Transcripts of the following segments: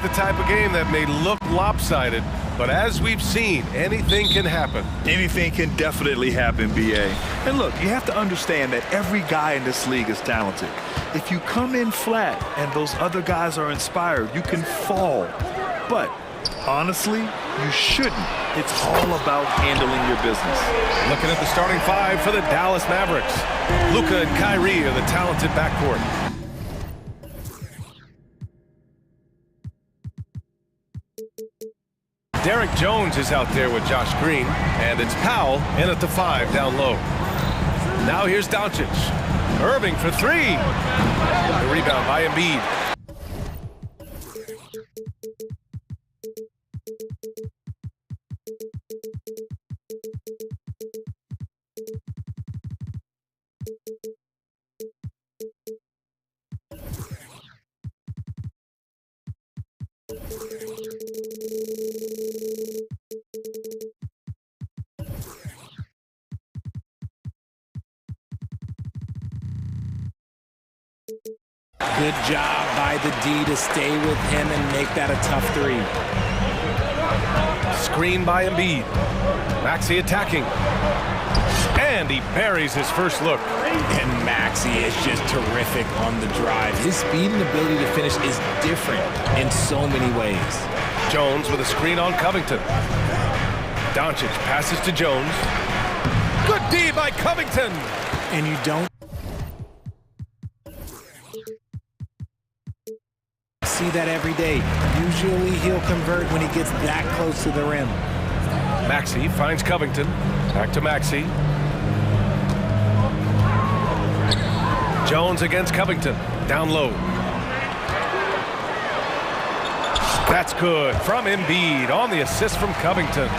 the type of game that may look lopsided, but as we've seen, anything can happen. Anything can definitely happen, BA. And look, you have to understand that every guy in this league is talented. If you come in flat and those other guys are inspired, you can fall. But honestly, you shouldn't. It's all about handling your business. Looking at the starting five for the Dallas Mavericks. Luka and Kyrie are the talented backcourt. Derek Jones is out there with Josh Green, and it's Powell in at the 5 down low. Now here's Doncic. Irving for 3. The rebound by Embiid. Good job by the D to stay with him and make that a tough 3. Screen by Embiid. Maxey attacking. And he buries his first look. And Maxey is just terrific on the drive. His speed and ability to finish is different in so many ways. Jones with a screen on Covington. Doncic passes to Jones. Good D by Covington. And you don't see that every day. Usually he'll convert when he gets that close to the rim. Maxey finds Covington. Back to Maxey. Jones against Covington. Down low. That's good from Embiid on the assist from Covington.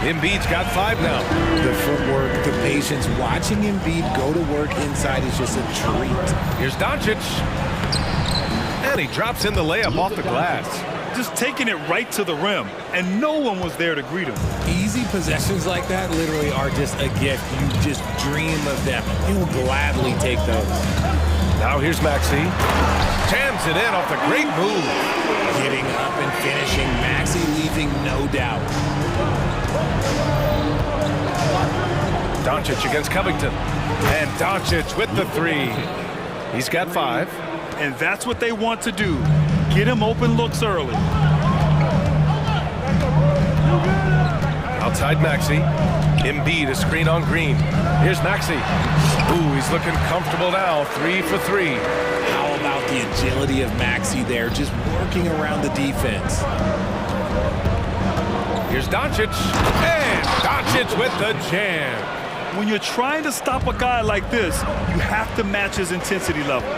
Embiid's got 5 now. The footwork, the patience, watching Embiid go to work inside is just a treat. Here's Doncic. And he drops in the layup off the glass. Just taking it right to the rim, and no one was there to greet him. Easy possessions like that literally are just a gift. You just dream of them. He'll gladly take those. Now here's Maxey. Jams it in off the great move. Getting up and finishing. Maxey leaving no doubt. Doncic against Covington. And Doncic with the 3. He's got 5. And that's what they want to do. Get him open looks early. Outside Maxey. Embiid a screen on Green. Here's Maxey. Ooh, he's looking comfortable now. 3 for 3. How about the agility of Maxey there, just working around the defense. Here's Doncic. And Doncic with the jam. When you're trying to stop a guy like this, you have to match his intensity level.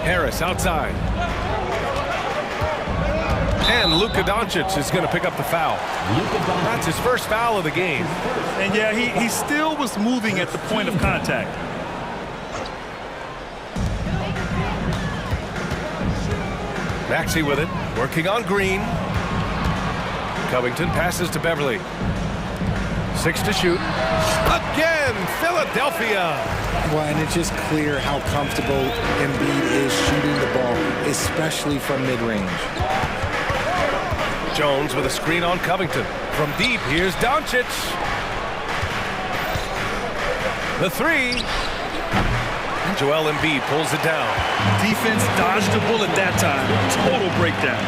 Harris outside. And Luka Doncic is going to pick up the foul. That's his first foul of the game. And yeah, he still was moving at the point of contact. Maxey with it, working on Green. Covington passes to Beverly. 6 to shoot. Again, Philadelphia. Well, and it's just clear how comfortable Embiid is shooting the ball, especially from mid-range. Jones with a screen on Covington. From deep, here's Doncic. The 3. And Joel Embiid pulls it down. Defense dodged the bullet that time. Total breakdown.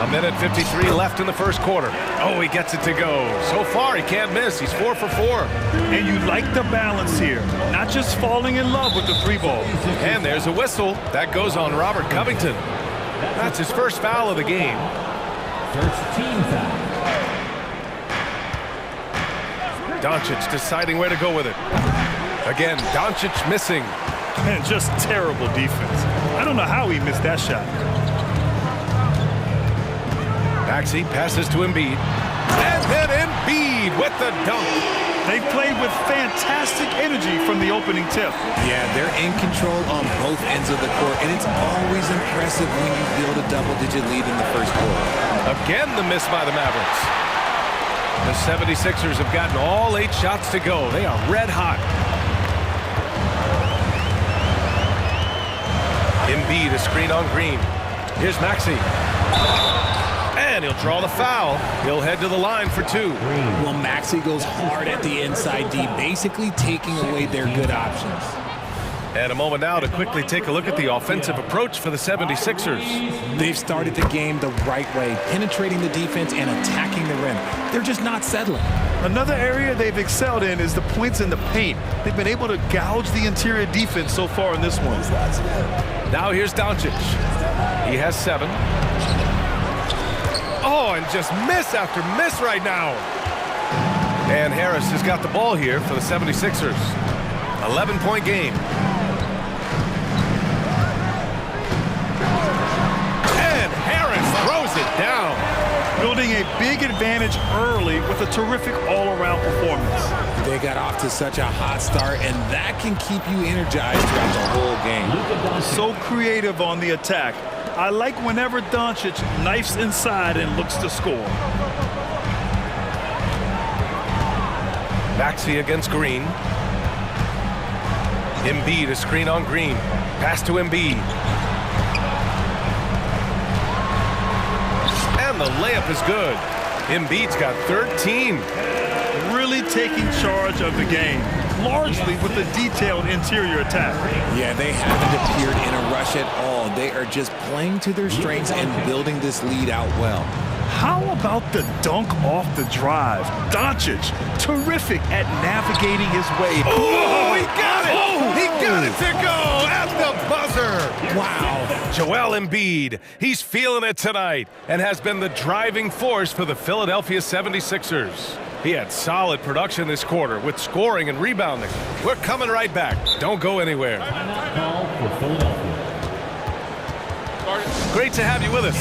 A minute 53 left in the first quarter. Oh, he gets it to go. So far, he can't miss. He's 4 for 4. And you like the balance here. Not just falling in love with the 3 ball. And there's a whistle. That goes on Robert Covington. That's his first foul of the game. First team foul. Doncic deciding where to go with it. Again, Doncic missing. Man, just terrible defense. I don't know how he missed that shot. Maxey passes to Embiid. And then Embiid with the dunk. They played with fantastic energy from the opening tip. Yeah, they're in control on both ends of the court, and it's always impressive when you build a double-digit lead in the first quarter. Again, the miss by the Mavericks. The 76ers have gotten all 8 shots to go. They are red hot. Embiid, a screen on Green. Here's Maxey. And he'll draw the foul. He'll head to the line for two. Well, Maxey goes hard at the inside D, basically taking away their good options. And a moment now to quickly take a look at the offensive approach for the 76ers. They've started the game the right way, penetrating the defense and attacking the rim. They're just not settling. Another area they've excelled in is the points in the paint. They've been able to gouge the interior defense so far in this one. Now here's Doncic. He has 7. Oh, and just miss after miss right now. And Harris has got the ball here for the 76ers. 11-point game. And Harris throws it down. Building a big advantage early with a terrific all-around performance. They got off to such a hot start, and that can keep you energized throughout the whole game. So creative on the attack. I like whenever Doncic knifes inside and looks to score. Maxey against Green. Embiid, a screen on Green. Pass to Embiid. And the layup is good. Embiid's got 13. Really taking charge of the game, largely with a detailed interior attack. Yeah, they haven't appeared in a rush at all. They are just playing to their strengths and building this lead out well. How about the dunk off the drive? Doncic, terrific at navigating his way. Oh, he got it! He got it to go at the buzzer! Wow. Joel Embiid, he's feeling it tonight and has been the driving force for the Philadelphia 76ers. He had solid production this quarter with scoring and rebounding. We're coming right back. Don't go anywhere. Call for Philadelphia. Great to have you with us.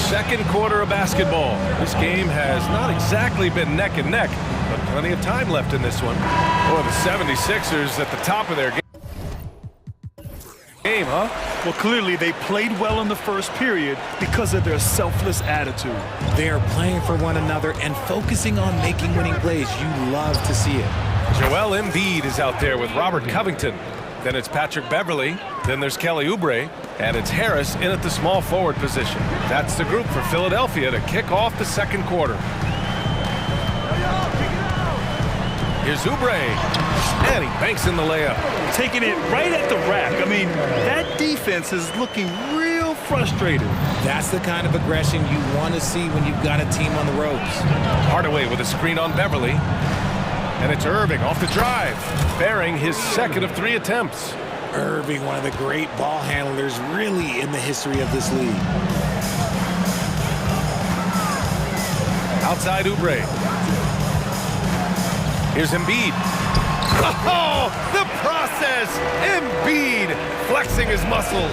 Second quarter of basketball. This game has not exactly been neck and neck, but plenty of time left in this one. Boy, the 76ers at the top of their game, huh? Well, clearly they played well in the first period because of their selfless attitude. They are playing for one another and focusing on making winning plays. You love to see it. Joel Embiid is out there with Robert Covington. Then it's Patrick Beverley. Then there's Kelly Oubre. And it's Harris in at the small forward position. That's the group for Philadelphia to kick off the second quarter. Here's Oubre. And he banks in the layup. Taking it right at the rack. I mean, that defense is looking real frustrated. That's the kind of aggression you want to see when you've got a team on the ropes. Hardaway with a screen on Beverley. And it's Irving off the drive, bearing his second of 3 attempts. Irving, one of the great ball handlers really in the history of this league. Outside Oubre. Here's Embiid. Oh, the process! Embiid flexing his muscles.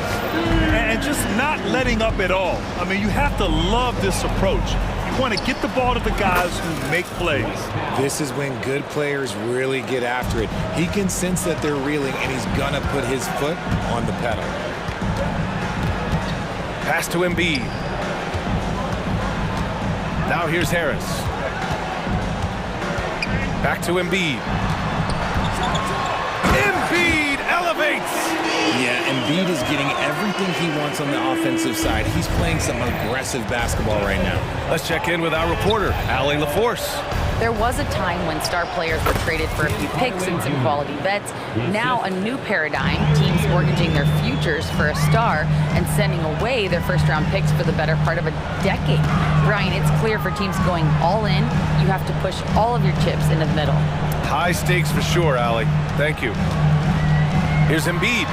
And just not letting up at all. I mean, you have to love this approach. You want to get the ball to the guys who make plays. This is when good players really get after it. He can sense that they're reeling, and he's going to put his foot on the pedal. Pass to Embiid. Now here's Harris. Back to Embiid. Embiid elevates! Yeah, Embiid is getting everything he wants on the offensive side. He's playing some aggressive basketball right now. Let's check in with our reporter, Allie LaForce. There was a time when star players were traded for a few picks and some quality vets. Now a new paradigm, teams mortgaging their futures for a star and sending away their first-round picks for the better part of a decade. Brian, it's clear for teams going all in, you have to push all of your chips into the middle. High stakes for sure, Allie. Thank you. Here's Embiid.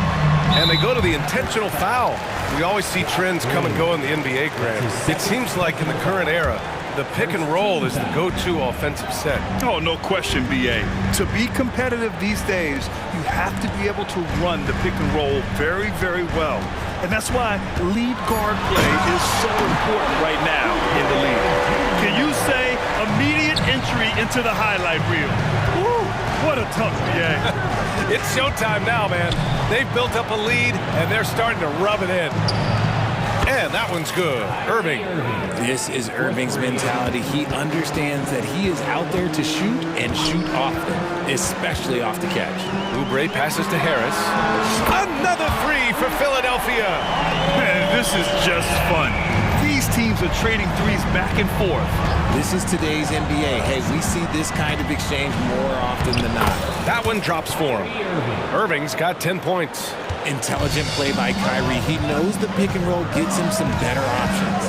And they go to the intentional foul. We always see trends come and go in the NBA, Grant. It seems like in the current era, the pick and roll is the go-to offensive set. Oh, no question, BA. To be competitive these days, you have to be able to run the pick and roll very, very well. And that's why lead guard play is so important right now in the league. Can you say immediate entry into the highlight reel? Woo, what a tough BA. It's showtime now, man. They've built up a lead, and they're starting to rub it in. And that one's good. Irving. This is Irving's mentality. He understands that he is out there to shoot and shoot often, especially off the catch. Oubre passes to Harris. Another three for Philadelphia. Man, this is just fun. These teams are trading threes back and forth. This is today's NBA. Hey, we see this kind of exchange more often than not. That one drops for him. Irving's got 10 points. Intelligent play by Kyrie. He knows the pick and roll gets him some better options.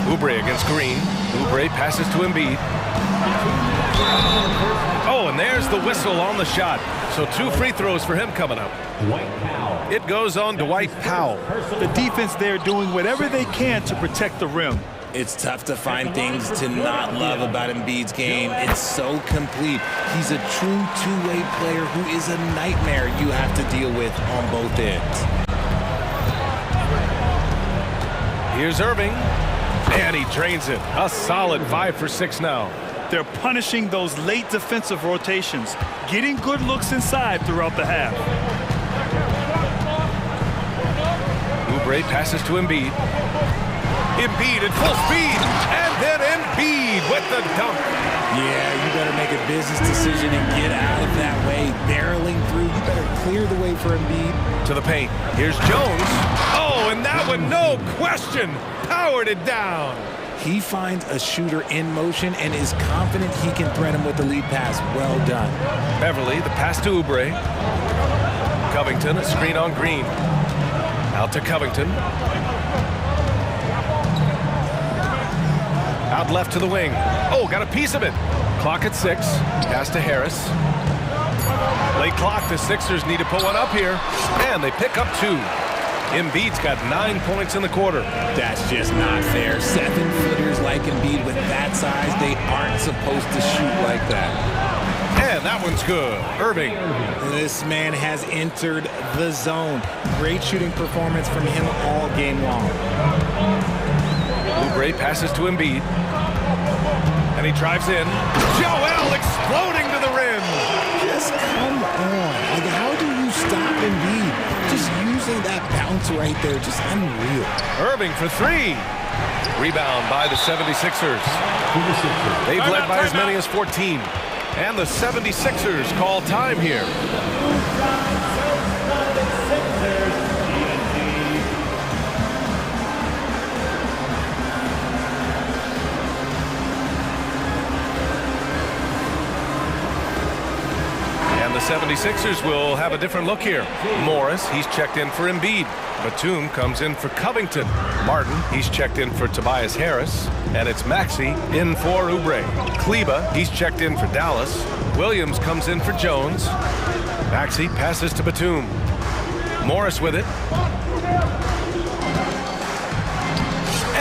Oubre against Green. Oubre passes to Embiid. Oh, and there's the whistle on the shot. So 2 free throws for him coming up. It goes on Dwight Powell. The defense there doing whatever they can to protect the rim. It's tough to find things to not love about Embiid's game. It's so complete. He's a true two-way player who is a nightmare you have to deal with on both ends. Here's Irving. And he drains it. A solid 5 for 6 now. They're punishing those late defensive rotations, getting good looks inside throughout the half. Oubre passes to Embiid. Embiid at full speed, and then Embiid with the dunk. Yeah, you better make a business decision and get out of that way. Barreling through, you better clear the way for Embiid. To the paint. Here's Jones. Oh, and that one, no question, powered it down. He finds a shooter in motion and is confident he can thread him with the lead pass. Well done. Beverly, the pass to Oubre. Covington, a screen on Green. Out to Covington. Out left to the wing. Oh, got a piece of it. Clock at 6. Pass to Harris. Late clock. The Sixers need to put one up here. And they pick up 2. Embiid's got 9 points in the quarter. That's just not fair. 7-footers like Embiid with that size, they aren't supposed to shoot like that. And that one's good. Irving. This man has entered the zone. Great shooting performance from him all game long. Oubre passes to Embiid. And he drives in. Joel exploding to the rim. Just come on. Like, how do you stop Embiid? Just using that bounce right there, just unreal. Irving for 3. Rebound by the 76ers. They've led by as many as 14. And the 76ers call time here. And the 76ers will have a different look here. Morris, he's checked in for Embiid. Batum comes in for Covington. Martin, he's checked in for Tobias Harris. And it's Maxey in for Oubre. Kleba, he's checked in for Dallas. Williams comes in for Jones. Maxey passes to Batum. Morris with it.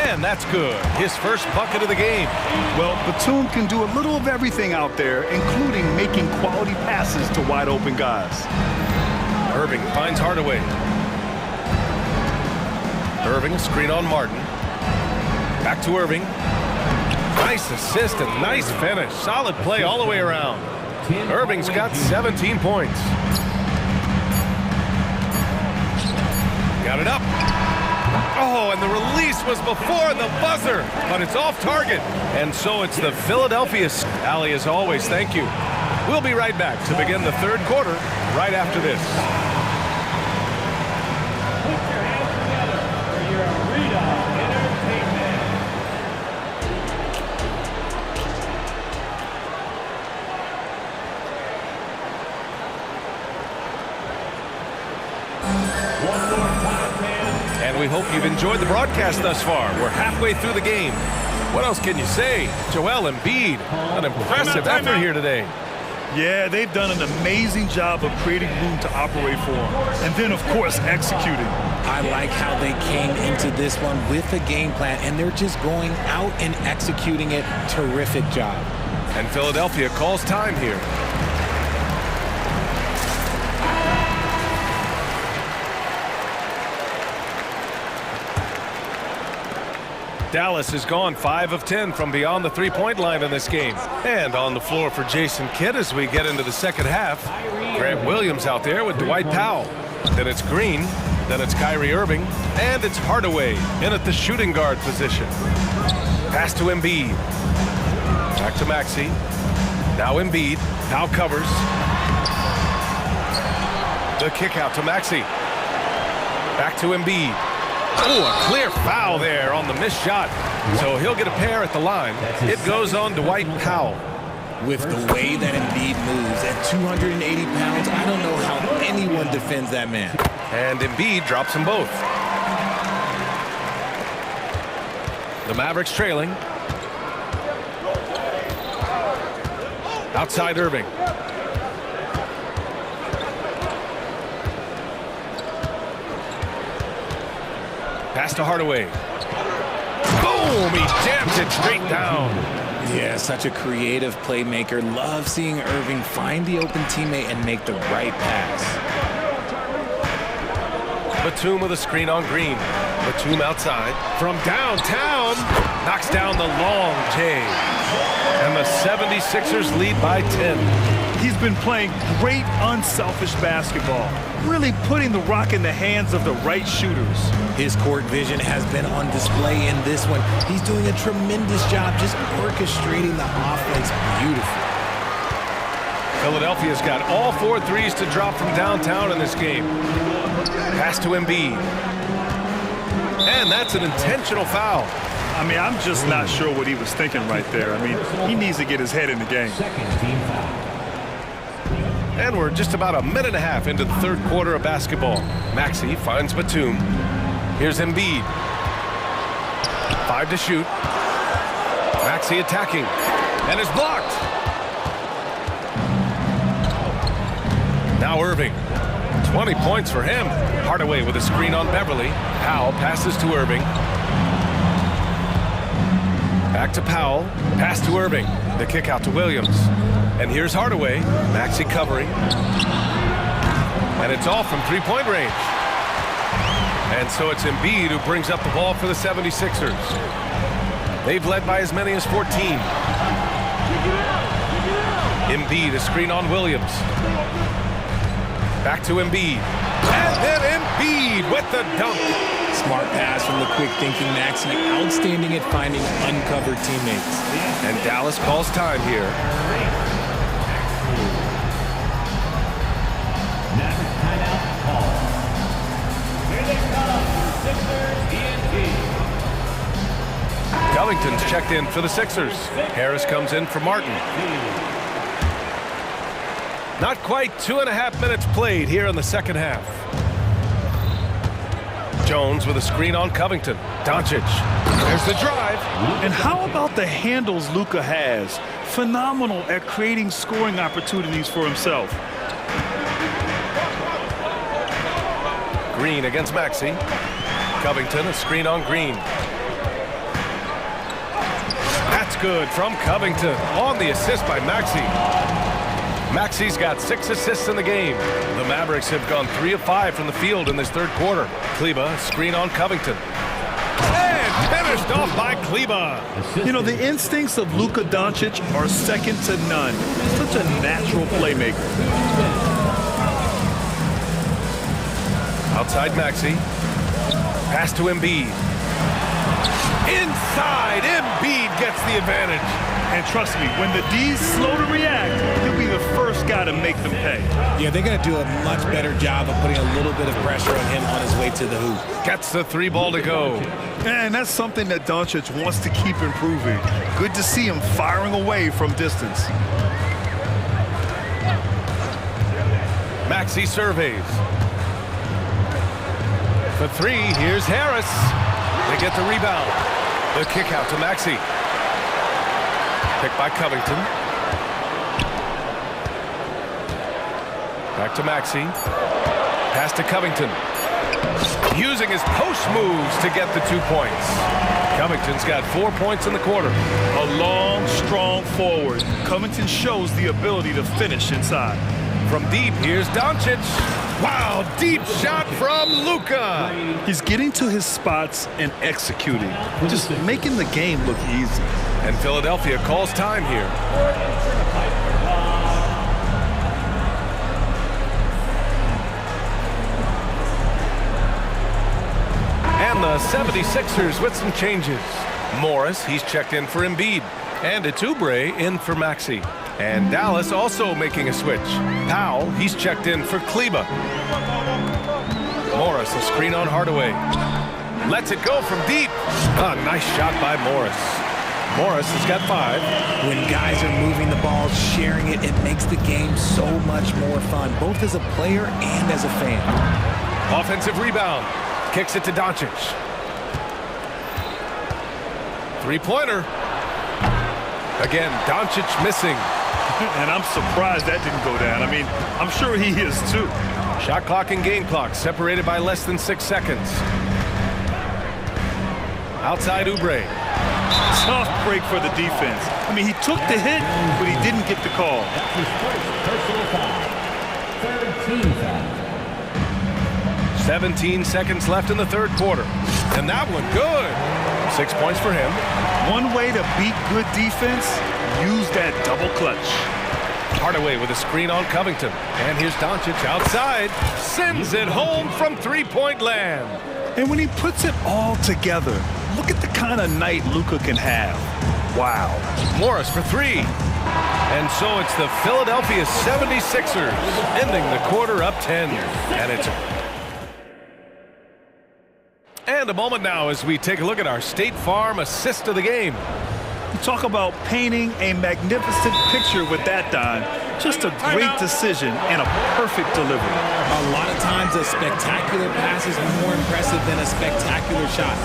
And that's good. His first bucket of the game. Well, Batum can do a little of everything out there, including making quality passes to wide open guys. Irving finds Hardaway. Irving, screen on Martin. Back to Irving. Nice assist and nice finish. Solid play all the way around. Irving's got 17 points. Got it up. Oh, and the release was before the buzzer, but it's off target. And so it's the Philadelphia. Ali, as always, thank you. We'll be right back to begin the third quarter right after this. And we hope you've enjoyed the broadcast thus far. We're halfway through the game. What else can you say? Joel Embiid, an impressive effort here today. Yeah, they've done an amazing job of creating room to operate for him. And then, of course, executing. I like how they came into this one with a game plan, and they're just going out and executing it. Terrific job. And Philadelphia calls time here. Dallas has gone 5 of 10 from beyond the three-point line in this game. And on the floor for Jason Kidd as we get into the second half, Grant Williams out there with Dwight Powell. then it's Green, then it's Kyrie Irving, and it's Hardaway in at the shooting guard position. Pass to Embiid. Back to Maxey. Now Embiid. Now covers. The kick out to Maxey. Back to Embiid. Oh, a clear foul there on the missed shot. So he'll get a pair at the line. It goes on Dwight Powell. With the way that Embiid moves at 280 pounds, I don't know how anyone defends that man. And Embiid drops them both. The Mavericks trailing. Outside Irving. Pass to Hardaway. Boom! He jams it straight down. Yeah, such a creative playmaker. Love seeing Irving find the open teammate and make the right pass. Batum with a screen on Green. Batum outside. From downtown. Knocks down the long J. And the 76ers lead by 10. He's been playing great unselfish basketball, really putting the rock in the hands of the right shooters. His court vision has been on display in this one. He's doing a tremendous job just orchestrating the offense beautifully. Philadelphia's got all 4 threes to drop from downtown in this game. Pass to Embiid. And that's an intentional foul. I mean, I'm just not sure what he was thinking right there. I mean, he needs to get his head in the game. And we're just about a minute and a half into the third quarter of basketball. Maxey finds Batum. Here's Embiid. 5 to shoot. Maxey attacking. And is blocked. Now Irving. 20 points for him. Hardaway with a screen on Beverly. Powell passes to Irving. Back to Powell. Pass to Irving. The kick out to Williams. And here's Hardaway. Maxey covering. And it's off from three-point range. And so it's Embiid who brings up the ball for the 76ers. They've led by as many as 14. Embiid, a screen on Williams. Back to Embiid. And then Embiid with the dunk. Smart pass from the quick-thinking Maxey, outstanding at finding uncovered teammates. And Dallas calls time here. Covington's checked in for the Sixers. Harris comes in for Martin. Not quite 2.5 minutes played here in the second half. Jones with a screen on Covington. Doncic. There's the drive. And how about the handles Luka has? Phenomenal at creating scoring opportunities for himself. Green against Maxey. Covington, a screen on Green. That's good from Covington on the assist by Maxey. Maxey's got 6 assists in the game. The Mavericks have gone 3 of 5 from the field in this third quarter. Kleba, screen on Covington. And finished off by Kleba. You know, the instincts of Luka Doncic are second to none. Such a natural playmaker. Outside Maxey. Pass to Embiid. Inside, Embiid gets the advantage. And trust me, when the D's slow to react, he'll be the first guy to make them pay. Yeah, they're going to do a much better job of putting a little bit of pressure on him on his way to the hoop. Gets the 3 ball to go. And that's something that Doncic wants to keep improving. Good to see him firing away from distance. Maxey surveys. For 3, here's Harris. They get the rebound. The kick out to Maxey. Picked by Covington. Back to Maxey. Pass to Covington. Using his post moves to get the 2 points. Covington's got 4 points in the quarter. A long, strong forward. Covington shows the ability to finish inside. From deep, here's Doncic. Wow, deep shot from Luka. He's getting to his spots and executing. Just making the game look easy. And Philadelphia calls time here. 76ers with some changes. Morris, he's checked in for Embiid. And it's Oubre in for Maxey. And Dallas also making a switch. Powell, he's checked in for Kleba. Morris, a screen on Hardaway. Lets it go from deep. A nice shot by Morris. Morris has got 5. When guys are moving the ball, sharing it, it makes the game so much more fun, both as a player and as a fan. Offensive rebound. Kicks it to Doncic. Three-pointer. Again, Doncic missing. And I'm surprised that didn't go down. I mean, I'm sure he is too. Shot clock and game clock separated by less than 6 seconds. Outside Oubre. Tough break for the defense. I mean, he took the hit, but he didn't get the call. Personal foul. 13 foul. 17 seconds left in the third quarter. And that one good. 6 points for him. One way to beat good defense, use that double clutch. Hardaway with a screen on Covington. And here's Doncic outside. Sends it home from three-point land. And when he puts it all together, look at the kind of night Luka can have. Wow. Morris for 3. And so it's the Philadelphia 76ers ending the quarter up 10. And a moment now as we take a look at our State Farm assist of the game. You talk about painting a magnificent picture with that dime. Just a great decision and a perfect delivery. A lot of times a spectacular pass is more impressive than a spectacular shot.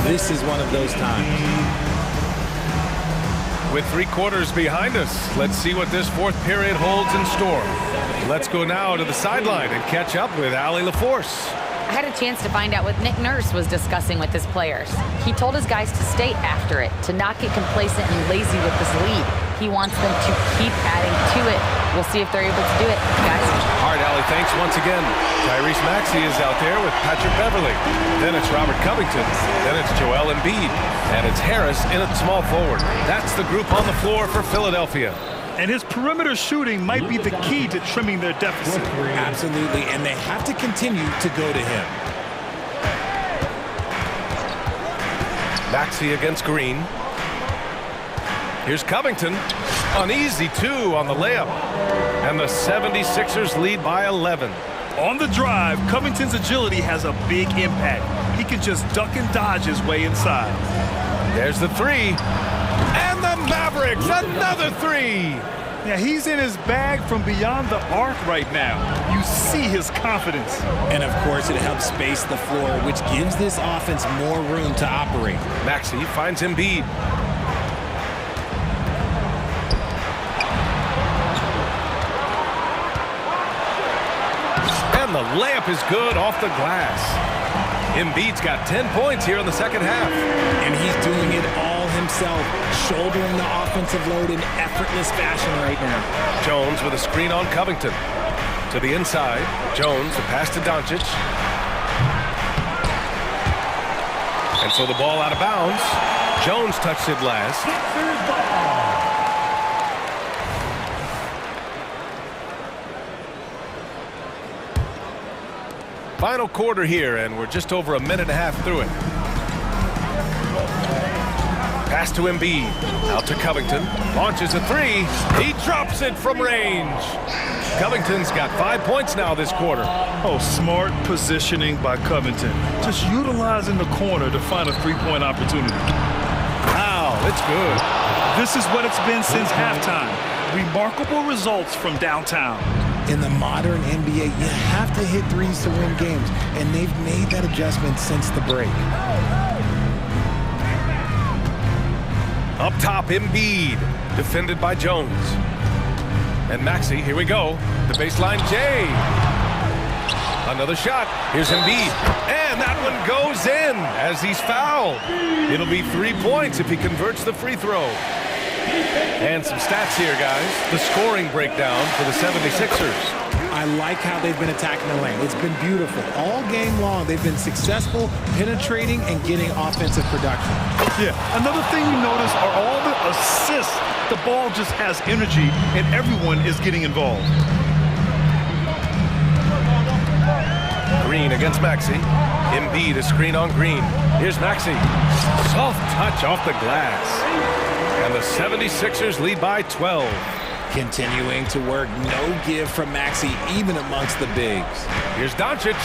This is one of those times. With 3 quarters behind us, let's see what this fourth period holds in store. Let's go now to the sideline and catch up with Allie LaForce. I had a chance to find out what Nick Nurse was discussing with his players. He told his guys to stay after it, to not get complacent and lazy with this lead. He wants them to keep adding to it. We'll see if they're able to do it, guys. All right, Allie, thanks once again. Tyrese Maxey is out there with Patrick Beverly. Then it's Robert Covington. Then it's Joel Embiid. And it's Harris in at small forward. That's the group on the floor for Philadelphia. And his perimeter shooting might be the key to trimming their deficit. Absolutely, and they have to continue to go to him. Maxey against Green. Here's Covington. An easy 2 on the layup. And the 76ers lead by 11. On the drive, Covington's agility has a big impact. He can just duck and dodge his way inside. There's the 3. And the Mavericks, another 3. Yeah, he's in his bag from beyond the arc right now. You see his confidence. And of course, it helps space the floor, which gives this offense more room to operate. Maxey finds Embiid. And the layup is good off the glass. Embiid's got 10 points here in the second half. And he's doing it all himself, shouldering the offensive load in effortless fashion right now. Jones with a screen on Covington. To the inside. Jones, the pass to Doncic. And so the ball out of bounds. Jones touched it last. Final quarter here, and we're just over a minute and a half through it. Pass to Embiid. Out to Covington. Launches a 3. He drops it from range. Covington's got 5 points now this quarter. Oh, smart positioning by Covington. Just utilizing the corner to find a three-point opportunity. Wow, it's good. This is what it's been since halftime. Remarkable results from downtown. In the modern NBA, you have to hit threes to win games, and they've made that adjustment since the break. Up top, Embiid, defended by Jones. And Maxey, here we go. The baseline, Jay. Another shot. Here's Embiid. And that one goes in as he's fouled. It'll be 3 points if he converts the free throw. And some stats here, guys. The scoring breakdown for the 76ers. I like how they've been attacking the lane. It's been beautiful. All game long, they've been successful penetrating and getting offensive production. Yeah, another thing you notice are all the assists. The ball just has energy, and everyone is getting involved. Green Green against Maxey. Embiid a screen on Green. Here's Maxey. Soft touch off the glass. And the 76ers lead by 12. Continuing to work, no give from Maxey, even amongst the bigs. Here's Doncic.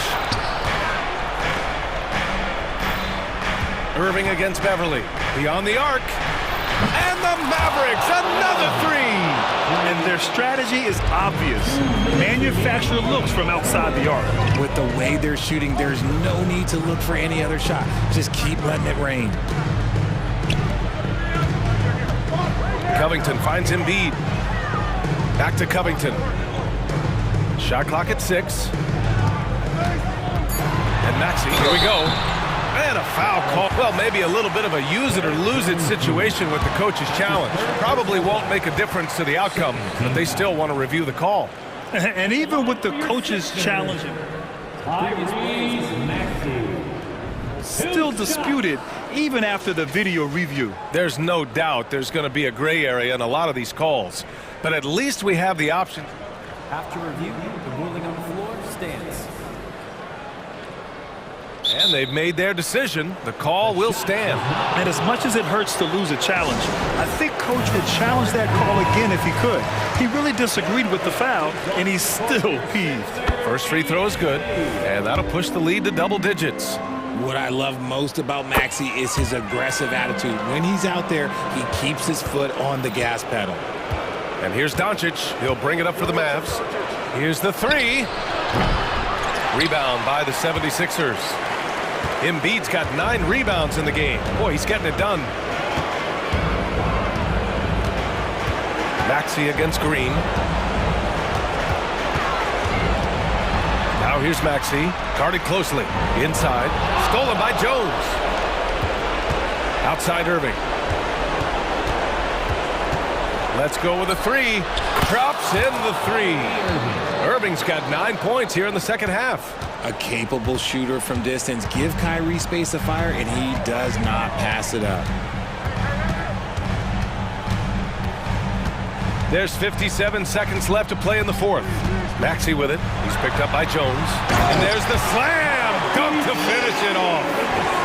Irving against Beverly. Beyond the arc. And the Mavericks, another three! And their strategy is obvious. Manufacture looks from outside the arc. With the way they're shooting, there's no need to look for any other shot. Just keep letting it rain. Covington finds Embiid. Back to Covington. Shot clock at 6. And Maxey, here we go. And a foul call. Well, maybe a little bit of a use it or lose it situation with the coach's challenge. Probably won't make a difference to the outcome, but they still want to review the call. And even with the coach's challenge, still disputed even after the video review. There's no doubt there's going to be a gray area in a lot of these calls, but at least we have the option. After review, the ruling on the floor stands. And they've made their decision. The call will stand. And as much as it hurts to lose a challenge, I think Coach would challenge that call again if he could. He really disagreed with the foul, and he's still peeved. First free throw is good, and that'll push the lead to double digits. What I love most about Maxey is his aggressive attitude. When he's out there, he keeps his foot on the gas pedal. And here's Doncic. He'll bring it up for the Mavs. Here's the three. Rebound by the 76ers. Embiid's got 9 rebounds in the game. Boy, he's getting it done. Maxey against Green. Now here's Maxey. Guarded closely. Inside. Stolen by Jones. Outside Irving. Let's go with a three. Drops in the three. Irving's got 9 points here in the second half. A capable shooter from distance. Give Kyrie space to fire, and he does not pass it up. There's 57 seconds left to play in the fourth. Maxey with it. He's picked up by Jones. And there's the slam dunk to finish it off.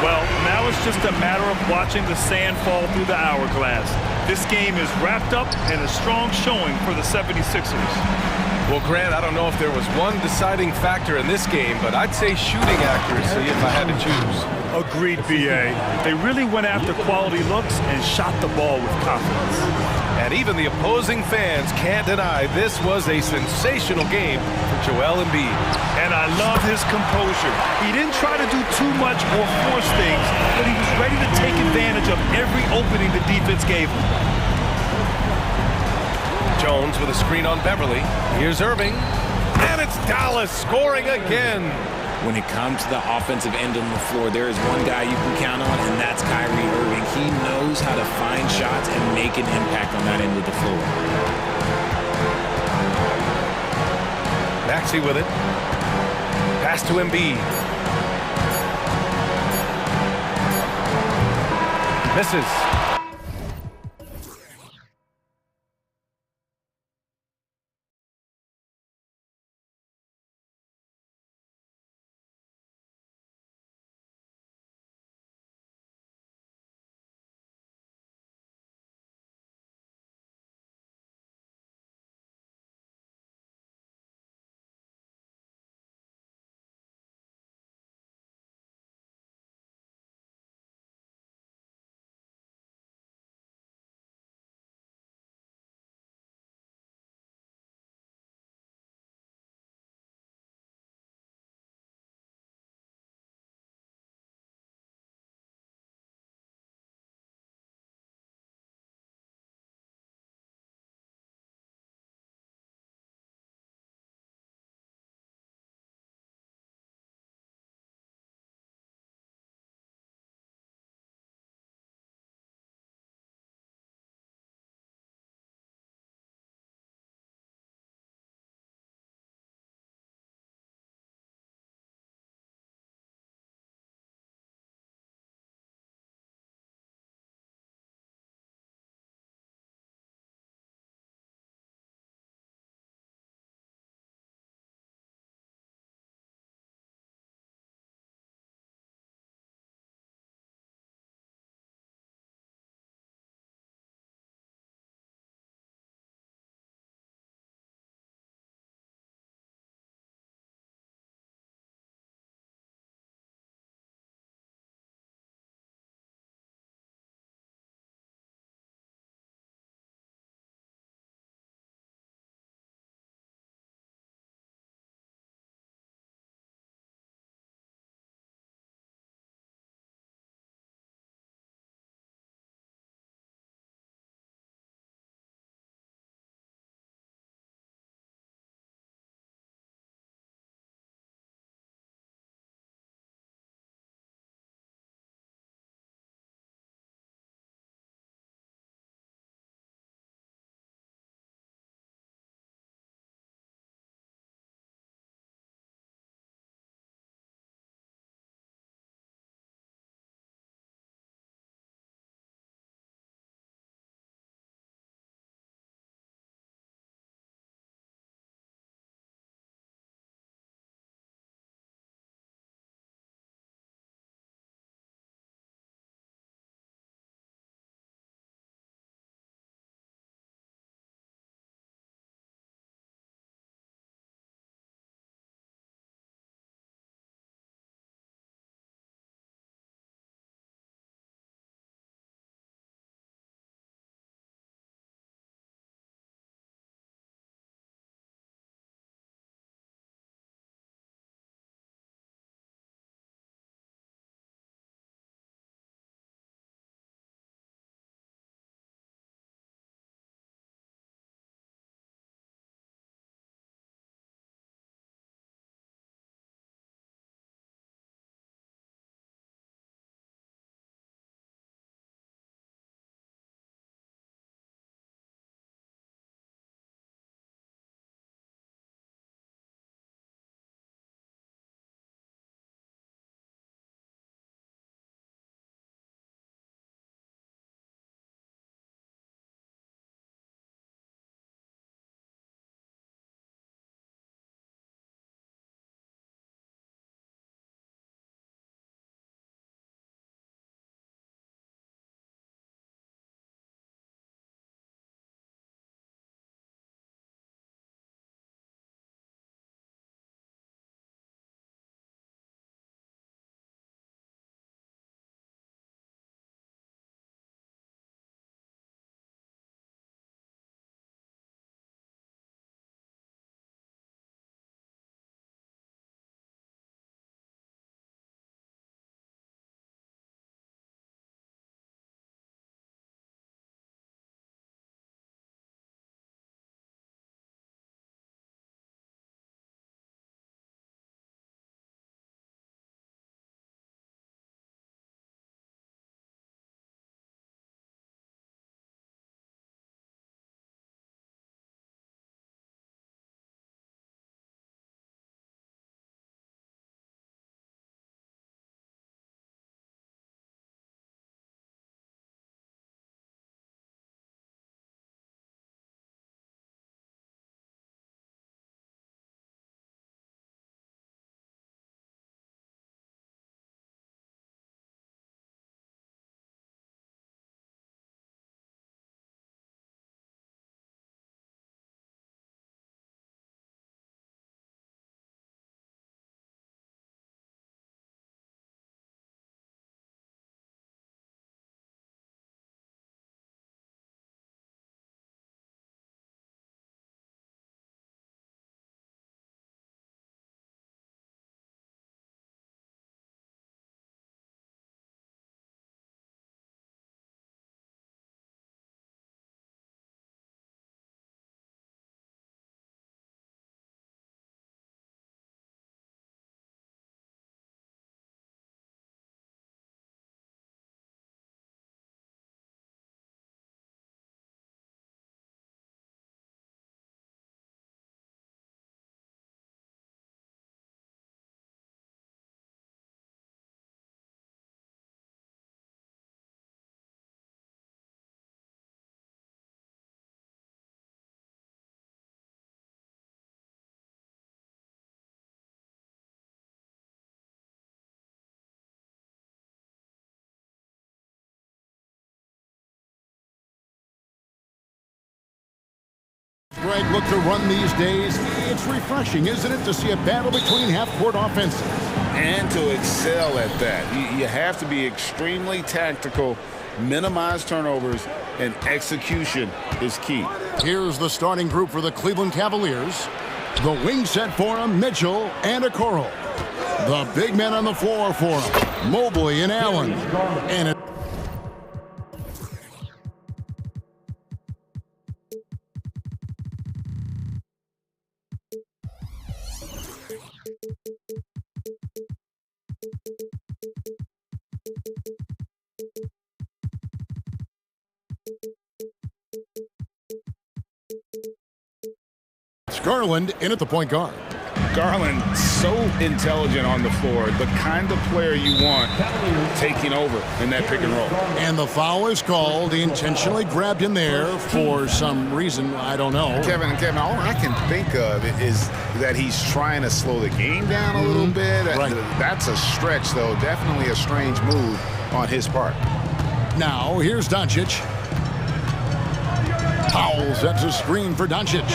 Well, now it's just a matter of watching the sand fall through the hourglass. This game is wrapped up in a strong showing for the 76ers. Well, Grant, I don't know if there was one deciding factor in this game, but I'd say shooting accuracy if I had to choose. Agreed, B.A. They really went after quality looks and shot the ball with confidence. And even the opposing fans can't deny this was a sensational game for Joel Embiid. And I love his composure. He didn't try to do too much or force things, but he was ready to take advantage of every opening the defense gave him. Jones with a screen on Beverly. Here's Irving. And it's Dallas scoring again. When it comes to the offensive end on the floor, there is one guy you can count on, and that's Kyrie Irving. He knows how to find shots and make an impact on that end of the floor. Maxey with it. Pass to Embiid. Misses. high-strength look to run these days. It's refreshing, isn't it, to see a battle between half-court offenses? And to excel at that. You have to be extremely tactical, minimize turnovers, and execution is key. Here's the starting group for the Cleveland Cavaliers. The wing set for them, Mitchell and Okoro. The big men on the floor for them, Mobley and Allen. And Garland in at the point guard. Garland, so intelligent on the floor, the kind of player you want taking over in that pick and roll. And the foul is called. He intentionally grabbed him there for some reason, I don't know. Kevin, all I can think of is that he's trying to slow the game down a little bit. Right. That's a stretch, though. Definitely a strange move on his part. Now, here's Doncic. Powell sets a screen for Doncic.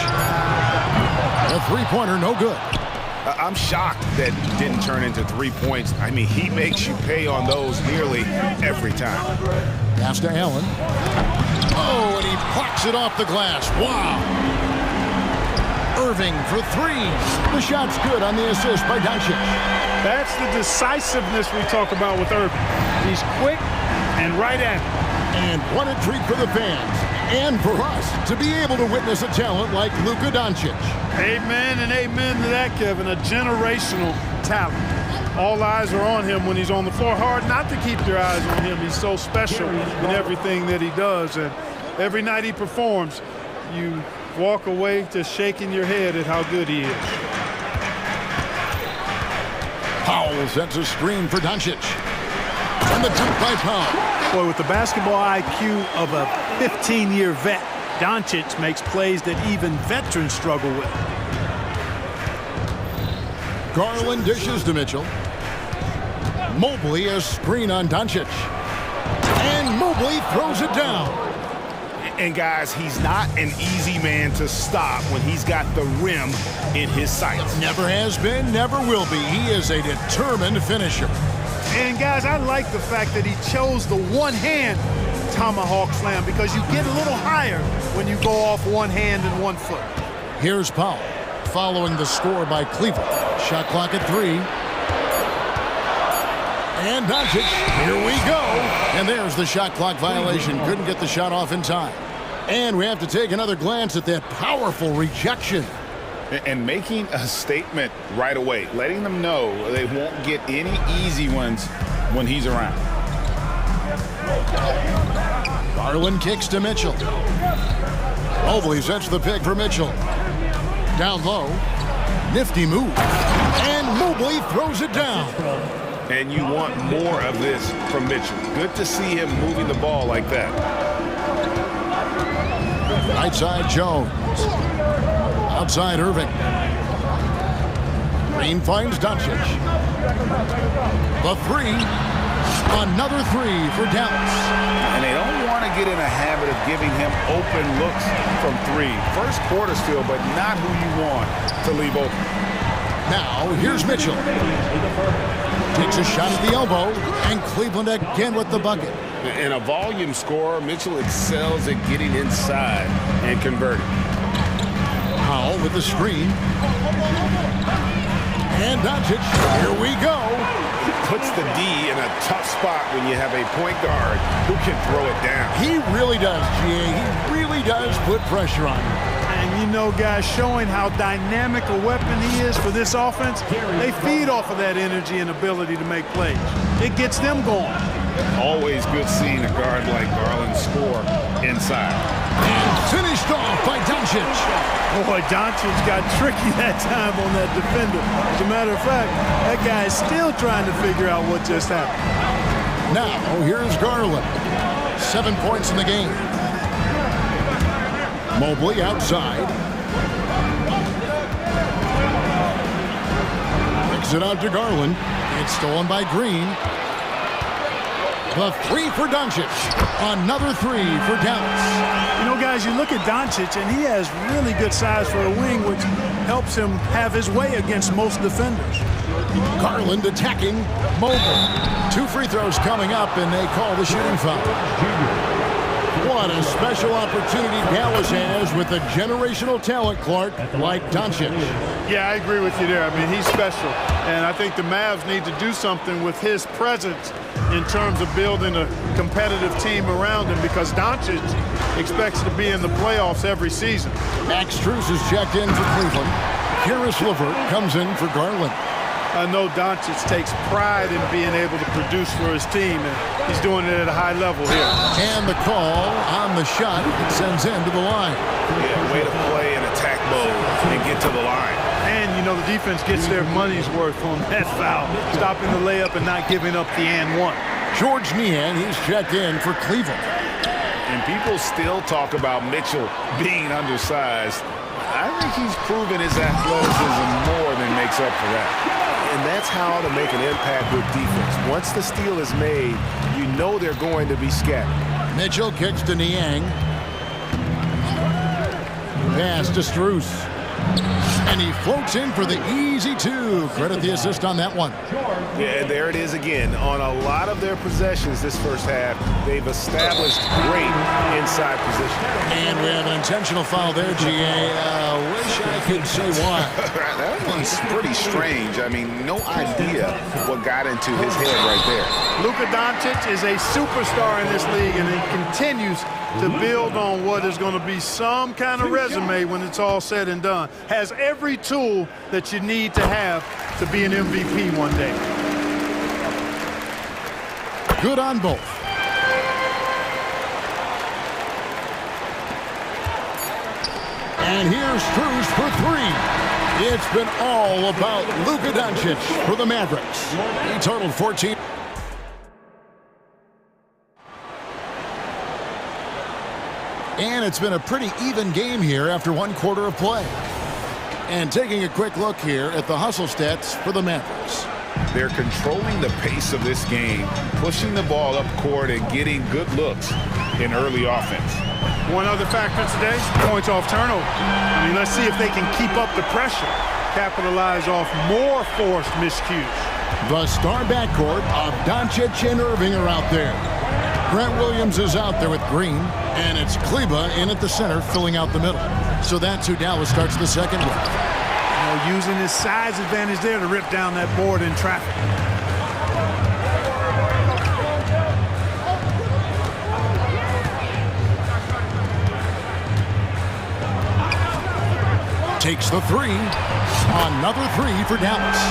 The three-pointer, no good. I'm shocked that didn't turn into 3 points. I mean, he makes you pay on those nearly every time. Pass to Allen. Oh, and he plucks it off the glass. Wow. Irving for threes. The shot's good on the assist by Doncic. That's the decisiveness we talk about with Irving. He's quick and right at it. And what a treat for the fans. And for us to be able to witness a talent like Luka Doncic. Amen and amen to that, Kevin. A generational talent. All eyes are on him when he's on the floor. Hard not to keep your eyes on him. He's so special in everything that he does. And every night he performs, you walk away just shaking your head at how good he is. Powell sets a screen for Doncic. And the dunk by Powell. Boy, with the basketball IQ of a 15-year vet, Doncic makes plays that even veterans struggle with. Garland dishes to Mitchell. Mobley a screen on Doncic. And Mobley throws it down. And guys, he's not an easy man to stop when he's got the rim in his sights. Never has been, never will be. He is a determined finisher. And guys, I like the fact that he chose the one-hand tomahawk slam because you get a little higher when you go off one hand and 1 foot. Here's Powell following the score by Cleveland. Shot clock at 3. And Doncic, here we go. And there's the shot clock violation. Couldn't get the shot off in time. And we have to take another glance at that powerful rejection. And making a statement right away, letting them know they won't get any easy ones when he's around. Garland kicks to Mitchell. Mobley sets the pick for Mitchell. Down low. Nifty move. And Mobley throws it down. And you want more of this from Mitchell. Good to see him moving the ball like that. Right side Jones. Outside Irving. Green finds Doncic. The three. Another three for Dallas. And they don't want to get in a habit of giving him open looks from 3. First quarter still, but not who you want to leave open. Now, here's Mitchell. Takes a shot at the elbow, and Cleveland again with the bucket. In a volume scorer, Mitchell excels at getting inside and converting. Powell with the screen. And Doncic, here we go. He puts the D in a tough spot when you have a point guard who can throw it down. He really does, GA. He really does put pressure on him. And you know, guys, showing how dynamic a weapon he is for this offense, they feed off of that energy and ability to make plays. It gets them going. Always good seeing a guard like Garland score inside. And finished off by Doncic. Boy, Doncic got tricky that time on that defender. As a matter of fact, that guy is still trying to figure out what just happened. Now, here's Garland. 7 points in the game. Mobley outside. Kicks it out to Garland. It's stolen by Green. The three for Doncic. Another three for Dallas. You know, guys, you look at Doncic, and he has really good size for a wing, which helps him have his way against most defenders. Garland attacking. Mobile. 2 free throws coming up, and they call the shooting foul. What a special opportunity Dallas has with a generational talent, Clark, like Doncic. Yeah, I agree with you there. I mean, he's special. And I think the Mavs need to do something with his presence in terms of building a competitive team around him, because Doncic expects to be in the playoffs every season. Max Strus is checked in for Cleveland. Karis LeVert comes in for Garland. I know Doncic takes pride in being able to produce for his team, and he's doing it at a high level here. And the call on the shot sends him to the line. Yeah, way to play in attack mode and get to the line. And, you know, the defense gets their money's worth on that foul, stopping the layup and not giving up the and one. George Niang, he's checked in for Cleveland. And people still talk about Mitchell being undersized. I think he's proven his athleticism more than makes up for that. And that's how to make an impact with defense. Once the steal is made, you know they're going to be scattered. Mitchell kicks to Niang. Pass to Strus. And he floats in for the easy two. Credit the assist on that one. Yeah, and there it is again. On a lot of their possessions this first half, they've established great inside position. And we have an intentional foul there, GA. Wish I could say why. That one's pretty strange. I mean, no idea what got into his head right there. Luka Doncic is a superstar in this league, and he continues to build on what is going to be some kind of resume when it's all said and done. Has every tool that you need to have to be an MVP one day. Good on both. And here's Strus for three. It's been all about Luka Doncic for the Mavericks. He totaled 14. And it's been a pretty even game here after one quarter of play. And taking a quick look here at the hustle stats for the Mavericks. They're controlling the pace of this game, pushing the ball up court and getting good looks in early offense. One other factor today, points off turnover. I mean, let's see if they can keep up the pressure, capitalize off more forced miscues. The star backcourt of Doncic and Irving are out there. Grant Williams is out there with Green, and it's Kleba in at the center, filling out the middle. So that's who Dallas starts the second with. You know, using his size advantage there to rip down that board in traffic. Takes the three. Another three for Dallas.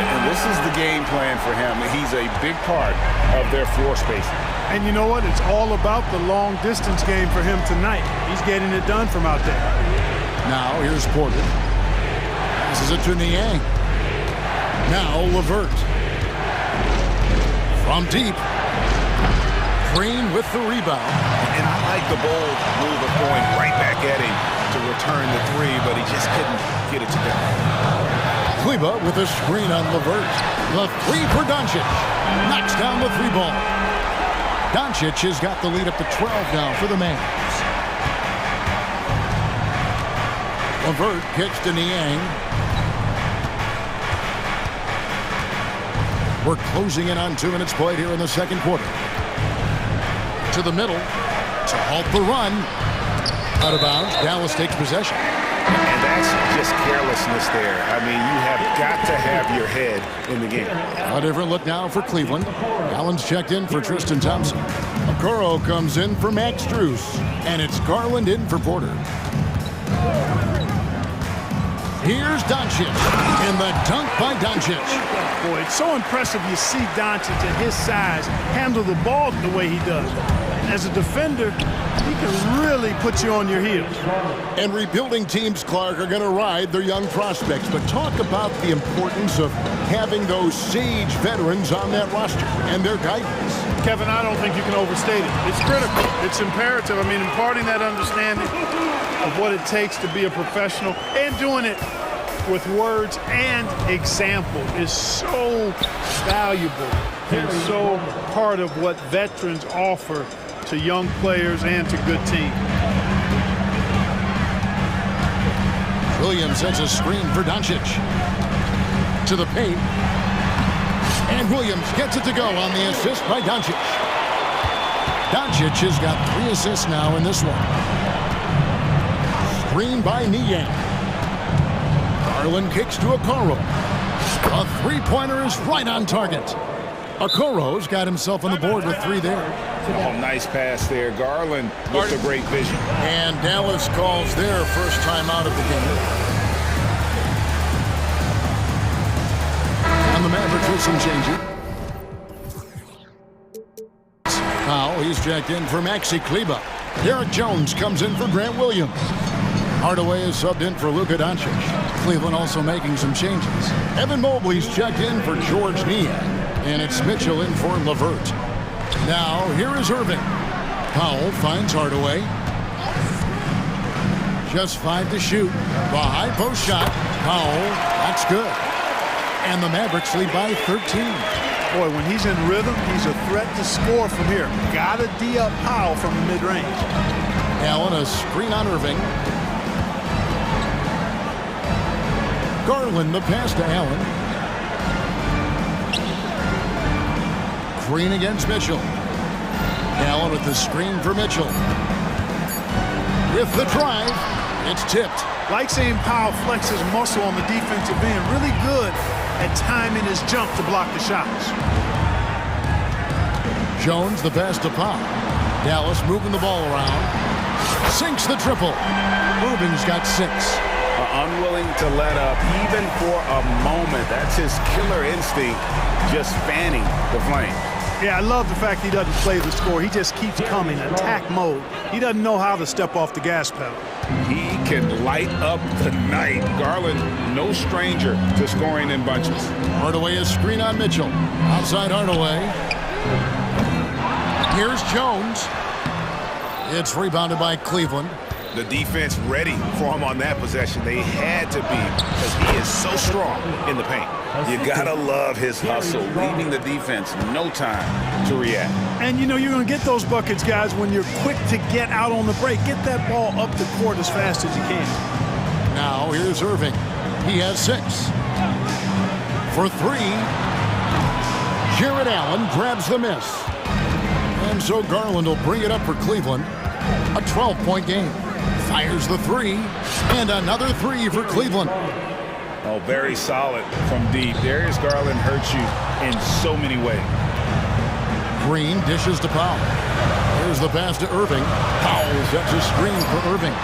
And this is the game plan for him. He's a big part of their floor spacing. And you know what? It's all about the long distance game for him tonight. He's getting it done from out there. Now here's Porter. This is it to Niang. Now LeVert. From deep. Green with the rebound. And I like the bold move of going right back at him to return the three, but he just couldn't get it together. Kleba with a screen on LeVert. The three for Doncic. Knocks down the three ball. Doncic has got the lead up to 12 now for the Mavs. LeVert kicks to Niang. We're closing in on 2 minutes played here in the second quarter. To the middle to halt the run. Out of bounds. Dallas takes possession. And that's just carelessness there. I mean, you have got to have your head in the game. A different look now for Cleveland. Allen's checked in for Tristan Thompson. Okoro comes in for Max Strus. And it's Garland in for Porter. Here's Doncic. And the dunk by Doncic. Boy, it's so impressive you see Doncic at his size handle the ball the way he does. As a defender, he can really put you on your heels. And rebuilding teams, Clark, are going to ride their young prospects. But talk about the importance of having those sage veterans on that roster and their guidance. Kevin, I don't think you can overstate it. It's critical. It's imperative. I mean, imparting that understanding of what it takes to be a professional and doing it with words and example is so valuable and so part of what veterans offer to young players and to good teams. Williams sets a screen for Doncic. To the paint. And Williams gets it to go on the assist by Doncic. Doncic has got 3 assists now in this one. Screen by Niang. Garland kicks to Okoro. A three-pointer is right on target. Okoro's got himself on the board with 3 there. Oh, nice pass there. Garland with a great vision. And Dallas calls their first time out of the game. And the Mavericks with some changing. Now he's jacked in for Maxi Kleba. Derek Jones comes in for Grant Williams. Hardaway is subbed in for Luka Doncic. Cleveland also making some changes. Evan Mobley's checked in for George Niang. And it's Mitchell in for LeVert. Now here is Irving. Powell finds Hardaway. Just 5 to shoot. The high post shot. Powell, that's good. And the Mavericks lead by 13. Boy, when he's in rhythm, he's a threat to score from here. Gotta D-up Powell from the mid-range. Allen, a screen on Irving. Garland, the pass to Allen. Green against Mitchell. Allen with the screen for Mitchell. With the drive, it's tipped. Like seeing Powell flex his muscle on the defensive end. Really good at timing his jump to block the shots. Jones, the pass to Powell. Dallas moving the ball around. Sinks the triple. Irving's got 6. Unwilling to let up even for a moment. That's his killer instinct, just fanning the flame. Yeah, I love the fact he doesn't play the score. He just keeps coming, attack mode. He doesn't know how to step off the gas pedal. He can light up the night. Garland, no stranger to scoring in bunches. Hardaway is screen on Mitchell. Outside Hardaway. Here's Jones. It's rebounded by Cleveland. The defense ready for him on that possession. They had to be because he is so strong in the paint. You gotta love his hustle, leaving the defense no time to react. And you know you're gonna get those buckets, guys, when you're quick to get out on the break. Get that ball up the court as fast as you can. Now here's Irving. He has 6. For 3, Jared Allen grabs the miss. And so Garland will bring it up for Cleveland. A 12-point game. Fires the 3, and another 3 for Cleveland. Oh, very solid from deep. Darius Garland hurts you in so many ways. Green dishes to Powell. Here's the pass to Irving. Powell sets a screen for Irving.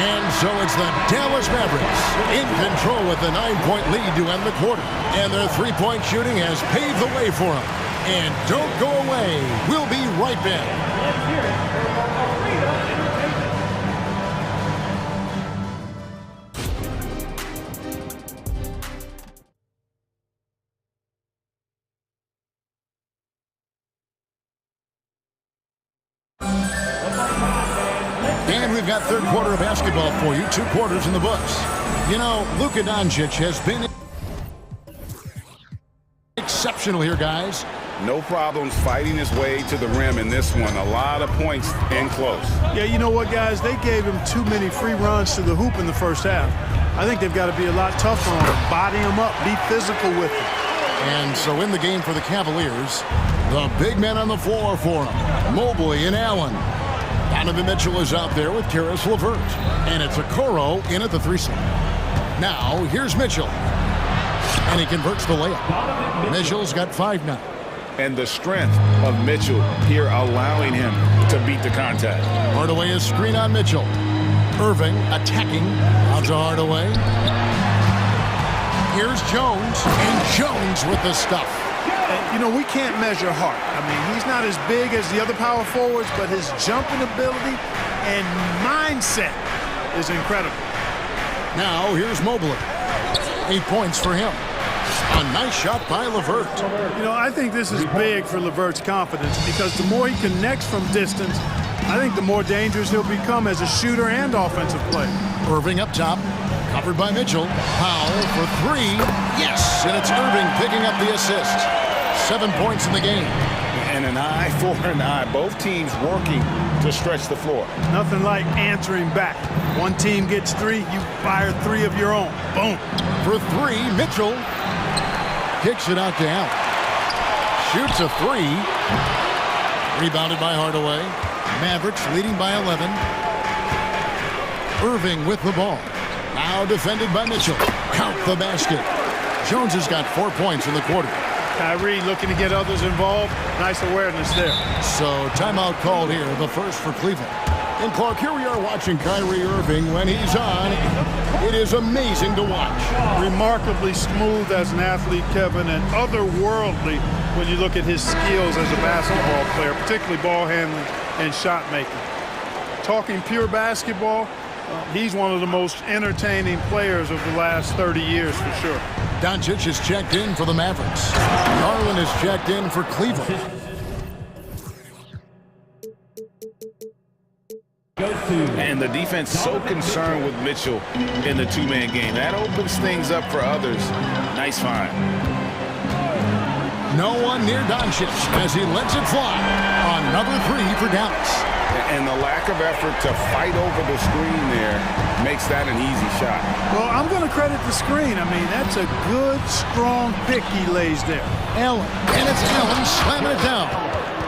And so it's the Dallas Mavericks in control with the 9-point lead to end the quarter. And their 3-point shooting has paved the way for them. And don't go away. We'll be right back. And we've got third quarter of basketball for you. 2 quarters in the books. You know, Luka Doncic has been exceptional here, guys. No problems fighting his way to the rim in this one. A lot of points in close. Yeah, you know what, guys? They gave him too many free runs to the hoop in the first half. I think they've got to be a lot tougher on him. Body him up. Be physical with him. And so in the game for the Cavaliers, the big men on the floor for him, Mobley and Allen. Donovan Mitchell is out there with Karis LeVert. And it's Okoro in at the 3 slot. Now, here's Mitchell. And he converts the layup. Mitchell's got 5 now. And the strength of Mitchell here allowing him to beat the contact. Hardaway is screen on Mitchell. Irving attacking. Out to Hardaway. Here's Jones. And Jones with the stuff. And, you know, we can't measure Hart. I mean, he's not as big as the other power forwards, but his jumping ability and mindset is incredible. Now, here's Mobley. 8 points for him. A nice shot by LeVert. You know, I think this is big for LeVert's confidence because the more he connects from distance, I think the more dangerous he'll become as a shooter and offensive player. Irving up top. Covered by Mitchell. Powell for three. Yes! And it's Irving picking up the assist. 7 points in the game. And an eye for an eye. Both teams working to stretch the floor. Nothing like answering back. One team gets three, you fire three of your own. Boom. For three, Mitchell kicks it out to Allen. Shoots a three. Rebounded by Hardaway. Mavericks leading by 11. Irving with the ball. Now defended by Mitchell. Count the basket. Jones has got 4 points in the quarter. Kyrie looking to get others involved. Nice awareness there. So timeout called here, the first for Cleveland. And Clark, here we are watching Kyrie Irving. When he's on, it is amazing to watch. Remarkably smooth as an athlete, Kevin, and otherworldly when you look at his skills as a basketball player, particularly ball handling and shot making. Talking pure basketball, he's one of the most entertaining players of the last 30 years for sure. Doncic is checked in for the Mavericks. Garland is checked in for Cleveland. And the defense so concerned with Mitchell in the two-man game. That opens things up for others. Nice find. No one near Doncic as he lets it fly. Another three for Dallas. And the lack of effort to fight over the screen there makes that an easy shot. Well, I'm going to credit the screen. I mean, that's a good, strong pick he lays there. Allen, and it's Allen slamming it down.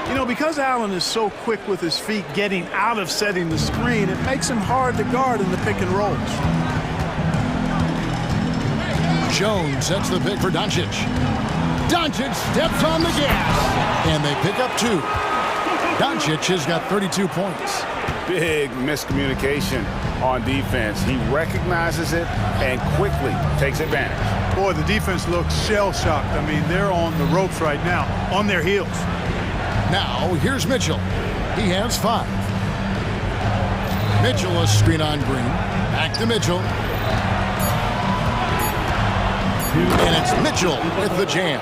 You know, because Allen is so quick with his feet getting out of setting the screen, it makes him hard to guard in the pick and rolls. Jones sets the pick for Doncic. Doncic steps on the gas, and they pick up two. Doncic has got 32 points. Big miscommunication on defense. He recognizes it and quickly takes advantage. Boy, the defense looks shell-shocked. I mean, they're on the ropes right now, on their heels. Now, here's Mitchell. He has 5. Mitchell a screen on Green. Back to Mitchell. And it's Mitchell with the jam.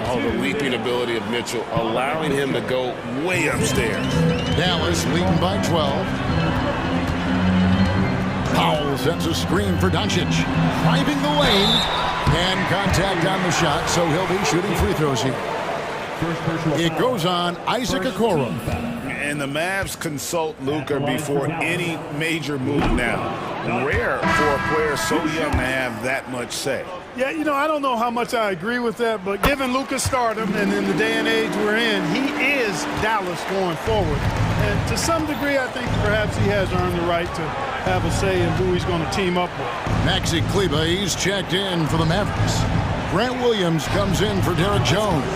Oh, the leaping ability of Mitchell, allowing him to go way upstairs. Dallas leading by 12. Powell sends a screen for Doncic. Driving the lane. And contact on the shot, so he'll be shooting free throws here. It goes on Isaac Okoro. And the Mavs consult Luka before any major move now. Rare for a player so young to have that much say. Yeah, you know, I don't know how much I agree with that, but given Luka's stardom and in the day and age we're in, he is Dallas going forward. And to some degree, I think perhaps he has earned the right to have a say in who he's going to team up with. Maxi Kleber, he's checked in for the Mavericks. Grant Williams comes in for Derek Jones.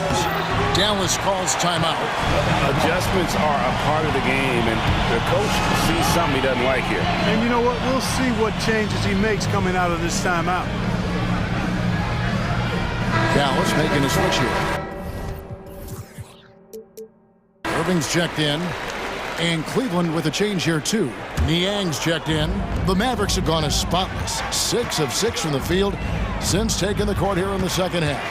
Dallas calls timeout. Adjustments are a part of the game, and the coach sees something he doesn't like here. And you know what? We'll see what changes he makes coming out of this timeout. Dallas making a switch here. Irving's checked in. And Cleveland with a change here, too. Niang's checked in. The Mavericks have gone as spotless. 6 of 6 from the field since taking the court here in the second half.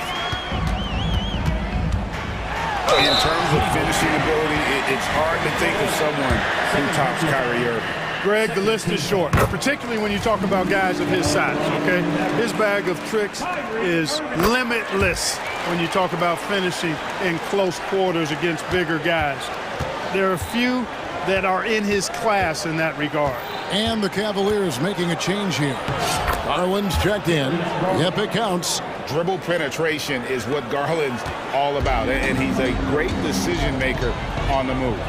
In terms of finishing ability, it's hard to think of someone who tops Kyrie Irving. Greg, the list is short, particularly when you talk about guys of his size, okay? His bag of tricks is limitless when you talk about finishing in close quarters against bigger guys. There are few that are in his class in that regard. And the Cavaliers making a change here. Garland's checked in. Yep, it counts. Dribble penetration is what Garland's all about, and he's a great decision maker on the move.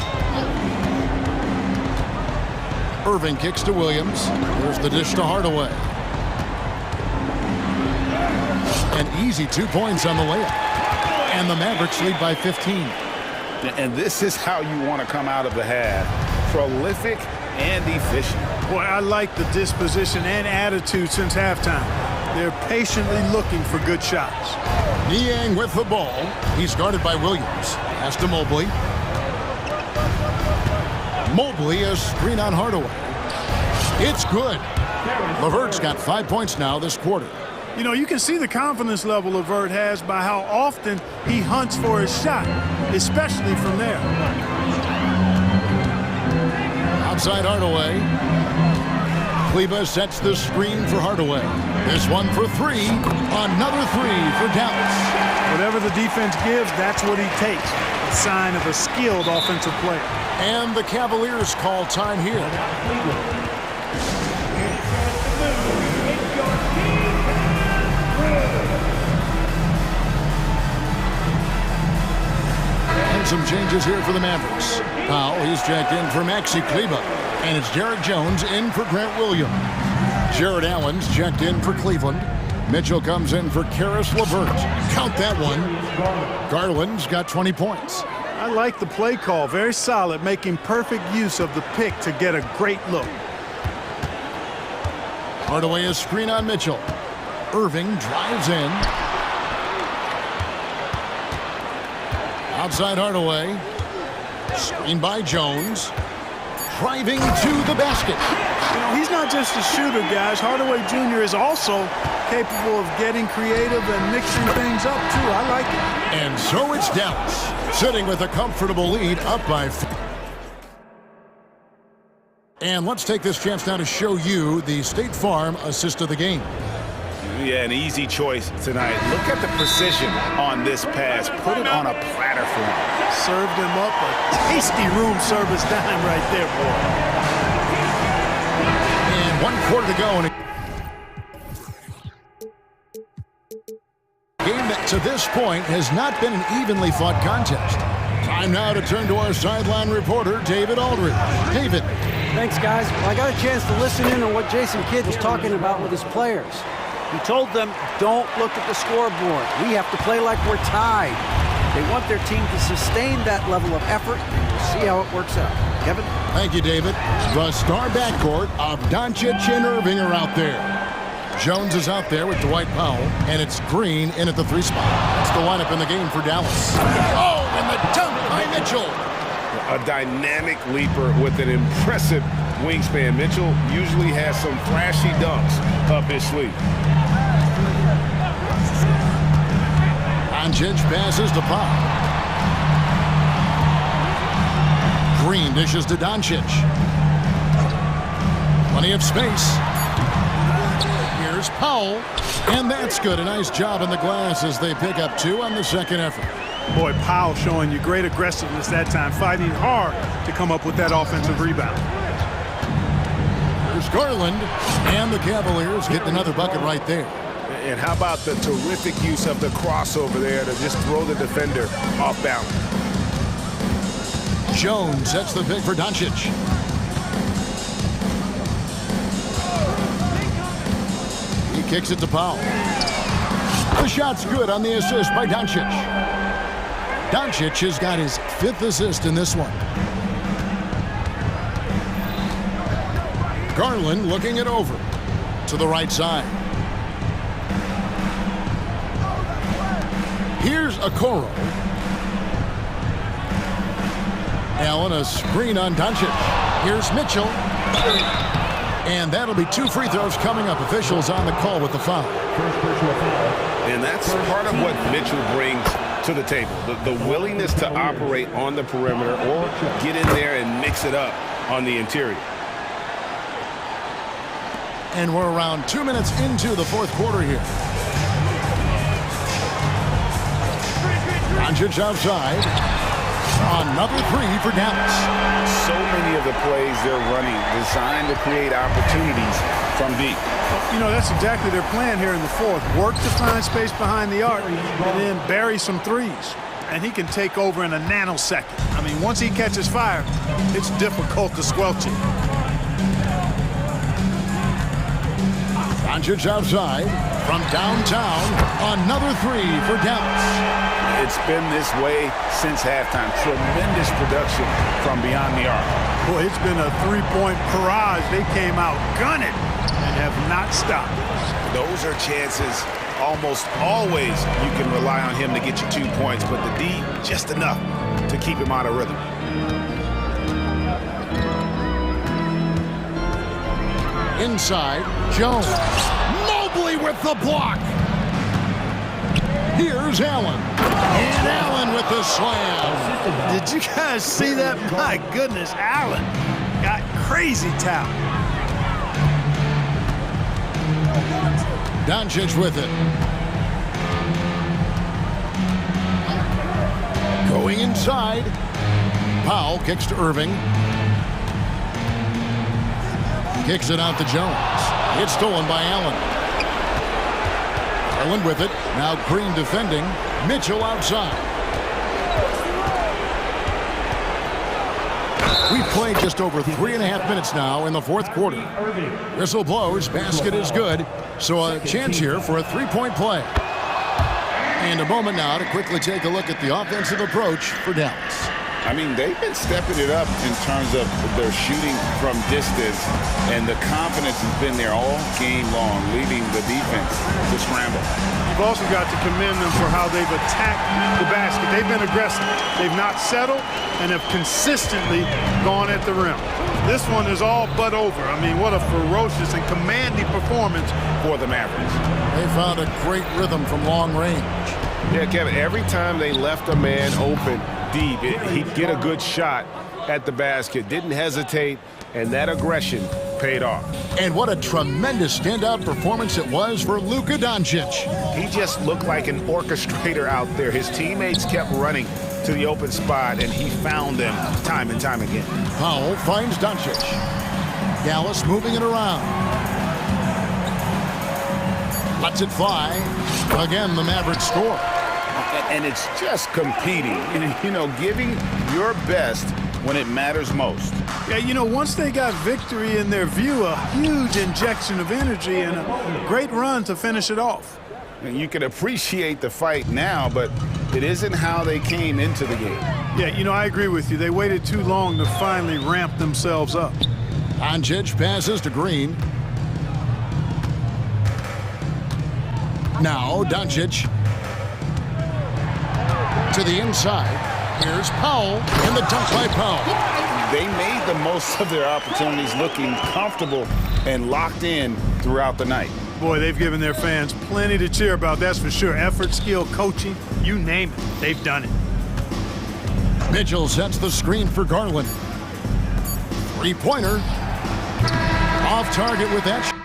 Irving kicks to Williams. There's the dish to Hardaway. An easy 2 points on the layup. And the Mavericks lead by 15. And this is how you want to come out of the half. Prolific and efficient. Boy, I like the disposition and attitude since halftime. They're patiently looking for good shots. Niang with the ball. He's guarded by Williams. Pass to Mobley. Mobley a screen on Hardaway. It's good. LeVert's got 5 points now this quarter. You know, you can see the confidence level LeVert has by how often he hunts for his shot, especially from there. Outside Hardaway. Kleber sets the screen for Hardaway. This one for three. Another three for Dallas. Whatever the defense gives, that's what he takes. A sign of a skilled offensive player. And the Cavaliers call time here. And some changes here for the Mavericks. Powell, he's checked in for Maxi Kleber. And it's Jared Jones in for Grant Williams. Jared Allen's checked in for Cleveland. Mitchell comes in for Karis LeVert. Count that one. Garland's got 20 points. I like the play call. Very solid, making perfect use of the pick to get a great look. Hardaway is screen on Mitchell. Irving drives in. Outside Hardaway. Screen by Jones. Driving to the basket. You know, he's not just a shooter, guys. Hardaway Jr. is also capable of getting creative and mixing things up, too. I like it. And so it's Dallas, sitting with a comfortable lead up by 4. And let's take this chance now to show you the State Farm assist of the game. Yeah, an easy choice tonight. Look at the precision on this pass. Put it on a platter for him. Served him up a tasty room service dime right there, boy. And 1 quarter to go. And a game that to this point has not been an evenly fought contest. Time now to turn to our sideline reporter, David Aldridge. David. Thanks, guys. Well, I got a chance to listen in on what Jason Kidd was talking about with his players. He told them, don't look at the scoreboard. We have to play like we're tied. They want their team to sustain that level of effort. We'll see how it works out. Kevin? Thank you, David. The star backcourt of Doncic and Irving are out there. Jones is out there with Dwight Powell, and it's Green in at the 3 spot. That's the lineup in the game for Dallas. Oh, and the dunk by Mitchell. A dynamic leaper with an impressive wingspan. Mitchell usually has some flashy dunks up his sleeve. Doncic passes to Powell. Green dishes to Doncic. Plenty of space. Here's Powell. And that's good. A nice job in the glass as they pick up 2 on the second effort. Boy, Powell showing you great aggressiveness that time, fighting hard to come up with that offensive rebound. There's Garland, and the Cavaliers getting another bucket right there. And how about the terrific use of the crossover there to just throw the defender off balance. Jones sets the pick for Doncic. He kicks it to Powell. The shot's good on the assist by Doncic. Doncic has got his 5th assist in this one. Garland looking it over to the right side. Here's Okoro. Allen, a screen on Doncic. Here's Mitchell. And that'll be 2 free throws coming up. Officials on the call with the foul. And that's part of what Mitchell brings to the table. The willingness to operate on the perimeter or get in there and mix it up on the interior. And we're around 2 minutes into the 4th quarter here. Doncic outside. Another 3 for Dallas. So many of the plays they're running designed to create opportunities from deep. You know, that's exactly their plan here in the 4th. Work to find space behind the arc and then bury some threes. And he can take over in a nanosecond. I mean, once he catches fire, it's difficult to squelch it. Doncic outside from downtown. Another 3 for Dallas. It's been this way since halftime. Tremendous production from beyond the arc. Boy, it's been a 3-point barrage. They came out gunning and have not stopped. Those are chances almost always you can rely on him to get you 2 points, but the D, just enough to keep him out of rhythm. Inside, Jones. Mobley with the block. Here's Allen. And Allen with the slam. Did you guys see that? My goodness, Allen got crazy talent. Doncic with it. Going inside. Powell kicks to Irving. Kicks it out to Jones. It's stolen by Allen. Allen with it. Now Green defending. Mitchell outside. We've played just over 3.5 minutes now in the fourth quarter. Whistle blows. Basket is good. So a chance here for a three-point play. And a moment now to quickly take a look at the offensive approach for Dallas. I mean, they've been stepping it up in terms of their shooting from distance, and the confidence has been there all game long, leaving the defense to scramble. You've also got to commend them for how they've attacked the basket. They've been aggressive. They've not settled and have consistently gone at the rim. This one is all but over. I mean, what a ferocious and commanding performance for the Mavericks. They found a great rhythm from long range. Yeah, Kevin, every time they left a man open deep, he'd get a good shot at the basket. Didn't hesitate, and that aggression paid off. And what a tremendous standout performance it was for Luka Doncic. He just looked like an orchestrator out there. His teammates kept running to the open spot, and he found them time and time again. Powell finds Doncic. Dallas moving it around. Lets it fly. Again, the Mavericks score. And it's just competing, you know, giving your best when it matters most. Yeah, you know, once they got victory in their view, a huge injection of energy and a great run to finish it off. And you can appreciate the fight now, but it isn't how they came into the game. Yeah, you know, I agree with you. They waited too long to finally ramp themselves up. Doncic passes to Green. Now Doncic to the inside. Here's Powell, and the dunk by Powell. They made the most of their opportunities, looking comfortable and locked in throughout the night. Boy, they've given their fans plenty to cheer about, that's for sure. Effort, skill, coaching, you name it, they've done it. Mitchell sets the screen for Garland. Three-pointer. Off target with that shot.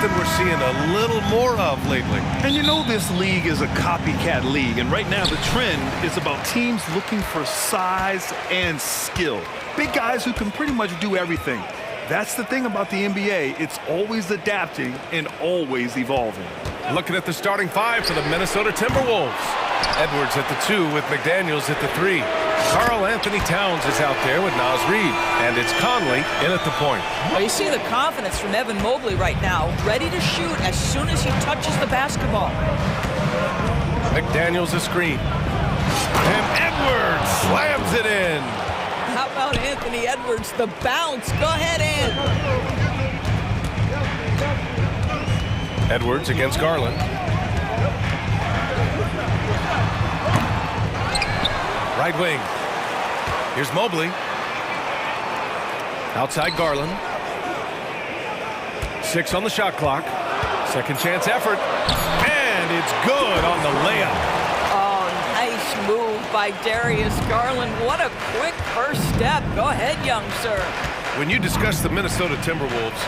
something we're seeing a little more of lately. And you know this league is a copycat league, and right now the trend is about teams looking for size and skill. Big guys who can pretty much do everything. That's the thing about the NBA. It's always adapting and always evolving. Looking at the starting five for the Minnesota Timberwolves. Edwards at the 2 with McDaniels at the 3. Karl Anthony Towns is out there with Naz Reid. And it's Conley in at the point. Well, you see the confidence from Evan Mobley right now, ready to shoot as soon as he touches the basketball. McDaniels a screen. And Edwards slams it in. How about Anthony Edwards, the bounce? Go ahead, Ed. Edwards against Garland. Right wing. Here's Mobley. Outside Garland. 6 on the shot clock. Second chance effort. And it's good on the layup. Oh, nice move by Darius Garland. What a quick first step. Go ahead, young sir. When you discuss the Minnesota Timberwolves,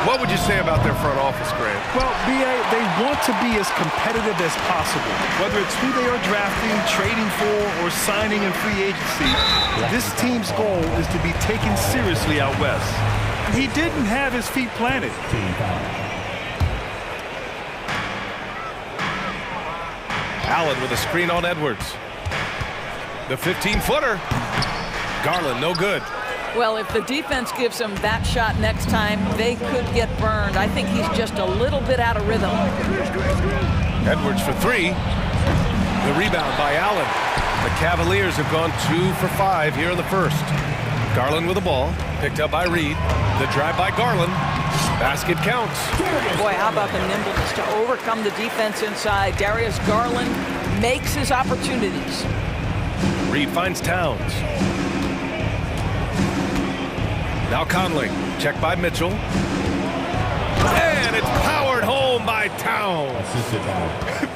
what would you say about their front office, Grant? Well, BA, they want to be as competitive as possible. Whether it's who they are drafting, trading for, or signing in free agency, this team's goal is to be taken seriously out west. He didn't have his feet planted. Allen with a screen on Edwards. The 15-footer. Garland, no good. Well, if the defense gives him that shot next time, they could get burned. I think he's just a little bit out of rhythm. Edwards for 3. The rebound by Allen. The Cavaliers have gone 2 for 5 here in the first. Garland with the ball, picked up by Reid. The drive by Garland. Basket counts. Boy, how about the nimbleness to overcome the defense inside. Darius Garland makes his opportunities. Reid finds Towns. Now Conley, checked by Mitchell. And it's powered home by Towns.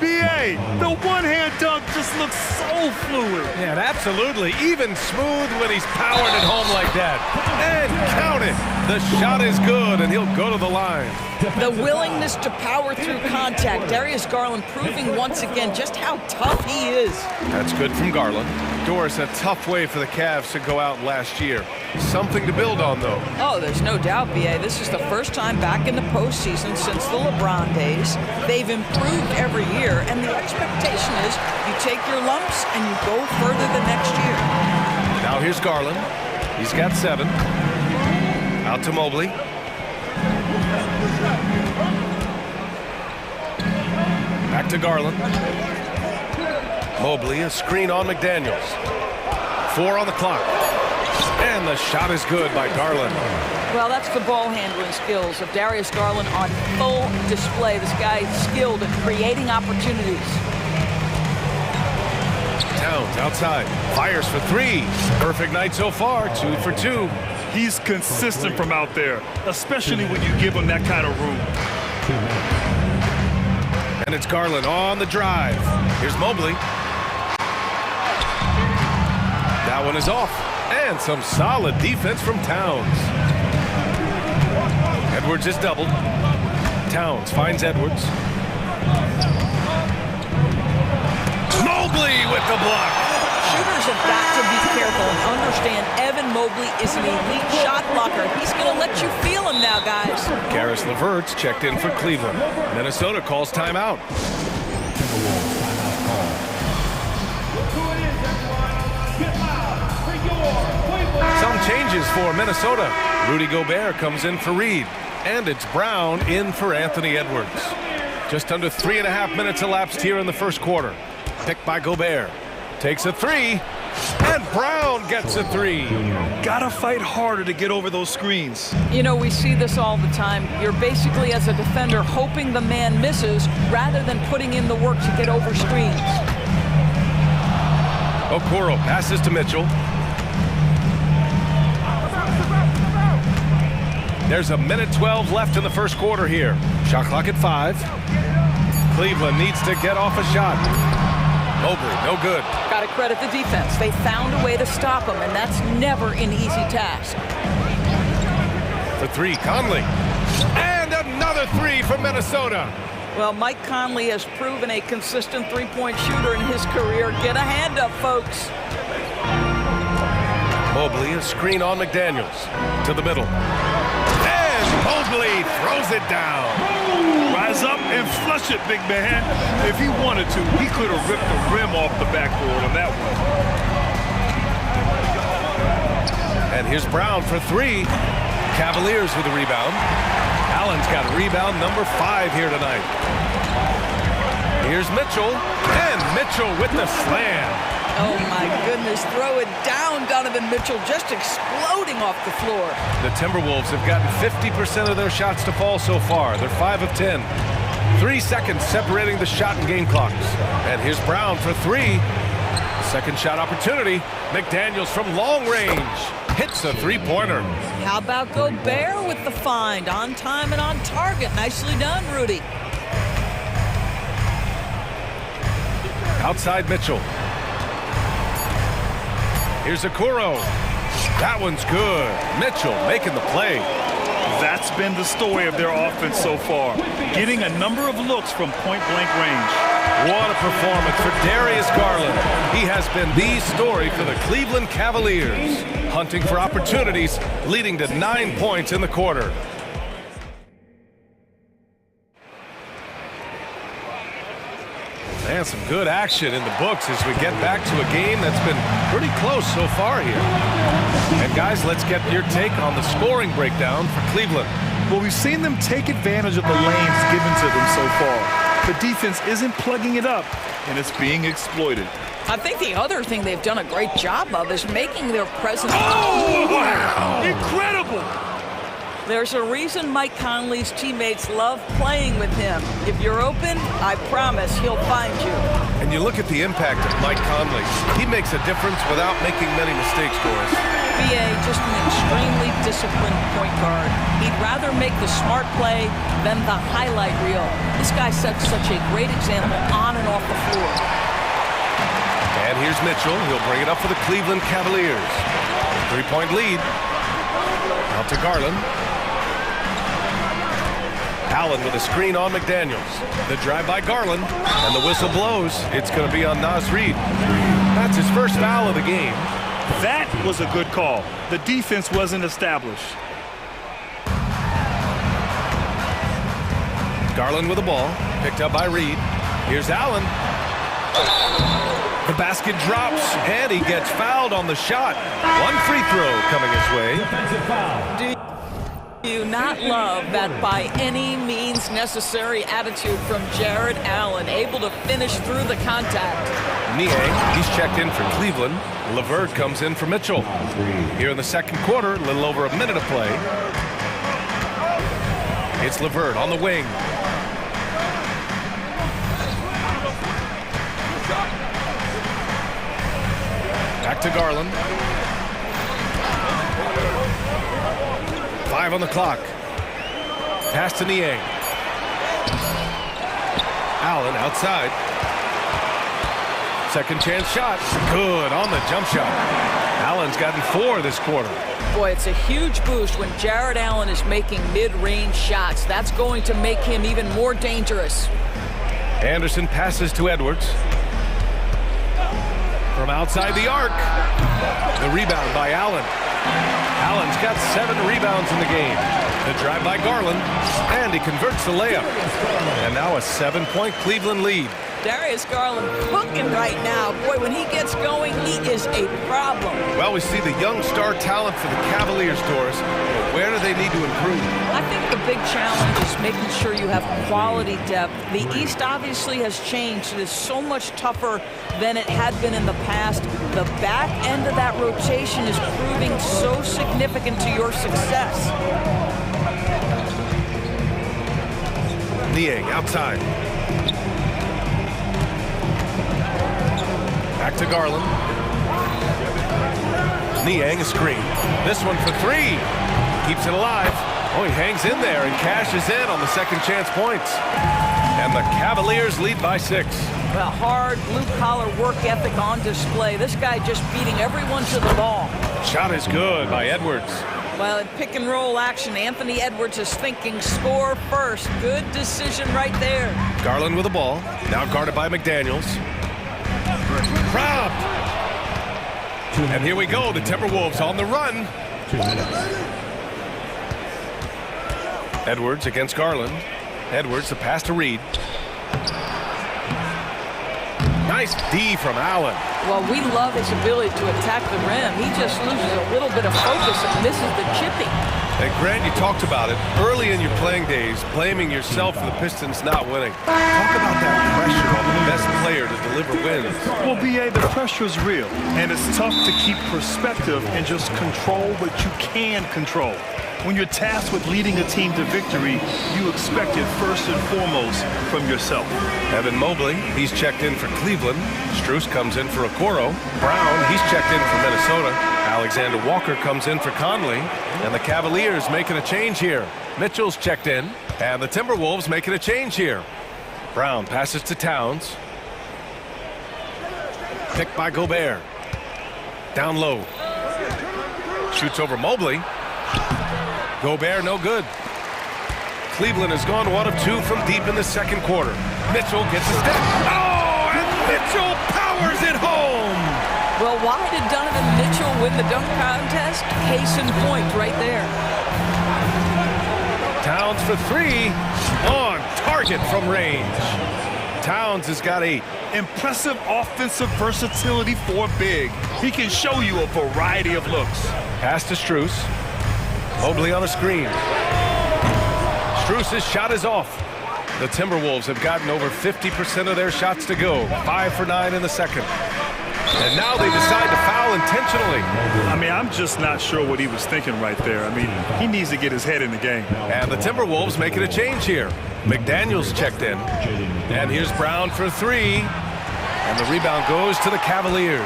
BA, the one-hand dunk just looks so fluid. Yeah, absolutely. Even smooth when he's powered it home like that. And count it. The shot is good, and he'll go to the line. The willingness to power through contact. Darius Garland proving once again just how tough he is. That's good from Garland. Doris, a tough way for the Cavs to go out last year. Something to build on, though. Oh, there's no doubt, B.A. This is the first time back in the postseason since the LeBron days. They've improved every year, and the expectation is you take your lumps and you go further the next year. Now here's Garland. He's got 7. Out to Mobley. Back to Garland. Mobley, a screen on McDaniels. 4 on the clock. And the shot is good by Garland. Well, that's the ball handling skills of Darius Garland on full display. This guy's skilled at creating opportunities. Towns outside. Fires for 3. Perfect night so far. 2 for 2. He's consistent from out there, especially when you give him that kind of room. And it's Garland on the drive. Here's Mobley. That one is off. And some solid defense from Towns. Edwards is doubled. Towns finds Edwards. Mobley with the block. Shooters have got to be careful and understand Evan Mobley is an elite shot blocker. He's going to let you feel him now, guys. Karis LeVert's checked in for Cleveland. Minnesota calls timeout. Some changes for Minnesota. Rudy Gobert comes in for Reid. And it's Brown in for Anthony Edwards. Just under 3.5 minutes elapsed here in the first quarter. Picked by Gobert. Takes a 3. And Brown gets a 3. Gotta fight harder to get over those screens. You know, we see this all the time. You're basically, as a defender, hoping the man misses rather than putting in the work to get over screens. Okoro passes to Mitchell. There's a minute 12 left in the first quarter here. Shot clock at 5. Cleveland needs to get off a shot. Mobley, no good. Got to credit the defense. They found a way to stop him, and that's never an easy task. For 3, Conley. And another three from Minnesota. Well, Mike Conley has proven a consistent three-point shooter in his career. Get a hand up, folks. Mobley, a screen on McDaniels. To the middle. And Mobley throws it down. Rise up and flush it, big man. If he wanted to, he could have ripped the rim off the backboard on that one. And here's Brown for three. Cavaliers with a rebound. Allen's got rebound number 5 here tonight. Here's Mitchell. And Mitchell with the slam. Oh, my goodness. Throw it down, Donovan Mitchell, just exploding off the floor. The Timberwolves have gotten 50% of their shots to fall so far. They're 5 of 10. 3 seconds separating the shot and game clocks. And here's Brown for 3. Second shot opportunity. McDaniels from long range. Hits a three-pointer. How about Gobert with the find? On time and on target. Nicely done, Rudy. Outside Mitchell. Here's Okoro. That one's good. Mitchell making the play. That's been the story of their offense so far. Getting a number of looks from point-blank range. What a performance for Darius Garland. He has been the story for the Cleveland Cavaliers. Hunting for opportunities, leading to 9 points in the quarter. And some good action in the books as we get back to a game that's been pretty close so far here. And guys, let's get your take on the scoring breakdown for Cleveland. Well, we've seen them take advantage of the lanes given to them so far. The defense isn't plugging it up, and it's being exploited. I think the other thing they've done a great job of is making their presence. Oh, wow! Incredible! There's a reason Mike Conley's teammates love playing with him. If you're open, I promise he'll find you. And you look at the impact of Mike Conley. He makes a difference without making many mistakes for us. BA, just an extremely disciplined point guard. He'd rather make the smart play than the highlight reel. This guy sets such a great example on and off the floor. And here's Mitchell. He'll bring it up for the Cleveland Cavaliers. 3-point lead. Out to Garland. Allen with a screen on McDaniels. The drive by Garland, and the whistle blows. It's going to be on Naz Reid. That's his first foul of the game. That was a good call. The defense wasn't established. Garland with the ball, picked up by Reid. Here's Allen. The basket drops, and he gets fouled on the shot. One free throw coming his way. Do you not love that by any means necessary attitude from Jared Allen, able to finish through the contact? Niang, he's checked in for Cleveland. LeVert comes in for Mitchell. Here in the second quarter, a little over a minute of play. It's LeVert on the wing. Back to Garland. 5 on the clock. Pass to Niang. Allen outside. Second chance shot. Good on the jump shot. Allen's gotten 4 this quarter. Boy, it's a huge boost when Jared Allen is making mid-range shots. That's going to make him even more dangerous. Anderson passes to Edwards. From outside the arc. The rebound by Allen. Allen's got 7 rebounds in the game. The drive by Garland, and he converts the layup. And now a 7-point Cleveland lead. Darius Garland cooking right now. Boy, when he gets going, he is a problem. Well, we see the young star talent for the Cavaliers, Doris. But where do they need to improve? I think the big challenge is making sure you have quality depth. The East obviously has changed. It is so much tougher than it had been in the past. The back end of that rotation is proving so significant to your success. Niang outside. Back to Garland. Niang a screen. This one for 3. Keeps it alive. Oh, he hangs in there and cashes in on the second chance points. And the Cavaliers lead by 6. Well, hard blue-collar work ethic on display. This guy just beating everyone to the ball. Shot is good by Edwards. Well, in pick and roll action, Anthony Edwards is thinking score first. Good decision right there. Garland with the ball. Now guarded by McDaniels. Robbed. And here we go. The Timberwolves on the run. 2 minutes. Edwards against Garland. Edwards, the pass to Reed. Nice D from Allen. Well, we love his ability to attack the rim. He just loses a little bit of focus and misses the chipping. And Grant, you talked about it early in your playing days, blaming yourself for the Pistons not winning. Talk about that pressure on the best player to deliver wins. Well, B.A., the pressure is real, and it's tough to keep perspective and just control what you can control. When you're tasked with leading a team to victory, you expect it first and foremost from yourself. Evan Mobley, he's checked in for Cleveland. Strus comes in for Okoro. Brown, he's checked in for Minnesota. Alexander Walker comes in for Conley. And the Cavaliers making a change here. Mitchell's checked in. And the Timberwolves making a change here. Brown passes to Towns. Picked by Gobert. Down low. Shoots over Mobley. Gobert, no good. Cleveland has gone 1 of 2 from deep in the second quarter. Mitchell gets a step. Oh, and Mitchell powers it home. Well, why did Donovan Mitchell win the dunk contest? Case in point right there. Towns for 3. On target from range. Towns has got 8. Impressive offensive versatility for big. He can show you a variety of looks. Pass to Strus. Mobley on a screen. Strus's shot is off. The Timberwolves have gotten over 50% of their shots to go. 5 for 9 in the second. And now they decide to foul intentionally. I mean, I'm just not sure what he was thinking right there. I mean, he needs to get his head in the game. And the Timberwolves making a change here. McDaniels checked in. And here's Brown for 3. And the rebound goes to the Cavaliers.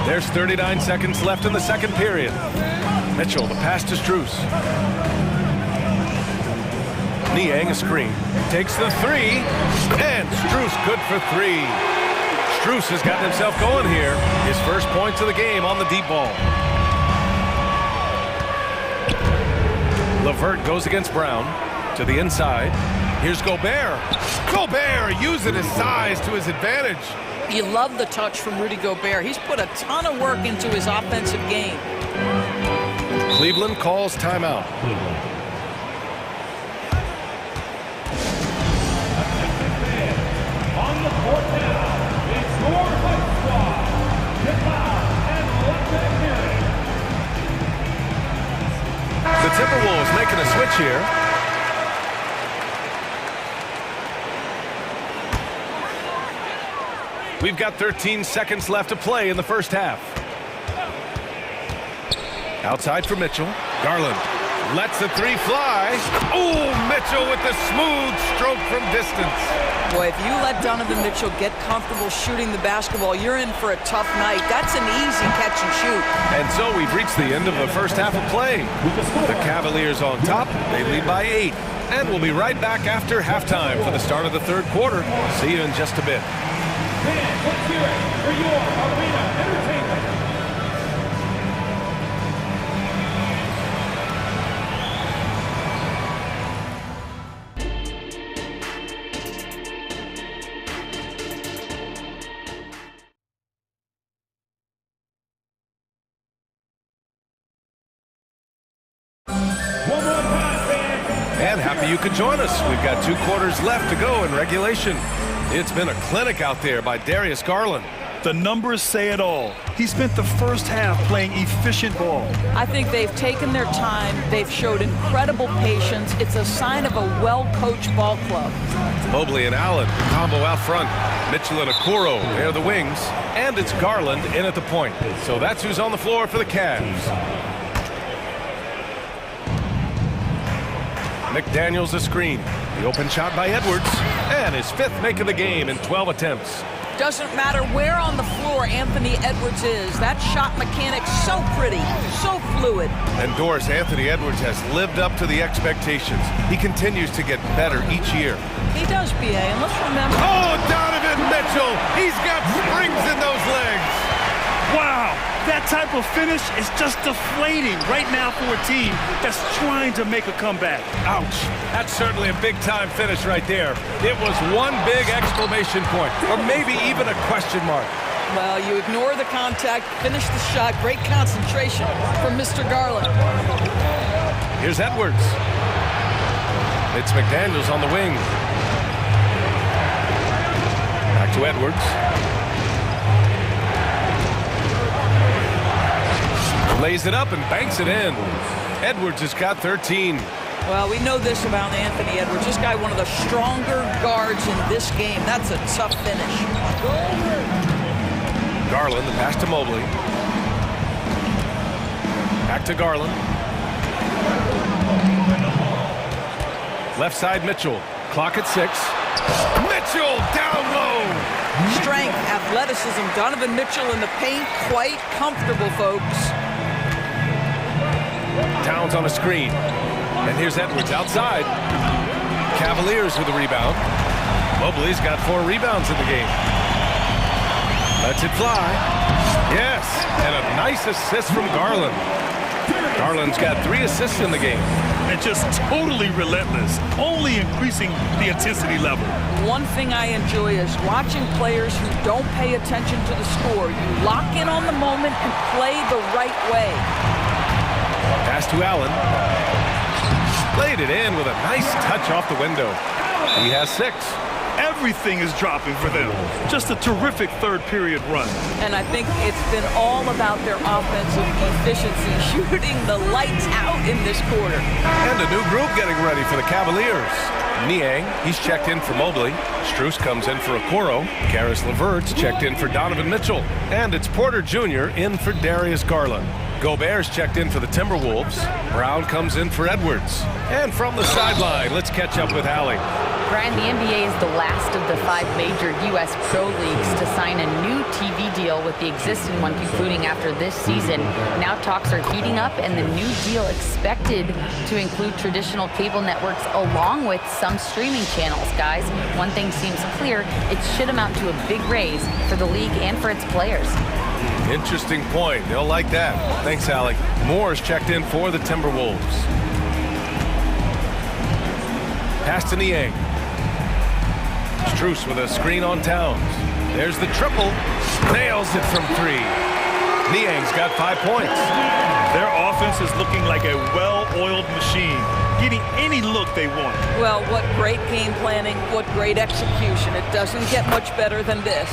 There's 39 seconds left in the second period. Mitchell, the pass to Strus. Niang a screen. Takes the 3. And Strus good for 3. Strus has gotten himself going here. His first points of the game on the deep ball. LeVert goes against Brown. To the inside. Here's Gobert. Gobert using his size to his advantage. You love the touch from Rudy Gobert. He's put a ton of work into his offensive game. Cleveland calls timeout. On the court now, it's your fight squad. Get loud and let them hear it. The Timberwolves making a switch here. We've got 13 seconds left to play in the first half. Outside for Mitchell. Garland lets the 3 fly. Oh, Mitchell with the smooth stroke from distance. Boy, if you let Donovan Mitchell get comfortable shooting the basketball, you're in for a tough night. That's an easy catch and shoot. And so we've reached the end of the first half of play. The Cavaliers on top. They lead by 8. And we'll be right back after halftime for the start of the third quarter. See you in just a bit. Fans, let's hear it for your arena entertainment. One more time, fans. And happy you could join us. We've got 2 quarters left to go in regulation. It's been a clinic out there by Darius Garland. The numbers say it all. He spent the first half playing efficient ball. I think they've taken their time. They've showed incredible patience. It's a sign of a well-coached ball club. Mobley and Allen, combo out front. Mitchell and Okoro, they're the wings. And it's Garland in at the point. So that's who's on the floor for the Cavs. McDaniels a screen. The open shot by Edwards. And his 5th make of the game in 12 attempts. Doesn't matter where on the floor Anthony Edwards is. That shot mechanic's so pretty, so fluid. And Doris, Anthony Edwards has lived up to the expectations. He continues to get better each year. He does, B.A., and let's remember... Oh, Donovan Mitchell! He's got springs in those legs! Wow! That type of finish is just deflating right now for a team that's trying to make a comeback. Ouch. That's certainly a big-time finish right there. It was one big exclamation point, or maybe even a question mark. Well, you ignore the contact, finish the shot. Great concentration from Mr. Garland. Here's Edwards. It's McDaniels on the wing. Back to Edwards. Lays it up and banks it in. Edwards has got 13. Well, we know this about Anthony Edwards. This guy, one of the stronger guards in this game. That's a tough finish. Garland, the pass to Mobley. Back to Garland. Left side, Mitchell. Clock at 6. Mitchell down low. Strength, athleticism. Donovan Mitchell in the paint. Quite comfortable, folks. Towns on a screen. And here's Edwards outside. Cavaliers with the rebound. Mobley's got 4 rebounds in the game. Lets it fly. Yes, and a nice assist from Garland. Garland's got 3 assists in the game. And just totally relentless, only increasing the intensity level. One thing I enjoy is watching players who don't pay attention to the score. You lock in on the moment and play the right way. Pass to Allen. Played it in with a nice touch off the window. He has 6. Everything is dropping for them. Just a terrific third period run. And I think it's been all about their offensive efficiency, shooting the lights out in this quarter. And a new group getting ready for the Cavaliers. Niang, he's checked in for Mobley. Strus comes in for Okoro. Karis LeVert's checked in for Donovan Mitchell. And it's Porter Jr. in for Darius Garland. Gobert's checked in for the Timberwolves. Brown comes in for Edwards. And from the sideline, let's catch up with Allie. Brian, the NBA is the last of the 5 major U.S. pro leagues to sign a new TV deal, with the existing one concluding after this season. Now talks are heating up, and the new deal expected to include traditional cable networks along with some streaming channels. Guys, one thing seems clear: it should amount to a big raise for the league and for its players. Interesting point. They'll like that. Thanks, Allie. Moore's checked in for the Timberwolves. Pass to Niang. Strus with a screen on Towns. There's the triple. Nails it from 3. Niang's got 5 points. Their offense is looking like a well-oiled machine, getting any look they want. Well, what great game planning, what great execution. It doesn't get much better than this.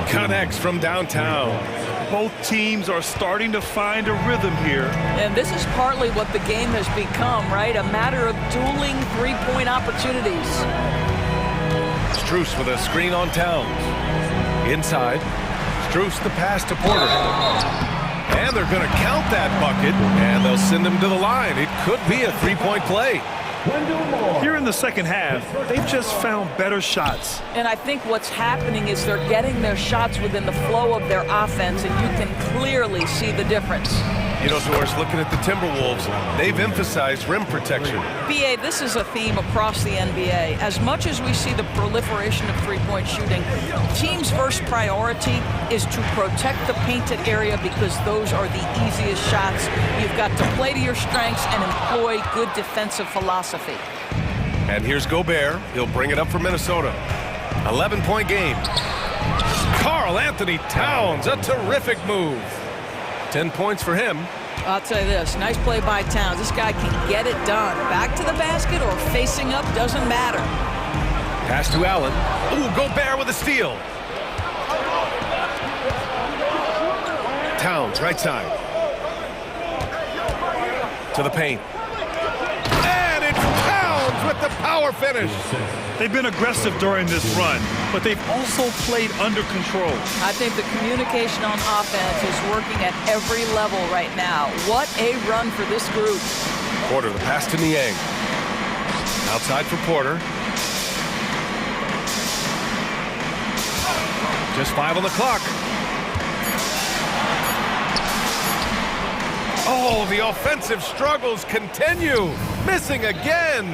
Connects from downtown. Both teams are starting to find a rhythm here. And this is partly what the game has become, right? A matter of dueling 3-point opportunities. Strus with a screen on Towns. Inside. Strus the pass to Porter. And they're going to count that bucket, and they'll send him to the line. It could be a 3-point play. Here in the second half, they've just found better shots. And I think what's happening is they're getting their shots within the flow of their offense, and you can clearly see the difference. You know, Doris, looking at the Timberwolves, they've emphasized rim protection. BA, this is a theme across the NBA. As much as we see the proliferation of 3-point shooting, teams' first priority is to protect the painted area, because those are the easiest shots. You've got to play to your strengths and employ good defensive philosophy. And here's Gobert. He'll bring it up for Minnesota. 11-point game. Karl Anthony Towns, a terrific move. 10 points for him. I'll tell you this, nice play by Towns. This guy can get it done. Back to the basket or facing up, doesn't matter. Pass to Allen. Ooh, Gobert with a steal. Towns, right side. To the paint. And it's Towns with the power finish. They've been aggressive during this run, but they've also played under control. I think the communication on offense is working at every level right now. What a run for this group. Porter, the pass to Niang. Outside for Porter. Just 5 on the clock. Oh, the offensive struggles continue. Missing again.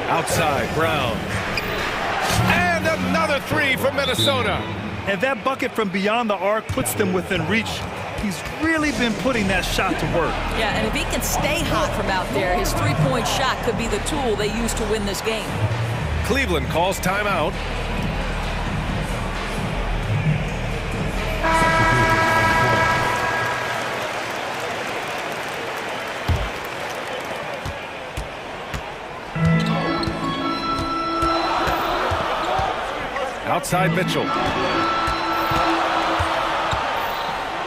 Outside, Brown. And another 3 for Minnesota. And that bucket from beyond the arc puts them within reach. He's really been putting that shot to work. Yeah, and if he can stay hot from out there, his three-point shot could be the tool they use to win this game. Cleveland calls timeout. Outside Mitchell.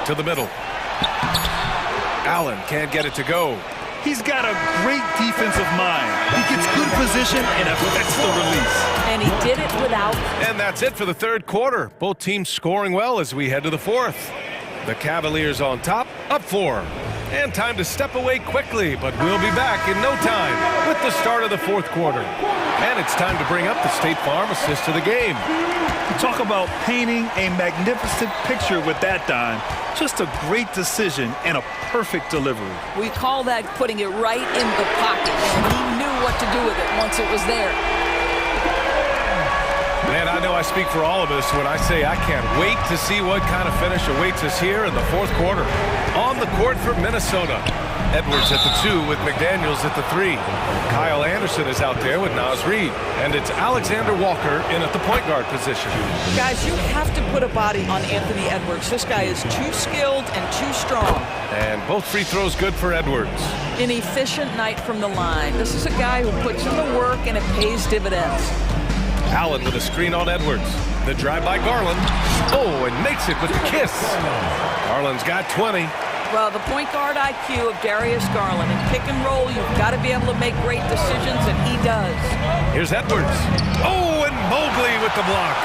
To the middle. Allen can't get it to go. He's got a great defensive mind. He gets good position and affects the release. And he did it without. And that's it for the third quarter. Both teams scoring well as we head to the fourth. The Cavaliers on top, up 4. And time to step away quickly, but we'll be back in no time with the start of the fourth quarter. And it's time to bring up the State Farm assist of the game. Talk about painting a magnificent picture with that dime. Just a great decision and a perfect delivery. We call that putting it right in the pocket, and he knew what to do with it once it was there. Man, I know I speak for all of us when I say I can't wait to see what kind of finish awaits us here in the fourth quarter. On the court for Minnesota, Edwards at the 2 with McDaniels at the 3. Kyle Anderson is out there with Naz Reid. And it's Alexander Walker in at the point guard position. Guys, you have to put a body on Anthony Edwards. This guy is too skilled and too strong. And both free throws good for Edwards. An efficient night from the line. This is a guy who puts in the work and it pays dividends. Allen with a screen on Edwards. The drive by Garland. Oh, and makes it with a kiss. Garland's got 20. Well, the point guard IQ of Darius Garland. In pick and roll, you've got to be able to make great decisions, and he does. Here's Edwards. Oh, and Mobley with the block.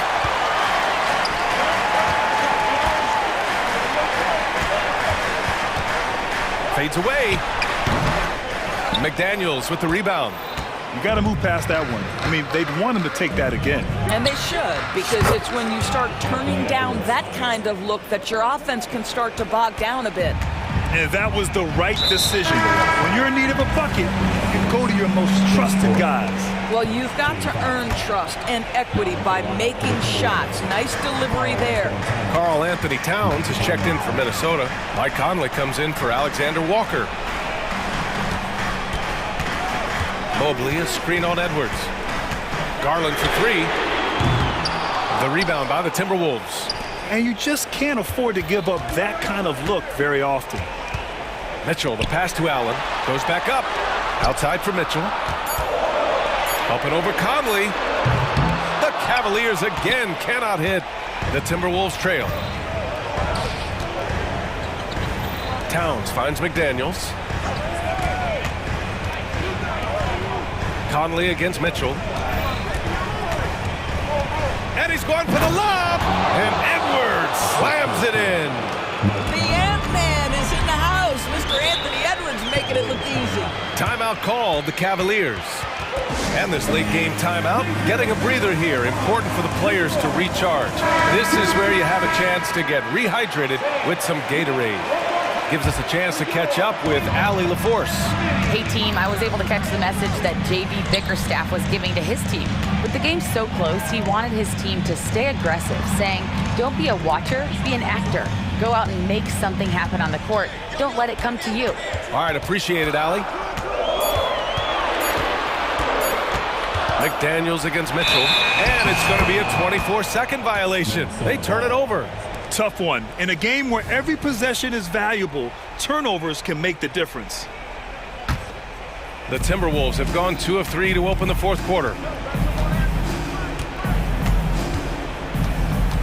Fades away. McDaniels with the rebound. You got to move past that one. I mean, they'd want him to take that again. And they should, because it's when you start turning down that kind of look that your offense can start to bog down a bit. And that was the right decision. When you're in need of a bucket, you can go to your most trusted guys. Well, you've got to earn trust and equity by making shots. Nice delivery there. Karl Anthony Towns is checked in for Minnesota. Mike Conley comes in for Alexander Walker. Mobley, a screen on Edwards. Garland for 3. The rebound by the Timberwolves. And you just can't afford to give up that kind of look very often. Mitchell, the pass to Allen. Goes back up. Outside for Mitchell. Up and over Conley. The Cavaliers again cannot hit. The Timberwolves trail. Towns finds McDaniels. Conley against Mitchell. And he's going for the lob. And Edwards slams it in. The Ant-Man is in the house. Mr. Anthony Edwards making it look easy. Timeout called the Cavaliers. And this late game timeout, getting a breather here. Important for the players to recharge. This is where you have a chance to get rehydrated with some Gatorade. Gives us a chance to catch up with Allie LaForce. Hey team, I was able to catch the message that JB Bickerstaff was giving to his team. With the game so close, he wanted his team to stay aggressive, saying, don't be a watcher, be an actor. Go out and make something happen on the court. Don't let it come to you. All right, appreciate it, Allie. McDaniels against Mitchell, and it's going to be a 24-second violation. They turn it over. Tough one. In a game where every possession is valuable, turnovers can make the difference. The Timberwolves have gone 2 of 3 to open the fourth quarter.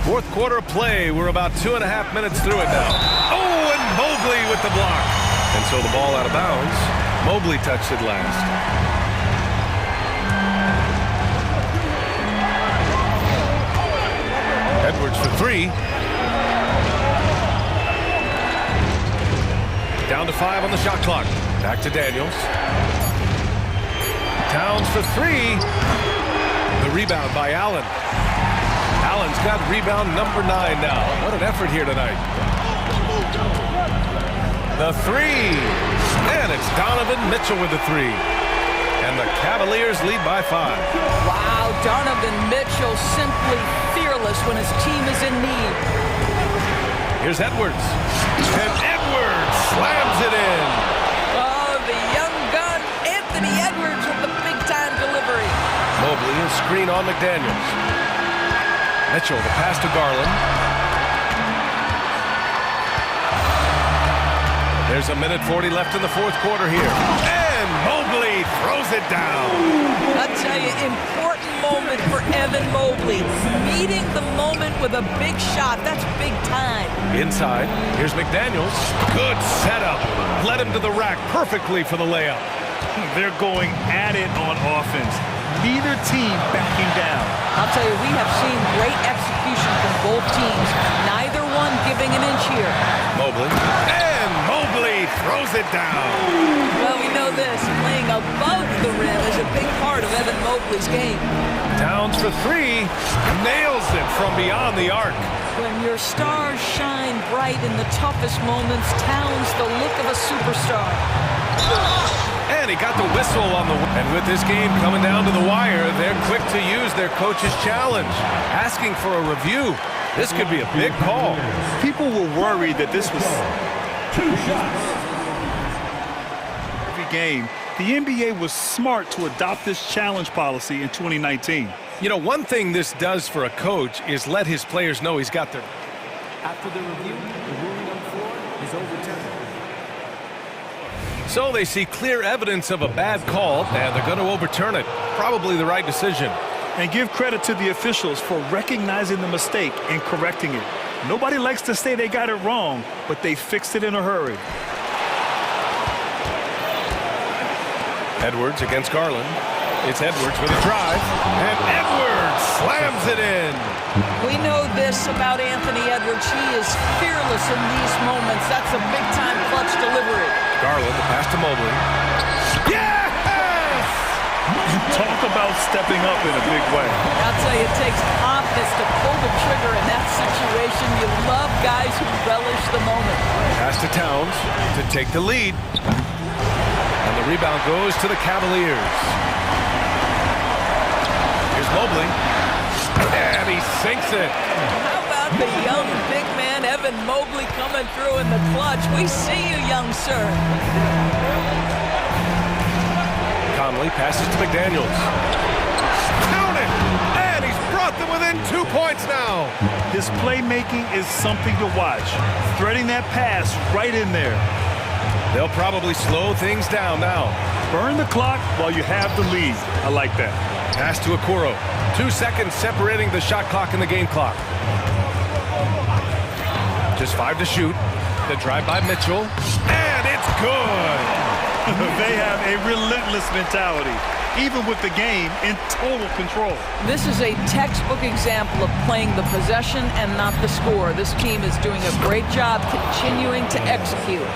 Fourth quarter of play. We're about 2.5 minutes through it now. Oh, and Mobley with the block. And so the ball out of bounds. Mobley touched it last. Edwards for 3. Down to 5 on the shot clock. Back to Daniels. Towns for 3. The rebound by Allen. Allen's got rebound number 9 now. What an effort here tonight. The 3. And it's Donovan Mitchell with the 3. And the Cavaliers lead by 5. Wow, Donovan Mitchell simply fearless when his team is in need. Here's Edwards. And Edwards slams it in. Oh, the young gun, Anthony Edwards with the big-time delivery. Mobley, a screen on McDaniels. Mitchell, the pass to Garland. There's a minute 40 left in the fourth quarter here. And Mobley throws it down. I'll tell you, important moment for Evan Mobley. Meeting the moment with a big shot. That's big time. Inside, here's McDaniels. Good setup. Led him to the rack perfectly for the layup. They're going at it on offense. Neither team backing down. I'll tell you, we have seen great execution from both teams. Neither one giving an inch here. Mobley. And Mobley throws it down. Well, we know this. Playing above the rim is a big part of Evan Mobley's game. Towns for 3. Nails it from beyond the arc. When your stars shine bright in the toughest moments, Towns the look of a superstar. And he got the whistle on the... And with this game coming down to the wire, they're quick to use their coach's challenge. Asking for a review. This could be a big call. People were worried that this was... 2 shots. Every game, the NBA was smart to adopt this challenge policy in 2019. You know, one thing this does for a coach is let his players know he's got their... After the review, the ruling on the floor is overturned. So they see clear evidence of a bad call, and they're going to overturn it. Probably the right decision. And give credit to the officials for recognizing the mistake and correcting it. Nobody likes to say they got it wrong, but they fixed it in a hurry. Edwards against Garland. It's Edwards with a drive, and Edwards slams it in. We know this about Anthony Edwards. He is fearless in these moments. That's a big-time clutch delivery. Garland, the pass to Mobley. Yes! Talk about stepping up in a big way. I'll tell you, it takes confidence to pull the trigger in that situation. You love guys who relish the moment. Pass to Towns to take the lead. And the rebound goes to the Cavaliers. Here's Mobley. And he sinks it. How about the young big man, Evan Mobley, coming through in the clutch? We see you, young sir. Conley passes to McDaniels. Count it! And he's brought them within 2 points now. This playmaking is something to watch. Threading that pass right in there. They'll probably slow things down now. Burn the clock while you have the lead. I like that. Pass to Okoro. 2 seconds separating the shot clock and the game clock. Just 5 to shoot. The drive by Mitchell. And it's good. They have a relentless mentality, even with the game in total control. This is a textbook example of playing the possession and not the score. This team is doing a great job continuing to execute.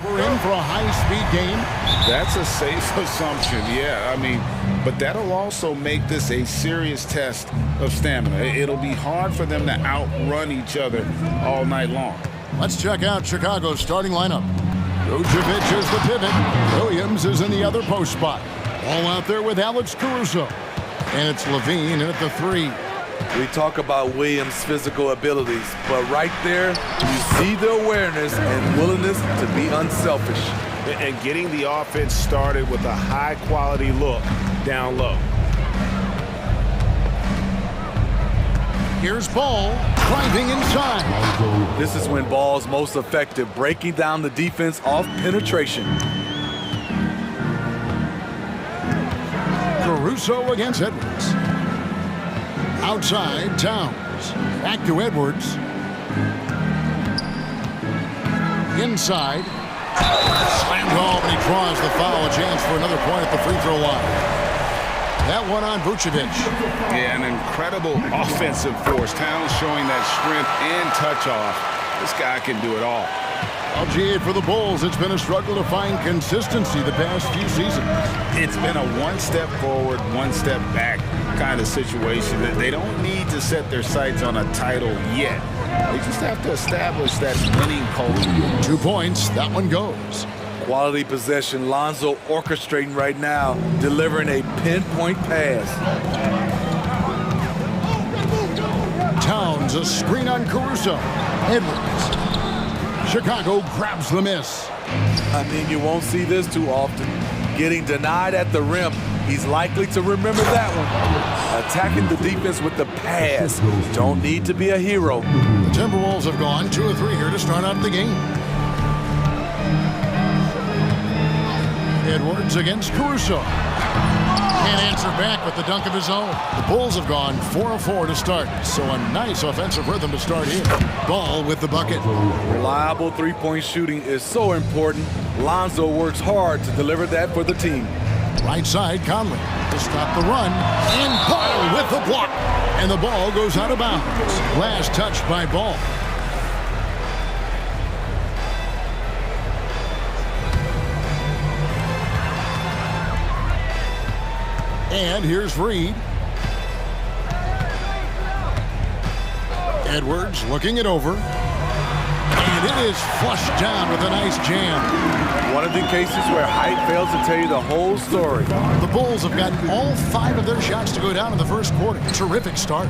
We're in for a high-speed game. That's a safe assumption, yeah. I mean, but that'll also make this a serious test of stamina. It'll be hard for them to outrun each other all night long. Let's check out Chicago's starting lineup. Vucevic is the pivot. Williams is in the other post spot. All out there with Alex Caruso. And it's Levine at the 3. We talk about Williams' physical abilities, but right there, you see the awareness and willingness to be unselfish. And getting the offense started with a high-quality look down low. Here's Ball driving inside. This is when Ball's most effective, breaking down the defense off penetration. Caruso against Edwards. Outside, Towns. Back to Edwards. Inside. Slam home, and he draws the foul. A chance for another point at the free throw line. That one on Vucevic. Yeah, an incredible offensive force. Towns showing that strength and touch off. This guy can do it all. Well, G8 for the Bulls, it's been a struggle to find consistency the past few seasons. It's been a one step forward, one step back kind of situation. That they don't need to set their sights on a title yet. They just have to establish that winning culture. 2 points, that one goes. Quality possession, Lonzo orchestrating right now, delivering a pinpoint pass. Towns, a screen on Caruso. Edwards. Chicago grabs the miss. I mean, you won't see this too often. Getting denied at the rim, he's likely to remember that one. Attacking the defense with the pass. Don't need to be a hero. The Timberwolves have gone 2 of 3 here to start out the game. Edwards against Caruso. Can't answer back with the dunk of his own. The Bulls have gone 4 of 4 to start, so a nice offensive rhythm to start here. Ball with the bucket. Reliable three-point shooting is so important. Lonzo works hard to deliver that for the team. Right side, Conley to stop the run. And Ball with the block. And the ball goes out of bounds. Last touch by Ball. And here's Reed. Edwards looking it over. And it is flushed down with a nice jam. One of the cases where height fails to tell you the whole story. The Bulls have gotten all 5 of their shots to go down in the first quarter. Terrific start.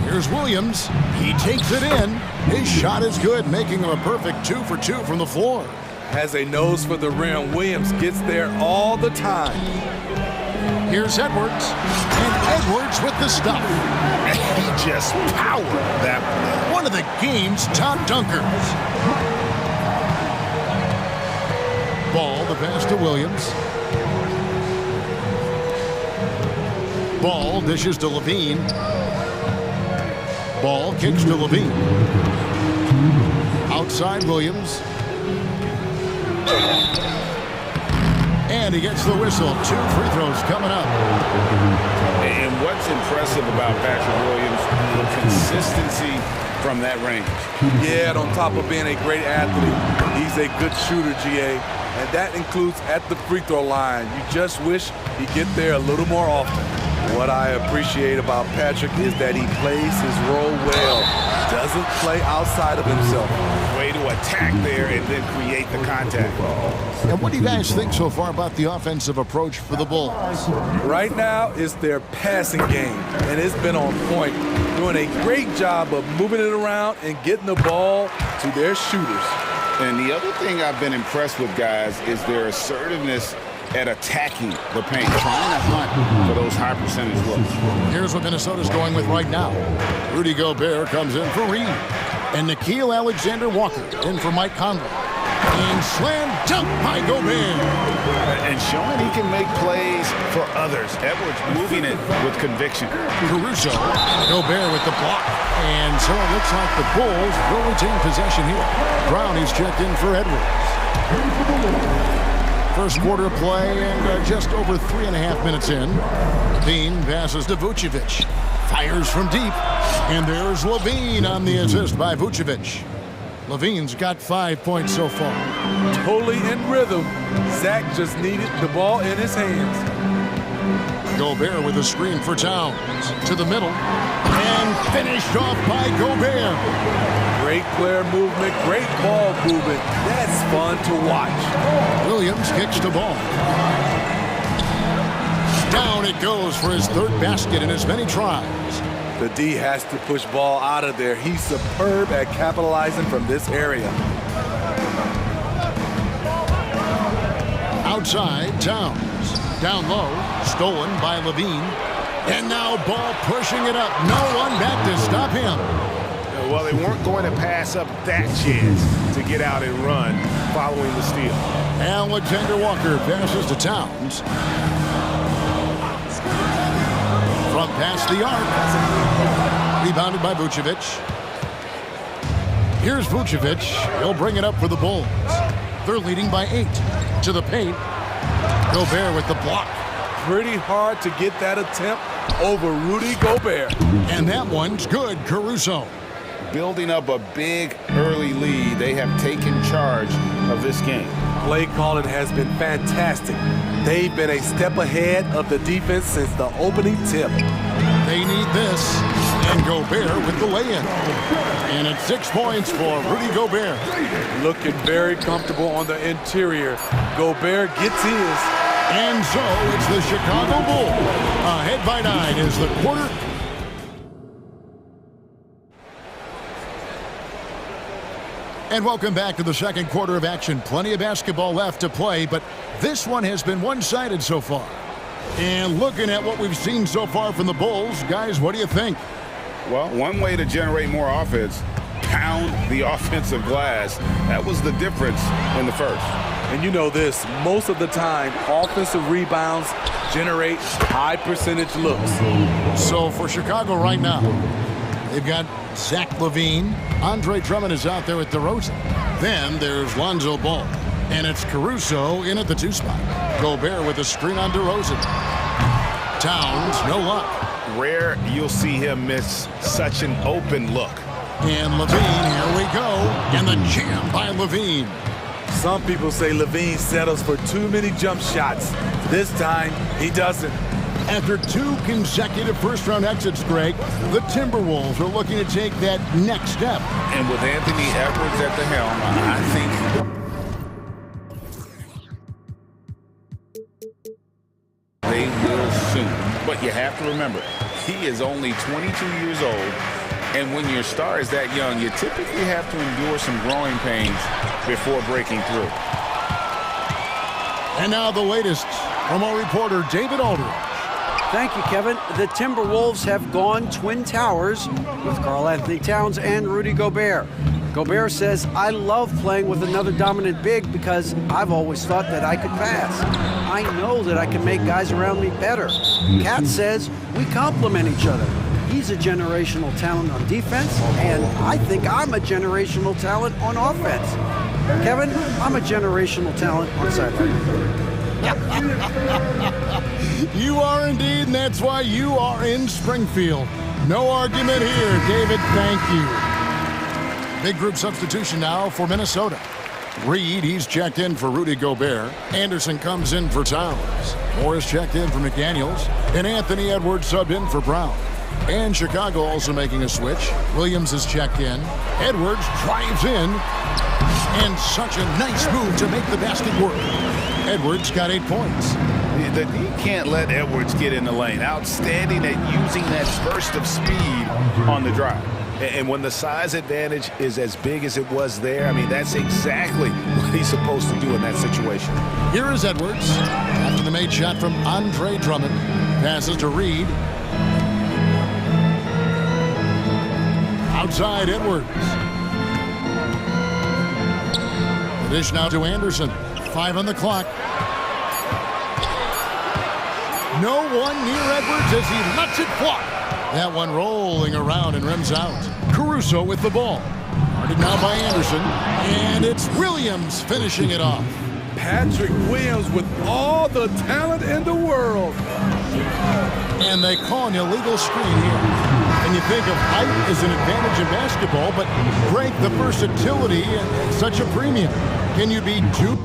Here's Williams. He takes it in. His shot is good, making him a perfect 2 for 2 from the floor. Has a nose for the rim. Williams gets there all the time. Here's Edwards. And Edwards with the stuff. He just powered that one. One of the game's top dunkers. Ball, the pass to Williams. Ball dishes to Levine. Ball kicks to Levine. Outside Williams. And he gets the whistle. 2 free throws coming up. And what's impressive about Patrick Williams, the consistency from that range. Yeah, and on top of being a great athlete, he's a good shooter, GA. And that includes at the free throw line. You just wish he'd get there a little more often. What I appreciate about Patrick is that he plays his role well. Doesn't play outside of himself. Way to attack there and then create the contact. And what do you guys think so far about the offensive approach for the Bulls? Right now, it's their passing game, and it's been on point. Doing a great job of moving it around and getting the ball to their shooters. And the other thing I've been impressed with, guys, is their assertiveness at attacking the paint, trying to hunt for those high percentage looks. Here's what Minnesota's going with right now. Rudy Gobert comes in for Reed. And Nickeil Alexander-Walker in for Mike Conley. And slam dunk by Gobert. And showing he can make plays for others. Edwards moving it with conviction. Caruso, Gobert with the block. And so it looks like the Bulls will retain possession here. Brownie's checked in for Edwards. First quarter of play and just over 3.5 minutes in. Levine passes to Vucevic. Fires from deep. And there's Levine on the assist by Vucevic. Levine's got 5 points so far. Totally in rhythm. Zach just needed the ball in his hands. Gobert with a screen for Towns. To the middle. And finished off by Gobert. Great player movement, great ball movement. That's fun to watch. Williams kicks the ball. Down it goes for his third basket in as many tries. The D has to push ball out of there. He's superb at capitalizing from this area. Outside, Towns. Down low, stolen by Levine. And now ball pushing it up. No one back to stop him. Well, they weren't going to pass up that chance to get out and run following the steal. Alexander Walker passes to Towns. From past the arc. Rebounded by Vucevic. Here's Vucevic. He'll bring it up for the Bulls. They're leading by 8. To the paint. Gobert with the block. Pretty hard to get that attempt over Rudy Gobert. And that one's good, Caruso. Building up a big early lead, they have taken charge of this game. Play calling has been fantastic. They've been a step ahead of the defense since the opening tip. They need this. And Gobert with the lay-in. And it's 6 points for Rudy Gobert. Looking very comfortable on the interior. Gobert gets his. And so it's the Chicago Bulls. Ahead by 9 is the quarter. And welcome back to the second quarter of action. Plenty of basketball left to play, but this one has been one-sided so far. And looking at what we've seen so far from the Bulls, guys, what do you think? Well, one way to generate more offense, pound the offensive glass. That was the difference in the first. And you know this, most of the time, offensive rebounds generate high percentage looks. So for Chicago right now, they've got Zach LaVine. Andre Drummond is out there with DeRozan. Then there's Lonzo Ball. And it's Caruso in at the 2 spot. Gobert with a screen on DeRozan. Towns, no luck. Rare you'll see him miss such an open look. And LaVine, here we go. And the jam by LaVine. Some people say LaVine settles for too many jump shots. This time, he doesn't. After 2 consecutive first-round exits, Greg, the Timberwolves are looking to take that next step. And with Anthony Edwards at the helm, I think they will soon. But you have to remember, he is only 22 years old. And when your star is that young, you typically have to endure some growing pains before breaking through. And now the latest from our reporter, David Aldridge. Thank you, Kevin. The Timberwolves have gone Twin Towers with Karl Anthony Towns and Rudy Gobert. Gobert says, I love playing with another dominant big because I've always thought that I could pass. I know that I can make guys around me better. Cat says, we complement each other. He's a generational talent on defense, and I think I'm a generational talent on offense. Kevin, I'm a generational talent on sideline. You are indeed, and that's why you are in Springfield. No argument here, David. Thank you. Big group substitution now for Minnesota. Reed, he's checked in for Rudy Gobert. Anderson comes in for Towns. Morris checked in for McDaniels. And Anthony Edwards subbed in for Brown. And Chicago also making a switch. Williams is checked in. Edwards drives in. And such a nice move to make the basket work. Edwards got 8 points. You can't let Edwards get in the lane. Outstanding at using that burst of speed on the drive. And when the size advantage is as big as it was there, I mean, that's exactly what he's supposed to do in that situation. Here is Edwards. After the made shot from Andre Drummond. Passes to Reed. Outside Edwards. The dish now to Anderson. 5 on the clock. No one near Edwards as he lets it fly. That one rolling around and rims out. Caruso with the ball. Guarded now by Anderson. And it's Williams finishing it off. Patrick Williams with all the talent in the world. And they call an illegal screen here. And you think of height as an advantage in basketball, but Greg, the versatility at such a premium. Can you be too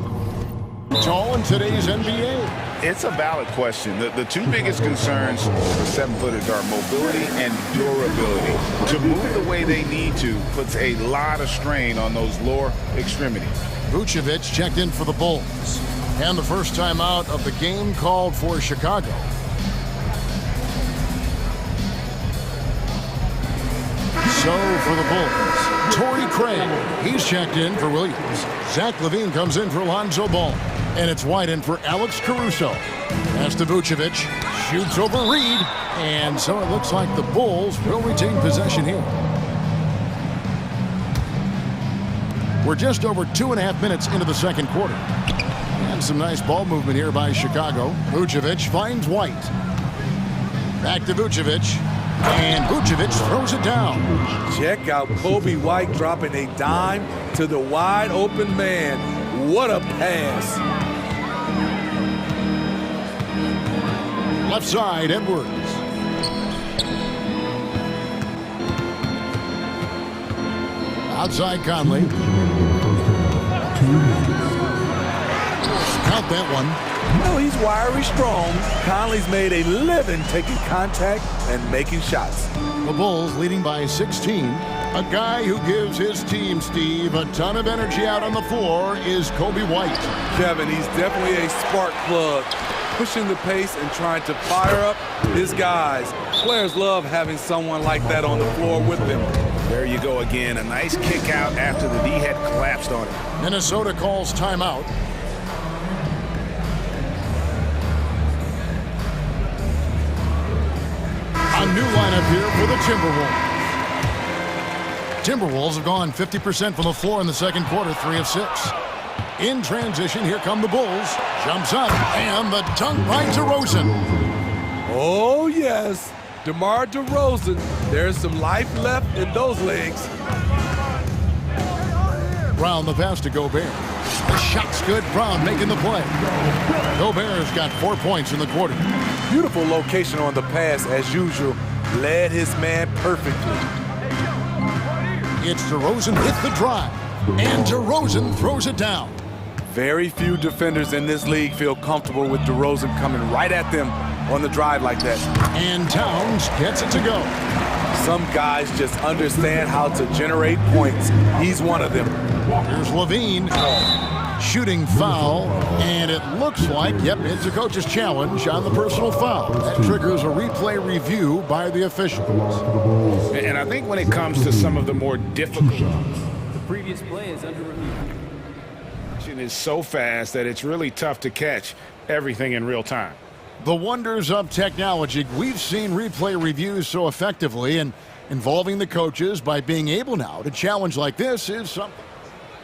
tall in today's NBA? It's a valid question. The two biggest concerns for 7-footers are mobility and durability. To move the way they need to puts a lot of strain on those lower extremities. Vucevic checked in for the Bulls. And the first time out of the game called for Chicago. So for the Bulls, Torrey Craig, he's checked in for Williams. Zach LaVine comes in for Lonzo Ball. And it's wide in for Alex Caruso. As to Vucevic, shoots over Reed. And so it looks like the Bulls will retain possession here. We're just over 2.5 minutes into the second quarter. And some nice ball movement here by Chicago. Vucevic finds White. Back to Vucevic. And Vucevic throws it down. Check out Kobe White dropping a dime to the wide open man. What a pass. Left side, Edwards. Outside Conley. Count that one. No, he's wiry strong. Conley's made a living taking contact and making shots. The Bulls leading by 16. A guy who gives his team, Steve, a ton of energy out on the floor is Kobe White. Kevin, he's definitely a spark plug, pushing the pace and trying to fire up his guys. Players love having someone like that on the floor with them. There you go again. A nice kick out after the D had collapsed on it. Minnesota calls timeout. A new lineup here for the Timberwolves. Timberwolves have gone 50% from the floor in the second quarter, 3 of 6. In transition, here come the Bulls. Jumps up, and the dunk by DeRozan. Oh, yes. DeMar DeRozan. There's some life left in those legs. Brown the pass to Gobert. The shot's good. Brown making the play. Gobert's got 4 points in the quarter. Beautiful location on the pass, as usual. Led his man perfectly. It's DeRozan with the drive. And DeRozan throws it down. Very few defenders in this league feel comfortable with DeRozan coming right at them on the drive like that. And Towns gets it to go. Some guys just understand how to generate points. He's one of them. Here's LaVine. Shooting foul. And it looks like, yep, it's a coach's challenge on the personal foul. That triggers a replay review by the officials. And I think when it comes to some of the more difficult, The previous play is under review. is so fast that it's really tough to catch everything in real time. The wonders of technology. We've seen replay reviews so effectively, and involving the coaches by being able now to challenge like this is something.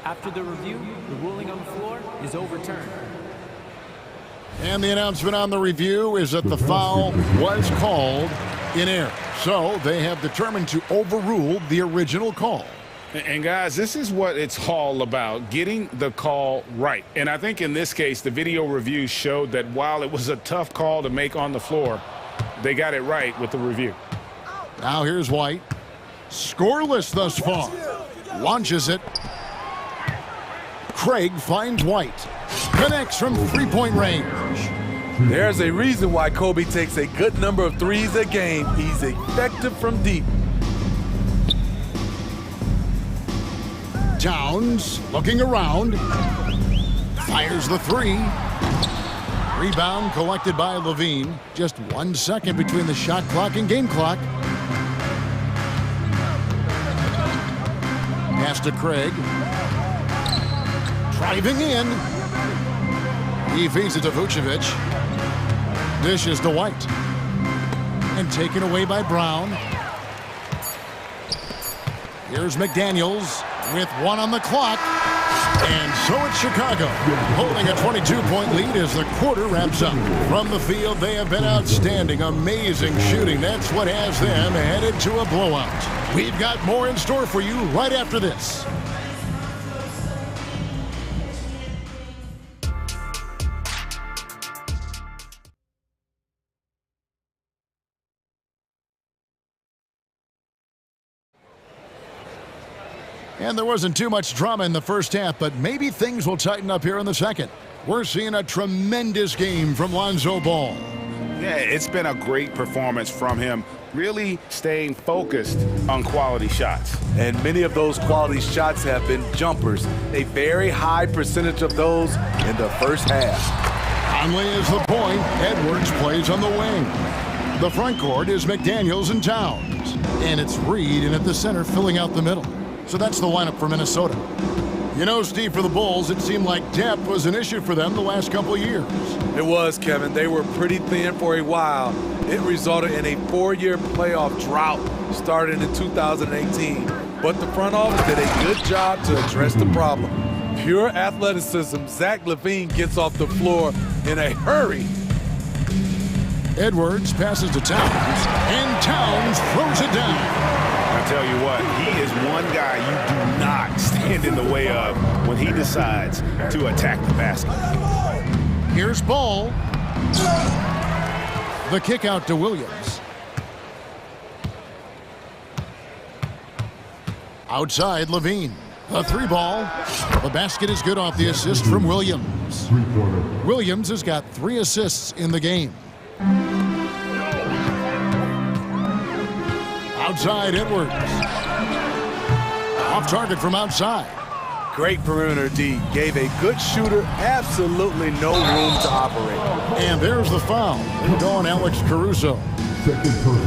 After the review, the ruling on the floor is overturned. And the announcement on the review is that the foul was called in error. So they have determined to overrule the original call. And guys, this is what it's all about, getting the call right. And I think in this case, the video review showed that while it was a tough call to make on the floor, they got it right with the review. Now here's White. Scoreless thus far. Launches it. Craig finds White. Connects from three-point range. There's a reason why Kobe takes a good number of threes a game. He's effective from deep. Towns looking around. Fires the three. Rebound collected by LaVine. Just 1 second between the shot clock and game clock. Pass to Craig. Driving in. He feeds it to Vucevic. Dishes to White. And taken away by Brown. Here's McDaniels with 1 on the clock. And so it's Chicago, holding a 22-point lead as the quarter wraps up. From the field, they have been outstanding, amazing shooting. That's what has them headed to a blowout. We've got more in store for you right after this. And there wasn't too much drama in the first half, but maybe things will tighten up here in the second. We're seeing a tremendous game from Lonzo Ball. Yeah, it's been a great performance from him, really staying focused on quality shots. And many of those quality shots have been jumpers. A very high percentage of those in the first half. Conley is the point. Edwards plays on the wing. The front court is McDaniels and Towns. And it's Reed in at the center filling out the middle. So that's the lineup for Minnesota. You know, Steve, for the Bulls, it seemed like depth was an issue for them the last couple of years. It was, Kevin. They were pretty thin for a while. It resulted in a 4-year playoff drought starting in 2018. But the front office did a good job to address the problem. Pure athleticism, Zach LaVine gets off the floor in a hurry. Edwards passes to Towns, and Towns throws it down. I tell you what, he is one guy you do not stand in the way of when he decides to attack the basket. Here's Ball. The kick out to Williams. Outside, Levine. A 3-ball. The basket is good off the assist from Williams. Williams has got 3 assists in the game. Outside, Edwards. Off target from outside. Great perimeter D. Gave a good shooter absolutely no room to operate. And there's the foul. It'll go on Alex Caruso.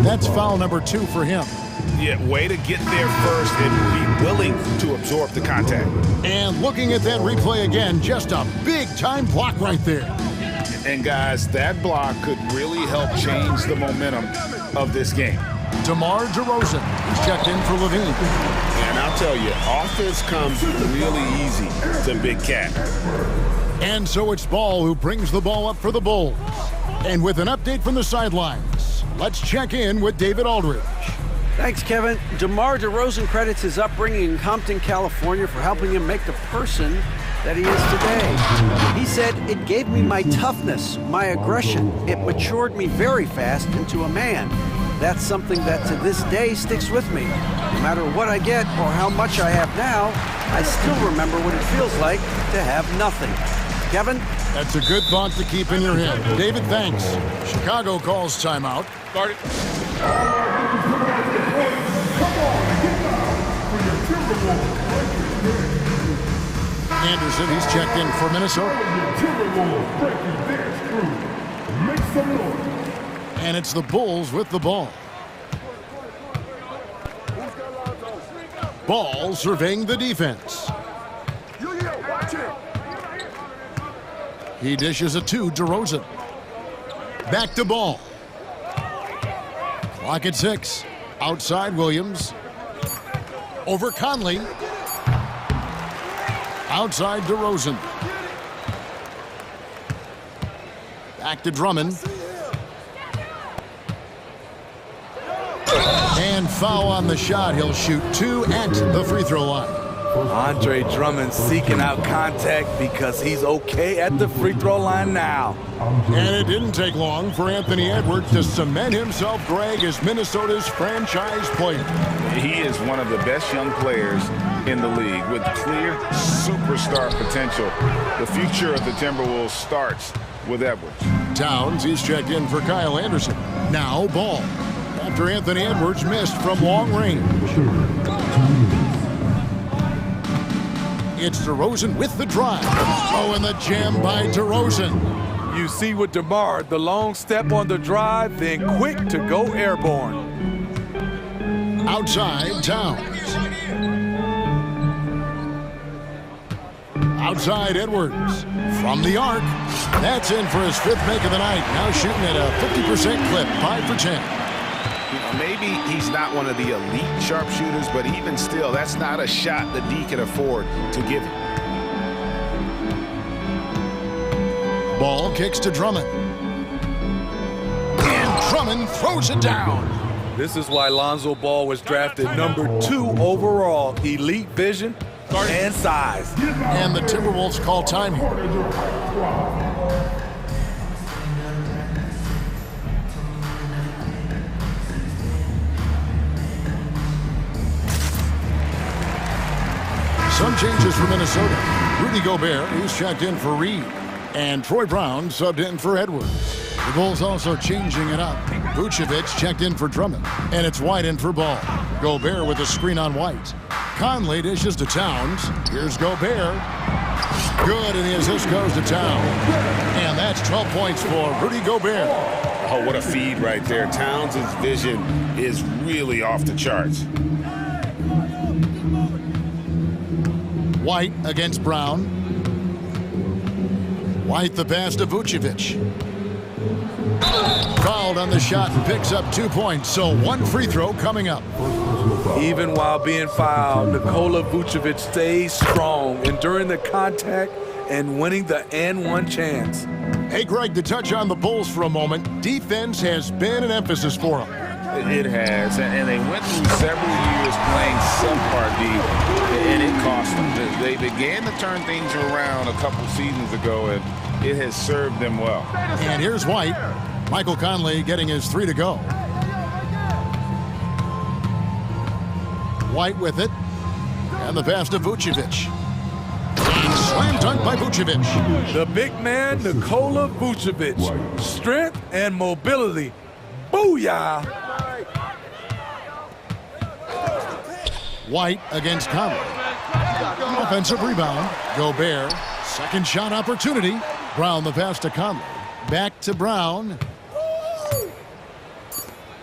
That's foul number 2 for him. Yeah, way to get there first and be willing to absorb the contact. And looking at that replay again, just a big-time block right there. And guys, that block could really help change the momentum of this game. DeMar DeRozan is checked in for Levine. And I'll tell you, offense comes really easy to Big Cat. And so it's Ball who brings the ball up for the Bulls. And with an update from the sidelines, let's check in with David Aldridge. Thanks, Kevin. DeMar DeRozan credits his upbringing in Compton, California for helping him make the person that he is today. He said, "It gave me my toughness, my aggression. It matured me very fast into a man. That's something that to this day sticks with me. No matter what I get or how much I have now, I still remember what it feels like to have nothing." Kevin? That's a good thought to keep in your head. David, thanks. Chicago calls timeout. Start it. Anderson, he's checked in for Minnesota. And it's the Bulls with the ball. Ball surveying the defense. He dishes it to DeRozan. Back to Ball. Clock at 6. Outside Williams. Over Conley. Outside DeRozan. Back to Drummond. And foul on the shot. He'll shoot 2 at the free throw line. Andre Drummond seeking out contact because he's okay at the free throw line now. And it didn't take long for Anthony Edwards to cement himself, Greg, as Minnesota's franchise player. He is one of the best young players in the league with clear superstar potential. The future of the Timberwolves starts with Edwards. Towns, he's checked in for Kyle Anderson. Now Ball. After Anthony Edwards missed from long range. It's DeRozan with the drive. Oh, and the jam by DeRozan. You see with DeMar, the long step on the drive, then quick to go airborne. Outside, Towns. Outside, Edwards. From the arc. That's in for his 5th make of the night. Now shooting at a 50% clip, 5 for 10. Maybe he's not one of the elite sharpshooters, but even still, that's not a shot that D can afford to give him. Ball kicks to Drummond. And Drummond throws it down. This is why Lonzo Ball was drafted number 2 overall. Elite vision and size. And the Timberwolves call time here. changes for Minnesota. Rudy Gobert, he's checked in for Reed. And Troy Brown subbed in for Edwards. The Bulls also changing it up. Vucevic checked in for Drummond. And it's White in for Ball. Gobert with a screen on White. Conley dishes to Towns. Here's Gobert. Good, and the assist goes to Towns. And that's 12 points for Rudy Gobert. Oh, what a feed right there. Towns' vision is really off the charts. White against Brown. White the pass to Vucevic. Fouled on the shot and picks up 2 points, so one free throw coming up. Even while being fouled, Nikola Vucevic stays strong, enduring the contact and winning the and-one chance. Hey, Greg, to touch on the Bulls for a moment, defense has been an emphasis for them. It has, and they went through several years playing subpar D, and it cost them. They began to turn things around a couple seasons ago, and it has served them well. And here's White. Michael Conley getting his 3 to go. White with it. And the pass to Vucevic. Slam dunk by Vucevic. The big man, Nikola Vucevic. Strength and mobility. Booyah! White against Conley. Offensive rebound. Gobert. Second shot opportunity. Brown the pass to Conley. Back to Brown.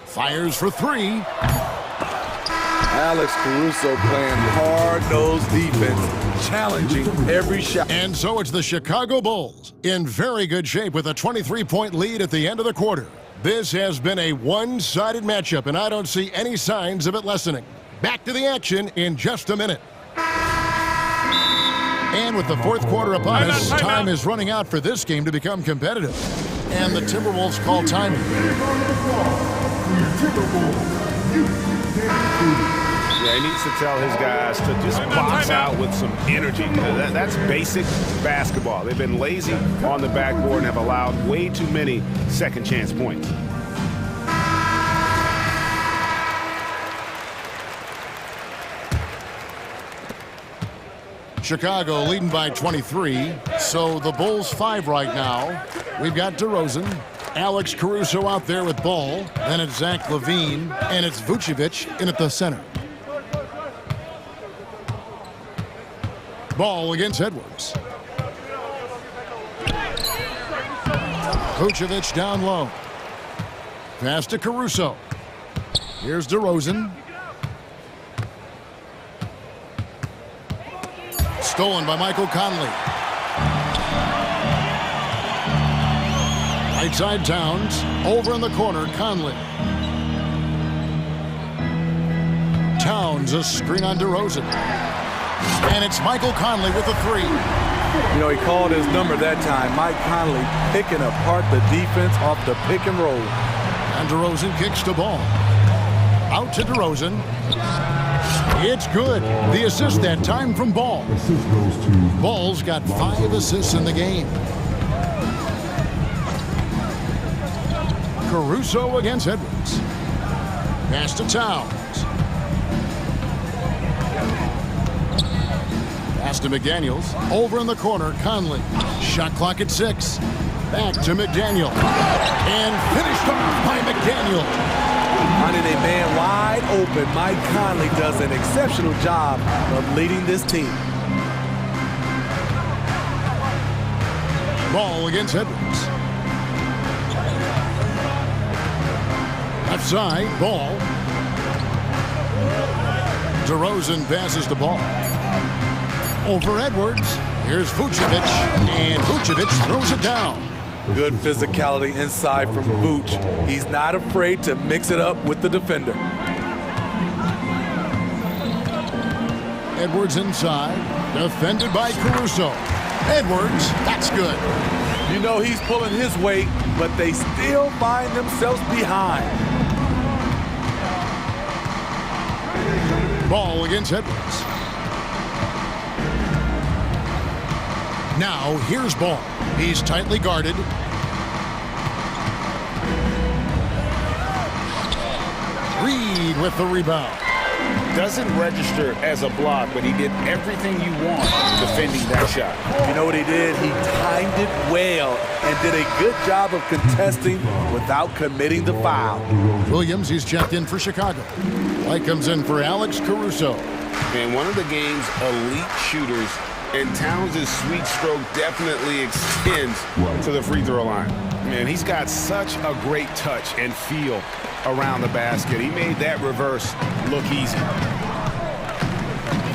Fires for 3. Alex Caruso playing hard-nosed defense, challenging every shot. And so it's the Chicago Bulls in very good shape with a 23-point lead at the end of the quarter. This has been a one-sided matchup, and I don't see any signs of it lessening. Back to the action in just a minute. And with the fourth quarter upon us, time is running out for this game to become competitive. And the Timberwolves call timing. Yeah, he needs to tell his guys to just box out with some energy. That's basic basketball. They've been lazy on the backboard and have allowed way too many second chance points. Chicago leading by 23, so the Bulls 5 right now. We've got DeRozan, Alex Caruso out there with ball, then it's Zach LaVine, and it's Vucevic in at the center. Ball against Edwards. Vucevic down low. Pass to Caruso. Here's DeRozan. Stolen by Michael Conley. Right side Towns. Over in the corner, Conley. Towns, a screen on DeRozan. And it's Michael Conley with a 3. You know, he called his number that time. Mike Conley picking apart the defense off the pick and roll. And DeRozan kicks the ball. Out to DeRozan. It's good. The assist that time from Ball. Ball's got 5 assists in the game. Caruso against Edwards. Pass to Towns. Pass to McDaniels. Over in the corner, Conley. Shot clock at 6. Back to McDaniel. And finished off by McDaniel. Finding a man wide open, Mike Conley does an exceptional job of leading this team. Ball against Edwards. Left side, Ball. DeRozan passes the ball. Over Edwards. Here's Vucevic. And Vucevic throws it down. Good physicality inside from Vooch. He's not afraid to mix it up with the defender. Edwards inside. Defended by Caruso. Edwards, that's good. You know he's pulling his weight, but they still find themselves behind. Ball against Edwards. Now, here's Ball. He's tightly guarded. Reed with the rebound. doesn't register as a block, but he did everything you want defending that shot. You know what he did? He timed it well and did a good job of contesting without committing the foul. Williams, he's checked in for Chicago. White comes in for Alex Caruso. And one of the game's elite shooters, and Towns' sweet stroke definitely extends to the free throw line. Man, he's got such a great touch and feel around the basket. He made that reverse look easy.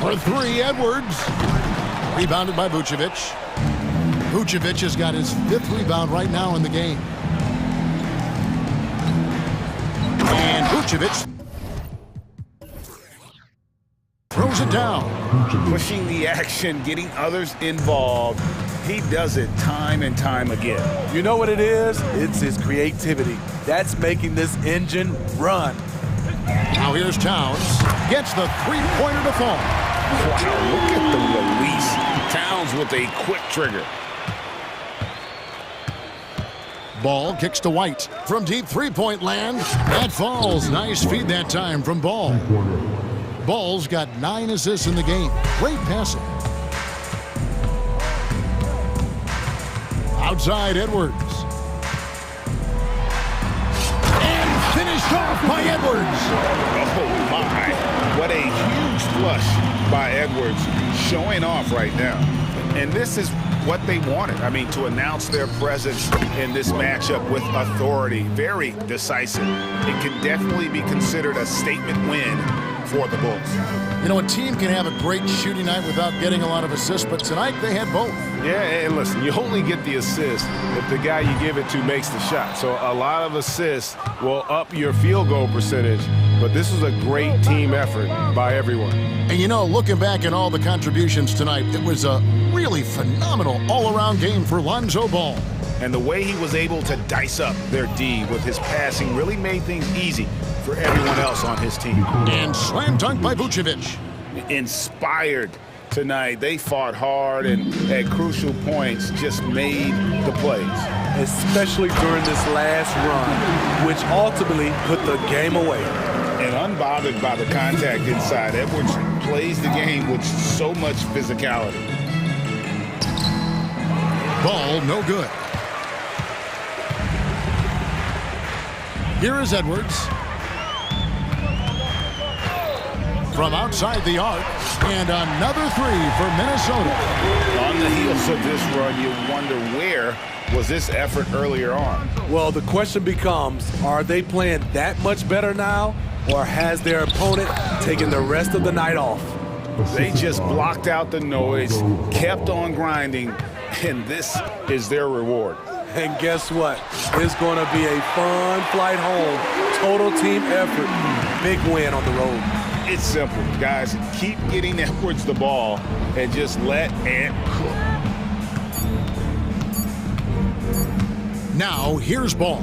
For three, Edwards. Rebounded by Vucevic. Vucevic has got his 5th rebound right now in the game. And Vucevic throws it down. Pushing the action, getting others involved. He does it time and time again. You know what it is? It's his creativity. That's making this engine run. Now here's Towns. Gets the three-pointer to fall. Wow, look at the release. Towns with a quick trigger. Ball kicks to White. From deep three-point land, that falls. Nice feed that time from Ball. Ball's got 9 assists in the game. Great passing. Outside Edwards. And finished off by Edwards. Oh, my. What a huge flush by Edwards, showing off right now. And this is what they wanted. I mean, to announce their presence in this matchup with authority. Very decisive. It can definitely be considered a statement win for the Bulls. You know, a team can have a great shooting night without getting a lot of assists, but tonight they had both. Yeah, and listen, you only get the assist if the guy you give it to makes the shot. So a lot of assists will up your field goal percentage, but this was a great team effort by everyone. And you know, looking back at all the contributions tonight, it was a really phenomenal all-around game for Lonzo Ball. And the way he was able to dice up their D with his passing really made things easy for everyone else on his team. And slam dunk by Vucevic. Inspired tonight. They fought hard and at crucial points just made the plays. Especially during this last run, which ultimately put the game away. And unbothered by the contact inside, Edwards plays the game with so much physicality. Ball no good. Here is Edwards. From outside the arc, and another three for Minnesota. On the heels of this run, you wonder where was this effort earlier on? Well, the question becomes, are they playing that much better now, or has their opponent taken the rest of the night off? They just blocked out the noise, kept on grinding, and this is their reward. And guess what? It's going to be a fun flight home. Total team effort. Big win on the road. It's simple, guys. Keep getting Edwards the ball and just let Ant cook. Now, here's Ball.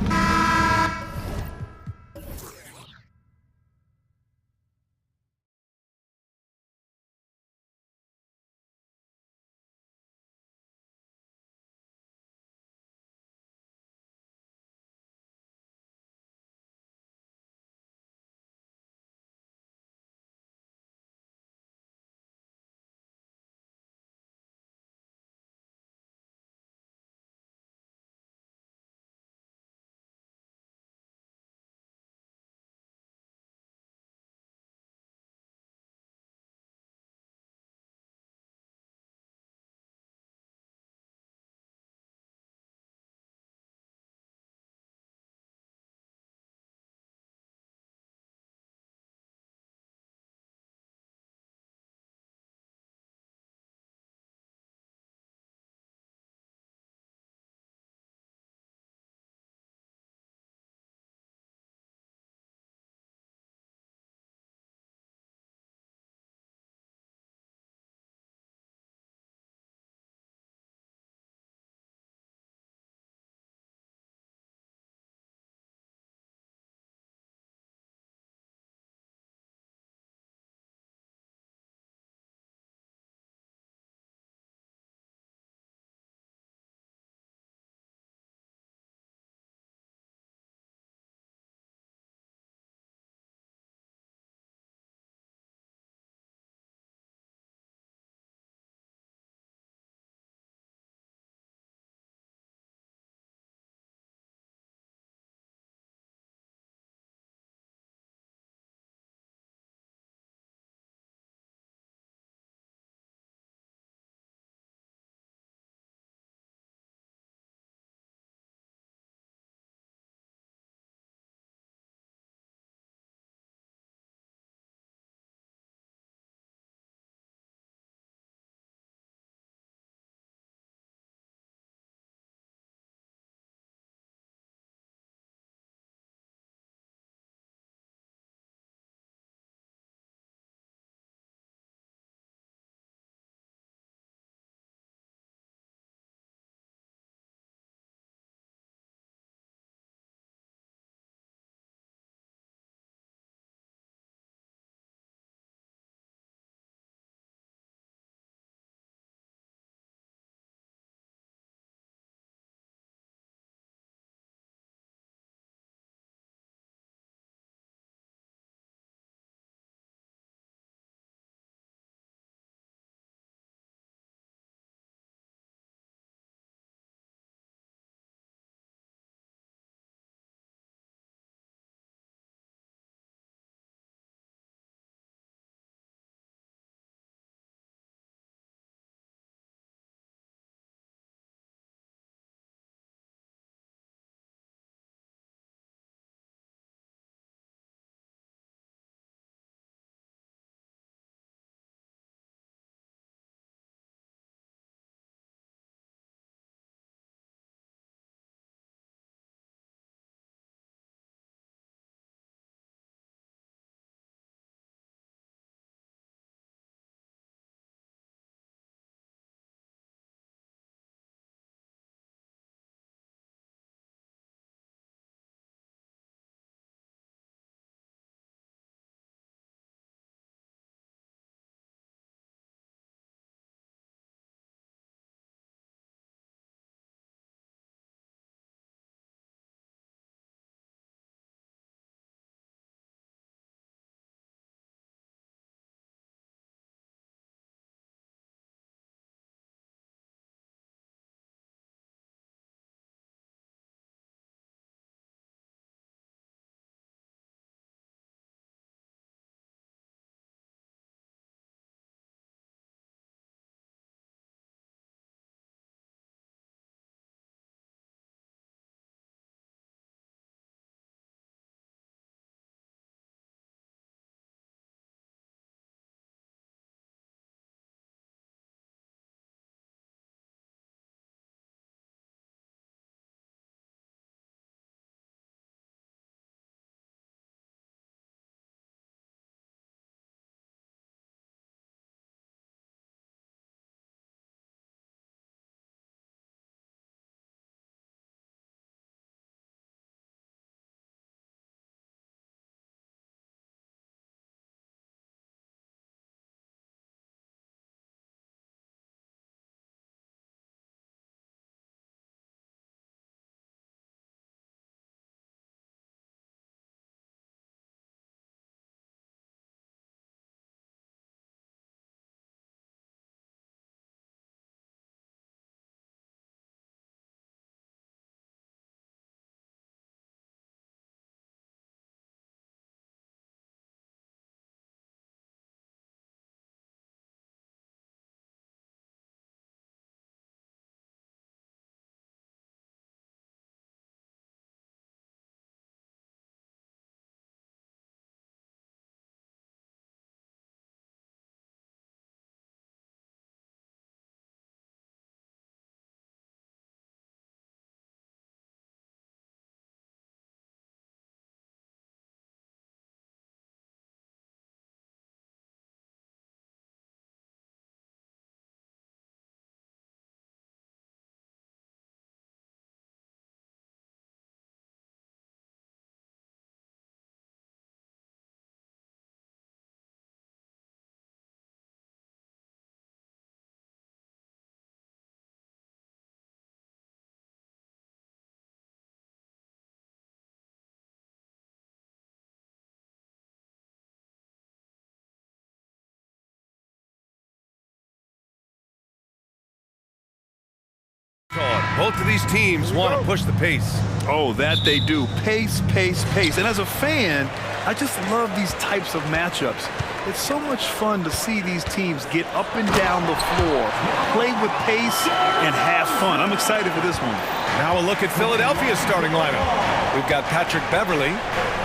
Both of these teams want to push the pace. Oh, that they do. Pace, pace, pace. And as a fan, I just love these types of matchups. It's so much fun to see these teams get up and down the floor, play with pace, and have fun. I'm excited for this one. Now a look at Philadelphia's starting lineup. We've got Patrick Beverley.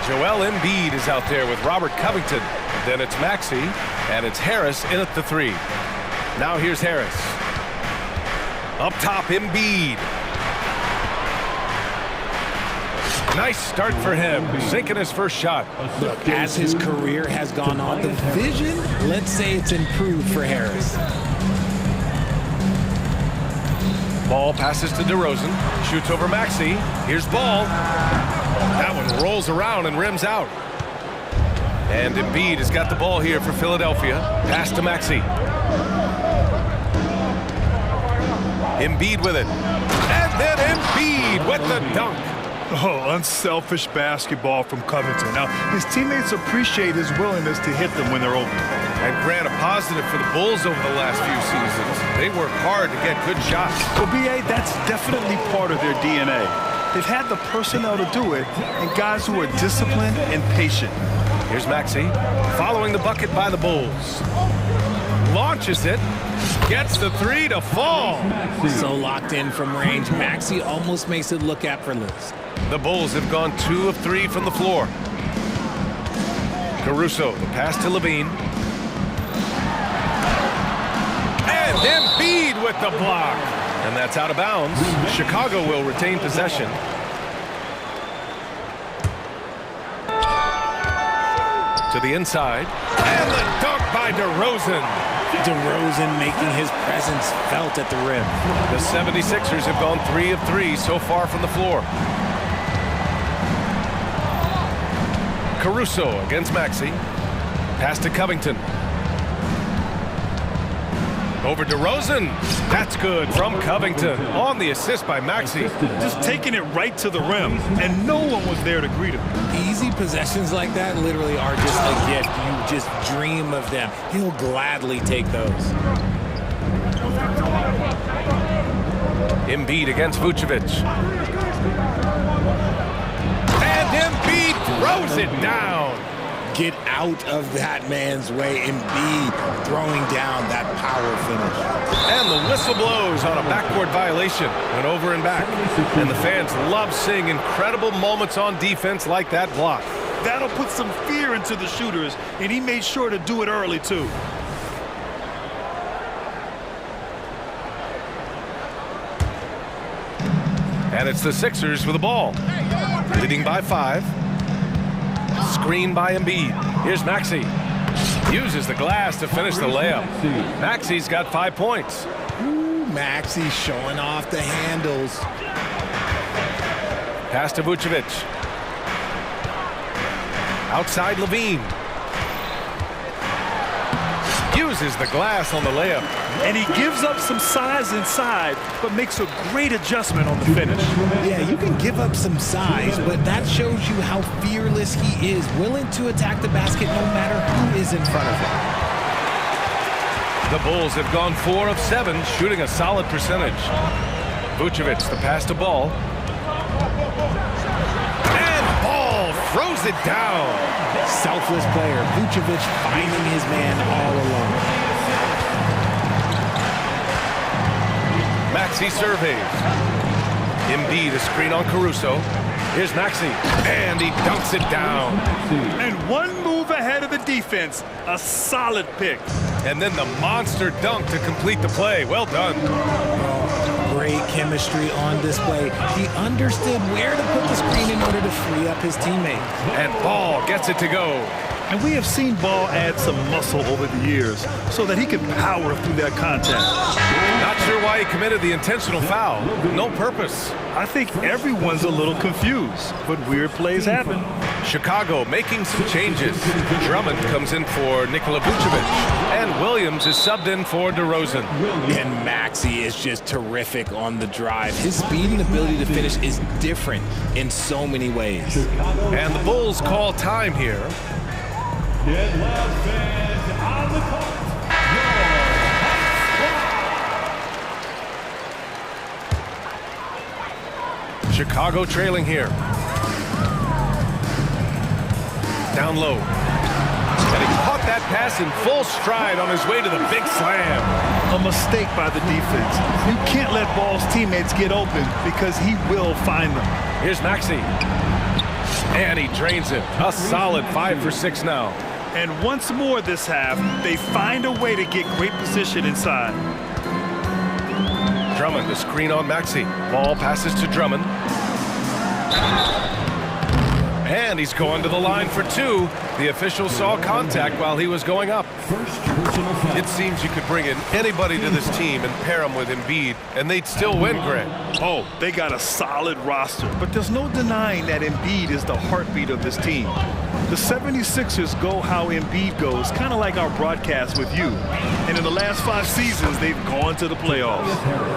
Joel Embiid is out there with Robert Covington. Then it's Maxey, and it's Harris in at the 3. Now here's Harris. Up top, Embiid. Nice start for him, sinking his first shot. Look, as his career has gone on, the vision, let's say it's improved for Harris. Ball passes to DeRozan, shoots over Maxey. Here's Ball. That one rolls around and rims out. And Embiid has got the ball here for Philadelphia. Pass to Maxey. Embiid with it. And then Embiid with the dunk. Oh, unselfish basketball from Covington. Now, his teammates appreciate his willingness to hit them when they're open. And Grant, a positive for the Bulls over the last few seasons. They work hard to get good shots. Well, B.A., that's definitely part of their DNA. They've had the personnel to do it, and guys who are disciplined and patient. Here's Maxey, following the bucket by the Bulls. Launches it, gets the 3 to fall. So locked in from range, Maxey almost makes it look effortless. The Bulls have gone 2 of 3 from the floor. Caruso, the pass to Levine. And Embiid with the block. And that's out of bounds. Chicago will retain possession. To the inside. And the dunk by DeRozan. DeRozan making his presence felt at the rim. The 76ers have gone 3 of 3 so far from the floor. Caruso against Maxey. Pass to Covington. Over DeRozan. That's good from Covington. On the assist by Maxey. Just taking it right to the rim, and no one was there to greet him. Easy possessions like that literally are just a gift. You just dream of them. He'll gladly take those. Embiid against Vucevic. And Embiid throws it down. Get out of that man's way. Embiid throwing down that power finish. And the whistle blows on a backcourt violation. Went over and back. And the fans love seeing incredible moments on defense like that block. That'll put some fear into the shooters, and he made sure to do it early, too. And it's the Sixers with the ball. Leading by 5. Screen by Embiid. Here's Maxey. Uses the glass to finish the layup. Maxey's got 5 points. Ooh, Maxey showing off the handles. Pass to Vucevic. Outside Levine. Uses the glass on the layup. And he gives up some size inside, but makes a great adjustment on the finish. Yeah, you can give up some size, but that shows you how fearless he is, willing to attack the basket no matter who is in front of him. The Bulls have gone 4 of 7, shooting a solid percentage. Vucevic, the pass to Ball. And Ball throws it down. Selfless player, Vucevic finding his man all alone. Maxey surveys. Embiid a screen on Caruso. Here's Maxey, and he dunks it down. And one move ahead of the defense. A solid pick. And then the monster dunk to complete the play. Well done. Great chemistry on display. He understood where to put the screen in order to free up his teammate. And Ball gets it to go. And we have seen Ball add some muscle over the years so that he can power through that contact. Not sure why he committed the intentional foul. No purpose. I think everyone's a little confused, but weird plays happen. Chicago making some changes. Drummond comes in for Nikola Vucevic, and Williams is subbed in for DeRozan. And Maxey is just terrific on the drive. His speed and ability to finish is different in so many ways. And the Bulls call time here. Get loud fans on the court. Chicago trailing here. Down low. And he caught that pass in full stride on his way to the big slam. A mistake by the defense. You can't let Ball's teammates get open because he will find them. Here's Maxey. And he drains it. A solid 5 for 6 now. And once more this half, they find a way to get great position inside. Drummond, the screen on Maxey. Ball passes to Drummond. And he's going to the line for 2. The official saw contact while he was going up. It seems you could bring in anybody to this team and pair them with Embiid, and they'd still win, Greg. Oh, they got a solid roster, but there's no denying that Embiid is the heartbeat of this team. The 76ers go how Embiid goes, kind of like our broadcast with you. And in the last 5 seasons, they've gone to the playoffs.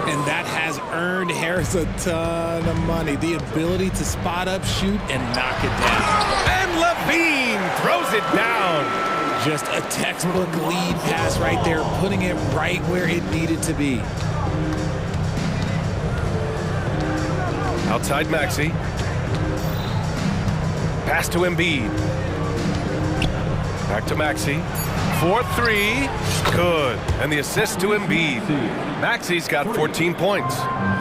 And that has earned Harris a ton of money. The ability to spot up, shoot, and knock it down. And Levine throws it down. Just a textbook lead pass right there, putting it right where it needed to be. Outside Maxey. Pass to Embiid. Back to Maxey. 4-3. Good. And the assist to Embiid. Maxey's got 14 points.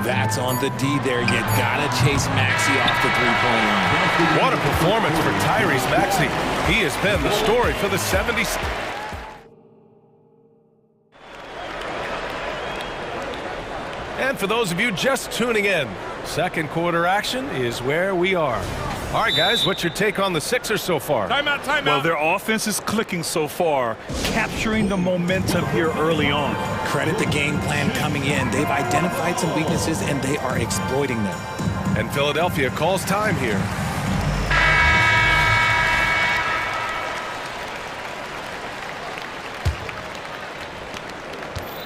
That's on the D there. You gotta chase Maxey off the three-point line. What a performance for Tyrese Maxey. He has been the story for the 70s. And for those of you just tuning in, second quarter action is where we are. All right, guys, what's your take on the Sixers so far? Timeout, timeout. Well, their offense is clicking so far, capturing the momentum here early on. Credit the game plan coming in. They've identified some weaknesses, and they are exploiting them. And Philadelphia calls time here.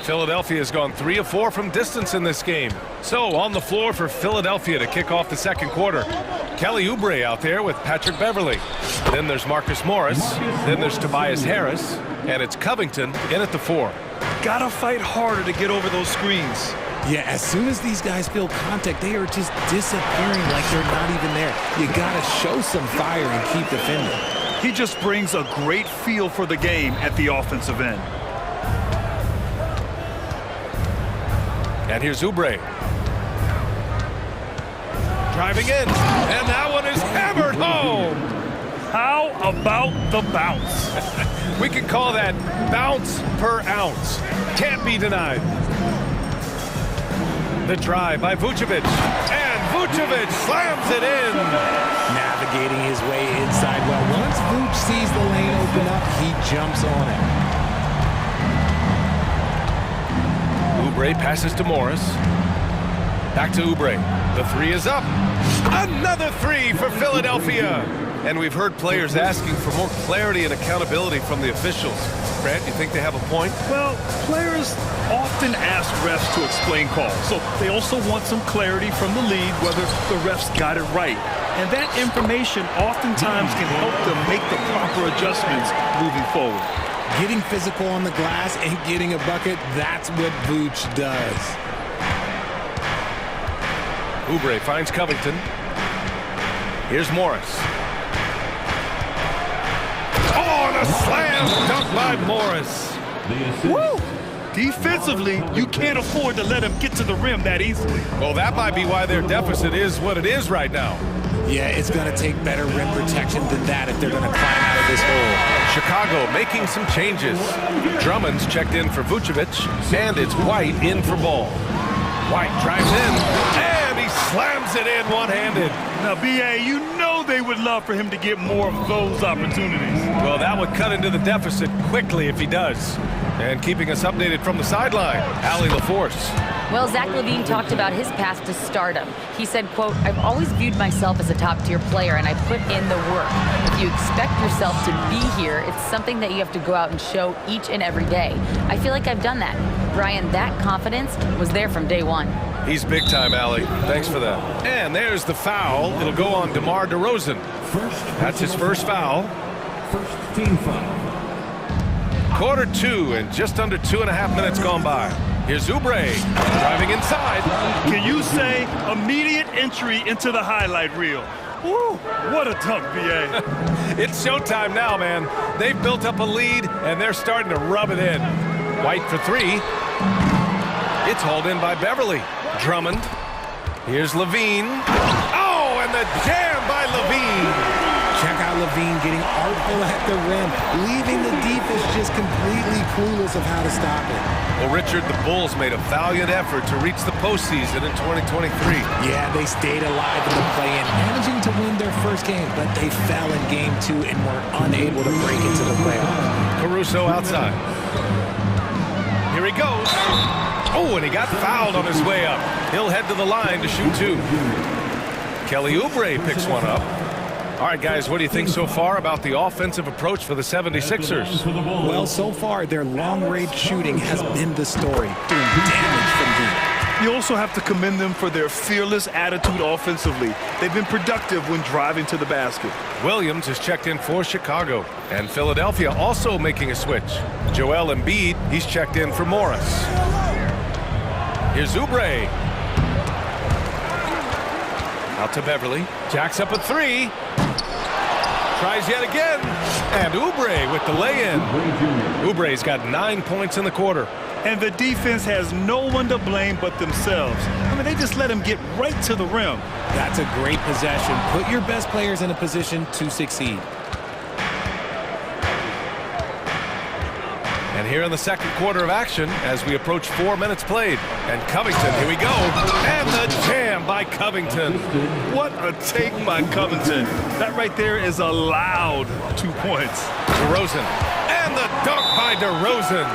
Philadelphia has gone 3 of 4 from distance in this game. So on the floor for Philadelphia to kick off the second quarter. Kelly Oubre out there with Patrick Beverley. Then there's Marcus Morris. Then there's Tobias Harris. And it's Covington in at the 4. Gotta fight harder to get over those screens. Yeah, as soon as these guys feel contact, they are just disappearing like they're not even there. You gotta show some fire and keep defending. He just brings a great feel for the game at the offensive end. And here's Oubre. Driving in. And that one is hammered home. How about the bounce? We could call that bounce per ounce. Can't be denied. The drive by Vucevic. And Vucevic slams it in. Navigating his way inside. Well, once Vuce sees the lane open up, he jumps on it. Oubre passes to Morris. Back to Oubre. The 3 is up. Another 3 for Philadelphia. And we've heard players asking for more clarity and accountability from the officials. Grant, you think they have a point? Well, players often ask refs to explain calls. So they also want some clarity from the league whether the refs got it right. And that information oftentimes can help them make the proper adjustments moving forward. Getting physical on the glass and getting a bucket, that's what Vooch does. Oubre finds Covington. Here's Morris. Oh, and a slam dunk by Morris. Woo! Defensively, you can't afford to let him get to the rim that easily. Well, that might be why their deficit is what it is right now. Yeah, it's going to take better rim protection than that if they're going to climb out of this hole. Chicago making some changes. Drummond's checked in for Vucevic, and it's White in for Ball. White drives in, and he slams it in one-handed. Now, B.A., you know they would love for him to get more of those opportunities. Well, that would cut into the deficit quickly if he does. And keeping us updated from the sideline, Allie LaForce. Well, Zach LaVine talked about his path to stardom. He said, quote, "I've always viewed myself as a top-tier player, and I put in the work. If you expect yourself to be here, it's something that you have to go out and show each and every day. I feel like I've done that." Brian, that confidence was there from day one. He's big time, Allie. Thanks for that. And there's the foul. It'll go on DeMar DeRozan. That's his first foul. First team foul. Quarter 2 and just under 2.5 minutes gone by. Here's Oubre driving inside. Can you say immediate entry into the highlight reel? Woo, what a dunk, B.A. It's showtime now, man. They've built up a lead, and they're starting to rub it in. White for three. It's hauled in by Beverly. Drummond. Here's Levine. Oh, and the jam by Levine. Check out Levine getting artful at the rim, leaving the defense just completely clueless of how to stop it. Well, Richard, the Bulls made a valiant effort to reach the postseason in 2023. Yeah, they stayed alive in the play-in, managing to win their first game, but they fell in game 2 and were unable to break into the playoffs. Caruso outside. Here he goes. Oh, and he got fouled on his way up. He'll head to the line to shoot 2. Kelly Oubre picks one up. All right, guys, what do you think so far about the offensive approach for the 76ers? Well, so far, their long-range shooting has been the story, doing damage from deep. You also have to commend them for their fearless attitude offensively. They've been productive when driving to the basket. Williams is checked in for Chicago, and Philadelphia also making a switch. Joel Embiid, he's checked in for Morris. Here's Oubre. Out to Beverly. Jacks up a 3. Tries yet again. And Oubre with the lay-in. Oubre's got 9 points in the quarter. And the defense has no one to blame but themselves. I mean, they just let him get right to the rim. That's a great possession. Put your best players in a position to succeed. And here in the second quarter of action as we approach 4 minutes played. And Covington, here we go. And the jam by Covington. What a take by Covington. That right there is a loud 2 points. DeRozan. And the dunk by DeRozan.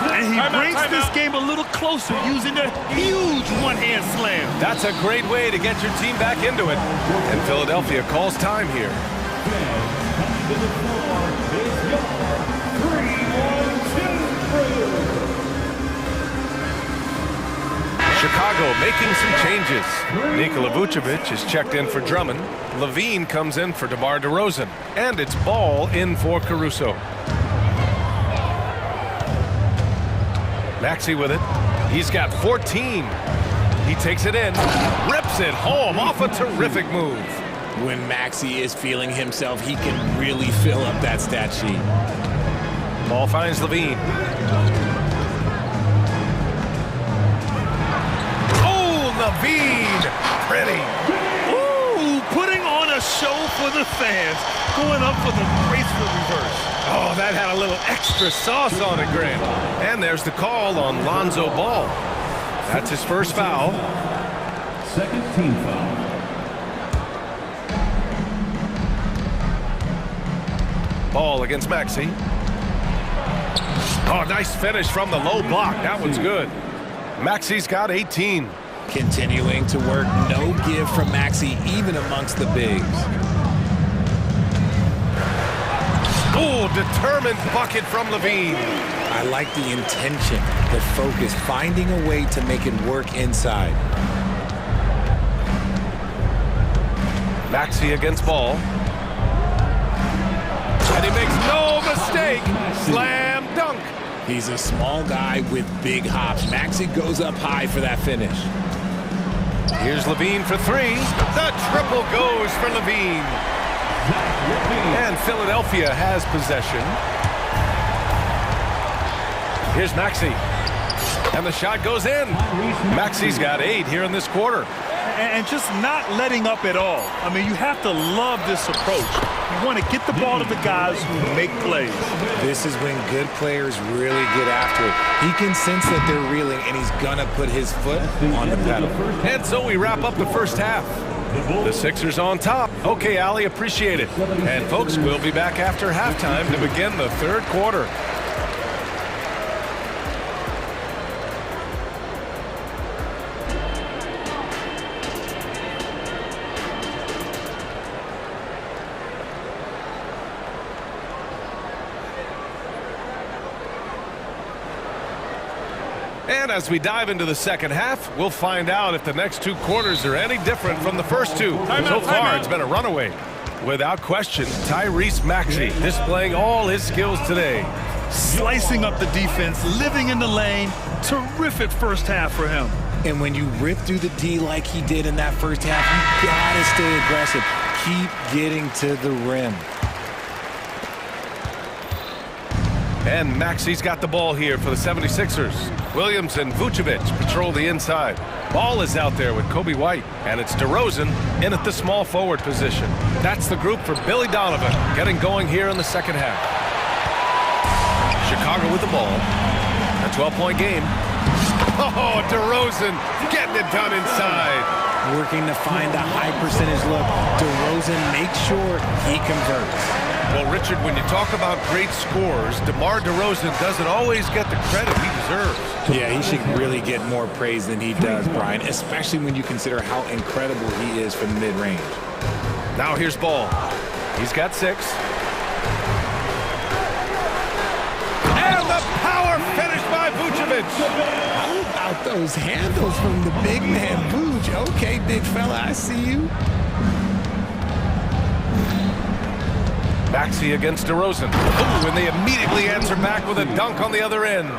And he brings this game a little closer using a huge one-hand slam. That's a great way to get your team back into it. And Philadelphia calls time here. Chicago making some changes. Nikola Vucevic is checked in for Drummond. Levine comes in for DeMar DeRozan. And it's Ball in for Caruso. Maxey with it. He's got 14. He takes it in. Rips it home off a terrific move. When Maxey is feeling himself, he can really fill up that stat sheet. Ball finds Levine. Levine, pretty. Ooh, putting on a show for the fans. Going up for the graceful reverse. Oh, that had a little extra sauce on it, Grant. And there's the call on Lonzo Ball. That's his first foul. Second team foul. Ball against Maxey. Oh, nice finish from the low block. That one's good. Maxey's got 18. Continuing to work, no give from Maxey, even amongst the bigs. Oh, determined bucket from Levine. I like the intention, the focus, finding a way to make it work inside. Maxey against Ball. And he makes no mistake. Slam dunk. He's a small guy with big hops. Maxey goes up high for that finish. Here's Levine for 3. The triple goes for Levine. And Philadelphia has possession. Here's Maxey. And the shot goes in. Maxey's got 8 here in this quarter. And just not letting up at all. I mean, you have to love this approach. You want to get the ball to the guys who make plays. This is when good players really get after it. He can sense that they're reeling, and he's going to put his foot on the pedal. And so we wrap up the first half. The Sixers on top. Okay, Allie, appreciate it. And folks, we'll be back after halftime to begin the third quarter. And as we dive into the second half, we'll find out if the next 2 quarters are any different from the first 2. So far, it's been a runaway. Without question, Tyrese Maxey displaying all his skills today. Slicing up the defense, living in the lane. Terrific first half for him. And when you rip through the D like he did in that first half, you gotta stay aggressive. Keep getting to the rim. And Maxey's got the ball here for the 76ers. Williams and Vucevic patrol the inside. Ball is out there with Kobe White, and it's DeRozan in at the small forward position. That's the group for Billy Donovan, getting going here in the second half. Chicago with the ball. A 12-point game. Oh, DeRozan getting it done inside. Working to find a high percentage look. DeRozan makes sure he converts. Well, Richard, when you talk about great scores, DeMar DeRozan doesn't always get the credit he deserves. Yeah, he should really get more praise than he does, Brian, especially when you consider how incredible he is from mid-range. Now here's Ball. He's got 6. And the power finish by Vucevic. How about those handles from the big man, Vuce? Okay, big fella, I see you. Maxey against DeRozan. Ooh, and they immediately answer back with a dunk on the other end.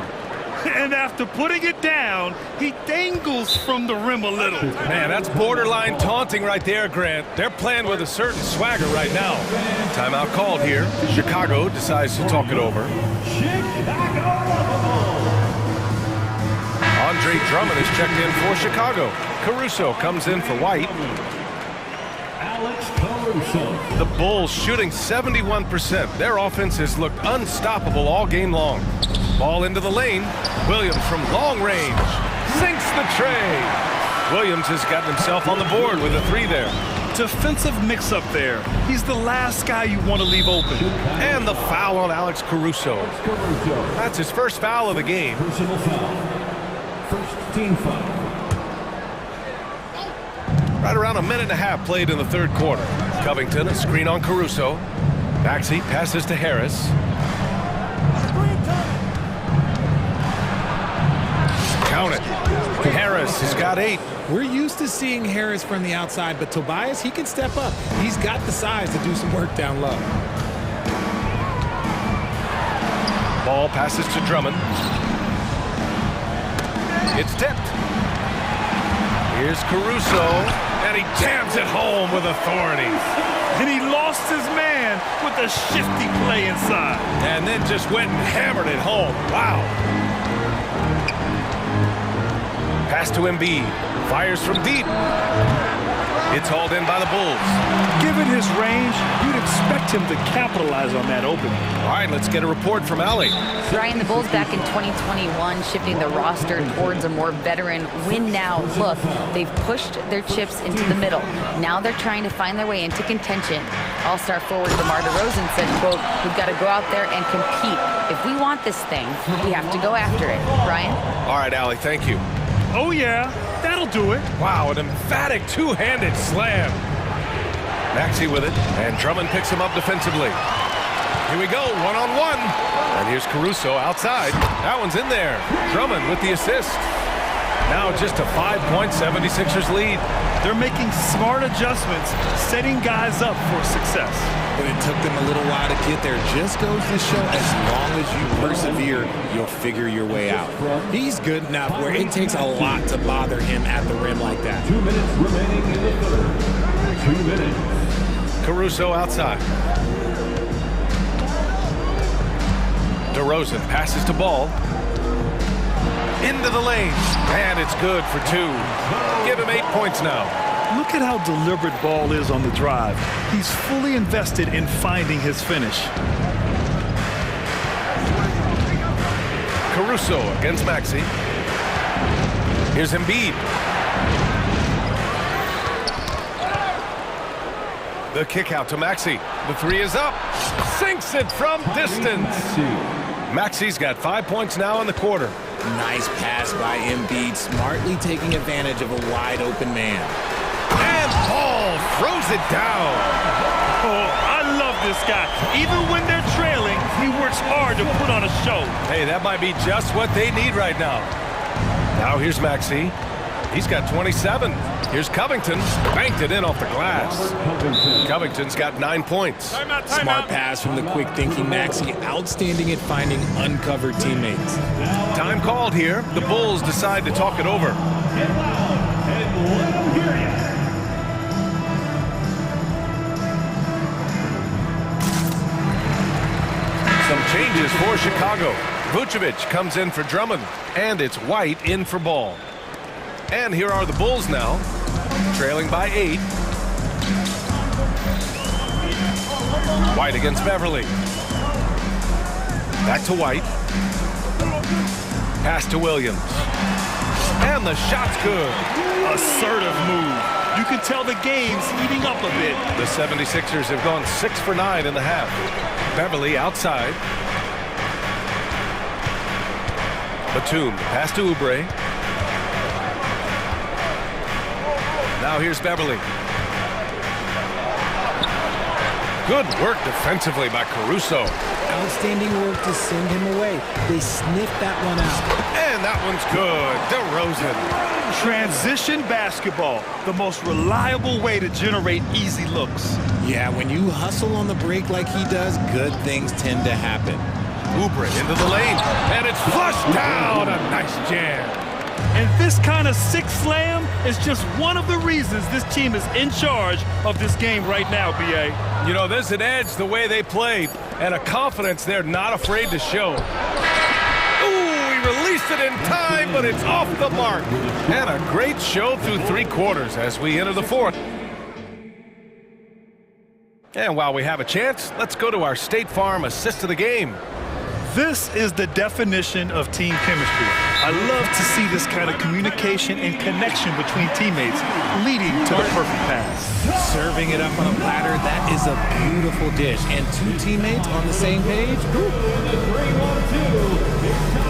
And after putting it down, he dangles from the rim a little. Man, that's borderline taunting right there, Grant. They're playing with a certain swagger right now. Timeout called here. Chicago decides to talk it over. Andre Drummond is checked in for Chicago. Caruso comes in for White. The Bulls shooting 71%. Their offense has looked unstoppable all game long. Ball into the lane. Williams from long range sinks the tray. Williams has gotten himself on the board with a 3 there. Defensive mix-up there. He's the last guy you want to leave open. And the foul on Alex Caruso. That's his first foul of the game. Personal foul. First team foul. Right around a minute and a half played in the third quarter. Covington, a screen on Caruso. Maxey passes to Harris. Count it. Harris has got 8. We're used to seeing Harris from the outside, but Tobias, he can step up. He's got the size to do some work down low. Ball passes to Drummond. It's tipped. Here's Caruso, and he jams it home with authority. And he lost his man with a shifty play inside. And then just went and hammered it home. Wow. Pass to Embiid. Fires from deep. It's hauled in by the Bulls. Given his range, you'd expect him to capitalize on that opening. All right, let's get a report from Allie. Brian, the Bulls back in 2021 shifting the roster towards a more veteran win-now look. They've pushed their chips into the middle. Now they're trying to find their way into contention. All-star forward DeMar DeRozan said, quote, "We've got to go out there and compete. If we want this thing, we have to go after it." Brian? All right, Allie, thank you. Oh, yeah, that'll do it. Wow, an emphatic two-handed slam. Maxey with it, and Drummond picks him up defensively. Here we go, one-on-one. And here's Caruso outside. That one's in there. Drummond with the assist. Now just a 5-point 76ers lead. They're making smart adjustments, setting guys up for success. But it took them a little while to get there. Just goes to show as long as you persevere, you'll figure your way out. He's good enough where it takes a lot to bother him at the rim like that. 2 minutes remaining in the third. 2 minutes. Caruso outside. DeRozan passes to Ball. Into the lane. And it's good for 2. Give him 8 points now. Look at how deliberate Ball is on the drive. He's fully invested in finding his finish. Caruso against Maxey. Here's Embiid. The kick out to Maxey. The 3 is up. Sinks it from distance. Maxey's got 5 points now in the quarter. Nice pass by Embiid, smartly taking advantage of a wide open man. And Ball throws it down. Oh, I love this guy. Even when they're trailing, he works hard to put on a show. Hey, that might be just what they need right now. Now here's Maxey. He's got 27. Here's Covington. Banked it in off the glass. Covington's got 9 points. Smart pass from the quick-thinking Maxey. Outstanding at finding uncovered teammates. Time called here. The Bulls decide to talk it over. Some changes for Chicago. Vucevic comes in for Drummond, and it's White in for Ball. And here are the Bulls now, trailing by 8. White against Beverly. Back to White. Pass to Williams. And the shot's good. Assertive move. You can tell the game's heating up a bit. The 76ers have gone 6 for 9 in the half. Beverly outside. Batum, pass to Oubre. Now here's Beverly. Good work defensively by Caruso. Outstanding work to send him away. They sniffed that one out. And that one's good. DeRozan. Transition basketball, the most reliable way to generate easy looks. Yeah, when you hustle on the break like he does, good things tend to happen. Oubre into the lane, and it's flushed down. A nice jam. And this kind of six slam is just one of the reasons this team is in charge of this game right now, B.A. You know, there's an edge the way they play, and a confidence they're not afraid to show. Ooh, he released it in time, but it's off the mark. And a great show through 3 quarters as we enter the 4th. And while we have a chance, let's go to our State Farm assist of the game. This is the definition of team chemistry. I love to see this kind of communication and connection between teammates leading to the perfect pass. Serving it up on a platter, that is a beautiful dish. And 2 teammates on the same page.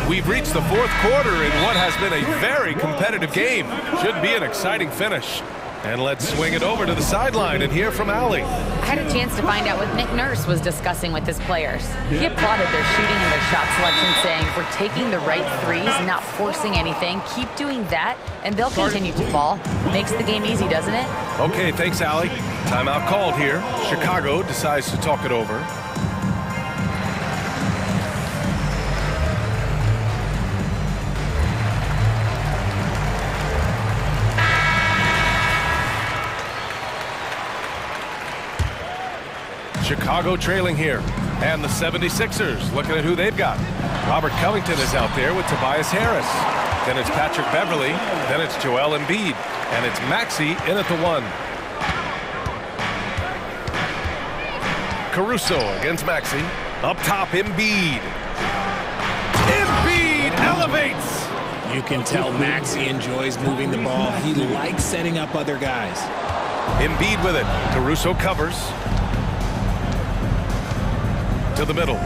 We've reached the 4th quarter in what has been a very competitive game. Should be an exciting finish. And let's swing it over to the sideline and hear from Allie. I had a chance to find out what Nick Nurse was discussing with his players. He applauded their shooting and their shot selection, saying, "We're taking the right threes, not forcing anything. Keep doing that, and they'll continue to fall." Makes the game easy, doesn't it? Okay, thanks, Allie. Timeout called here. Chicago decides to talk it over. Chicago trailing here. And the 76ers looking at who they've got. Robert Covington is out there with Tobias Harris. Then it's Patrick Beverly. Then it's Joel Embiid. And it's Maxey in at the 1. Caruso against Maxey. Up top, Embiid. Embiid elevates! You can tell Maxey enjoys moving the ball. He likes setting up other guys. Embiid with it. Caruso covers. To the middle.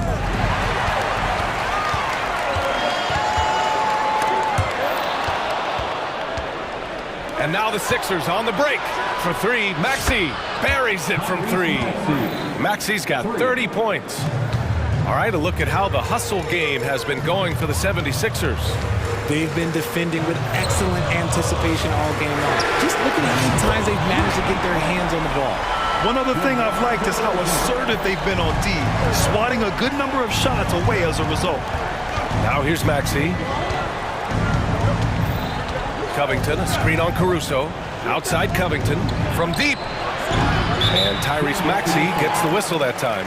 And now the Sixers on the break for 3. Maxey buries it from 3. Maxey's got 30 points. All right, a look at how the hustle game has been going for the 76ers. They've been defending with excellent anticipation all game long. Just look at how many times they've managed to get their hands on the ball. One other thing I've liked is how assertive they've been on D, swatting a good number of shots away as a result. Now here's Maxey. Covington, a screen on Caruso. Outside Covington from deep. And Tyrese Maxey gets the whistle that time.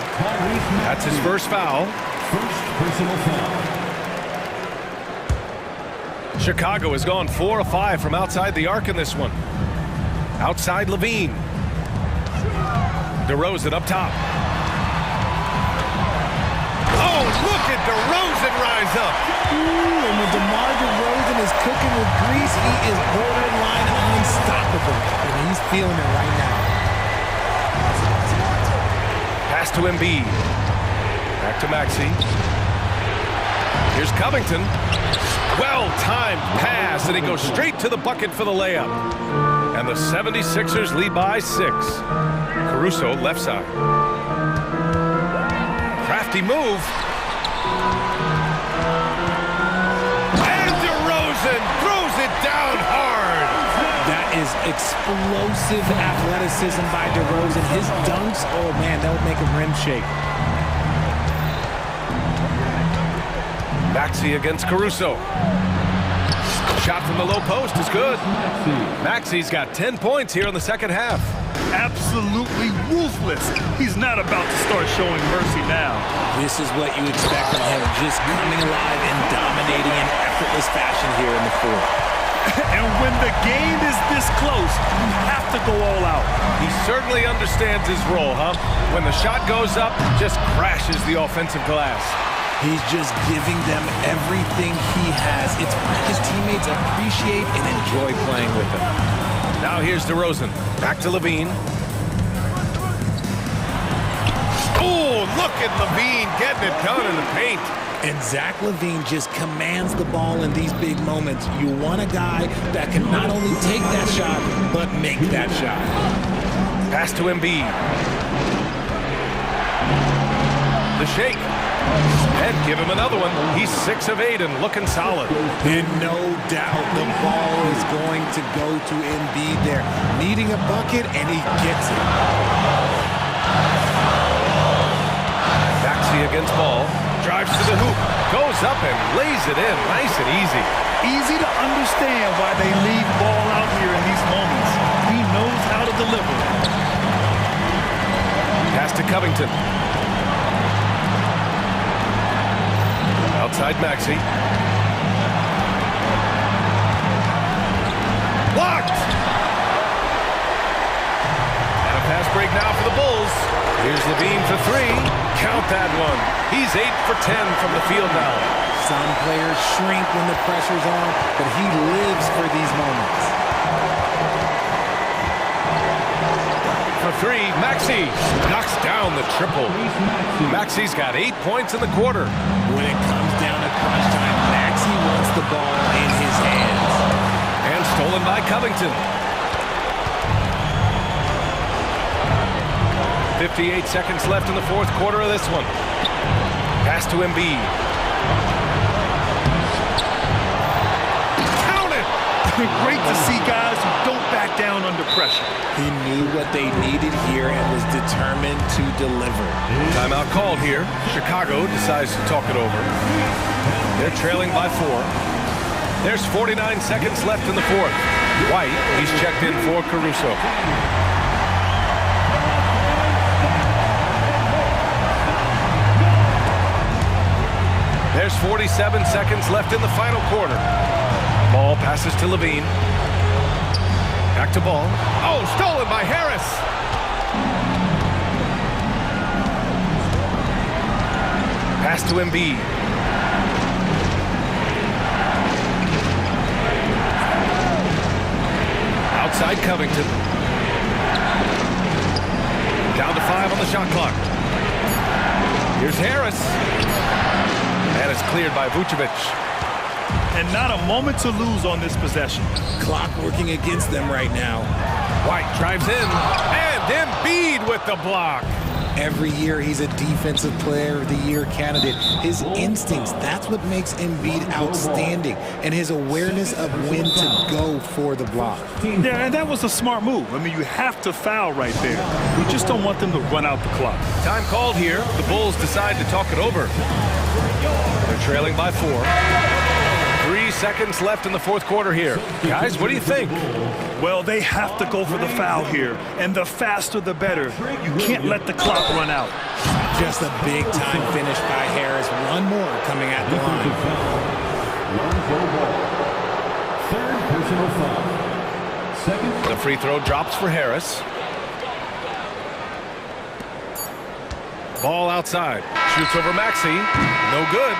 That's his first foul. Chicago has gone 4 of 5 from outside the arc in this one. Outside Levine. DeRozan up top. Oh, look at DeRozan rise up. Ooh, and when DeMar DeRozan is cooking with grease, he is borderline unstoppable. And he's feeling it right now. Pass to Embiid. Back to Maxey. Here's Covington. Well-timed pass, and he goes straight to the bucket for the layup. And the 76ers lead by 6. Caruso, left side. Crafty move. And DeRozan throws it down hard. That is Explosive athleticism by DeRozan. His dunks, oh man, that would make a rim shake. Maxey against Caruso. Shot from the low post is good. Maxey's got 10 points here in the second half. Absolutely ruthless. He's not about to start showing mercy now. This is what you expect from him, just coming alive and dominating in effortless fashion here in the fourth. And when the game is this close, you have to go all out. He certainly understands his role, huh? When the shot goes up, just crashes the offensive glass. He's just giving them everything he has. It's what his teammates appreciate and enjoy playing with him. Now here's DeRozan. Back to Levine. Oh, look at Levine getting it done in the paint. And Zach LaVine just commands the ball in these big moments. You want a guy that can not only take that shot, but make that shot. Pass to Embiid. The shake. And give him another one. He's 6 of 8 and looking solid. And no doubt the ball is going to go to Embiid there. Needing a bucket, and he gets it. Maxey against Ball. Drives to the hoop. Goes up and lays it in. Nice and easy. Easy to understand why they leave Ball out here in these moments. He knows how to deliver. Pass to Covington. Outside Maxey. Blocked! And a pass break now for the Bulls. Here's Levine for 3. Count that one. He's 8 for 10 from the field now. Some players shrink when the pressure's on, but he lives for these moments. For 3, Maxey knocks down the triple. Maxey's got 8 points in the quarter. When it comes down to crunch time, Maxey wants the ball in his hands. And stolen by Covington. 58 seconds left in the fourth quarter of this one. Pass to Embiid. Count it! Great to see guys who don't back down under pressure. He knew what they needed here and was determined to deliver. Timeout called here. Chicago decides to talk it over. They're trailing by 4. There's 49 seconds left in the fourth. White, he's checked in for Caruso. There's 47 seconds left in the final quarter. Ball passes to Levine. Back to Ball. Oh, stolen by Harris. Pass to Embiid. Outside Covington. Down to 5 on the shot clock. Here's Harris. And it's cleared by Vucevic. And not a moment to lose on this possession. Clock working against them right now. White drives in. And Embiid with the block. Every year he's a Defensive Player of the Year candidate. His instincts, that's what makes Embiid outstanding. And his awareness of when to go for the block. Yeah, and that was a smart move. I mean, you have to foul right there. We just don't want them to run out the clock. Time called here. The Bulls decide to talk it over. They're trailing by 4. 3 seconds left in the fourth quarter here. Guys, what do you think? Well, they have to go for the foul here, and the faster the better. You can't let the clock run out. Just a big-time finish by Harris. One more coming at the line. Third personal foul. Second. The free throw drops for Harris. Ball outside. Shoots over Maxey. No good.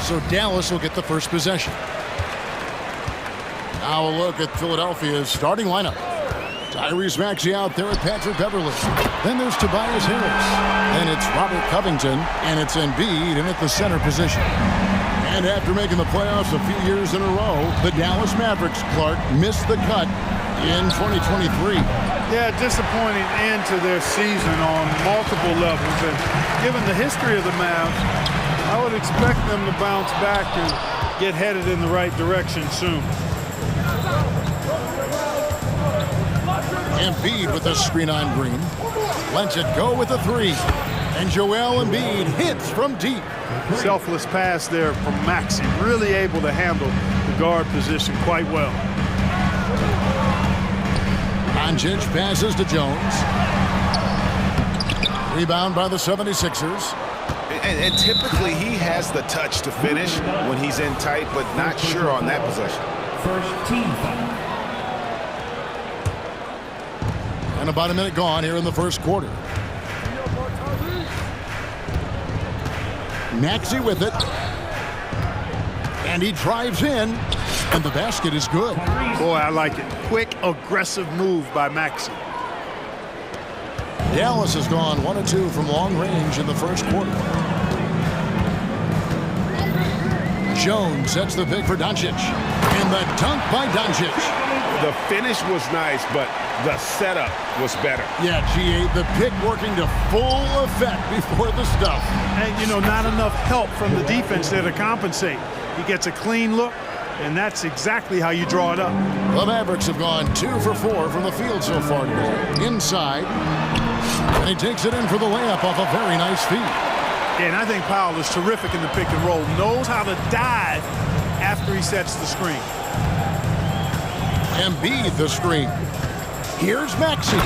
So Dallas will get the first possession. Now a look at Philadelphia's starting lineup. Tyrese Maxey out there with Patrick Beverley. Then there's Tobias Harris. Then it's Robert Covington, and it's Embiid in at the center position. And after making the playoffs a few years in a row, the Dallas Mavericks, Clark, missed the cut in 2023. Yeah, disappointing end to their season on multiple levels. And given the history of the Mavs, I would expect them to bounce back and get headed in the right direction soon. Embiid with a screen on Green. Lets it go with a three. And Joel Embiid hits from deep. Selfless pass there from Maxey. Really able to handle the guard position quite well. Doncic passes to Jones. Rebound by the 76ers. And typically he has the touch to finish when he's in tight, but not sure on that possession. First team foul. And about a minute gone here in the first quarter. Maxey with it. And he drives in. And the basket is good. Boy, I like it. Quick, aggressive move by Maxey. Dallas has gone 1 of 2 from long range in the first quarter. Jones sets the pick for Doncic. And the dunk by Doncic. The finish was nice, but the setup was better. Yeah, G8, the pick working to full effect before the stuff. And, you know, not enough help from the defense there to compensate. He gets a clean look, and that's exactly how you draw it up. The Mavericks have gone 2 for 4 from the field so far today. Inside. And he takes it in for the layup off a very nice feed. Yeah, and I think Powell is terrific in the pick and roll. Knows how to dive after he sets the screen. Embiid the screen. Here's Maxey.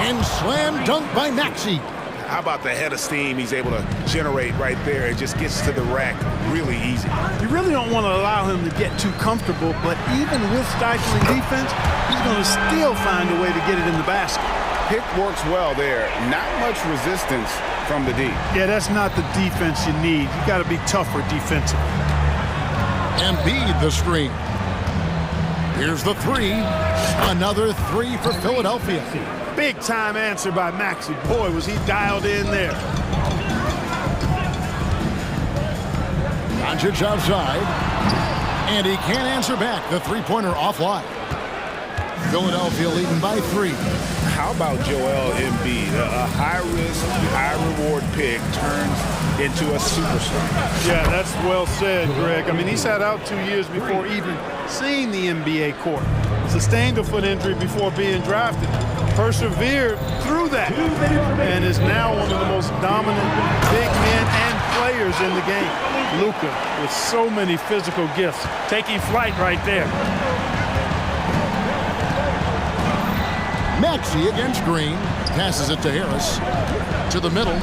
And slam dunk by Maxey. How about the head of steam he's able to generate right there? It just gets to the rack really easy. You really don't want to allow him to get too comfortable, but even with stifling defense, he's going to still find a way to get it in the basket. Pick works well there. Not much resistance from the D. Yeah, that's not the defense you need. You got to be tougher defensively. Embiid the screen. Here's the three. Another three for Philadelphia. Big time answer by Maxey. Boy, was he dialed in there. Doncic outside. And he can't answer back. The three-pointer offline. Philadelphia leading by 3. How about Joel Embiid? A high-risk, high-reward pick turns into a superstar. Yeah, that's well said, Greg. I mean, he sat out 2 years before even seeing the NBA court. Sustained a foot injury before being drafted. Persevered through that. And is now one of the most dominant big men and players in the game. Luka, with so many physical gifts, taking flight right there. Maxey against Green. Passes it to Harris. To the middle.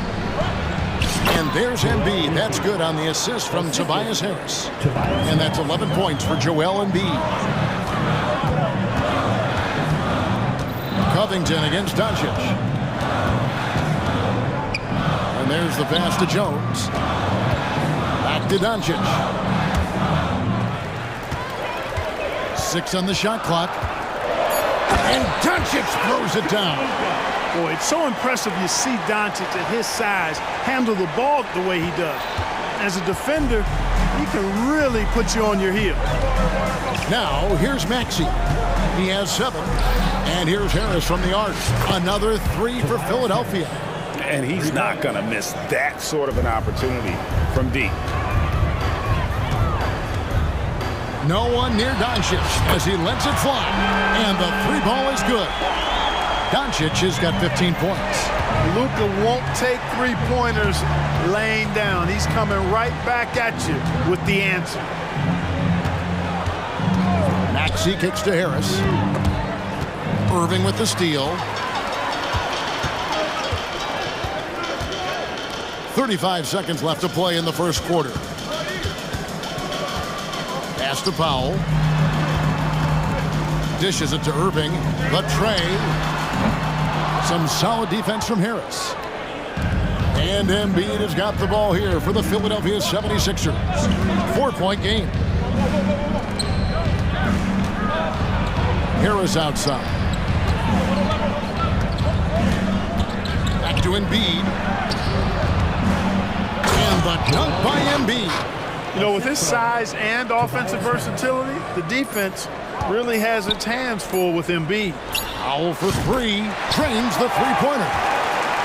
And there's Embiid. That's good on the assist from Tobias Harris. And that's 11 points for Joel Embiid. Covington against Doncic. And there's the pass to Jones. Back to Doncic. 6 on the shot clock. And Doncic throws it down. Boy, it's so impressive you see Doncic at his size handle the ball the way he does. As a defender, he can really put you on your heel. Now, here's Maxey. He has 7. And here's Harris from the arc. Another 3 for Philadelphia. And he's not going to miss that sort of an opportunity from deep. No one near Doncic as he lets it fly. And the 3 ball is good. Doncic has got 15 points. Luka won't take 3-pointers laying down. He's coming right back at you with the answer. Maxey kicks to Harris. Irving with the steal. 35 seconds left to play in the first quarter. Pass to Powell. Dishes it to Irving. The tray. Some solid defense from Harris. And Embiid has got the ball here for the Philadelphia 76ers. 4-point game. Harris outside. Back to Embiid. And the dunk by Embiid. You know, with his size and offensive versatility, the defense really has its hands full with Embiid. Foul for three. Drains the three-pointer.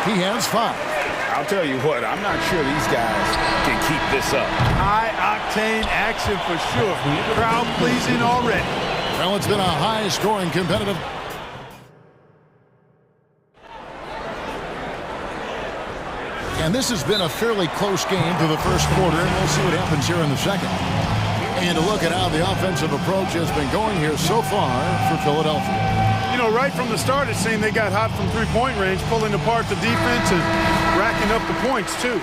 He has 5. I'll tell you what, I'm not sure these guys can keep this up. High-octane action for sure. Crowd-pleasing already. Well, it's been a high-scoring competitive. And this has been a fairly close game to the first quarter, and we'll see what happens here in the second. And to look at how the offensive approach has been going here so far for Philadelphia. You know, right from the start, it seemed they got hot from three-point range, pulling apart the defense and racking up the points, too.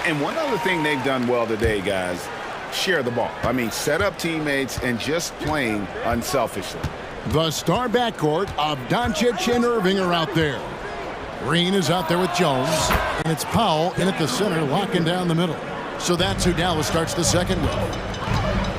And one other thing they've done well today, guys, share the ball. I mean, set up teammates and just playing unselfishly. The star backcourt of Doncic and Irving are out there. Green is out there with Jones, and it's Powell in at the center, locking down the middle. So that's who Dallas starts the second with.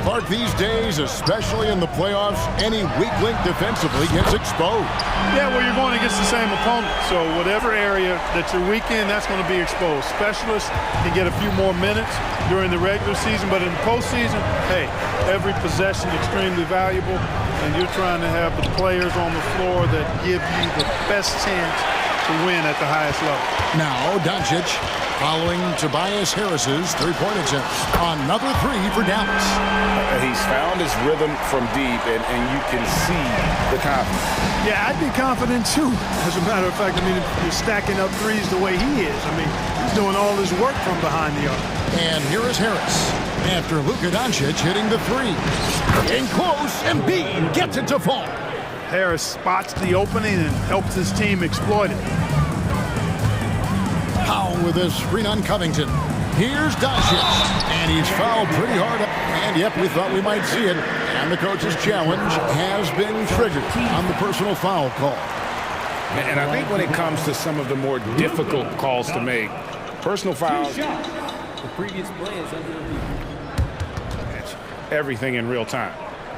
Clark, these days, especially in the playoffs, any weak link defensively gets exposed. Yeah, well, you're going against the same opponent. So whatever area that you're weak in, that's going to be exposed. Specialists can get a few more minutes during the regular season, but in the postseason, hey, every possession extremely valuable, and you're trying to have the players on the floor that give you the best chance to win at the highest level. Now, Doncic following Tobias Harris's three-point attempt. Another three for Dallas. He's found his rhythm from deep, and you can see the confidence. Yeah, I'd be confident, too. As a matter of fact, I mean, if you're stacking up threes the way he is, I mean, he's doing all his work from behind the arc. And here is Harris after Luka Doncic hitting the three. In close, Embiid gets it to fall. Harris spots the opening and helps his team exploit it. Powell with a screen on Covington. Here's Doncic, and he's fouled pretty hard. And yep, we thought we might see it. And the coach's challenge has been triggered on the personal foul call. And I think when it comes to some of the more difficult calls to make, personal fouls, The previous play is under review. everything in real time.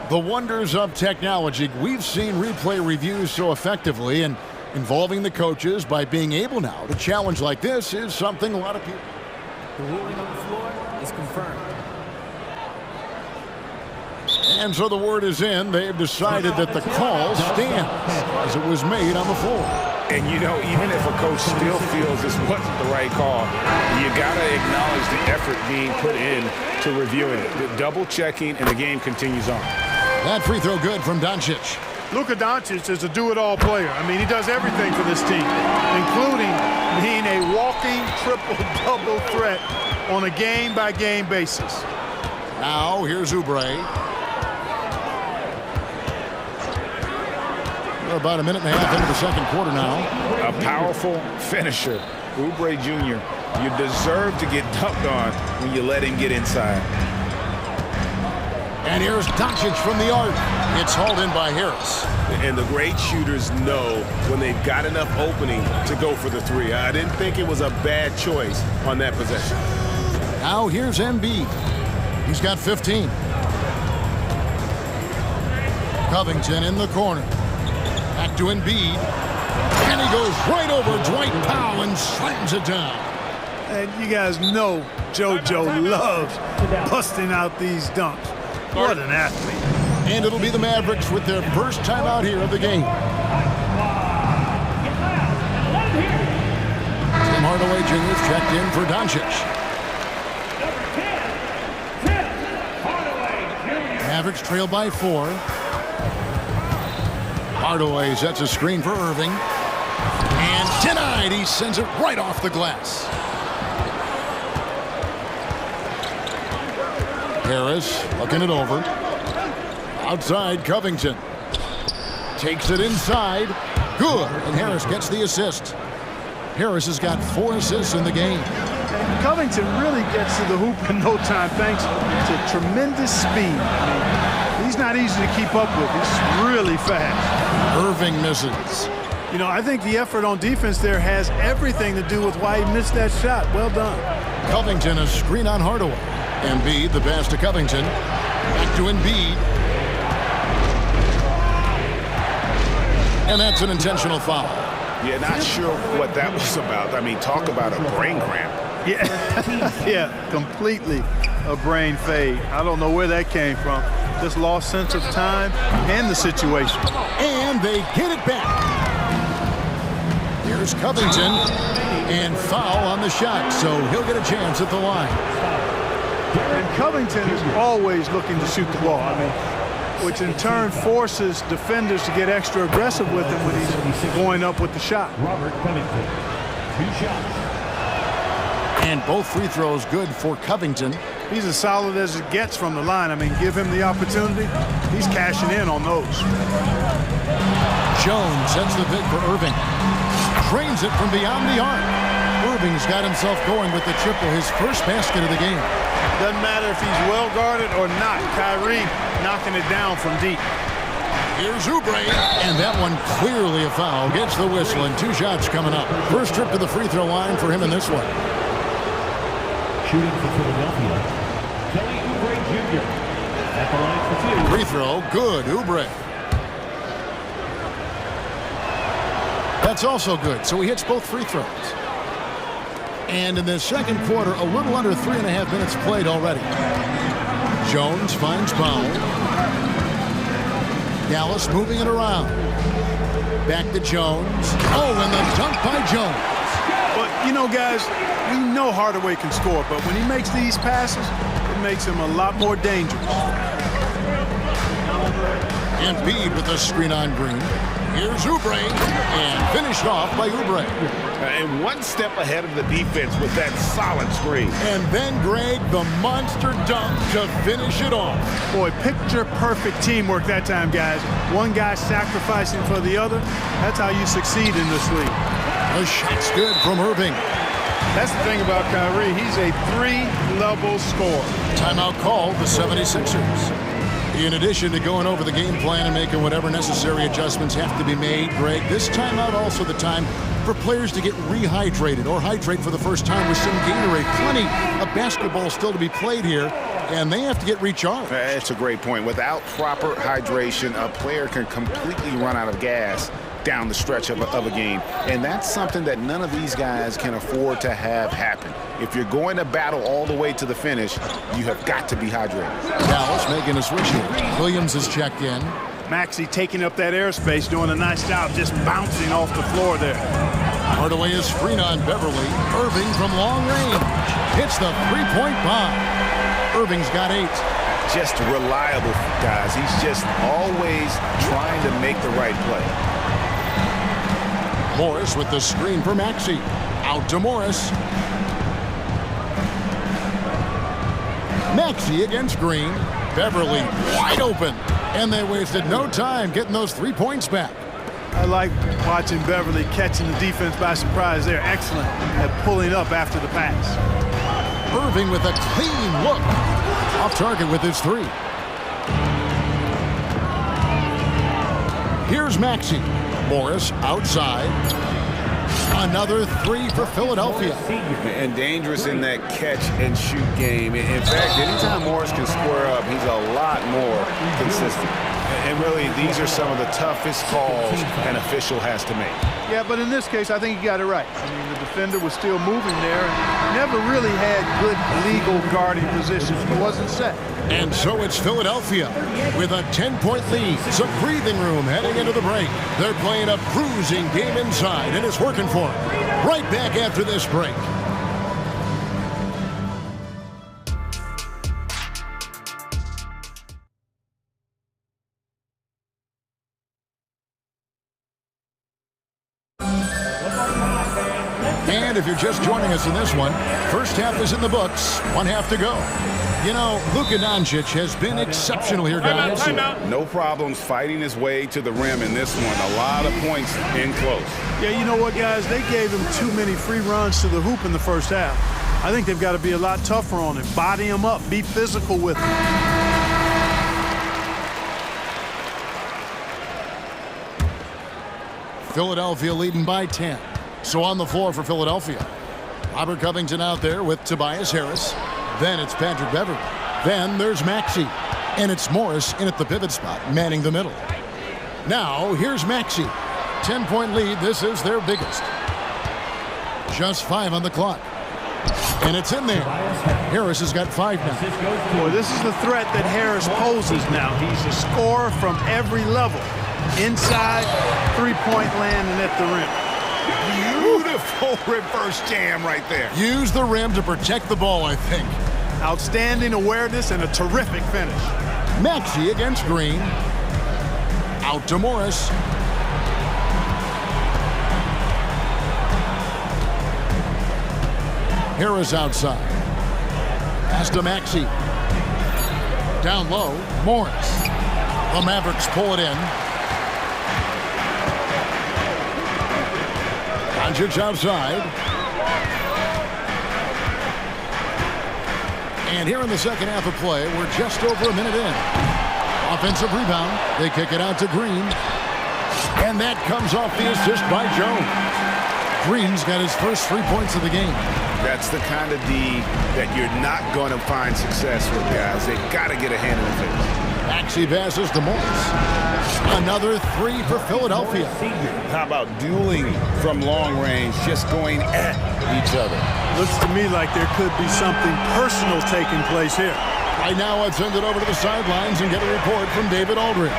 The wonders of technology. We've seen replay reviews so effectively, and involving the coaches by being able now to challenge like this is something a lot of people. The ruling on the floor is confirmed. And so the word is in. They've decided that the call stands as it was made on the floor. And you know, even if a coach still feels this wasn't the right call, you got to acknowledge the effort being put in to reviewing it, the double checking, and the game continues on. That free throw good from Doncic. Luka Doncic is a do-it-all player. I mean, he does everything for this team, including being a walking triple-double threat on a game-by-game basis. Now, here's Oubre. We're about a minute and a half into the second quarter now. A powerful finisher, Oubre Jr. You deserve to get dunked on when you let him get inside. And here's Doncic from the arc. It's hauled in by Harris. And the great shooters know when they've got enough opening to go for the three. I didn't think it was a bad choice on that possession. Now here's Embiid. He's got 15. Covington in the corner. Back to Embiid. And he goes right over Dwight Powell and slams it down. And you guys know JoJo loves busting out these dunks. What an athlete. And it'll be the Mavericks with their first time out here of the game. Tim Hardaway Jr. checked in for Doncic. Mavericks trail by 4. Hardaway sets a screen for Irving. And denied. He sends it right off the glass. Harris looking it over. Outside, Covington. Takes it inside. Good. And Harris gets the assist. Harris has got 4 assists in the game. And Covington really gets to the hoop in no time thanks to tremendous speed. I mean, he's not easy to keep up with. He's really fast. Irving misses. You know, I think the effort on defense there has everything to do with why he missed that shot. Well done. Covington, a screen on Hardaway. Embiid, the pass to Covington. Back to Embiid. And that's an intentional foul. Yeah, not sure what that was about. I mean, talk about a brain cramp. Yeah, yeah, completely a brain fade. I don't know where that came from. Just lost sense of time and the situation. And they get it back. Here's Covington. And foul on the shot, so he'll get a chance at the line. And Covington is always looking to shoot the ball. I mean, which in turn forces defenders to get extra aggressive with him when he's going up with the shot. Robert Covington, 2 shots. And both free throws good for Covington. He's as solid as it gets from the line. I mean, give him the opportunity. He's cashing in on those. Jones sets the pick for Irving. Trains it from beyond the arc. Irving's got himself going with the triple, his first basket of the game. Doesn't matter if he's well guarded or not. Kyrie knocking it down from deep. Here's Oubre, and that one clearly a foul. Gets the whistle, and 2 shots coming up. First trip to the free throw line for him in this one. Shooting for Philadelphia, Kelly Oubre Jr. At the line for 2. Free throw, good, Oubre. That's also good, so he hits both free throws. And in the second quarter, a little under 3.5 minutes played already. Jones finds Powell. Dallas moving it around. Back to Jones. Oh, and the dunk by Jones. But, you know, guys, we know Hardaway can score, but when he makes these passes, it makes him a lot more dangerous. Embiid with the screen on Green. Here's Oubre, and finished off by Oubre. And one step ahead of the defense with that solid screen. And then, Greg, the monster dunk to finish it off. Boy, picture-perfect teamwork that time, guys. One guy sacrificing for the other. That's how you succeed in this league. The shot's good from Irving. That's the thing about Kyrie. He's a 3-level scorer. Timeout called the 76ers. In addition to going over the game plan and making whatever necessary adjustments have to be made, Greg, this timeout also the time for players to get rehydrated or hydrate for the first time with some Gatorade. Plenty of basketball still to be played here, and they have to get recharged. That's a great point. Without proper hydration, a player can completely run out of gas down the stretch of a game. And that's something that none of these guys can afford to have happen. If you're going to battle all the way to the finish, you have got to be hydrated. Dallas making a switch here. Williams is checked in. Maxey taking up that airspace, doing a nice job just bouncing off the floor there. Hardaway is screen on Beverly. Irving from long range hits the three-point bomb. Irving's got 8. Just reliable, guys. He's just always trying to make the right play. Morris with the screen for Maxey. Out to Morris. Maxey against Green. Beverly wide open. And they wasted no time getting those 3 points back. I like watching Beverly catching the defense by surprise. They're excellent at pulling up after the pass. Irving with a clean look. Off target with his 3. Here's Maxey. Morris outside. Another 3 for Philadelphia. And dangerous in that catch and shoot game. In fact, anytime Morris can square up, he's a lot more consistent. And really, these are some of the toughest calls an official has to make. Yeah, but in this case, I think he got it right. I mean, the defender was still moving there and never really had good legal guarding positions. It wasn't set. And so it's Philadelphia with a 10-point lead. Some breathing room heading into the break. They're playing a bruising game inside, and it's working for them. Right back after this break. And if you're just joining us in this one, first half is in the books, 1 half to go. You know, Luka Doncic has been exceptional here, guys. No problems fighting his way to the rim in this one. A lot of points in close. Yeah, you know what, guys? They gave him too many free runs to the hoop in the first half. I think they've got to be a lot tougher on him. Body him up. Be physical with him. Philadelphia leading by 10. So on the floor for Philadelphia. Robert Covington out there with Tobias Harris. Then it's Patrick Beverly. Then there's Maxey. And it's Morris in at the pivot spot, manning the middle. Now, here's Maxey. 10-point lead. This is their biggest. Just 5 on the clock. And it's in there. Harris has got 5 now. Boy, this is the threat that Harris poses now. He's a scorer from every level. Inside, three-point land, and at the rim. Beautiful reverse jam right there. Use the rim to protect the ball, I think. Outstanding awareness and a terrific finish. Maxey against Green. Out to Morris. Harris outside. Pass to Maxey. Down low, Morris. The Mavericks pull it in. Doncic outside. And here in the second half of play, we're just over a minute in. Offensive rebound. They kick it out to Green. And that comes off the assist by Jones. Green's got his first 3 points of the game. That's the kind of D that you're not going to find success with, guys. They've got to get a hand in the face. Maxey passes to Morris. Another 3 for Philadelphia. How about dueling from long range, just going at each other? Looks to me like there could be something personal taking place here. Right now, let's send it over to the sidelines and get a report from David Aldridge.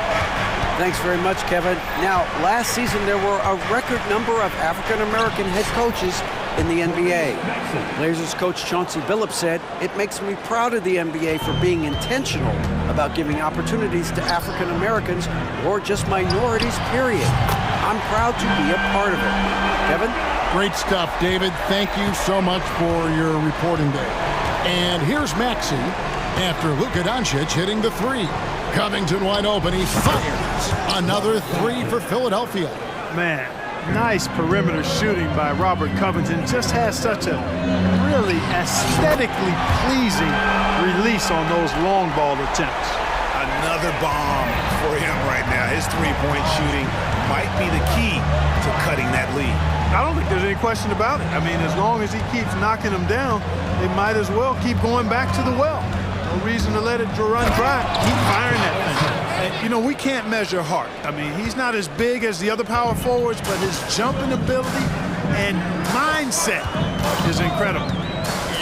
Thanks very much, Kevin. Now, last season there were a record number of African-American head coaches in the NBA. Blazers coach Chauncey Billups said, "It makes me proud of the NBA for being intentional about giving opportunities to African Americans or just minorities, period. I'm proud to be a part of it." Kevin? Great stuff, David. Thank you so much for your reporting there. And here's Maxey after Luka Doncic hitting the 3. Covington wide open. He fires. Another 3 for Philadelphia. Man, nice perimeter shooting by Robert Covington. Just has such a really aesthetically pleasing release on those long ball attempts. Another bomb for him right now. His three-point shooting might be the key to cutting that lead. I don't think there's any question about it. I mean, as long as he keeps knocking them down, they might as well keep going back to the well. No reason to let it run dry. Keep firing that thing. And, you know, we can't measure Hart. I mean, he's not as big as the other power forwards, but his jumping ability and mindset is incredible.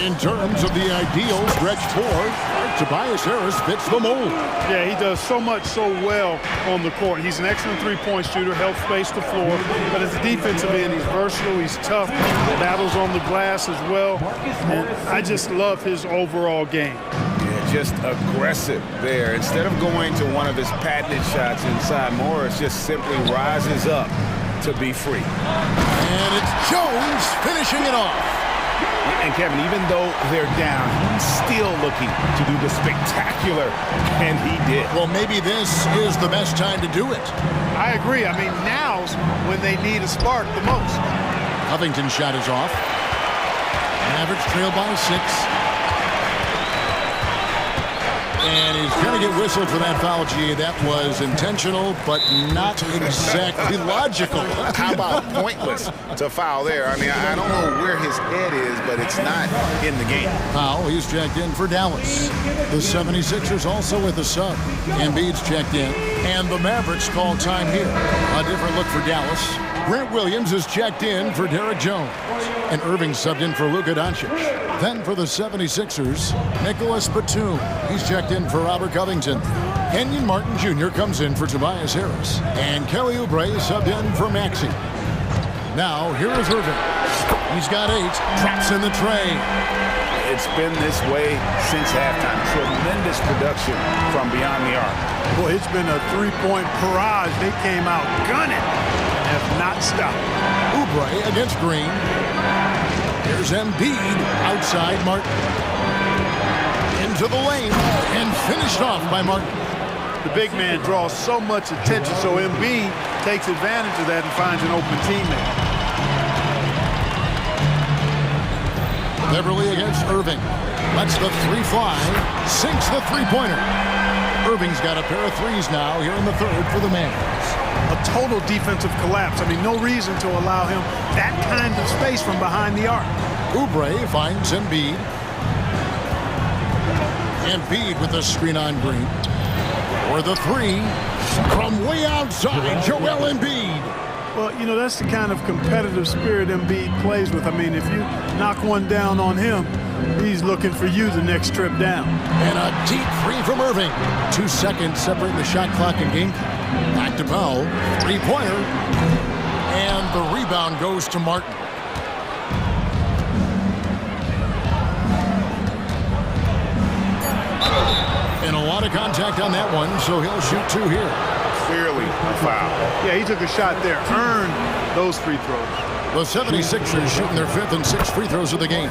In terms of the ideal stretch forward, Tobias Harris fits the mold. Yeah, he does so much so well on the court. He's an excellent three-point shooter, helps space the floor. But as a defensive end, he's versatile, he's tough, battles on the glass as well. And I just love his overall game. Yeah, just aggressive there. Instead of going to one of his patented shots inside, Morris just simply rises up to be free. And it's Jones finishing it off. And Kevin, even though they're down, he's still looking to do the spectacular, and he did. Well, maybe this is the best time to do it. I agree. I mean, now's when they need a spark the most. Covington's shot is off. Mavericks trail by 6. And he's going to get whistled for that foul, G. That was intentional, but not exactly logical. How about pointless to foul there? I mean, I don't know where his head is, but it's not in the game. Foul, he's checked in for Dallas. The 76ers also with a sub. Embiid's checked in, and the Mavericks call time here. A different look for Dallas. Grant Williams is checked in for Derek Jones. And Irving subbed in for Luka Doncic. Then for the 76ers, Nicholas Batum. He's checked in for Robert Covington. Kenyon Martin Jr. comes in for Tobias Harris. And Kelly Oubre subbed in for Maxey. Now, here is Irving. He's got 8. Traps in the tray. It's been this way since halftime. Tremendous production from beyond the arc. Boy, it's been a three-point barrage. They came out gunning and have not stopped. Oubre against Green. Here's Embiid outside Martin. Into the lane and finished off by Martin. The big man draws so much attention, so Embiid takes advantage of that and finds an open teammate. Beverly against Irving. Lets the three fly. Sinks the three-pointer. Irving's got a pair of threes now here in the third for the Mavs. A total defensive collapse. I mean, no reason to allow him that kind of space from behind the arc. Oubre finds Embiid. Embiid with a screen on Green. For the three. From way outside, Joel Embiid. Well, you know, that's the kind of competitive spirit Embiid plays with. I mean, if you knock one down on him, he's looking for you the next trip down. And a deep three from Irving. 2 seconds separating the shot clock and game clock. Back to Powell. Three-pointer. And the rebound goes to Martin. And a lot of contact on that one, so he'll shoot two here. Clearly a foul. Yeah, he took a shot there. Earned those free throws. The 76ers shooting their 5th and 6th free throws of the game.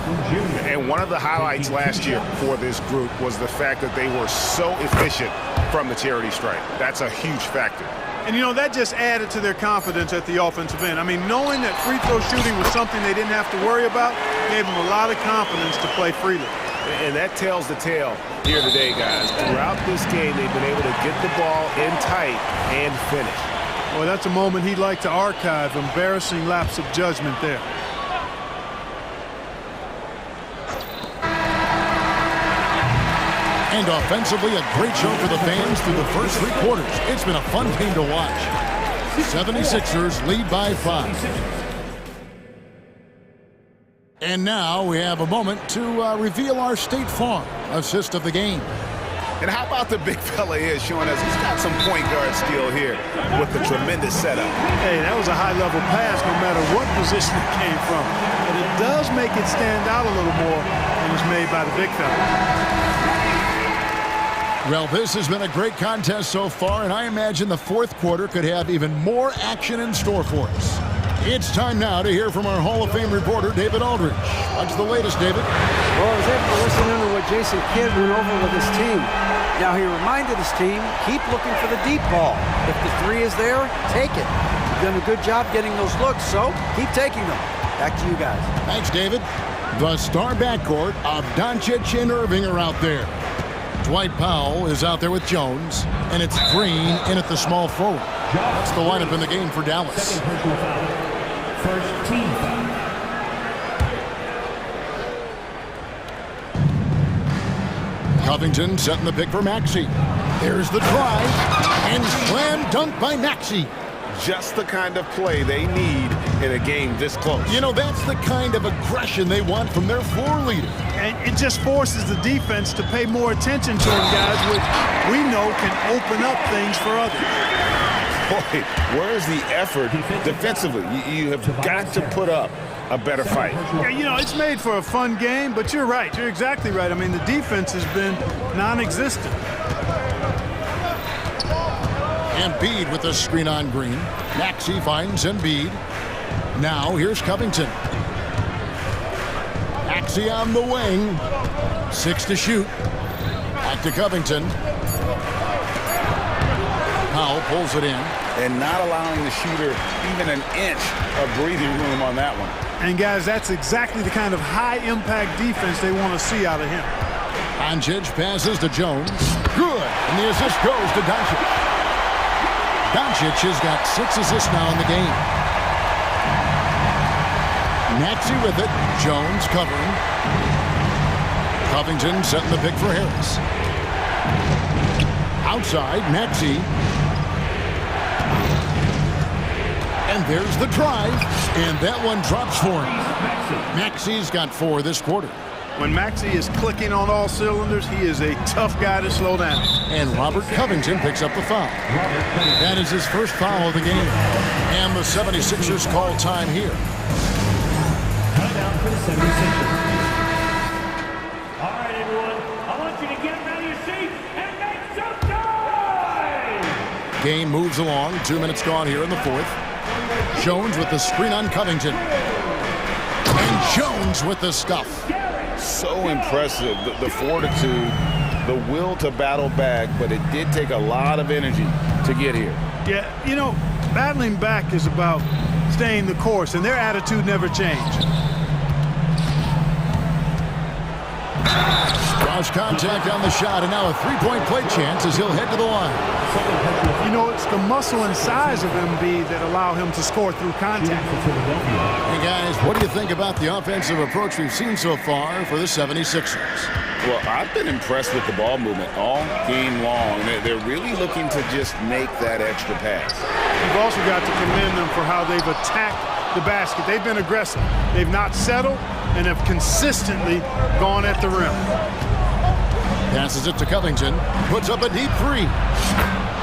And one of the highlights last year for this group was the fact that they were so efficient from the charity stripe. That's a huge factor. And, you know, that just added to their confidence at the offensive end. I mean, knowing that free throw shooting was something they didn't have to worry about gave them a lot of confidence to play freely. And that tells the tale here today, guys. Throughout this game, they've been able to get the ball in tight and finish. Well, that's a moment he'd like to archive. Embarrassing lapse of judgment there. And offensively, a great show for the fans through the first three quarters. It's been a fun game to watch. 76ers lead by 5. And now we have a moment to reveal our State Farm assist of the game. And how about the big fella here showing us he's got some point guard skill here with the tremendous setup. Hey, that was a high-level pass no matter what position it came from. But it does make it stand out a little more when it's made by the big fella. Well, this has been a great contest so far, and I imagine the fourth quarter could have even more action in store for us. It's time now to hear from our Hall of Fame reporter, David Aldridge. What's the latest, David? Well, I was able to listen in to what Jason Kidd went over with his team. Now, he reminded his team, keep looking for the deep ball. If the three is there, take it. You've done a good job getting those looks, so keep taking them. Back to you guys. Thanks, David. The star backcourt of Doncic and Irving are out there. Dwight Powell is out there with Jones, and it's Green in at the small forward. That's the lineup in the game for Dallas. First team foul. Covington setting the pick for Maxey. There's the drive, and slam dunk by Maxey. Just the kind of play they need in a game this close. You know, that's the kind of aggression they want from their floor leader. And it just forces the defense to pay more attention to him, guys, which we know can open up things for others. Boy, where's the effort defensively? You have got to put up a better fight. Yeah, you know, it's made for a fun game, but you're right. You're exactly right. I mean, the defense has been non-existent. Embiid with a screen on Green. Maxey finds Embiid. Now here's Covington. Maxey on the wing. 6 to shoot. Back to Covington. Powell pulls it in. And not allowing the shooter even an inch of breathing room on that one. And, guys, that's exactly the kind of high-impact defense they want to see out of him. Doncic passes to Jones. Good. And the assist goes to Doncic. Doncic has got 6 assists now in the game. Maxey with it. Jones covering. Covington setting the pick for Harris. Outside, Maxey. And there's the drive. And that one drops for him. Maxey's got 4 this quarter. When Maxey is clicking on all cylinders, he is a tough guy to slow down. And Robert Covington picks up the foul. That is his first foul of the game. And the 76ers call time here. Timeout for the 76ers. All right, everyone. I want you to get out of your seat and make some noise! Game moves along. 2 minutes gone here in the fourth. Jones with the screen on Covington. And Jones with the stuff. So impressive, the fortitude, the will to battle back, but it did take a lot of energy to get here. Yeah, you know, battling back is about staying the course, and their attitude never changed. Cross contact on the shot, and now a three-point play chance as he'll head to the line. You know, it's the muscle and size of Embiid that allow him to score through contact. Hey, guys, what do you think about the offensive approach we've seen so far for the 76ers? Well, I've been impressed with the ball movement all game long. They're really looking to just make that extra pass. You've also got to commend them for how they've attacked the basket. They've been aggressive. They've not settled and have consistently gone at the rim. Passes it to Covington. Puts up a deep three.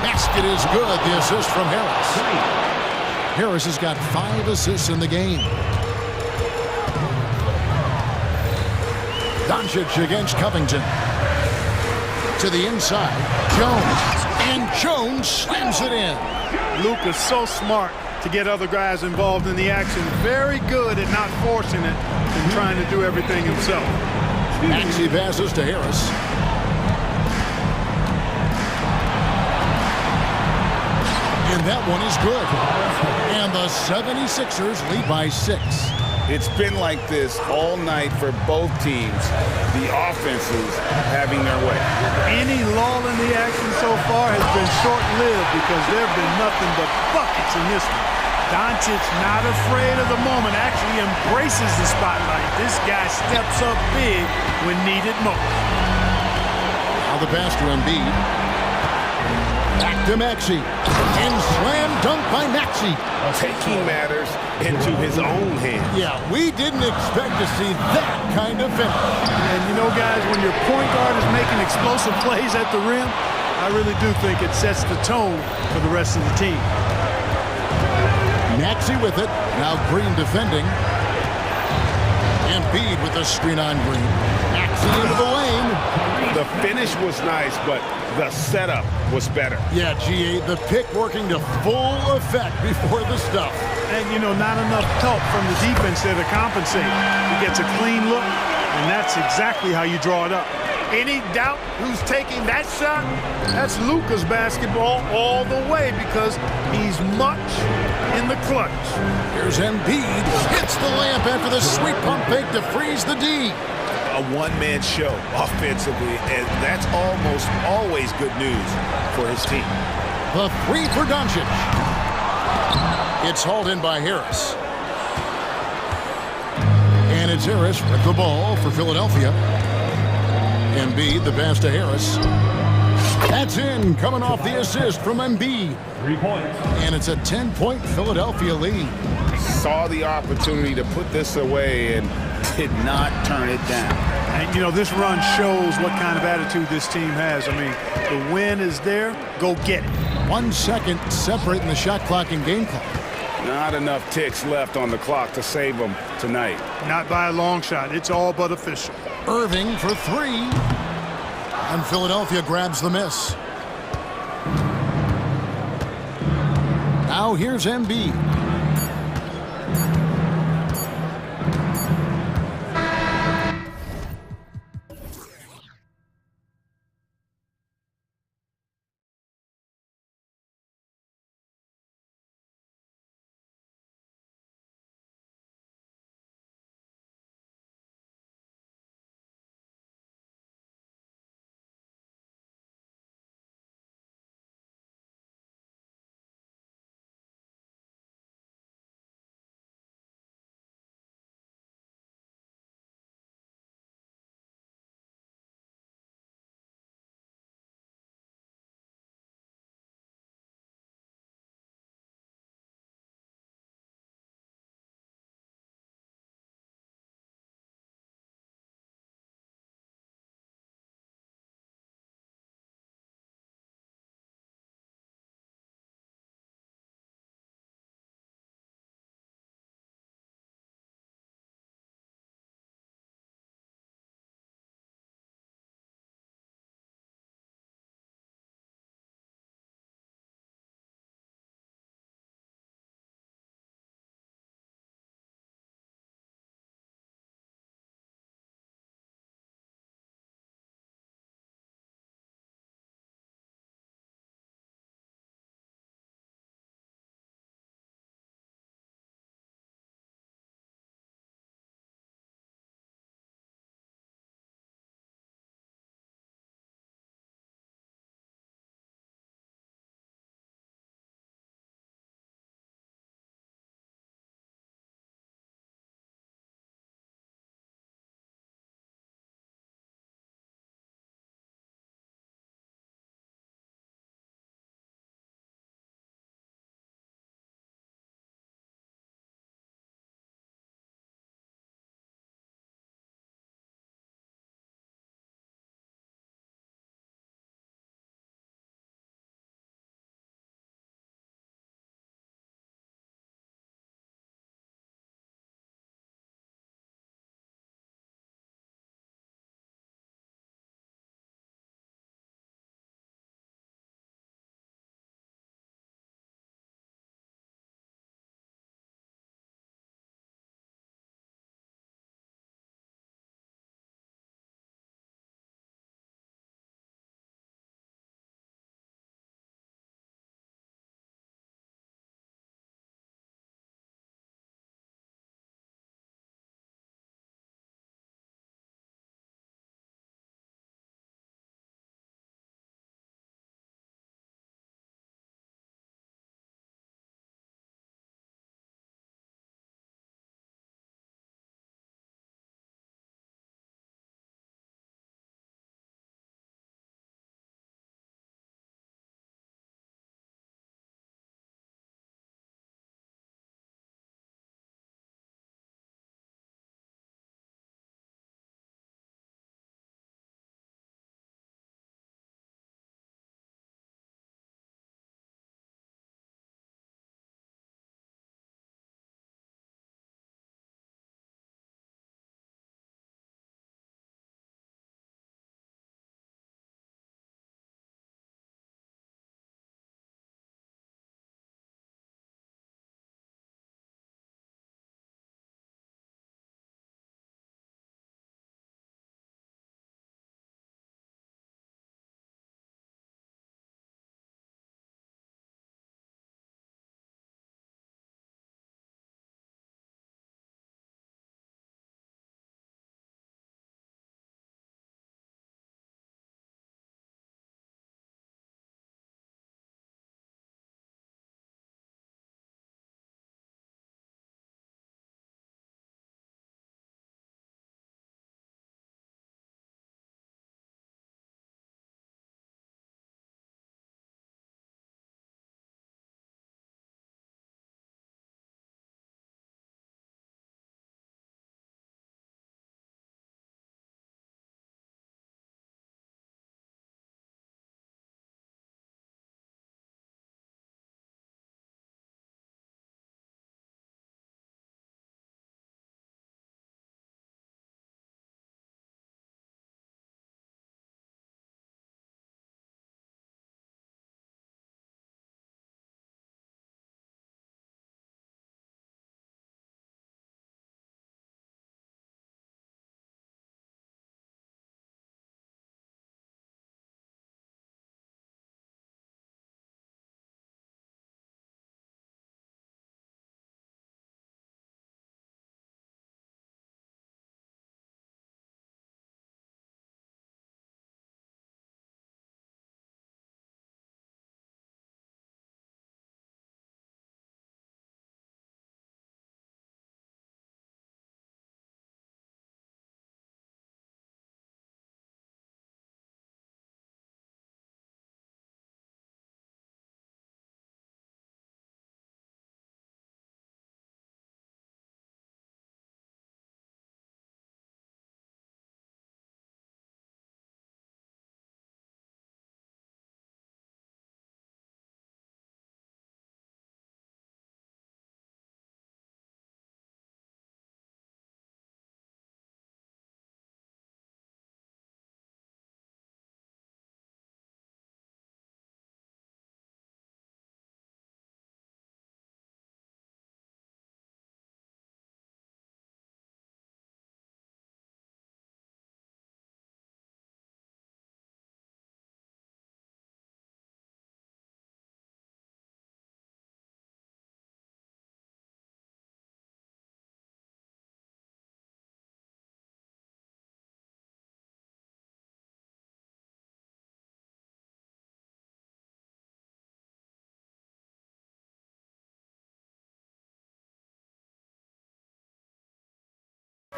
Basket is good. The assist from Harris. Harris has got 5 assists in the game. Doncic against Covington. To the inside. Jones. And Jones slams it in. Luke is so smart to get other guys involved in the action. Very good at not forcing it and trying to do everything himself. Maxey passes to Harris. And that one is good. And the 76ers lead by 6. It's been like this all night for both teams. The offenses having their way. Any lull in the action so far has been short-lived because there have been nothing but buckets in this one. Doncic not afraid of the moment, actually embraces the spotlight. This guy steps up big when needed most. Now the pass to Embiid. Back to Maxey. And slam dunk by Maxey. Taking matters into his own hands. Yeah, we didn't expect to see that kind of finish. And you know, guys, when your point guard is making explosive plays at the rim, I really do think it sets the tone for the rest of the team. Maxey with it. Now Green defending. Embiid with the screen on Green. Maxey into the lane. The finish was nice, but the setup was better. Yeah, GA, the pick working to full effect before the stuff. And, you know, not enough help from the defense there to compensate. He gets a clean look, and that's exactly how you draw it up. Any doubt who's taking that shot? That's Luka's basketball all the way because he's much in the clutch. Here's Embiid. Hits the layup after the sweet pump fake to freeze the D. A one-man show offensively, and that's almost always good news for his team. The three for Doncic. It's hauled in by Harris. And it's Harris with the ball for Philadelphia. Embiid, the pass to Harris. That's in, coming off the assist from Embiid. 3 points. And it's a 10-point Philadelphia lead. Saw the opportunity to put this away and did not turn it down. And, you know, this run shows what kind of attitude this team has. I mean, the win is there. Go get it. 1 second separating the shot clock and game clock. Not enough ticks left on the clock to save them tonight. Not by a long shot. It's all but official. Irving for 3. And Philadelphia grabs the miss. Now here's Embiid.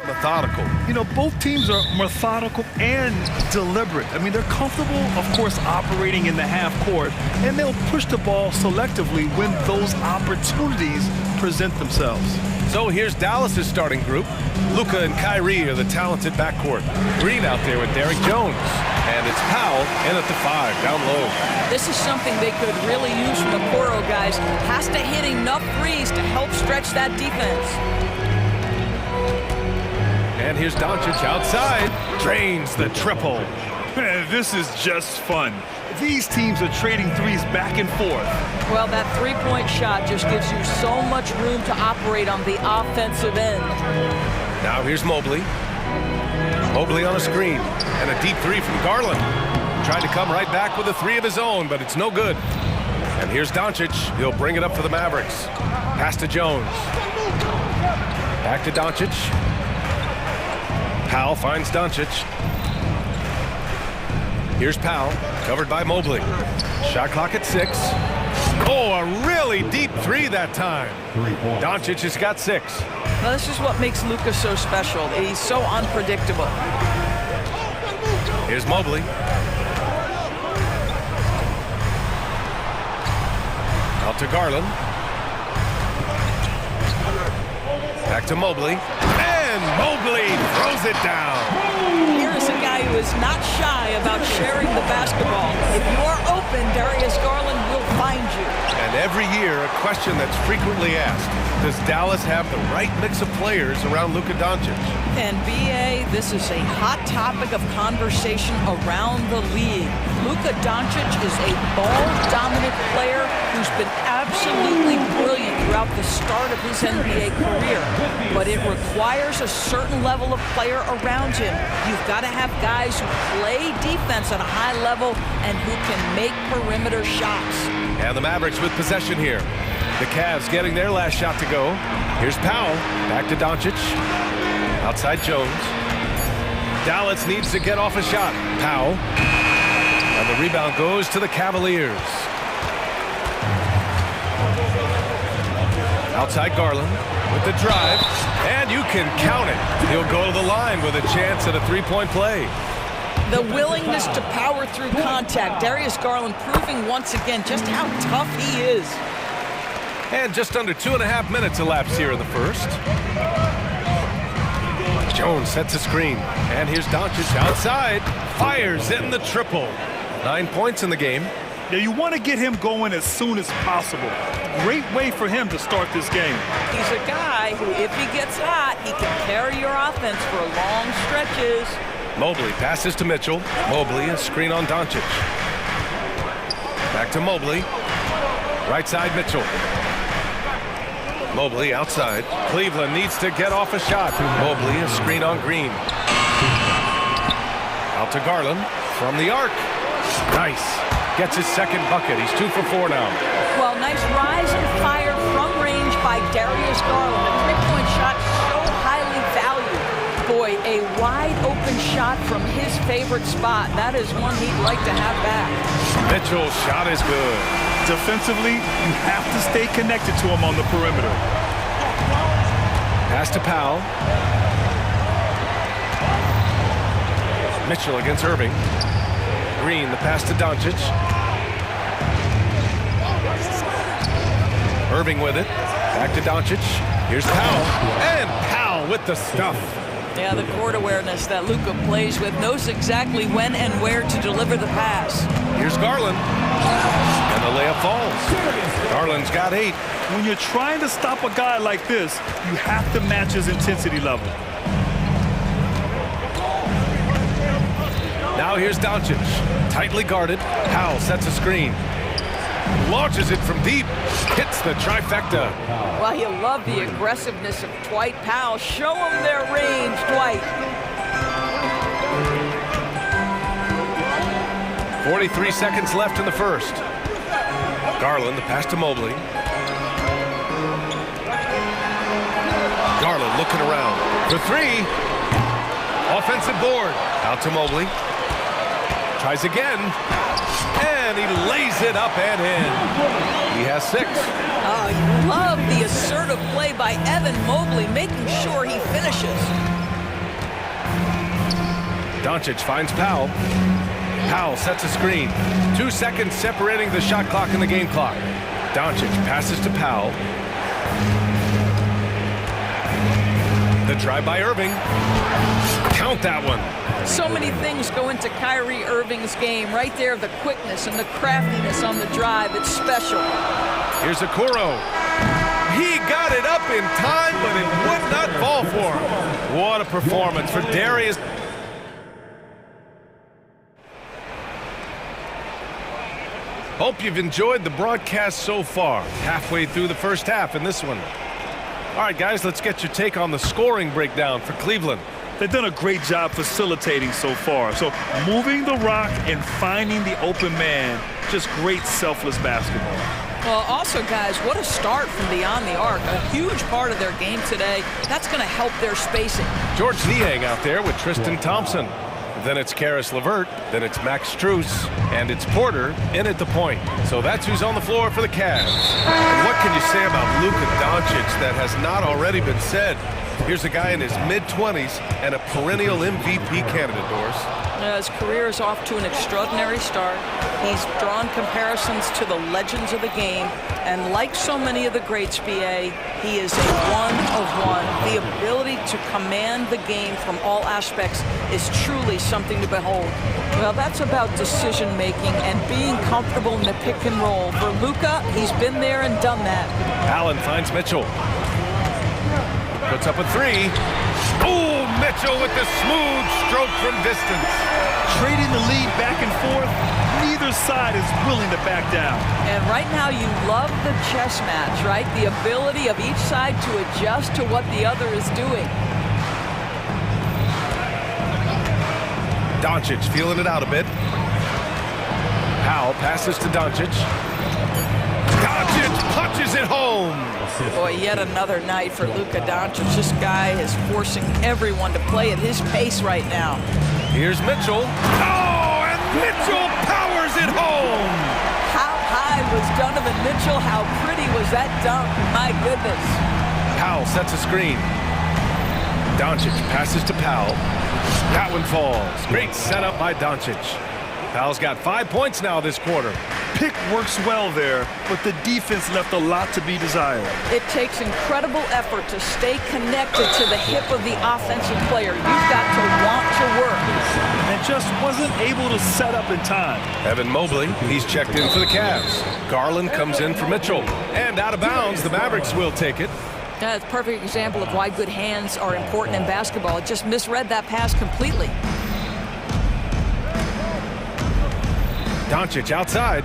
Methodical. You know, both teams are methodical and deliberate. I mean, they're comfortable, of course, operating in the half court, and they'll push the ball selectively when those opportunities present themselves. So here's Dallas's starting group. Luka and Kyrie are the talented backcourt. Green out there with Derrick Jones. And it's Powell in at the 5, down low. This is something they could really use from the Poro guys. Has to hit enough threes to help stretch that defense. And here's Doncic outside. Drains the triple. Man, this is just fun. These teams are trading threes back and forth. Well, that three-point shot just gives you so much room to operate on the offensive end. Now here's Mobley. Mobley on a screen. And a deep three from Garland. Tried to come right back with a three of his own, but it's no good. And here's Doncic. He'll bring it up for the Mavericks. Pass to Jones. Back to Doncic. Powell finds Doncic. Here's Powell, covered by Mobley. Shot clock at 6. Oh, a really deep three that time. Doncic has got 6. Now, this is what makes Luka so special. He's so unpredictable. Here's Mobley. Out to Garland. Back to Mobley. And Mobley throws it down. Here's a guy who is not shy about sharing the basketball. If you are open, Darius Garland will find you. And every year, a question that's frequently asked, does Dallas have the right mix of players around Luka Doncic? And BA, this is a hot topic of conversation around the league. Luka Doncic is a ball-dominant player who's been absolutely brilliant throughout the start of his NBA career. But it requires a certain level of player around him. You've got to have guys who play defense at a high level and who can make perimeter shots. And the Mavericks with possession here. The Cavs getting their last shot to go. Here's Powell. Back to Doncic. Outside Jones. Dallas needs to get off a shot. Powell. And the rebound goes to the Cavaliers. Outside Garland with the drive. And you can count it. He'll go to the line with a chance at a three-point play. The willingness to power through contact. Darius Garland proving once again just how tough he is. And just under 2.5 minutes elapsed here in the first. Jones sets a screen. And here's Doncic outside. Fires in the triple. 9 points in the game. Yeah, you want to get him going as soon as possible. Great way for him to start this game. He's a guy who, if he gets hot, he can carry your offense for long stretches. Mobley passes to Mitchell. Mobley, a screen on Doncic. Back to Mobley. Right side, Mitchell. Mobley outside. Cleveland needs to get off a shot. Mobley, a screen on Green. Out to Garland from the arc. Nice. Gets his second bucket. He's 2 for 4 now. Well, nice rise and fire from range by Darius Garland. A three-point shot so highly valued. Boy, a wide-open shot from his favorite spot. That is one he'd like to have back. Mitchell's shot is good. Defensively, you have to stay connected to him on the perimeter. Pass to Powell. Mitchell against Irving. Green, the pass to Doncic. Irving with it. Back to Doncic. Here's Powell. And Powell with the stuff. Yeah, the court awareness that Luka plays with, knows exactly when and where to deliver the pass. Here's Garland. And the layup falls. Garland's got 8. When you're trying to stop a guy like this, you have to match his intensity level. Now here's Doncic. Tightly guarded. Powell sets a screen. Launches it from deep. Hits the trifecta. Well, you love the aggressiveness of Dwight Powell. Show them their range, Dwight. 43 seconds left in the first. Garland, the pass to Mobley. Garland looking around. For 3. Offensive board. Out to Mobley. Tries again. And he lays it up and in. He has 6. Oh, you love the assertive play by Evan Mobley, making sure he finishes. Doncic finds Powell. Powell sets a screen. 2 seconds separating the shot clock and the game clock. Doncic passes to Powell. The drive by Irving. Count that one. So many things go into Kyrie Irving's game. Right there, the quickness and the craftiness on the drive. It's special. Here's Okoro. He got it up in time, but it would not fall for him. What a performance for Darius. Hope you've enjoyed the broadcast so far. Halfway through the first half in this one. All right, guys, let's get your take on the scoring breakdown for Cleveland. They've done a great job facilitating so far. So moving the rock and finding the open man, just great selfless basketball. Well, also, guys, what a start from beyond the arc. A huge part of their game today. That's going to help their spacing. George Niang out there with Tristan Thompson. Then it's Karis LeVert, then it's Max Strus, and it's Porter in at the point. So that's who's on the floor for the Cavs. And what can you say about Luka Doncic that has not already been said? Here's a guy in his mid-20s and a perennial MVP candidate, Doris. His career is off to an extraordinary start. He's drawn comparisons to the legends of the game, and like so many of the greats, BA, he is a one-of-one. The ability to command the game from all aspects is truly something to behold. Well, that's about decision-making and being comfortable in the pick and roll. For Luka, he's been there and done that. Allen finds Mitchell. Puts up a three. Oh, Mitchell with the smooth stroke from distance. Trading the lead back and forth, neither side is willing to back down. And right now you love the chess match, right? The ability of each side to adjust to what the other is doing. Doncic feeling it out a bit. Powell passes to Doncic. Doncic punches it home. Boy, yet another night for Luka Doncic. This guy is forcing everyone to play at his pace right now. Here's Mitchell. Oh, and Mitchell powers it home. How high was Donovan Mitchell? How pretty was that dunk? My goodness. Powell sets a screen. Doncic passes to Powell. That one falls. Great setup by Doncic. Powell's got 5 points now this quarter. Pick works well there, but the defense left a lot to be desired. It takes incredible effort to stay connected to the hip of the offensive player. You've got to want to work. And just wasn't able to set up in time. Evan Mobley, he's checked in for the Cavs. Garland comes in for Mitchell. And out of bounds, the Mavericks will take it. Yeah, it's a perfect example of why good hands are important in basketball. It just misread that pass completely. Doncic outside.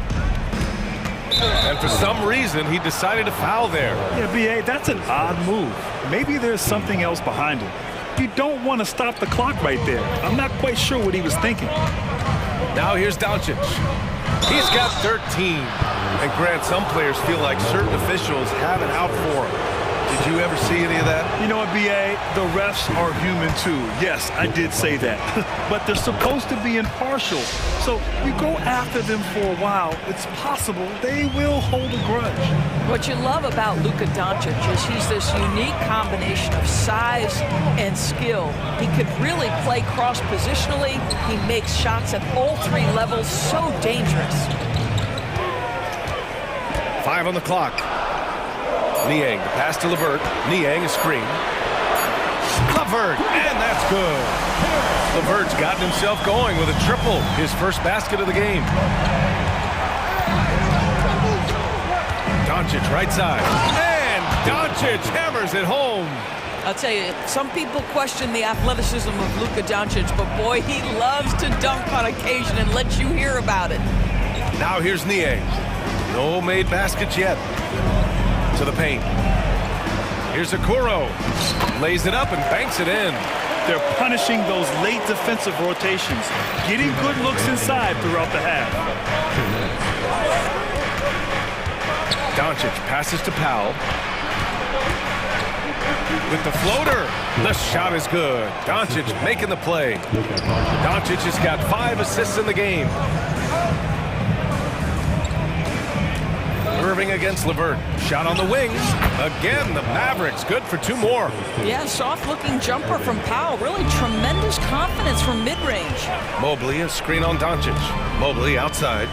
And for some reason, he decided to foul there. Yeah, B.A., that's an odd move. Maybe there's something else behind it. You don't want to stop the clock right there. I'm not quite sure what he was thinking. Now here's Doncic. He's got 13. And Grant, some players feel like certain officials have it out for them. Did you ever see any of that? You know what, B.A.? The refs are human too. Yes, I did say that. But they're supposed to be impartial. So you go after them for a while, it's possible they will hold a grudge. What you love about Luka Doncic is he's this unique combination of size and skill. He could really play cross-positionally. He makes shots at all three levels, so dangerous. 5 on the clock. Niang, the pass to LeVert. Niang, a screen. LeVert, and that's good. LeVert's gotten himself going with a triple, his first basket of the game. Doncic, right side. And Doncic hammers it home. I'll tell you, some people question the athleticism of Luka Doncic, but boy, he loves to dunk on occasion and let you hear about it. Now here's Niang. No made baskets yet. To the paint. Here's Okoro. Lays it up and banks it in. They're punishing those late defensive rotations, getting good looks inside throughout the half. Doncic passes to Powell. With the floater. The shot is good. Doncic making the play. Doncic has got 5 assists in the game. Irving against Levert. Shot on the wings. Again, the Mavericks good for 2 more. Yeah, soft-looking jumper from Powell. Really tremendous confidence from mid-range. Mobley, a screen on Doncic. Mobley outside.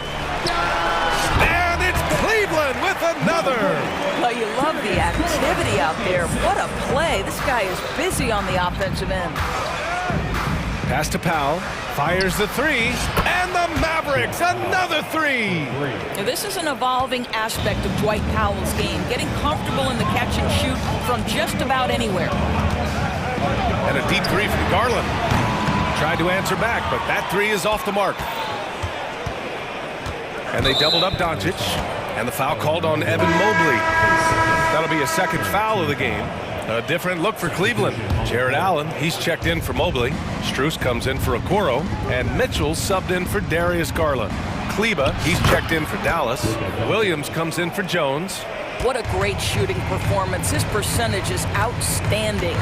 And it's Cleveland with another. Well, you love the activity out there. What a play. This guy is busy on the offensive end. Pass to Powell. Fires the 3. And the Mavericks, another 3. Now, this is an evolving aspect of Dwight Powell's game, getting comfortable in the catch and shoot from just about anywhere. And a deep 3 from Garland. Tried to answer back, but that 3 is off the mark. And they doubled up Doncic. And the foul called on Evan Mobley. That'll be a second foul of the game. A different look for Cleveland. Jared Allen, he's checked in for Mobley. Strus comes in for Okoro. And Mitchell subbed in for Darius Garland. Kleba, he's checked in for Dallas. Williams comes in for Jones. What a great shooting performance. His percentage is outstanding.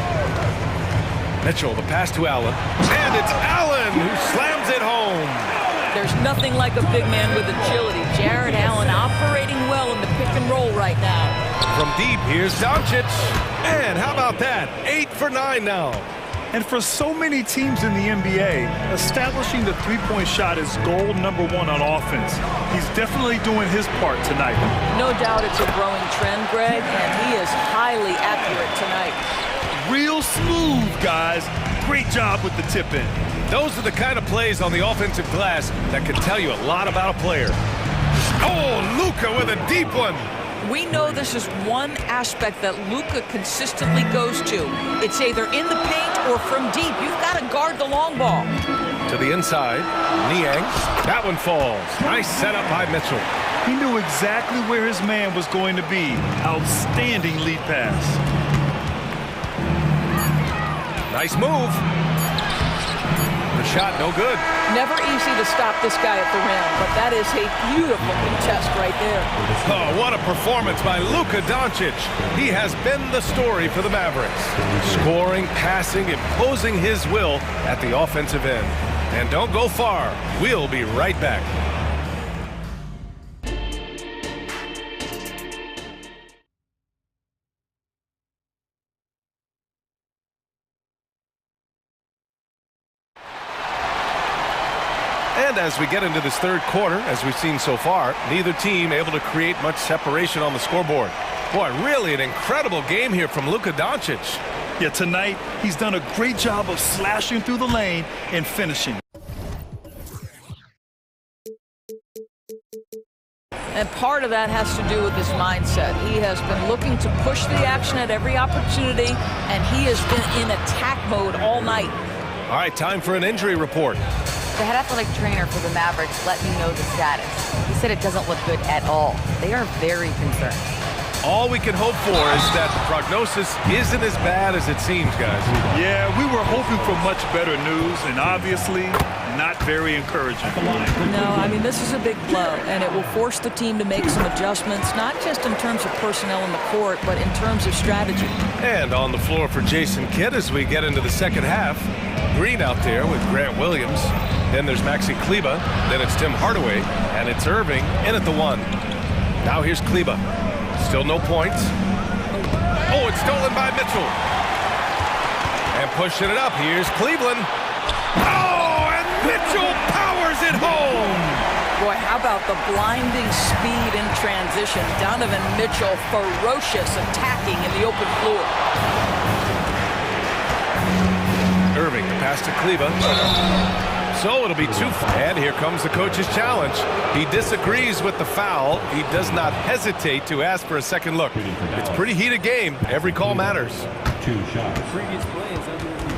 Mitchell, the pass to Allen. And it's Allen who slams it home. There's nothing like a big man with agility. Jared Allen operating well in the pick and roll right now. From deep, here's Doncic. And how about that? 8 for 9 now. And for so many teams in the NBA, establishing the three-point shot is goal number 1 on offense. He's definitely doing his part tonight. No doubt it's a growing trend, Greg, and he is highly accurate tonight. Real smooth, guys. Great job with the tip-in. Those are the kind of plays on the offensive glass that can tell you a lot about a player. Oh, Luka with a deep one. We know this is one aspect that Luka consistently goes to. It's either in the paint or from deep. You've got to guard the long ball. To the inside, Niang. That one falls. Nice setup by Mitchell. He knew exactly where his man was going to be. Outstanding lead pass. Nice move. The shot, no good. Never easy to stop this guy at the rim, but that is a beautiful contest right there. Oh, what a performance by Luka Doncic. He has been the story for the Mavericks. Scoring, passing, imposing his will at the offensive end. And don't go far. We'll be right back. And as we get into this third quarter, as we've seen so far, neither team able to create much separation on the scoreboard. Boy, really an incredible game here from Luka Doncic. Yeah, tonight he's done a great job of slashing through the lane and finishing. And part of that has to do with his mindset. He has been looking to push the action at every opportunity, and he has been in attack mode all night. All right, time for an injury report. The head athletic trainer for the Mavericks let me know the status. He said it doesn't look good at all. They are very concerned. All we can hope for is that the prognosis isn't as bad as it seems, guys. Yeah, we were hoping for much better news, and obviously not very encouraging. No, I mean, this is a big blow, and it will force the team to make some adjustments, not just in terms of personnel in the court, but in terms of strategy. And on the floor for Jason Kidd as we get into the second half. Green out there with Grant Williams. Then there's Maxi Kleba. Then it's Tim Hardaway. And it's Irving in at the 1. Now here's Kleba. Still no points. Oh, it's stolen by Mitchell. And pushing it up. Here's Cleveland. Oh, and Mitchell powers it home. Boy, how about the blinding speed in transition. Donovan Mitchell, ferocious attacking in the open floor. Irving, the pass to Kleba. So it'll be 2. And here comes the coach's challenge. He disagrees with the foul. He does not hesitate to ask for a second look. It's a pretty heated game. Every call matters. 2 shots. The previous play is under review.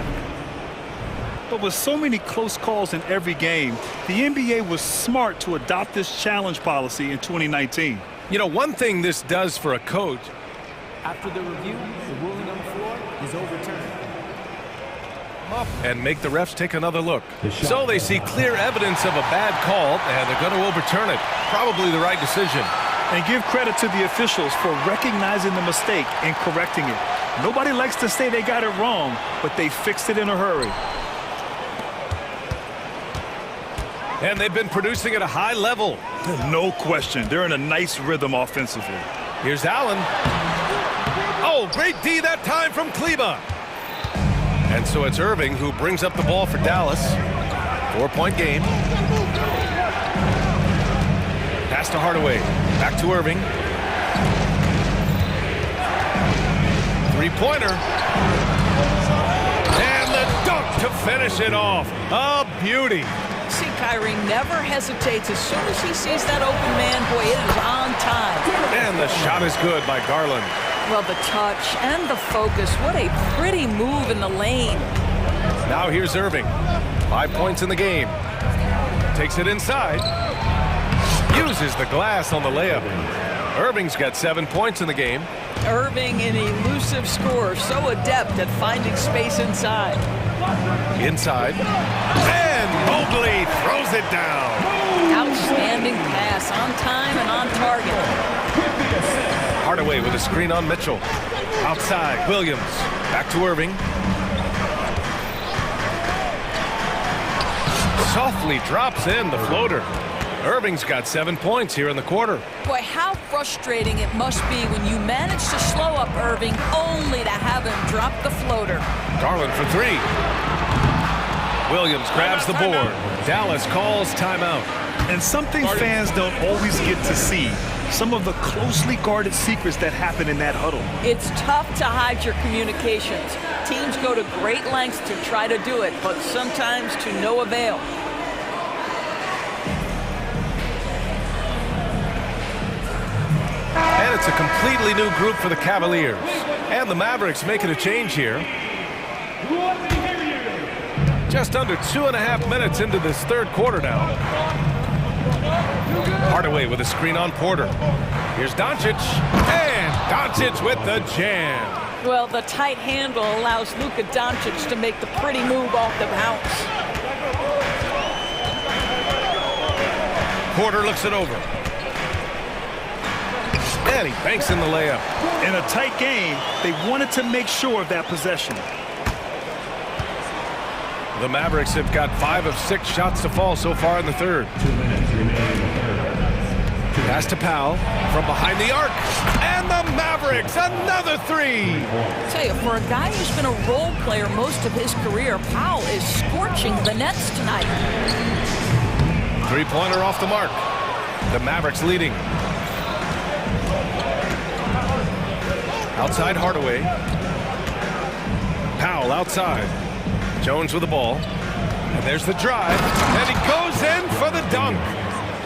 But with so many close calls in every game, the NBA was smart to adopt this challenge policy in 2019. You know, one thing this does for a coach. After the review, the ruling on the floor is overturned. And make the refs take another look. So they see clear evidence of a bad call, and they're going to overturn it. Probably the right decision. And give credit to the officials for recognizing the mistake and correcting it. Nobody likes to say they got it wrong, but they fixed it in a hurry. And they've been producing at a high level. No question. They're in a nice rhythm offensively. Here's Allen. Oh, great D that time from Kleba. And so it's Irving who brings up the ball for Dallas. 4-point game. Pass to Hardaway. Back to Irving. Three-pointer. And the dunk to finish it off. A beauty. See, Kyrie never hesitates. As soon as he sees that open man, boy, it is on time. And the shot is good by Garland. Well, the touch and the focus. What a pretty move in the lane. Now here's Irving. 5 points in the game. Takes it inside. Uses the glass on the layup. Irving's got 7 points in the game. Irving, an elusive scorer, so adept at finding space inside. Inside. And Mobley throws it down. Outstanding pass, on time and on target. Hardaway with a screen on Mitchell. Outside, Williams. Back to Irving. Softly drops in the floater. Irving's got 7 points here in the quarter. Boy, how frustrating it must be when you manage to slow up Irving only to have him drop the floater. Garland for three. Williams grabs the board. Dallas calls timeout. And something fans don't always get to see. Some of the closely guarded secrets that happen in that huddle. It's tough to hide your communications. Teams go to great lengths to try to do it, but sometimes to no avail. And it's a completely new group for the Cavaliers. And the Mavericks making a change here. Just under 2.5 minutes into this third quarter now. Hardaway with a screen on Porter. Here's Doncic. And Doncic with the jam. Well, the tight handle allows Luka Doncic to make the pretty move off the bounce. Porter looks it over. And he banks in the layup. In a tight game, they wanted to make sure of that possession. The Mavericks have got 5 of 6 shots to fall so far in the third. 2 minutes remaining in the third. Pass to Powell from behind the arc. And the Mavericks, another three. I tell you, for a guy who's been a role player most of his career, Powell is scorching the nets tonight. Three-pointer off the mark. The Mavericks leading. Outside Hardaway. Powell outside. Jones with the ball. And there's the drive. And he goes in for the dunk.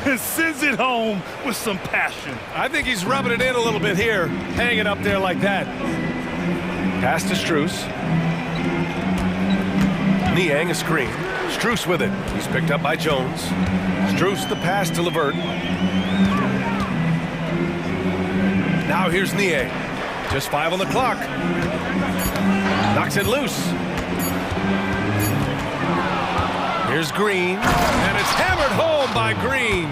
And sends it home with some passion. I think he's rubbing it in a little bit here. Hanging up there like that. Pass to Strus. Niang a screen. Strus with it. He's picked up by Jones. Strus the pass to LeVert. Now here's Niang. Just 5 on the clock. Knocks it loose. Here's Green. And it's hammered home by Green.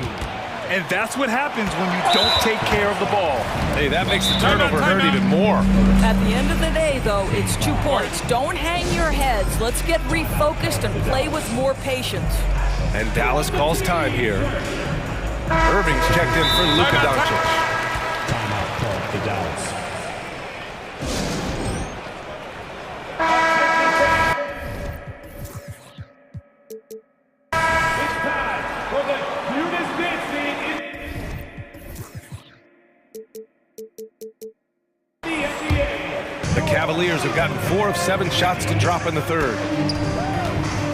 And that's what happens when you don't take care of the ball. Hey, that makes the turnover hurt even more. At the end of the day, though, it's 2 points. Don't hang your heads. Let's get refocused and play with more patience. And Dallas calls time here. Irving's checked in for Luka Doncic. Timeout called for Dallas. The Cavaliers have gotten 4 of 7 shots to drop in the third.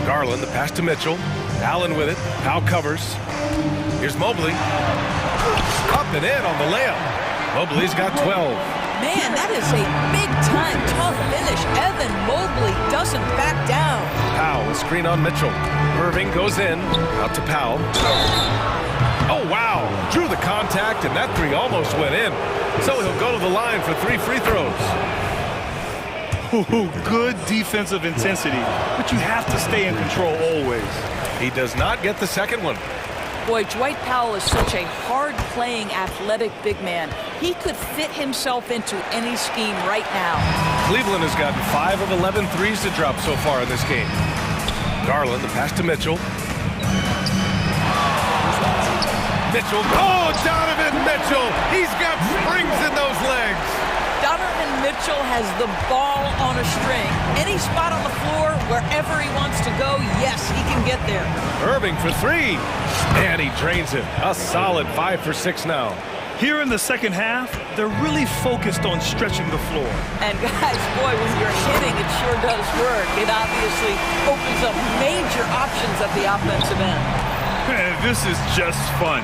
Garland, the pass to Mitchell. Allen with it. Powell covers. Here's Mobley. Up and in on the layup. Mobley's got 12. Man, that is a big-time tough finish. Evan Mobley doesn't back down. Powell, a screen on Mitchell. Irving goes in. Out to Powell. Oh, wow. Drew the contact, and that three almost went in. So he'll go to the line for 3 free throws. Ooh, good defensive intensity, but you have to stay in control always. He does not get the second one. Boy, Dwight Powell is such a hard-playing, athletic big man. He could fit himself into any scheme right now. Cleveland has gotten 5 of 11 threes to drop so far in this game. Garland, the pass to Mitchell. Mitchell. Oh, Donovan Mitchell. He's got springs in those legs. Donovan Mitchell has the ball on a string. Any spot on the floor, wherever he wants to go, yes, he can get there. Irving for three. And he drains it. A solid 5 for 6 now. Here in the second half, they're really focused on stretching the floor. And guys, boy, when you're hitting, it sure does work. It obviously opens up major options at the offensive end. This is just fun.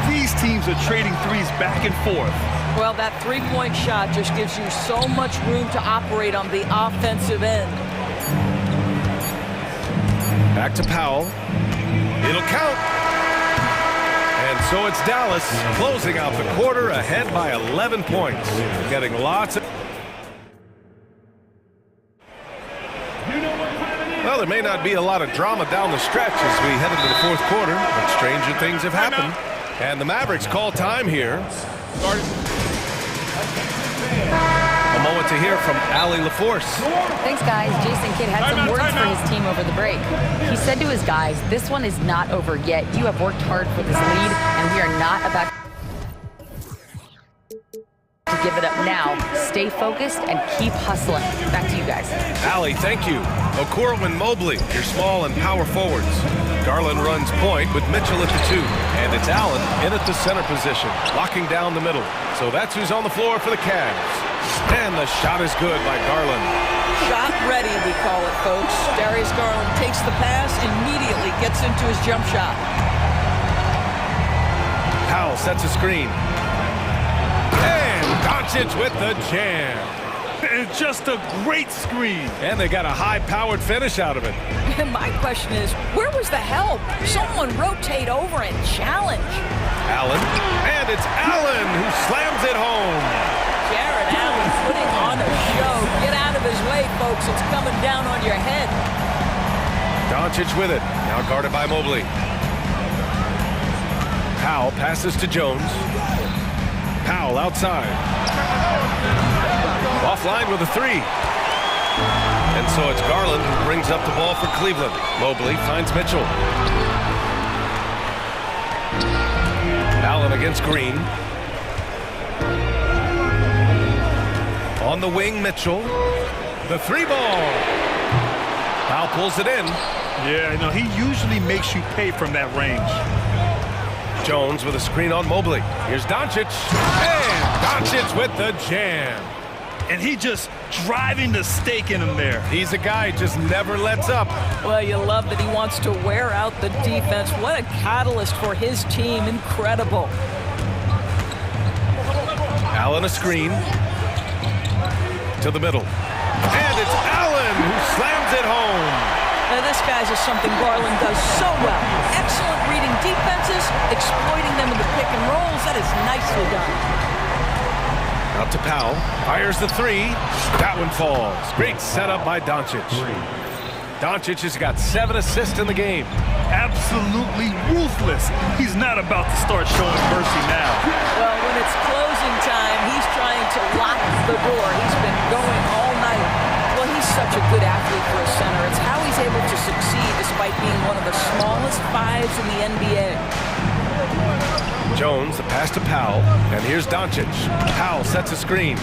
These teams are trading threes back and forth. Well, that three-point shot just gives you so much room to operate on the offensive end. Back to Powell. It'll count. And so it's Dallas closing out the quarter ahead by 11 points. Getting lots of... Well, there may not be a lot of drama down the stretch as we head into the fourth quarter, but stranger things have happened. And the Mavericks call time here. A moment to hear from Allie LaForce. Thanks, guys. Jason Kidd had some words for his team over the break. He said to his guys, this one is not over yet. You have worked hard for this lead, and we are not about to give it up now. Stay focused and keep hustling. Back to you guys. Allie, thank you. Okoro and Mobley, your small and power forwards. Garland runs point with Mitchell at the 2. And it's Allen in at the center position, locking down the middle. So that's who's on the floor for the Cavs. And the shot is good by Garland. Shot ready, we call it, folks. Darius Garland takes the pass, immediately gets into his jump shot. Powell sets a screen. And Doncic with the jam. It's just a great screen. And they got a high-powered finish out of it. My question is, where was the help? Someone rotate over and challenge. Allen. And it's Allen who slams it home. Jared Allen putting on a show. Get out of his way, folks. It's coming down on your head. Doncic with it. Now guarded by Mobley. Powell passes to Jones. Powell outside. Offline with a 3. And so it's Garland who brings up the ball for Cleveland. Mobley finds Mitchell. Allen against Green. On the wing, Mitchell. The 3 ball. Powell pulls it in. Yeah, you know, he usually makes you pay from that range. Jones with a screen on Mobley. Here's Doncic. And Doncic with the jam. And he just driving the stake in him there. He's a guy who just never lets up. Well, you love that he wants to wear out the defense. What a catalyst for his team. Incredible. Allen a screen. To the middle. And it's Allen who slams it home. Now, this, guys, is something Garland does so well. Excellent reading defenses, exploiting them in the pick and rolls. That is nicely done. Out to Powell. Fires the 3. That one falls. Great setup by Doncic. Doncic has got 7 assists in the game. Absolutely ruthless. He's not about to start showing mercy now. Well, when it's closing time, he's trying to lock the door. He's been going all night. Well, he's such a good athlete for a center. It's how he's able to succeed despite being one of the smallest 5s in the NBA. Jones, the pass to Powell, and here's Doncic. Powell sets a screen.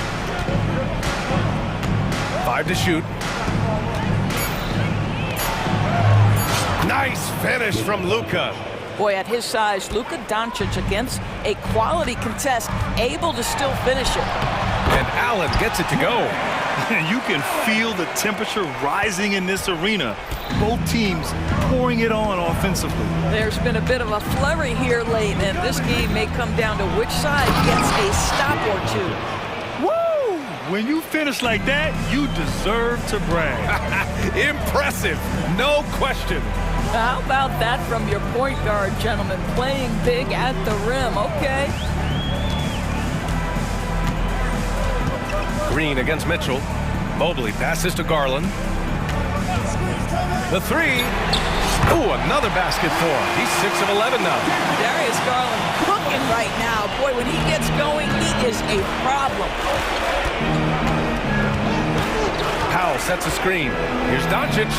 5 to shoot. Nice finish from Luka. Boy, at his size, Luka Doncic against a quality contest, able to still finish it. And Allen gets it to go. You can feel the temperature rising in this arena. Both teams pouring it on offensively. There's been a bit of a flurry here late, and this game may come down to which side gets a stop or 2. Woo! When you finish like that, you deserve to brag. Impressive, no question. How about that from your point guard, gentlemen? Playing big at the rim, okay. Green against Mitchell. Mobley passes to Garland. The 3. Ooh, another basket for him. He's 6 of 11 now. Darius Garland cooking right now. Boy, when he gets going, he is a problem. Powell sets a screen. Here's Doncic.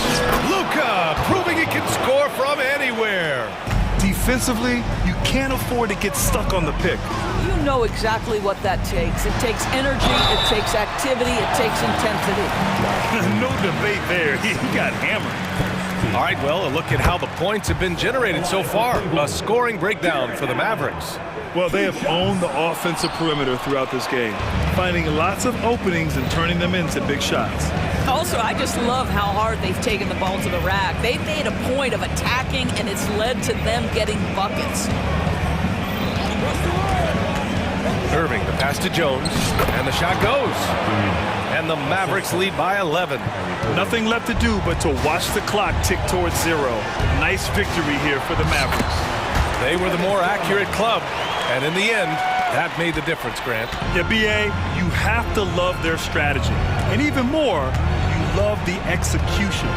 Luka proving he can score from anywhere. defensively, you can't afford to get stuck on the pick. You know exactly what that takes. It takes energy, it takes activity, it takes intensity. No debate there. He got hammered. All right, well, a look at how the points have been generated so far. A scoring breakdown for the Mavericks. Well, they have owned the offensive perimeter throughout this game, finding lots of openings and turning them into big shots. Also, I just love how hard they've taken the ball to the rack. They've made a point of attacking, and it's led to them getting buckets. Irving, the pass to Jones, and the shot goes. And the Mavericks lead by 11. Nothing left to do but to watch the clock tick towards 0. Nice victory here for the Mavericks. They were the more accurate club, and in the end, that made the difference, Grant. Yeah, B.A., you have to love their strategy. And even more, you love the execution.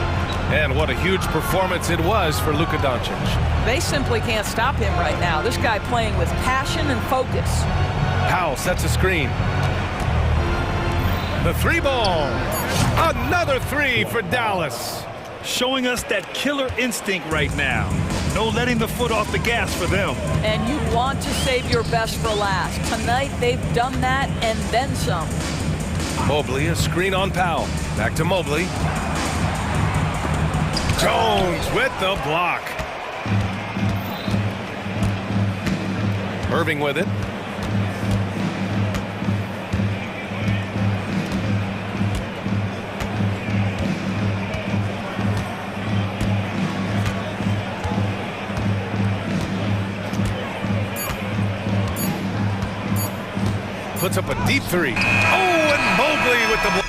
And what a huge performance it was for Luka Doncic. They simply can't stop him right now. This guy playing with passion and focus. Powell sets a screen. The three ball. Another three for Dallas. Showing us that killer instinct right now. No letting the foot off the gas for them. And you want to save your best for last. Tonight, they've done that and then some. Mobley, a screen on Powell. Back to Mobley. Jones with the block. Irving with it. Puts up a deep three. Oh, and Mobley with the block.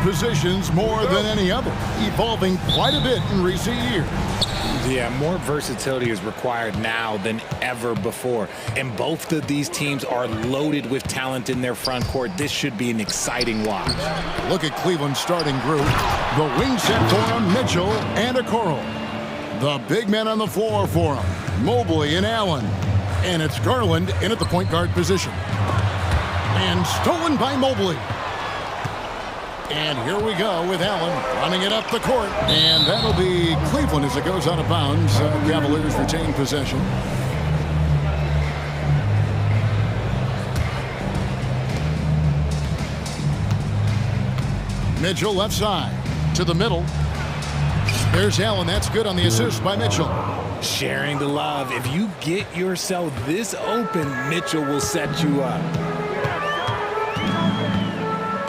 positions more than any other, evolving quite a bit in recent years. Yeah, more versatility is required now than ever before. And both of these teams are loaded with talent in their front court. This should be an exciting watch. Look at Cleveland's starting group. The wing set for him, Mitchell and Okoro. The big men on the floor for him, Mobley and Allen. And it's Garland in at the point guard position. And stolen by Mobley. And here we go with Allen running it up the court. And that'll be Cleveland as it goes out of bounds. Cavaliers retain possession. Mitchell left side to the middle. There's Allen. That's good on the assist by Mitchell. Sharing the love. If you get yourself this open, Mitchell will set you up.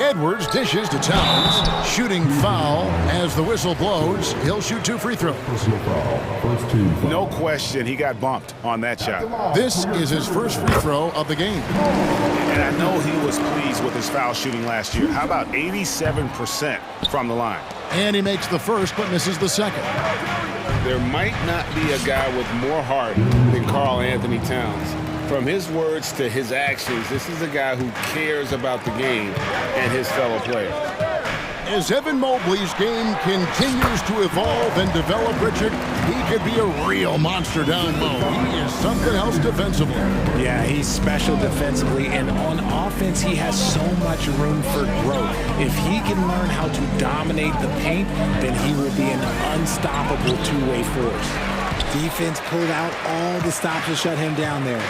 Edwards dishes to Towns. Shooting foul as the whistle blows. He'll shoot 2 free throws. No question, he got bumped on that shot. This is his first free throw of the game. And I know he was pleased with his foul shooting last year. How about 87% from the line? And he makes the first but misses the second. There might not be a guy with more heart than Karl Anthony Towns. From his words to his actions, this is a guy who cares about the game and his fellow players. As Evan Mobley's game continues to evolve and develop, Richard, he could be a real monster down low. He is something else defensively. Yeah, he's special defensively, and on offense, he has so much room for growth. If he can learn how to dominate the paint, then he will be an unstoppable two-way force. Defense pulled out all the stops to shut him down there.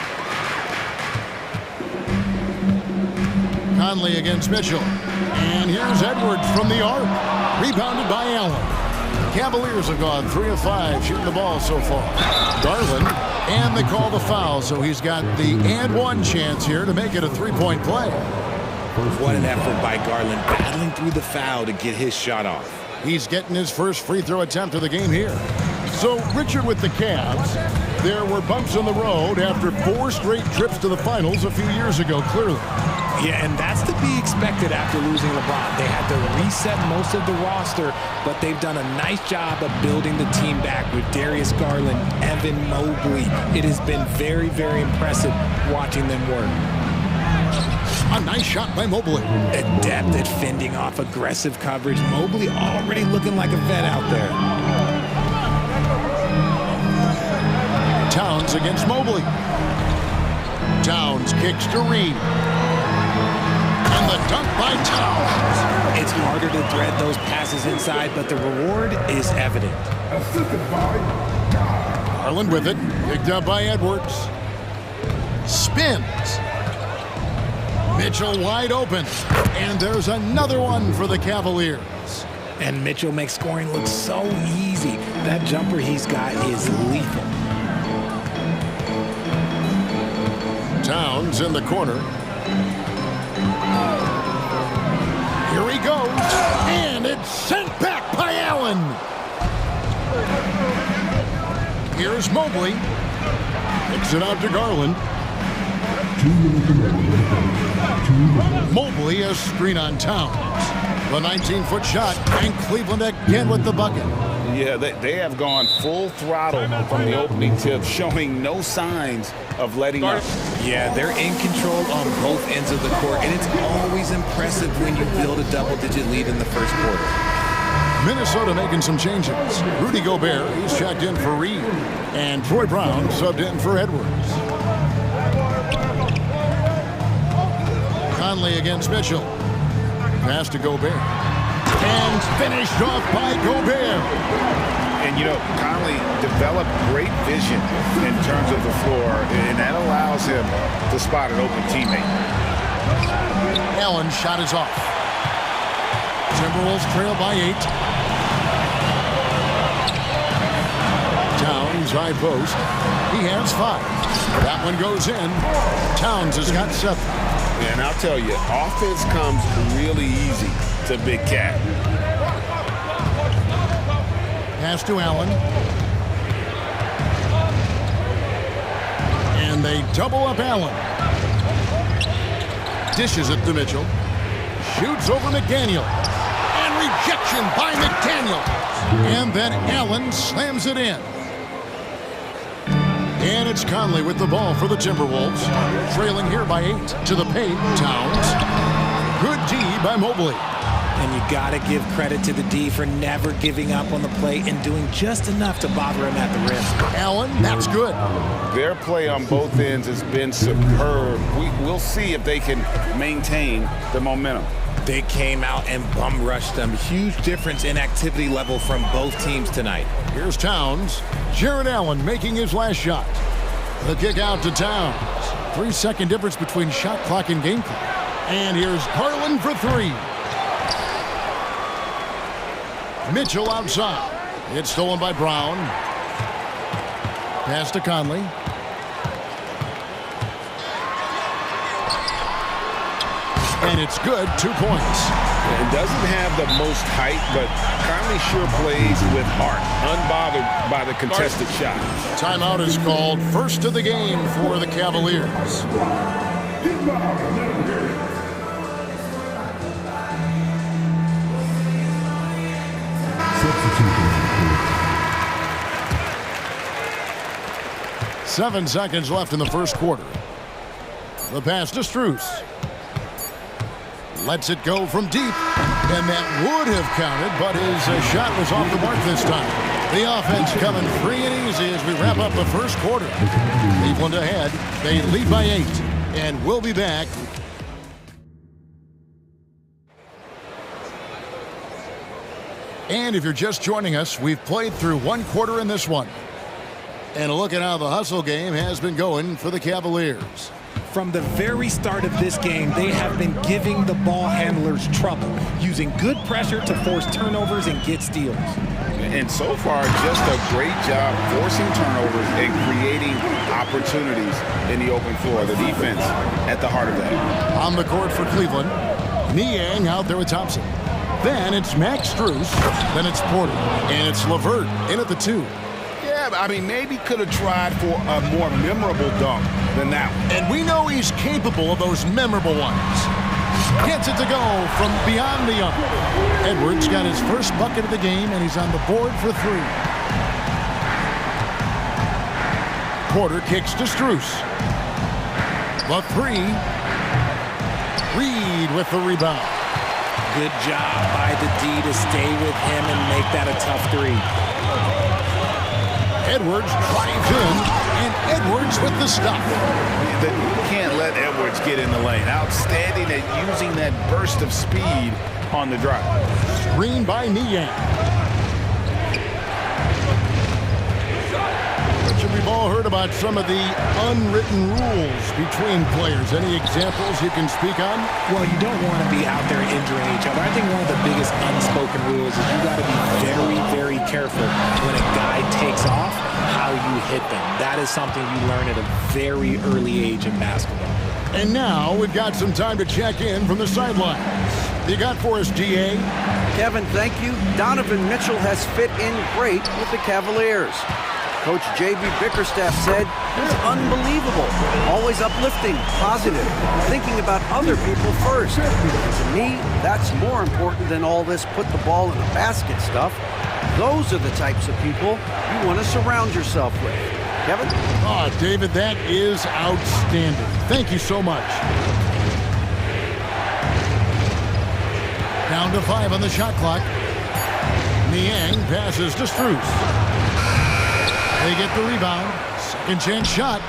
Conley against Mitchell. And here's Edwards from the arc. Rebounded by Allen. Cavaliers have gone 3 of 5 shooting the ball so far. Garland, and they call the foul, so he's got the and one chance here to make it a 3-point play. What an effort by Garland, battling through the foul to get his shot off. He's getting his first free throw attempt of the game here. So, Richard, with the Cavs, there were bumps in the road after 4 straight trips to the finals a few years ago, clearly. Yeah, and that's to be expected after losing LeBron. They had to reset most of the roster, but they've done a nice job of building the team back with Darius Garland, Evan Mobley. It has been very, very impressive watching them work. A nice shot by Mobley. Adept at fending off aggressive coverage. Mobley already looking like a vet out there. Towns against Mobley. Towns kicks to Reed. And the dunk by Towns. It's harder to thread those passes inside, but the reward is evident. Garland with it. Picked up by Edwards. Spins. Mitchell wide open. And there's another one for the Cavaliers. And Mitchell makes scoring look so easy. That jumper he's got is lethal. Towns in the corner. Here he goes. And it's sent back by Allen. Here's Mobley. Kicks it out to Garland. Mobley, a screen on Towns. The 19-foot shot, and Cleveland again with the bucket. Yeah, they have gone full throttle from the opening tip, showing no signs of letting up. Yeah, they're in control on both ends of the court, and it's always impressive when you build a double-digit lead in the first quarter. Minnesota making some changes. Rudy Gobert, he's checked in for Reed. And Troy Brown subbed in for Edwards. Conley against Mitchell. Pass to Gobert. And finished off by Gobert. And, you know, Conley developed great vision in terms of the floor, and that allows him to spot an open teammate. Allen's shot is off. Timberwolves trail by 8. Towns high post. He has 5. That one goes in. Towns has got 7. And I'll tell you, offense comes really easy to Big Cat. Pass to Allen. And they double up Allen. Dishes it to Mitchell. Shoots over McDaniel. And rejection by McDaniel. And then Allen slams it in. And it's Conley with the ball for the Timberwolves. Trailing here by 8 to the paint. Towns. Good D by Mobley. And you got to give credit to the D for never giving up on the play and doing just enough to bother him at the rim. Allen, that's good. Their play on both ends has been superb. We'll see if they can maintain the momentum. They came out and bum rushed them. Huge difference in activity level from both teams tonight. Here's Towns. Jared Allen making his last shot. The kick out to Towns. 3-second difference between shot clock and game clock. And here's Garland for 3. Mitchell outside. It's stolen by Brown. Pass to Conley. And it's good. 2 points. It doesn't have the most height, but Conley sure plays with heart, unbothered by the contested shot. Timeout is called. First of the game for the Cavaliers. 7 seconds left in the first quarter. The pass to Strus. Lets it go from deep, and that would have counted, but his shot was off the mark this time. The offense coming free and easy as we wrap up the first quarter. Cleveland ahead. They lead by 8, and we'll be back. And if you're just joining us, we've played through 1 quarter in this one. And a look at how the hustle game has been going for the Cavaliers. From the very start of this game, they have been giving the ball handlers trouble, using good pressure to force turnovers and get steals. And so far, just a great job forcing turnovers and creating opportunities in the open floor. The defense at the heart of that. On the court for Cleveland, Niang out there with Thompson. Then it's Max Strus, then it's Porter, and it's LeVert in at the 2. Yeah, I mean, maybe could have tried for a more memorable dunk than that one. And we know he's capable of those memorable ones. Gets it to go from beyond the arc. Edwards got his first bucket of the game, and he's on the board for 3. Porter kicks to Strus. The 3. Reed with the rebound. Good job by the D to stay with him and make that a tough 3. Edwards drives in, and Edwards with the stop. You can't let Edwards get in the lane. Outstanding at using that burst of speed on the drive. Screen by Niang. Richard, we've all heard about some of the unwritten rules between players. Any examples you can speak on? Well, you don't want to be out there injuring each other. I think one of the biggest unspoken rules is you got to be very, very careful when a guy takes off, how you hit them. That is something you learn at a very early age in basketball. And now we've got some time to check in from the sidelines. You got for us, DA? Kevin, thank you. Donovan Mitchell has fit in great with the Cavaliers. Coach J.B. Bickerstaff said he's unbelievable, always uplifting, positive, thinking about other people first. To me, that's more important than all this put the ball in the basket stuff. Those are the types of people you want to surround yourself with. Kevin? Oh, David, that is outstanding. Thank you so much. Down to 5 on the shot clock. Niang passes to Strus. They get the rebound. Second chance shot.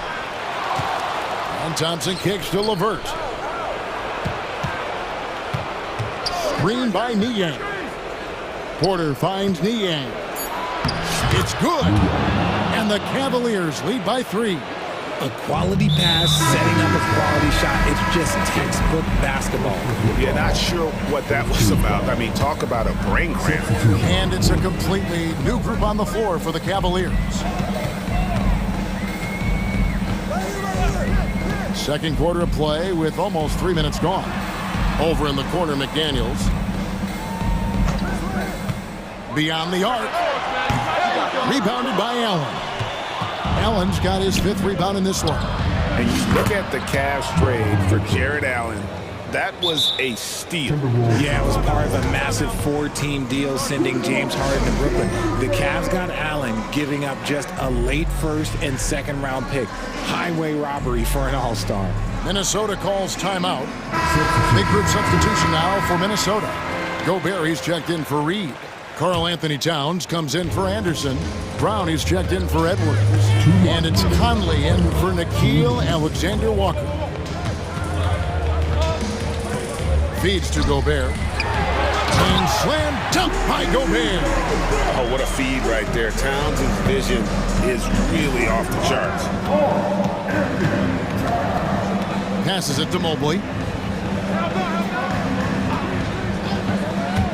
And Thompson kicks to LeVert. Screen by Niang. Porter finds Niang. It's good. And the Cavaliers lead by 3. A quality pass, setting up a quality shot. It's just textbook basketball. Yeah, not sure what that was about. I mean, talk about a brain cramp. And it's a completely new group on the floor for the Cavaliers. Second quarter of play with almost 3 minutes gone. Over in the corner, McDaniels. Beyond the arc. Rebounded by Allen. Allen's got his 5th rebound in this one. And you look at the Cavs trade for Jared Allen. That was a steal. Yeah, it was part of a massive 4-team deal sending James Harden to Brooklyn. The Cavs got Allen giving up just a late first and second round pick. Highway robbery for an all-star. Minnesota calls timeout. Big group substitution now for Minnesota. Gobert, he's checked in for Reed. Karl Anthony Towns comes in for Anderson. Brown, he's checked in for Edwards. And it's Conley in for Nickeil Alexander-Walker. Feeds to Gobert. And slam dunk by Gobert. Oh, what a feed right there. Towns' vision is really off the charts. Passes it to Mobley.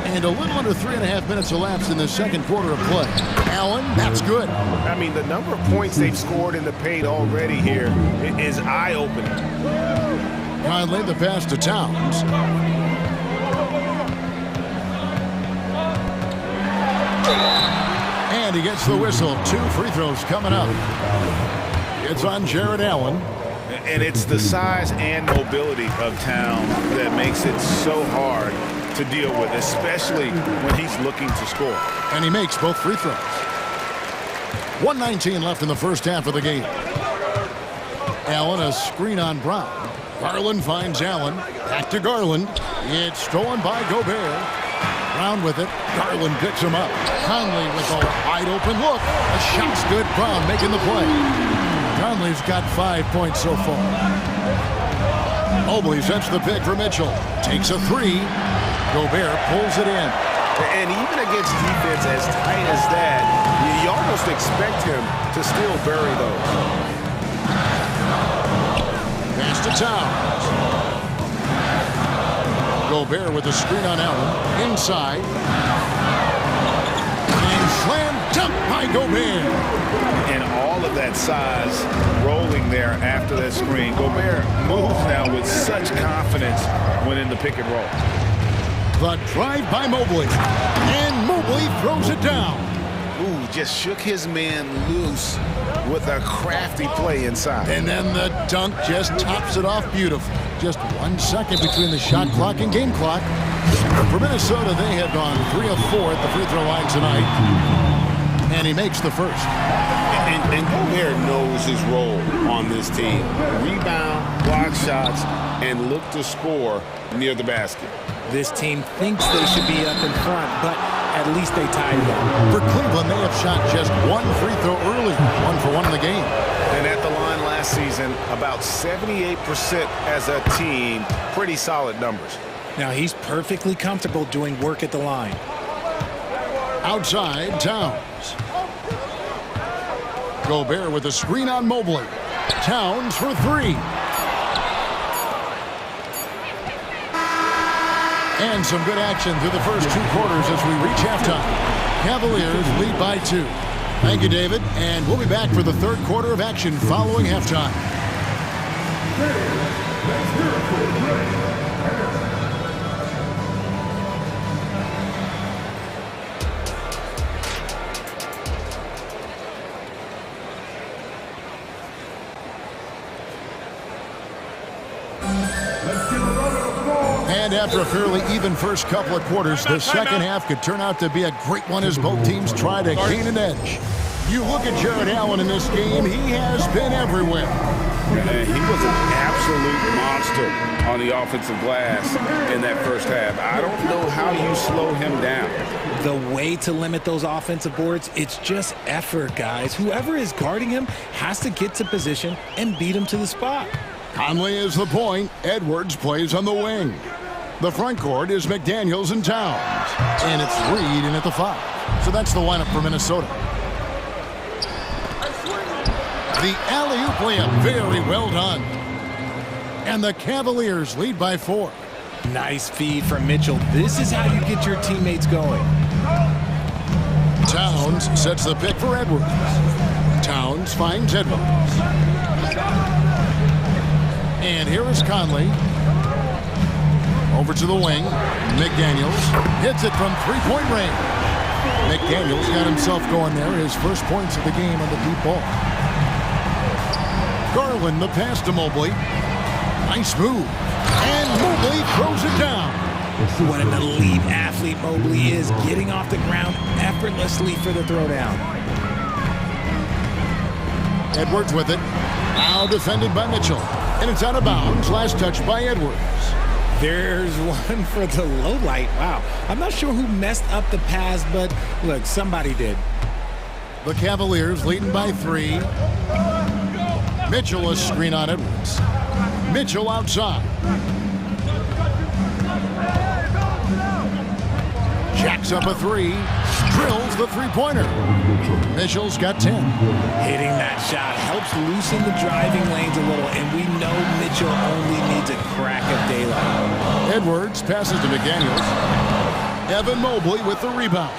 And a little under 3.5 minutes elapsed in the second quarter of play. Allen, that's good. I mean, the number of points they've scored in the paint already here is eye-opening. Conley, the pass to Towns. And he gets the whistle. 2 free throws coming up. It's on Jared Allen. And it's the size and mobility of Towns that makes it so hard to deal with, especially when he's looking to score. And he makes both free throws. 1:19 left in the first half of the game. Allen, a screen on Brown. Garland finds Allen. Back to Garland. It's stolen by Gobert. Brown with it. Garland picks him up. Conley with a wide open look. The shot's good. Brown making the play. Conley's got 5 points so far. Mobley sets the pick for Mitchell. Takes a 3. Gobert pulls it in. And even against defense as tight as that, you almost expect him to still bury those. Pass to Towns. Gobert with a screen on Allen. Inside. And slam dunk by Gobert. And all of that size rolling there after that screen. Gobert moves now with such confidence when in the pick and roll. The drive by Mobley. And Mobley throws it down. Ooh, just shook his man loose with a crafty play inside. And then the dunk just tops it off beautifully. Just 1 second between the shot clock and game clock. For Minnesota, they have gone 3 of 4 at the free throw line tonight. And he makes the first. And Gobert knows his role on this team. Rebound, block shots, and look to score near the basket. This team thinks they should be up in front, but at least they tied it up. For Cleveland, they have shot just 1 free throw early. 1 for 1 in the game. And at the line last season, about 78% as a team. Pretty solid numbers. Now he's perfectly comfortable doing work at the line. Outside, Towns. Gobert with a screen on Mobley. Towns for 3. And some good action through the first 2 quarters as we reach halftime. Cavaliers lead by 2. Thank you, David. And we'll be back for the third quarter of action following halftime. And after a fairly even first couple of quarters, the second half could turn out to be a great one as both teams try to gain an edge. You look at Jared Allen in this game, he has been everywhere. He was an absolute monster on the offensive glass in that first half. I don't know how you slow him down. The way to limit those offensive boards, it's just effort, guys. Whoever is guarding him has to get to position and beat him to the spot. Conley is the point. Edwards plays on the wing. The front court is McDaniels and Towns. And it's Reed in at the 5. So that's the lineup for Minnesota. The alley-oop layup, very well done. And the Cavaliers lead by 4. Nice feed from Mitchell. This is how you get your teammates going. Towns sets the pick for Edwards. Towns finds Edwards. And here is Conley. Over to the wing. McDaniels hits it from 3-point range. McDaniels got himself going there. His first points of the game on the deep ball. Garland, the pass to Mobley. Nice move. And Mobley throws it down. What an elite athlete Mobley is, getting off the ground effortlessly for the throwdown. Edwards with it. Now defended by Mitchell. And it's out of bounds. Last touch by Edwards. There's one for the low light. Wow. I'm not sure who messed up the pass, but look, somebody did. The Cavaliers leading by 3. Mitchell a screen on Edwards. Mitchell outside. Jacks up a 3. Drills the three-pointer. Mitchell's got 10. Hitting that shot helps loosen the driving lanes a little, and we know Mitchell only needs a crack of daylight. Edwards passes to McDaniels. Evan Mobley with the rebound.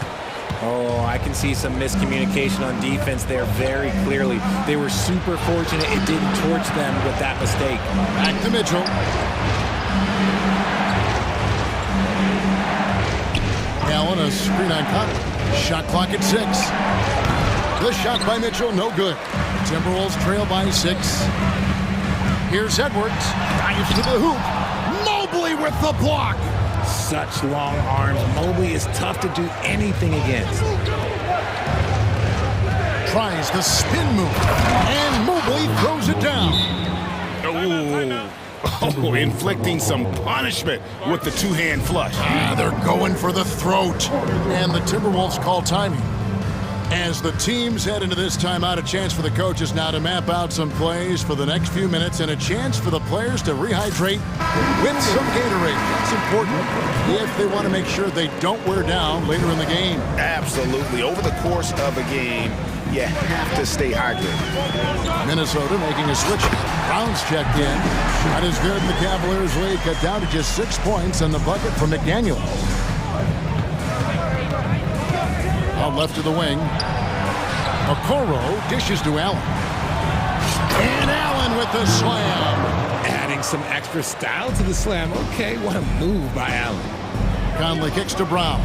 Oh, I can see some miscommunication on defense there very clearly. They were super fortunate it didn't torch them with that mistake. Back to Mitchell. Allen a screen on Connor. Shot clock at 6. The shot by Mitchell, no good. Timberwolves trail by 6. Here's Edwards. Dives to the hoop. Mobley with the block. Such long arms. Mobley is tough to do anything against. Tries the spin move. And Mobley throws it down. Oh, inflicting some punishment with the two-hand flush. They're going for the throat. And the Timberwolves call timing. As the teams head into this timeout, a chance for the coaches now to map out some plays for the next few minutes and a chance for the players to rehydrate with some Gatorade. It's important if they want to make sure they don't wear down later in the game. Absolutely. Over the course of a game, you have to stay hydrated. Minnesota making a switch. Brown's checked in. Not as good. The Cavaliers lead cut down to just 6 points on the bucket from McDaniel. Out left to the wing. Okoro dishes to Allen. And Allen with the slam. Adding some extra style to the slam. Okay, what a move by Allen. Conley kicks to Brown.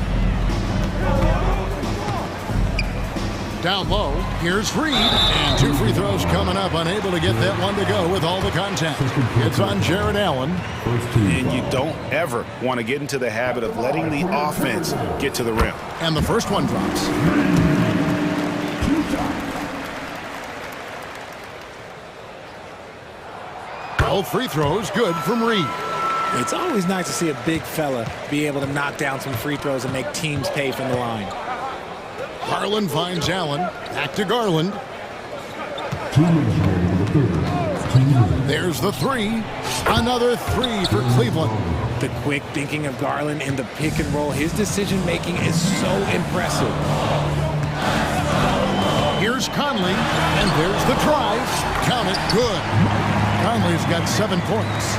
Down low, here's Reed. And 2 free throws coming up. Unable to get that one to go with all the contact. It's on Jared Allen. And you don't ever want to get into the habit of letting the offense get to the rim. And the first one drops. Both free throws good from Reed. It's always nice to see a big fella be able to knock down some free throws and make teams pay from the line. Garland finds Allen. Back to Garland. There's the 3. Another 3 for Cleveland. The quick thinking of Garland in the pick and roll. His decision making is so impressive. Here's Conley. And there's the drive. Count it. Good. Conley's got 7 points.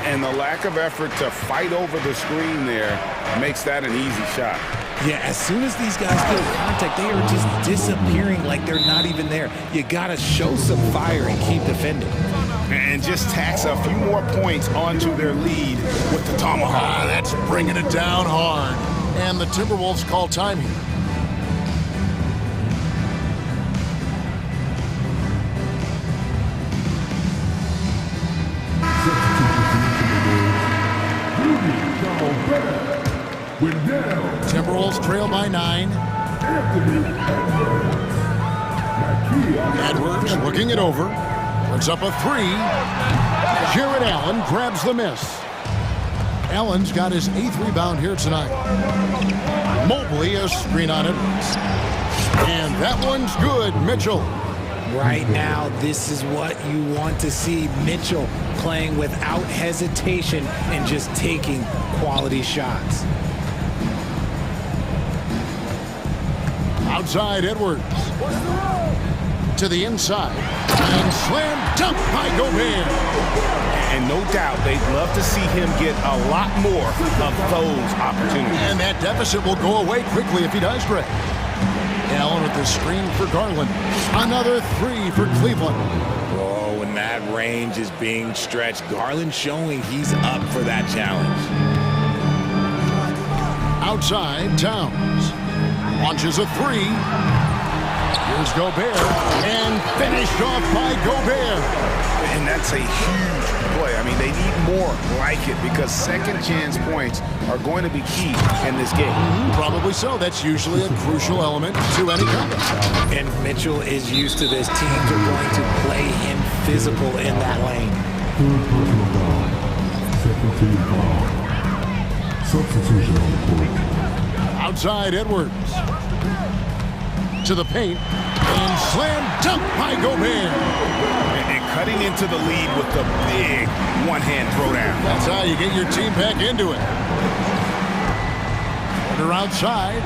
And the lack of effort to fight over the screen there makes that an easy shot. Yeah, as soon as these guys get in contact, they are just disappearing like they're not even there. You gotta show some fire and keep defending. And just tax a few more points onto their lead with the tomahawk. That's bringing it down hard. And the Timberwolves call time here. Timberwolves trail by 9. Edwards looking it over. Puts up a 3. Jared Allen grabs the miss. Allen's got his 8th rebound here tonight. Mobley a screen on Edwards. And that one's good. Mitchell. Right now, this is what you want to see. Mitchell playing without hesitation and just taking quality shots. Outside Edwards. To the inside. And slam dunk by Gobert. And no doubt they'd love to see him get a lot more of those opportunities. And that deficit will go away quickly if he does, Greg. Allen with the screen for Garland. Another 3 for Cleveland. Oh, and that range is being stretched. Garland showing he's up for that challenge. Outside Towns. Launches a 3. Here's Gobert, and finished off by Gobert. And that's a huge play. I mean, they need more like it because second chance points are going to be key in this game. Probably so. That's usually a crucial element to any comeback. And Mitchell is used to this. Teams are going to play him physical in that lane. Substitution on the court. Outside Edwards. To the paint. And slam dunk by Gobert. And cutting into the lead with the big one-hand throwdown. That's how you get your team back into it. Corner outside.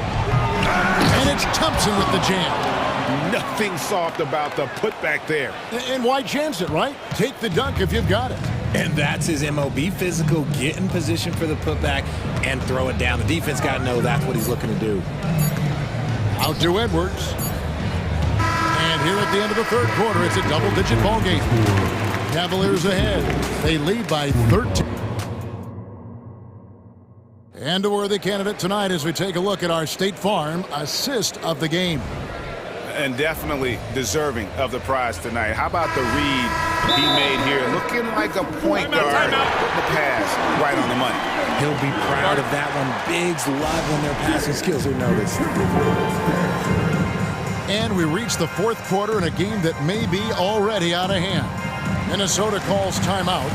And it's Thompson with the jam. Nothing soft about the putback there. And why chance it, right? Take the dunk if you've got it. And that's his MO. Be physical, get in position for the putback, and throw it down. The defense got to know that's what he's looking to do. Out to Edwards. And here at the end of the third quarter, it's a double-digit ball game. Cavaliers ahead. They lead by 13. And a worthy candidate tonight as we take a look at our State Farm assist of the game. And definitely deserving of the prize tonight. How about the read he made here? Looking like a point guard. The pass right on the money. He'll be proud of that one. Bigs love when their passing skills are noticed. And we reach the fourth quarter in a game that may be already out of hand. Minnesota calls timeout.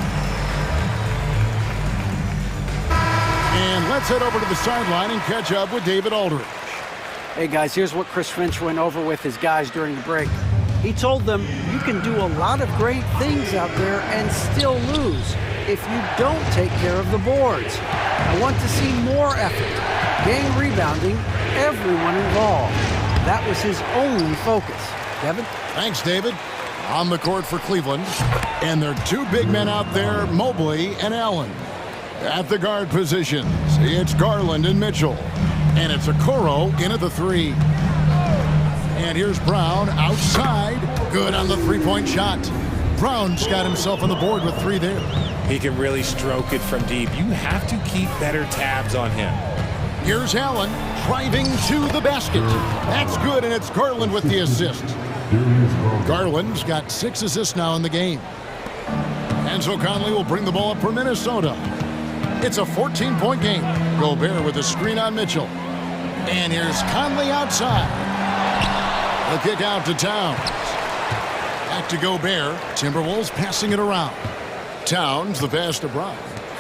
And let's head over to the sideline and catch up with David Aldridge. Hey, guys, here's what Chris Finch went over with his guys during the break. He told them, you can do a lot of great things out there and still lose if you don't take care of the boards. I want to see more effort, game rebounding, everyone involved. That was his only focus. Kevin? Thanks, David. On the court for Cleveland. And their two big men out there, Mobley and Allen. At the guard positions, it's Garland and Mitchell. And it's Okoro in at the three. And here's Brown outside. Good on the three-point shot. Brown's got himself on the board with three there. He can really stroke it from deep. You have to keep better tabs on him. Here's Allen driving to the basket. That's good, and it's Garland with the assist. Garland's got 6 assists now in the game. Enzo Conley will bring the ball up for Minnesota. It's a 14-point game. Gobert with a screen on Mitchell. And here's Conley outside. The kick out to Towns. Back to Gobert. Timberwolves passing it around. Towns, the pass to Brown.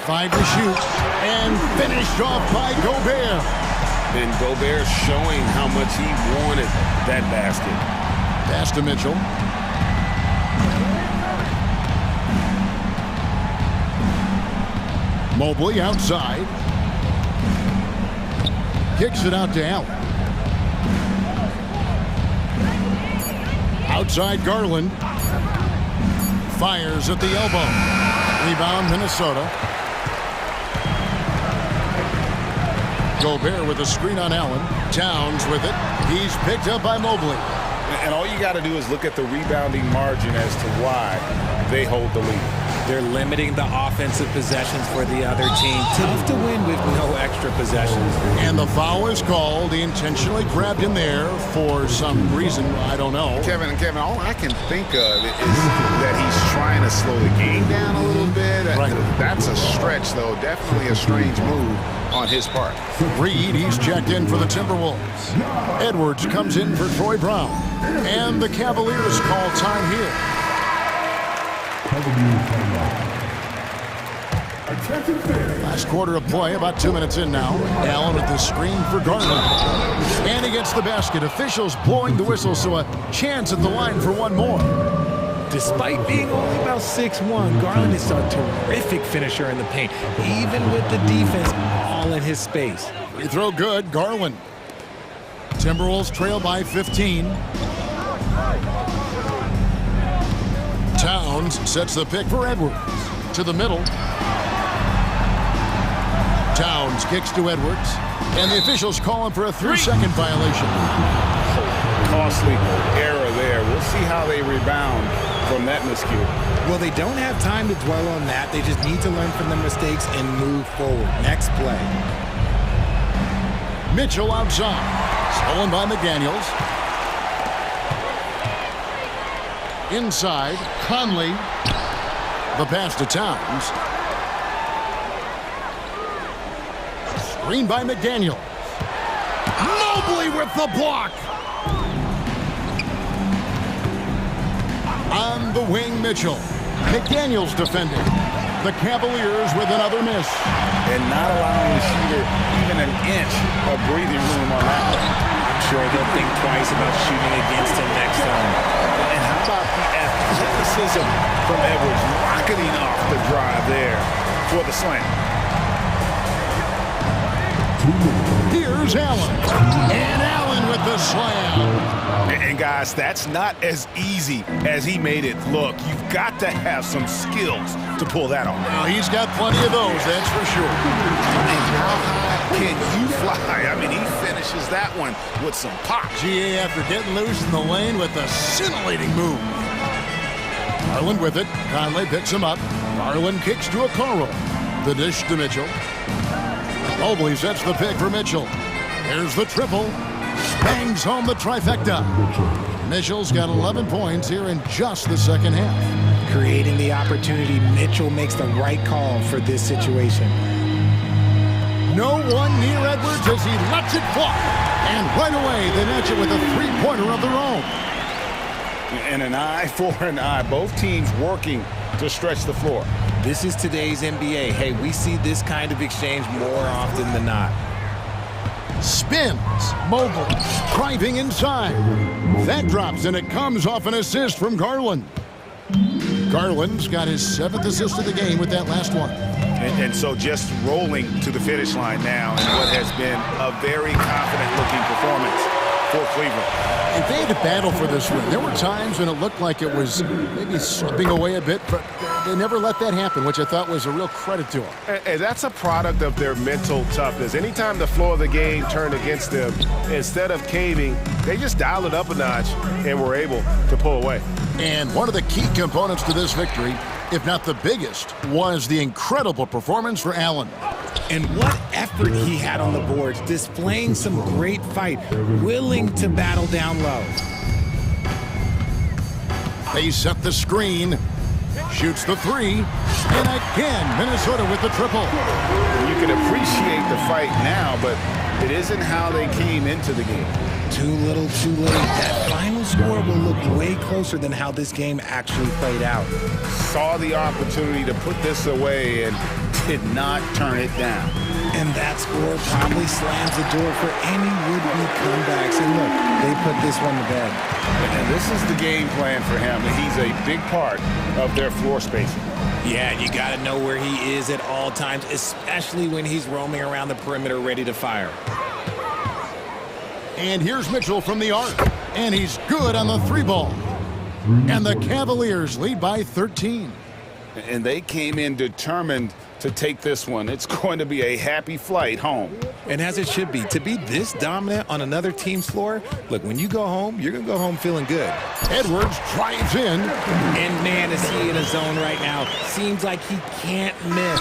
5 to shoot. And finished off by Gobert. And Gobert showing how much he wanted that basket. Pass to Mitchell. Mobley outside. Kicks it out to Allen. Outside Garland. Fires at the elbow. Rebound Minnesota. Gobert with a screen on Allen. Towns with it. He's picked up by Mobley. And all you got to do is look at the rebounding margin as to why they hold the lead. They're limiting the offensive possessions for the other team. Tough to win with no extra possessions. And the foul is called. He intentionally grabbed him there for some reason. I don't know. Kevin, all I can think of is that he's trying to slow the game down a little bit. Right. That's a stretch, though. Definitely a strange move on his part. Reed, he's checked in for the Timberwolves. Edwards comes in for Troy Brown. And the Cavaliers call time here. Last quarter of play, about 2 minutes in now. Allen with the screen for Garland. And he gets the basket. Officials blowing the whistle, so a chance at the line for one more. Despite being only about 6'1", Garland is a terrific finisher in the paint, even with the defense all in his space. Free throw good, Garland. Timberwolves trail by 15. Towns sets the pick for Edwards. To the middle. Towns kicks to Edwards. And the officials call him for a 3-second violation. Costly error there. We'll see how they rebound from that miscue. Well, they don't have time to dwell on that. They just need to learn from their mistakes and move forward. Next play. Mitchell outside. Stolen by McDaniels. Inside, Conley. The pass to Towns. Screen by McDaniel. Mobley with the block. On the wing, Mitchell. McDaniel's defending. The Cavaliers with another miss. And not allowing the shooter even an inch of breathing room on that one. I'm sure they'll think twice about shooting against him next time. And how about the athleticism from Edwards rocketing off the drive there for the slam. Here's Allen. And Allen with the slam. And guys, that's not as easy as he made it look. You've got to have some skills to pull that off. Well, he's got plenty of those, that's for sure. And how high can you fly? I mean, he finishes that one with some pop. GA after getting loose in the lane with a scintillating move. Garland with it. Conley picks him up. Garland kicks to Okoro. The dish to Mitchell. Mobley sets the pick for Mitchell. Here's the triple. Bangs home the trifecta. Mitchell's got 11 points here in just the second half. Creating the opportunity, Mitchell makes the right call for this situation. No one near Edwards as he lets it fly. And right away, they match it with a three-pointer of their own. And an eye for an eye. Both teams working to stretch the floor. This is today's NBA. Hey, we see this kind of exchange more often than not. Spins. Mobley driving inside. That drops, and it comes off an assist from Garland. Garland's got his 7th assist of the game with that last one. And so just rolling to the finish line now in what has been a very confident-looking performance for Cleveland. And they had to battle for this win. There were times when it looked like it was maybe slipping away a bit, but they never let that happen, which I thought was a real credit to them. And that's a product of their mental toughness. Anytime the floor of the game turned against them, instead of caving, they just dialed it up a notch and were able to pull away. And one of the key components to this victory, if not the biggest, was the incredible performance for Allen. And what effort he had on the boards, displaying some great fight, willing to battle down low. They set the screen, shoots the three, and again, Minnesota with the triple. You can appreciate the fight now, but it isn't how they came into the game. Too little, too late. That final score will look way closer than how this game actually played out. Saw the opportunity to put this away and did not turn it down. And that score probably slams the door for any would-be comebacks. And look, they put this one to bed. And this is the game plan for him. He's a big part of their floor spacing. Yeah, you got to know where he is at all times, especially when he's roaming around the perimeter ready to fire. And here's Mitchell from the arc. And he's good on the three ball. And the Cavaliers lead by 13. And they came in determined to take this one. It's going to be a happy flight home. And as it should be. To be this dominant on another team's floor, look, when you go home, you're going to go home feeling good. Edwards drives in. And man, is he in a zone right now. Seems like he can't miss.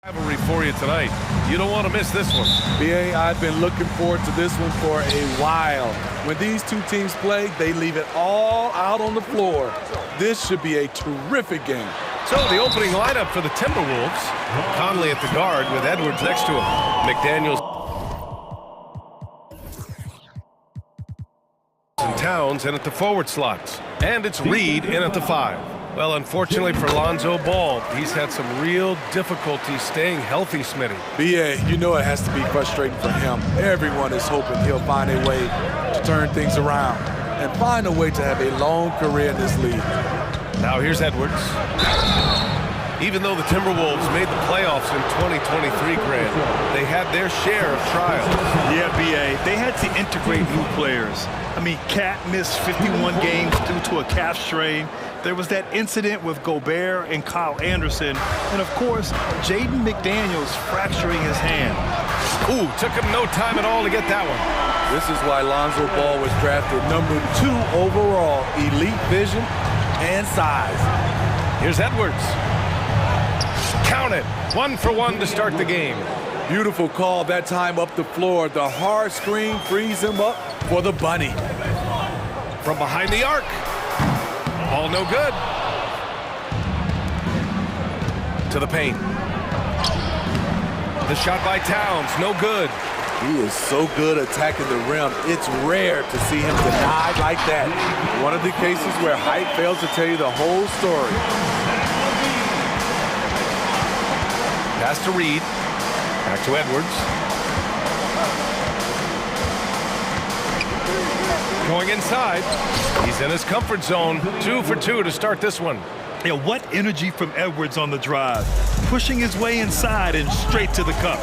Rivalry for you tonight. You don't want to miss this one. BA, I've been looking forward to this one for a while. When these two teams play, they leave it all out on the floor. This should be a terrific game. So the opening lineup for the Timberwolves. Conley at the guard with Edwards next to him. McDaniels and Towns in at the forward slots. And it's Reed in at the 5. Well, unfortunately for Lonzo Ball, he's had some real difficulty staying healthy, Smitty. BA, you know it has to be frustrating for him. Everyone is hoping he'll find a way to turn things around and find a way to have a long career in this league. Now here's Edwards. Even though the Timberwolves made the playoffs in 2023, Grant, they had their share of trials. Yeah, BA, they had to integrate new players. I mean, Cat missed 51 games due to a calf strain. There was that incident with Gobert and Kyle Anderson. And, of course, Jaden McDaniels fracturing his hand. Ooh, took him no time at all to get that one. This is why Lonzo Ball was drafted #2 overall. Elite vision and size. Here's Edwards. Count it. 1 for 1 to start the game. Beautiful call that time up the floor. The hard screen frees him up for the bunny. From behind the arc. Ball no good. To the paint. The shot by Towns, no good. He is so good attacking the rim. It's rare to see him denied like that. One of the cases where height fails to tell you the whole story. Pass to Reed. Back to Edwards. Going inside. He's in his comfort zone. 2 for 2 to start this one. Yeah, what energy from Edwards on the drive. Pushing his way inside and straight to the cup.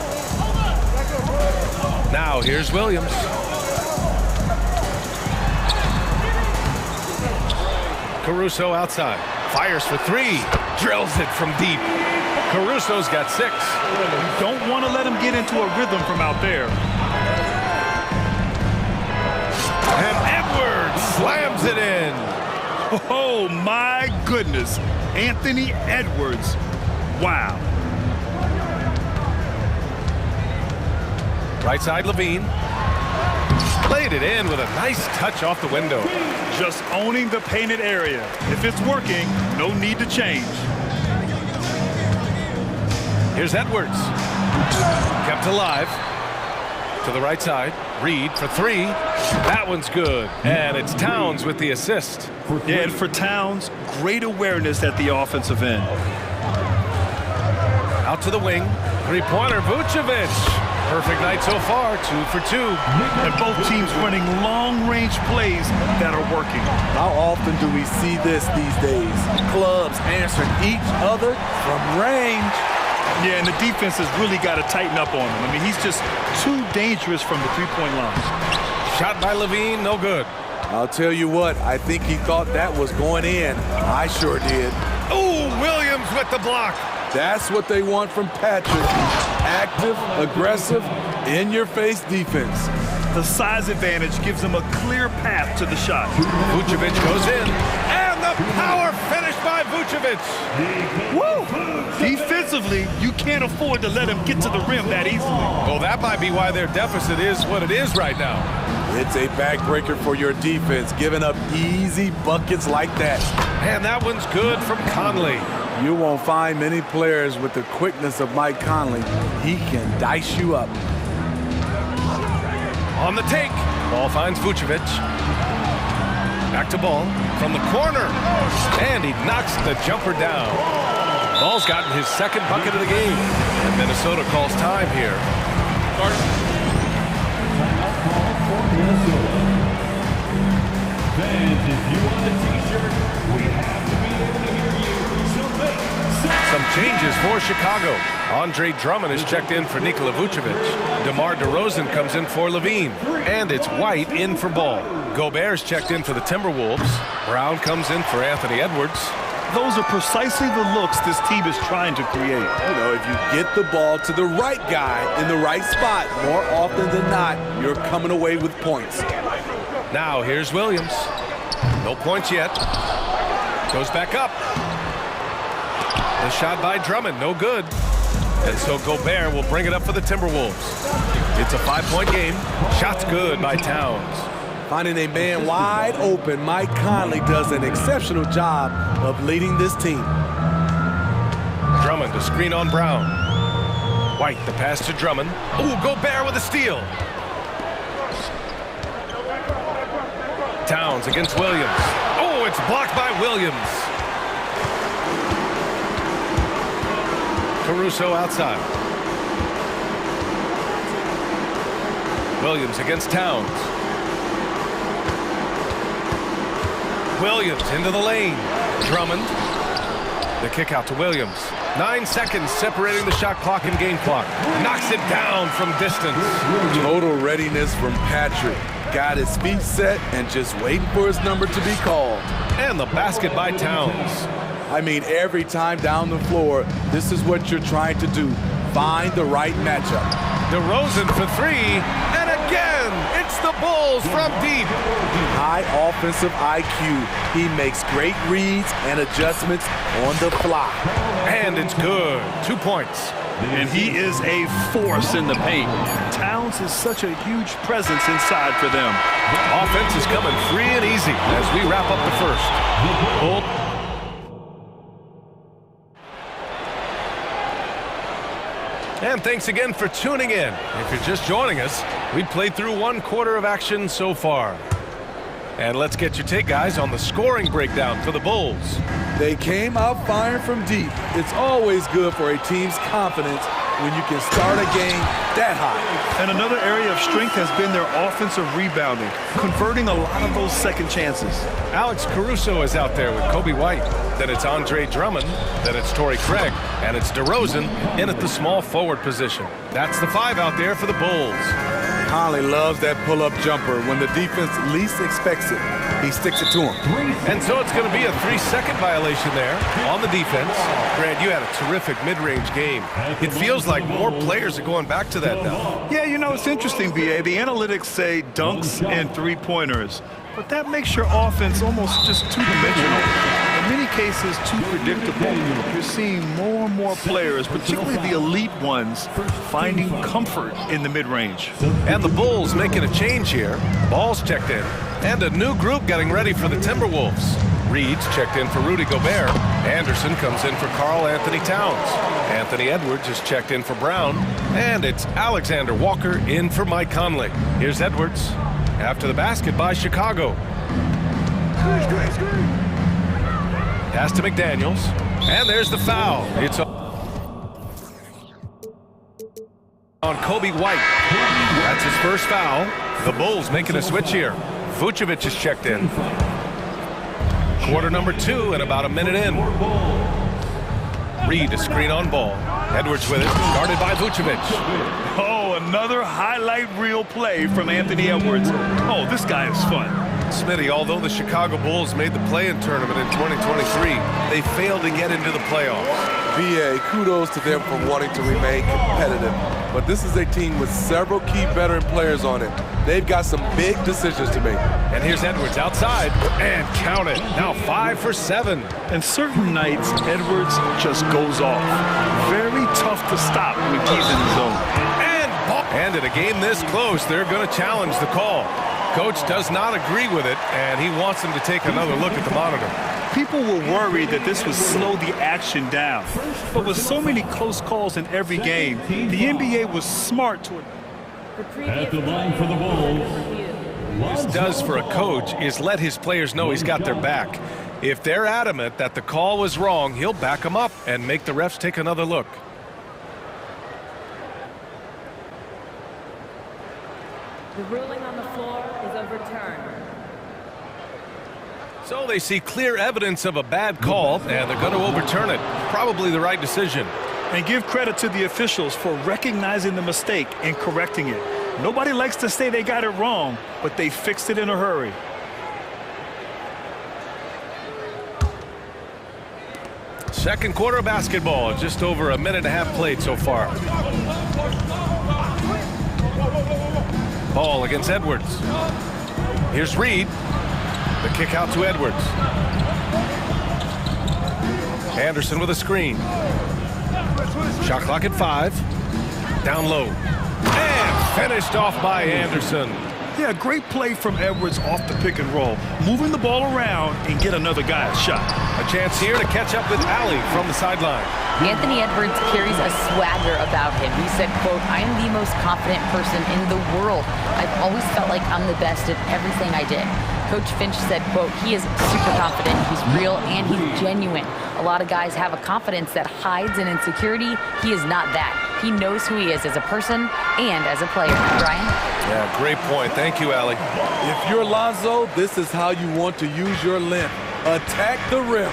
Now here's Williams. Caruso outside. Fires for 3. Drills it from deep. Caruso's got 6. You don't want to let him get into a rhythm from out there. And Edwards slams it in. Oh, my goodness. Anthony Edwards. Wow. Right side, Levine. Played it in with a nice touch off the window. Just owning the painted area. If it's working, no need to change. Here's Edwards. Kept alive. To the right side. Reed for 3. That one's good. And it's Towns with the assist. Yeah, and for Towns, great awareness at the offensive end. Out to the wing. 3-pointer, Vucevic. Perfect night so far, 2 for 2. And both teams running long-range plays that are working. How often do we see this these days? Clubs answering each other from range. Yeah, and the defense has really got to tighten up on him. I mean, he's just too dangerous from the three-point line. Shot by Levine, no good. I'll tell you what, I think he thought that was going in. I sure did. Ooh, Williams with the block. That's what they want from Patrick. Active, aggressive, in-your-face defense. The size advantage gives him a clear path to the shot. Vucevic goes in. And the power finish by Vucevic. Woo! Defensively, you can't afford to let him get to the rim that easily. Well, that might be why their deficit is what it is right now. It's a backbreaker for your defense, giving up easy buckets like that. And that one's good from Conley. You won't find many players with the quickness of Mike Conley. He can dice you up. On the take. Ball finds Vucevic. Back to Ball from the corner. And he knocks the jumper down. Ball's gotten his second bucket of the game. And Minnesota calls time here. Fans, if you want a t-shirt, we have to be able to hear you. So make some changes for Chicago. Andre Drummond is checked in for Nikola Vucevic. DeMar DeRozan comes in for Levine. And it's White in for Ball. Gobert's checked in for the Timberwolves. Brown comes in for Anthony Edwards. Those are precisely the looks this team is trying to create. You know, if you get the ball to the right guy in the right spot, more often than not, you're coming away with points. Now here's Williams. No points yet. Goes back up. The shot by Drummond, no good. And so Gobert will bring it up for the Timberwolves. It's a 5-point game. Shots good by Towns. Finding a man wide open, Mike Conley does an exceptional job of leading this team. Drummond to screen on Brown. White, the pass to Drummond. Ooh, Gobert with a steal. Towns against Williams. Oh, it's blocked by Williams. Caruso outside. Williams against Towns. Williams into the lane. Drummond. The kick out to Williams. 9 seconds separating the shot clock and game clock. Knocks it down from distance. Total readiness from Patrick. Got his feet set and just waiting for his number to be called. And the basket by Towns. I mean, every time down the floor, this is what you're trying to do. Find the right matchup. DeRozan for three, and again, it's the Bulls from deep. High offensive IQ. He makes great reads and adjustments on the fly. And it's good. 2 points. And he is a force in the paint. Towns is such a huge presence inside for them. Offense is coming free and easy as we wrap up the first. Bull. And thanks again for tuning in. If you're just joining us, we've played through 1 quarter of action so far. And let's get your take, guys, on the scoring breakdown for the Bulls. They came out firing from deep. It's always good for a team's confidence when you can start a game that high. And another area of strength has been their offensive rebounding, converting a lot of those second chances. Alex Caruso is out there with Kobe White. Then it's Andre Drummond. Then it's Torrey Craig. And it's DeRozan in at the small forward position. That's the 5 out there for the Bulls. Conley loves that pull-up jumper. When the defense least expects it, he sticks it to him. And so it's going to be a 3-second violation there on the defense. Grant, you had a terrific mid-range game. It feels like more players are going back to that now. Yeah, you know, it's interesting, B.A. The analytics say dunks and three-pointers, but that makes your offense almost just two-dimensional. In many cases, too predictable. You're seeing more and more players, particularly the elite ones, finding comfort in the mid-range. And the Bulls making a change here. Ball's checked in. And a new group getting ready for the Timberwolves. Reed's checked in for Rudy Gobert. Anderson comes in for Karl Anthony Towns. Anthony Edwards is checked in for Brown. And it's Alexander Walker in for Mike Conley. Here's Edwards after the basket by Chicago. Pass to McDaniels. And there's the foul. It's on Kobe White. That's his first foul. The Bulls making a switch here. Vucevic is checked in. Quarter number 2 and about a minute in. Reed to screen on ball. Edwards with it, guarded by Vucevic. Oh, another highlight reel play from Anthony Edwards. Oh, this guy is fun. Smitty, although the Chicago Bulls made the play-in tournament in 2023, they failed to get into the playoffs. BA, kudos to them for wanting to remain competitive. But this is a team with several key veteran players on it. They've got some big decisions to make. And here's Edwards outside, and count it. Now 5 for 7. And certain nights, Edwards just goes off. Very tough to stop when he's in the zone. And in a game this close, they're going to challenge the call. Coach does not agree with it, and he wants them to take another look at the monitor. People were worried that this would slow the action down. But with so many close calls in every game, the NBA was smart to it. At the line for the Bulls. What this does for a coach is let his players know he's got their back. If they're adamant that the call was wrong, he'll back them up and make the refs take another look. The ruling on the floor is overturned. So they see clear evidence of a bad call, and they're going to overturn it. Probably the right decision. And give credit to the officials for recognizing the mistake and correcting it. Nobody likes to say they got it wrong, but they fixed it in a hurry. Second quarter of basketball, just over a minute and a half played so far. Ball against Edwards. Here's Reed. The kick out to Edwards. Shot clock at 5. Down low. And finished off by Anderson. Yeah, great play from Edwards off the pick and roll. Moving the ball around and get another guy a shot. A chance here to catch up with Ali from the sideline. Anthony Edwards carries a swagger about him. He said, quote, "I am the most confident person in the world. I've always felt like I'm the best at everything I did." Coach Finch said, quote, "He is super confident, he's real, and he's genuine. A lot of guys have a confidence that hides in insecurity. He is not that. He knows who he is as a person and as a player." Brian? Yeah, great point. Thank you, Ali. If you're Lonzo, this is how you want to use your length. Attack the rim.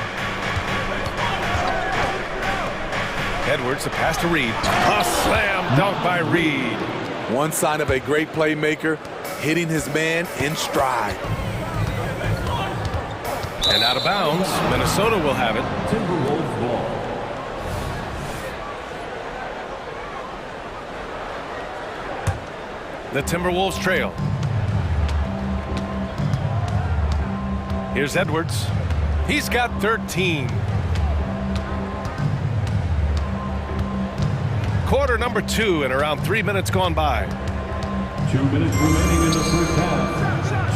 Edwards, the pass to Reed. A slam dunk by Reed. One sign of a great playmaker, hitting his man in stride. And out of bounds, Minnesota will have it. Timberwolves ball. The Timberwolves trail. Here's Edwards. He's got 13. Quarter number 2 and around 3 minutes gone by. 2 minutes remaining in the first half.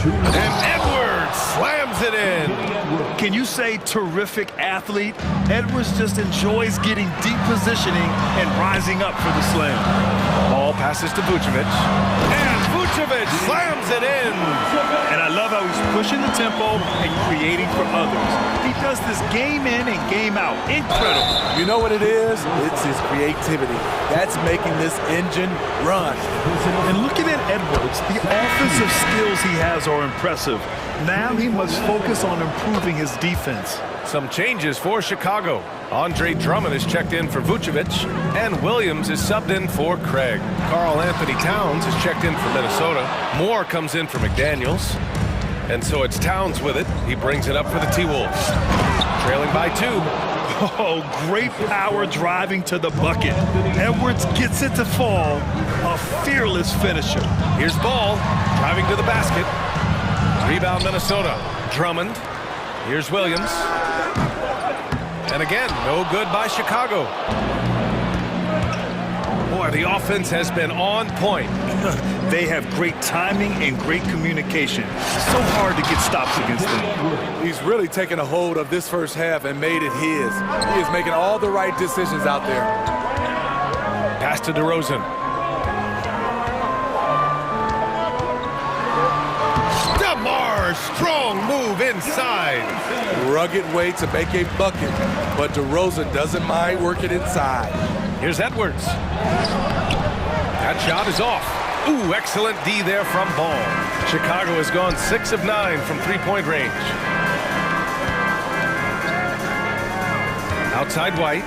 And Edwards slams it in. Can you say terrific athlete? Edwards just enjoys getting deep positioning and rising up for the slam. Ball passes to Vucevic. And Vucevic slams it in. And I love how he's pushing the tempo and creating for others. He does this game in and game out. Incredible. You know what it is? It's his creativity. That's making this engine run. And looking at Edwards, the offensive skills he has are impressive. Now he must focus on improving his defense. Some changes for Chicago. Andre Drummond is checked in for Vucevic, and Williams is subbed in for Craig. Karl Anthony Towns is checked in for Minnesota. Moore comes in for McDaniels. And so it's Towns with it. He brings it up for the T-Wolves. Trailing by 2. Oh, great power driving to the bucket. Edwards gets it to fall. A fearless finisher. Here's Ball driving to the basket. Rebound Minnesota. Drummond. Here's Williams. And again, no good by Chicago. Boy, the offense has been on point. They have great timing and great communication. So hard to get stops against them. He's really taken a hold of this first half and made it his. He is making all the right decisions out there. Pass to DeRozan. DeMar, strong move inside. Rugged way to make a bucket, but DeRozan doesn't mind working inside. Here's Edwards. That shot is off. Ooh, excellent D there from Ball. Chicago has gone 6 of 9 from three-point range. Outside White.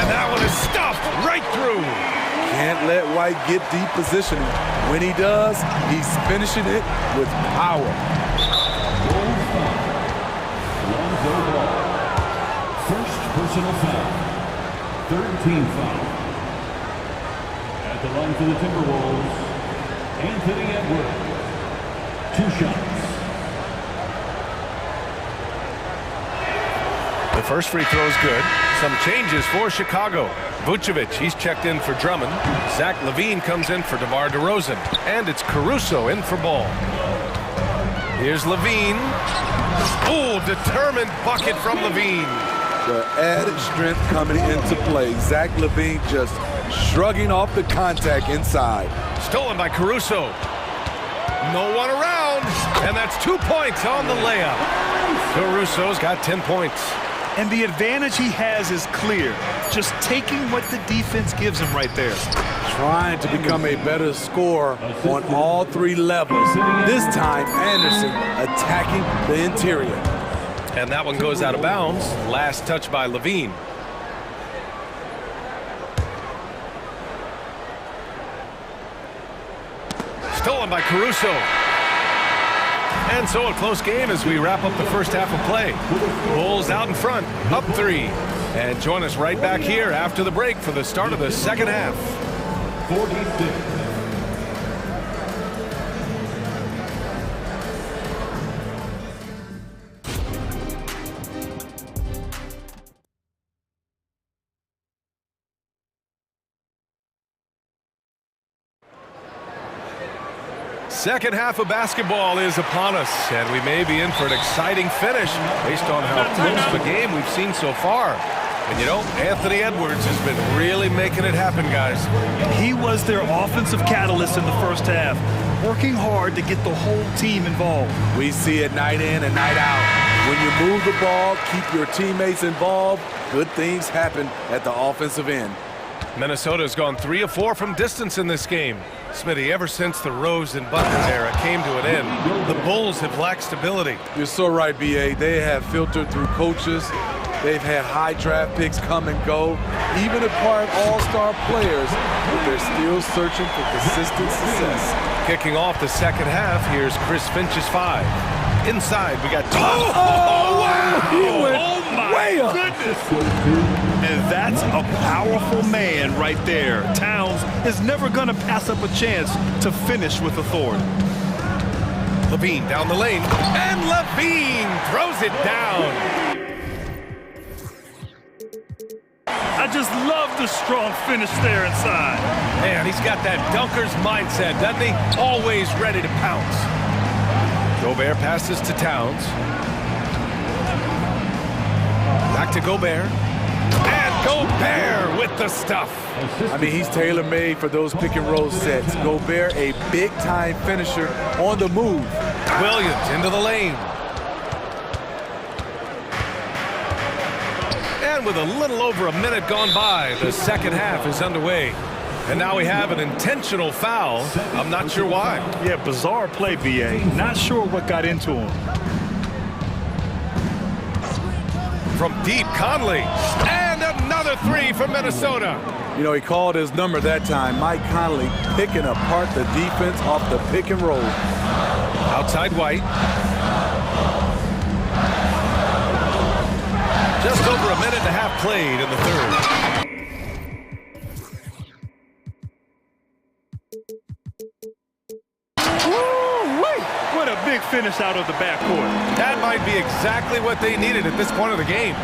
And that one is stuffed right through. Can't let White get deep positioning. When he does, he's finishing it with power. First personal foul. 13 foul. At the line for the Timberwolves, Anthony Edwards. 2 shots. The first free throw is good. Some changes for Chicago. Vucevic, he's checked in for Drummond. Zach LaVine comes in for DeMar DeRozan. And it's Caruso in for Ball. Here's LaVine. Oh, determined bucket from LaVine. The added strength coming into play. Zach LaVine just shrugging off the contact inside. Stolen by Caruso. No one around. And that's 2 points on the layup. Caruso's got 10 points. And the advantage he has is clear. Just taking what the defense gives him right there. Trying to become a better scorer on all 3 levels. This time, Anderson attacking the interior. And that one goes out of bounds. Last touch by LaVine. Stolen by Caruso. And so a close game as we wrap up the first half of play. Bulls out in front, up 3. And join us right back here after the break for the start of the second half. 46. Second half of basketball is upon us, and we may be in for an exciting finish based on how close of a game we've seen so far. And you know, Anthony Edwards has been really making it happen, guys. He was their offensive catalyst in the first half, working hard to get the whole team involved. We see it night in and night out. When you move the ball, keep your teammates involved, good things happen at the offensive end. Minnesota's gone 3 of 4 from distance in this game. Smitty, ever since the Rose and Butler era came to an end, the Bulls have lacked stability. You're so right, B.A. They have filtered through coaches. They've had high draft picks come and go, even acquired all-star players, but they're still searching for consistent success. Kicking off the second half, here's Chris Finch's 5. Inside, we got... wow! He went way up. Goodness. And that's a powerful man right there. Towns is never going to pass up a chance to finish with authority. Levine down the lane, and Levine throws it down. I just love the strong finish there inside. Man, he's got that dunker's mindset, doesn't he? Always ready to pounce. Gobert passes to Towns. Back to Gobert. And Gobert with the stuff. I mean, he's tailor-made for those pick-and-roll sets. Gobert, a big-time finisher on the move. Williams into the lane. And with a little over a minute gone by, the second half is underway. And now we have an intentional foul. I'm not sure why. Yeah, bizarre play, B.A. Not sure what got into him. From deep, Conley. And another 3 for Minnesota. You know, he called his number that time. Mike Conley picking apart the defense off the pick and roll. Outside White. Just over a minute and a half played in the third. What a big finish out of the backcourt. That might be exactly what they needed at this point of the game.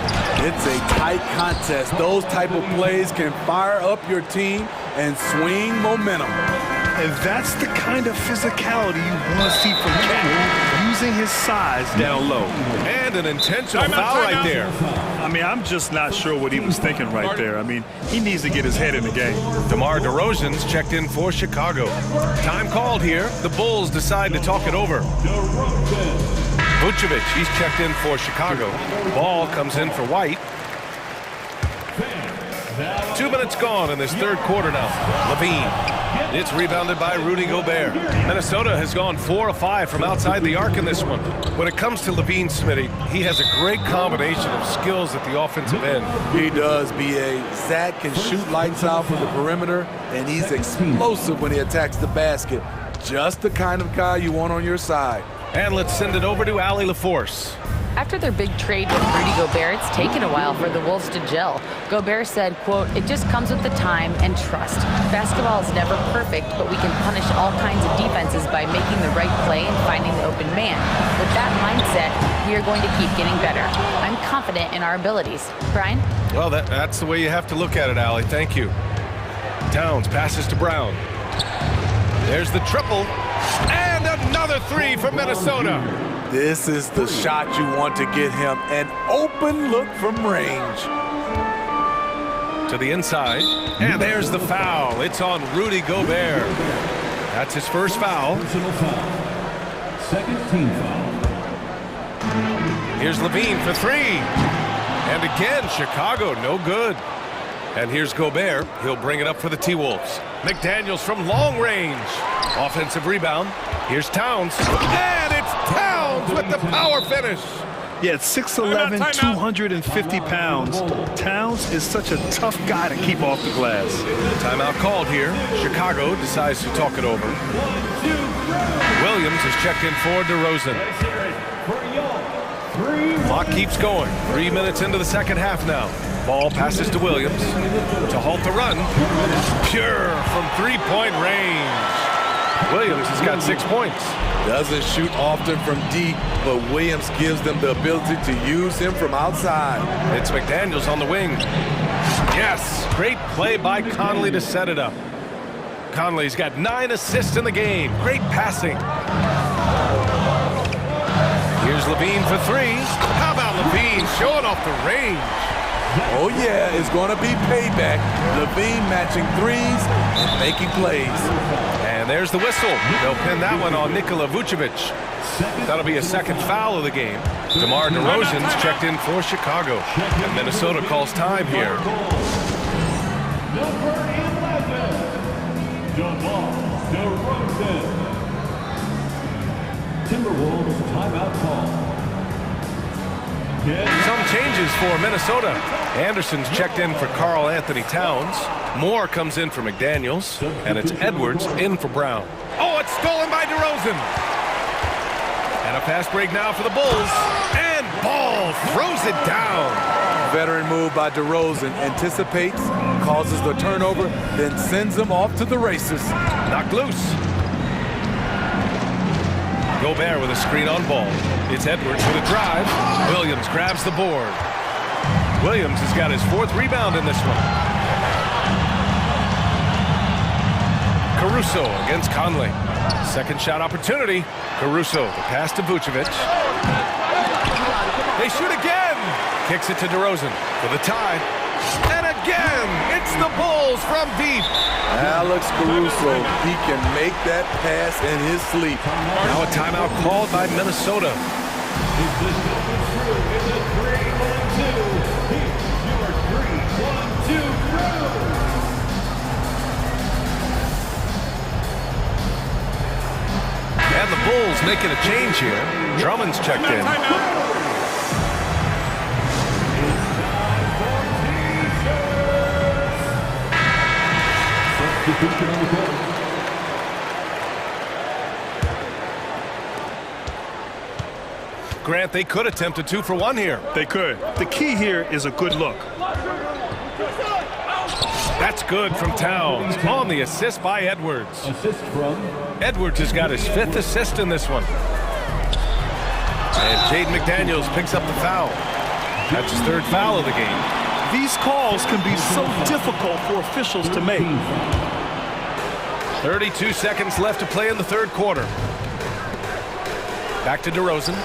It's a tight contest. Those type of plays can fire up your team and swing momentum. And that's the kind of physicality you want to see from Cat, using his size down low. And an intentional foul right there. I mean, I'm just not sure what he was thinking right there. I mean, he needs to get his head in the game. DeMar DeRozan's checked in for Chicago. Time called here. The Bulls decide to talk it over. Vucevic, he's checked in for Chicago. Ball comes in for White. 2 minutes gone in this third quarter now. Levine. It's rebounded by Rudy Gobert. Minnesota has gone 4 of 5 from outside the arc in this one. When it comes to Levine, Smitty, he has a great combination of skills at the offensive end. He does, B.A. Zach can shoot lights out from the perimeter, and he's explosive when he attacks the basket. Just the kind of guy you want on your side. And let's send it over to Allie LaForce. After their big trade with Rudy Gobert, it's taken a while for the Wolves to gel. Gobert said, quote, "It just comes with the time and trust. Basketball is never perfect, but we can punish all kinds of defenses by making the right play and finding the open man. With that mindset, we are going to keep getting better. I'm confident in our abilities." Brian? Well, that's the way you have to look at it, Allie. Thank you. Towns passes to Brown. There's the triple. And another 3 for Minnesota. This is the shot you want to get him. An open look from range. To the inside. And there's the foul. It's on Rudy Gobert. That's his first foul. Second team foul. Here's Levine for 3. And again, Chicago, no good. And here's Gobert. He'll bring it up for the T-Wolves. McDaniels from long range. Offensive rebound. Here's Towns. And it's Towns with the power finish. Yeah, at 6'11", 250 pounds. Towns is such a tough guy to keep off the glass. Timeout called here. Chicago decides to talk it over. Williams is checked in for DeRozan. Clock keeps going. 3 minutes into the second half now. Ball passes to Williams to halt the run. Pure from three-point range. Williams has got 6 points. Doesn't shoot often from deep, but Williams gives them the ability to use him from outside. It's McDaniels on the wing. Yes, great play by Conley to set it up. Conley's got 9 assists in the game. Great passing. Here's Levine for 3. How about Levine showing off the range? Oh, yeah, it's going to be payback. Levine matching threes and making plays. And there's the whistle. They'll pin that one on Nikola Vucevic. That'll be a second foul of the game. DeMar DeRozan's checked in for Chicago. And Minnesota calls time here. Number 11, DeMar DeRozan. Timberwolves timeout call. Some changes for Minnesota. Anderson's checked in for Karl Anthony Towns. Moore comes in for McDaniels. And it's Edwards in for Brown. Oh, it's stolen by DeRozan. And a fast break now for the Bulls. And Ball throws it down. Veteran move by DeRozan. Anticipates, causes the turnover, then sends them off to the races. Knocked loose. Gobert with a screen on Ball. It's Edwards with a drive. Williams grabs the board. Williams has got his 4th rebound in this one. Caruso against Conley. Second shot opportunity. Caruso, the pass to Vucevic. They shoot again. Kicks it to DeRozan for the tie. And again, it's the Bulls from deep. Alex Caruso, he can make that pass in his sleep. Now a timeout called by Minnesota. And the Bulls making a change here. Drummond's checked in. Grant, they could attempt a 2-for-1 here. They could. The key here is a good look. That's good from Towns on the assist by Edwards. Assist from Edwards has got his 5th assist in this one. And Jaden McDaniels picks up the foul. That's his 3rd foul of the game. These calls can be so difficult for officials to make. 32 seconds left to play in the 3rd quarter. Back to DeRozan.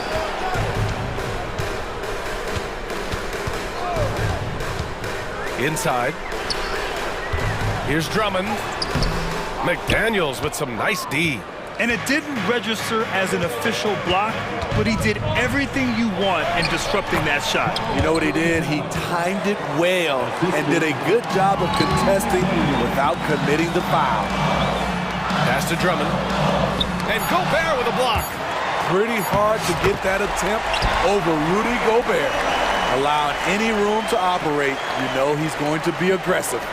Inside. Here's Drummond. McDaniels with some nice D. And it didn't register as an official block, but he did everything you want in disrupting that shot. You know what he did? He timed it well and did a good job of contesting without committing the foul. Pass to Drummond. And Gobert with a block. Pretty hard to get that attempt over Rudy Gobert. Allowing any room to operate, you know he's going to be aggressive.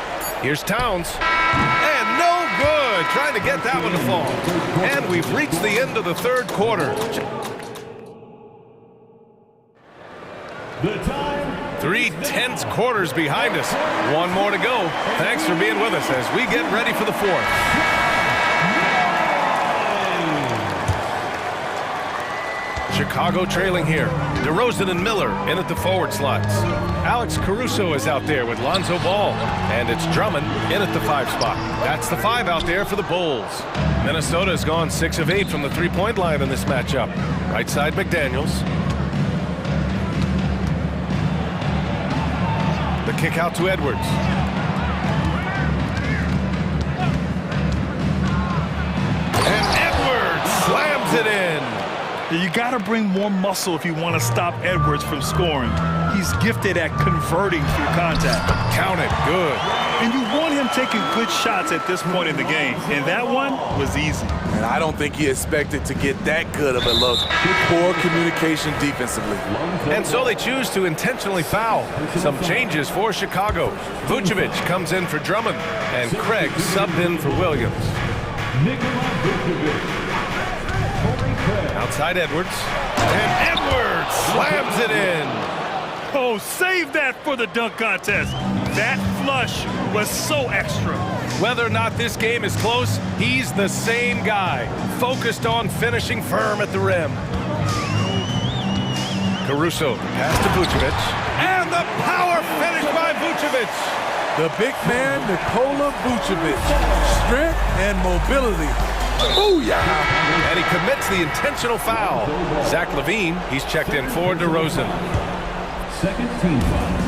Here's Towns. And no good. Trying to get that one to fall. And we've reached the end of the 3rd quarter. the time. 3 tense quarters behind us. 1 more to go. Thanks for being with us as we get ready for the 4th. Chicago trailing here. DeRozan and Miller in at the forward slots. Alex Caruso is out there with Lonzo Ball. And it's Drummond in at the 5 spot. That's the 5 out there for the Bulls. Minnesota has gone 6 of 8 from the 3-point line in this matchup. Right side McDaniels. The kick out to Edwards. And Edwards slams it in. You got to bring more muscle if you want to stop Edwards from scoring. He's gifted at converting through contact. Count it. Good. And you want him taking good shots at this point in the game. And that one was easy. And I don't think he expected to get that good of a look. Poor communication defensively. And so they choose to intentionally foul. Some changes for Chicago. Vucevic comes in for Drummond. And Craig subbed in for Williams. Outside Edwards. And Edwards slams it in. Oh, save that for the dunk contest. That flush was so extra. Whether or not this game is close, he's the same guy, focused on finishing firm at the rim. Caruso, pass to Vucevic. And the power finish by Vucevic. The big man, Nikola Vucevic. Strength and mobility. Booyah! And he commits the intentional foul. Zach LaVine, he's checked in for DeRozan. Second team foul.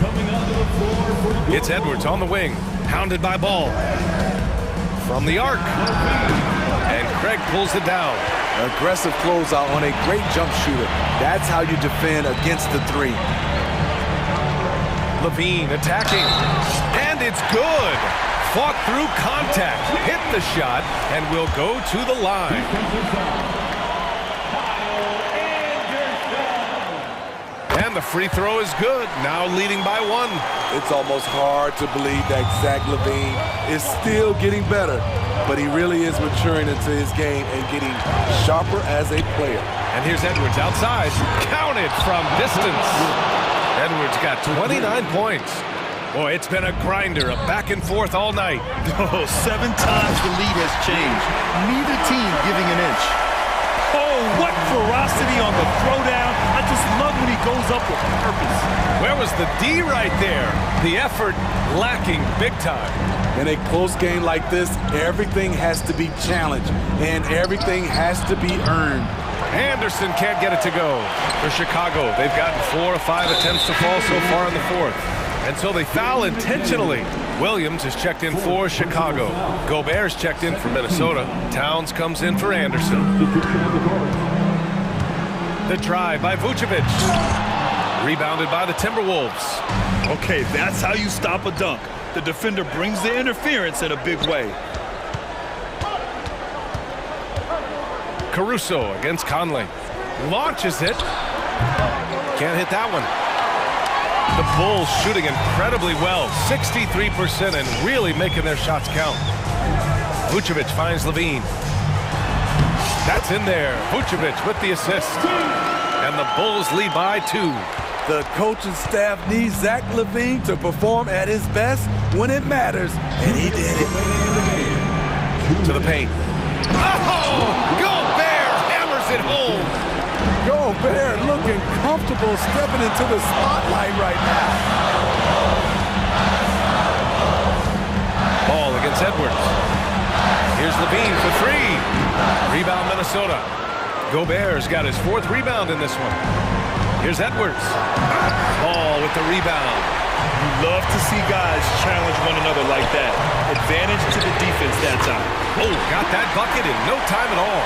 Coming onto the floor for It's Edwards on the wing, hounded by Ball. From the arc. And Craig pulls it down. Aggressive closeout on a great jump shooter. That's how you defend against the three. LaVine attacking. And it's good. Fought through contact, hit the shot, and will go to the line. And the free throw is good, now leading by 1. It's almost hard to believe that Zach LaVine is still getting better, but he really is maturing into his game and getting sharper as a player. And here's Edwards outside, counted from distance. Edwards got 29 points. Boy, it's been a grinder, a back and forth all night. Oh, 7 times the lead has changed. Neither team giving an inch. Oh, what ferocity on the throwdown. I just love when he goes up with purpose. Where was the D right there? The effort lacking big time. In a close game like this, everything has to be challenged, and everything has to be earned. Anderson can't get it to go. For Chicago, they've gotten 4 or 5 attempts to fall so far in the 4th. And so they foul intentionally. Williams is checked in for Chicago. Gobert's checked in for Minnesota. Towns comes in for Anderson. The drive by Vucevic. Rebounded by the Timberwolves. Okay, that's how you stop a dunk. The defender brings the interference in a big way. Caruso against Conley. Launches it. Can't hit that one. The Bulls shooting incredibly well, 63%, and really making their shots count. Vucevic finds LaVine. That's in there. Vucevic with the assist. And the Bulls lead by 2. The coaching staff needs Zach LaVine to perform at his best when it matters, and he did it. To the paint. Oh! Gobert hammers it home. Gobert looking comfortable stepping into the spotlight right now. Ball against Edwards. Here's LaVine for 3. Rebound Minnesota. Gobert's got his 4th rebound in this one. Here's Edwards. Ball with the rebound. You love to see guys challenge one another like that. Advantage to the defense that time. Oh, got that bucket in no time at all.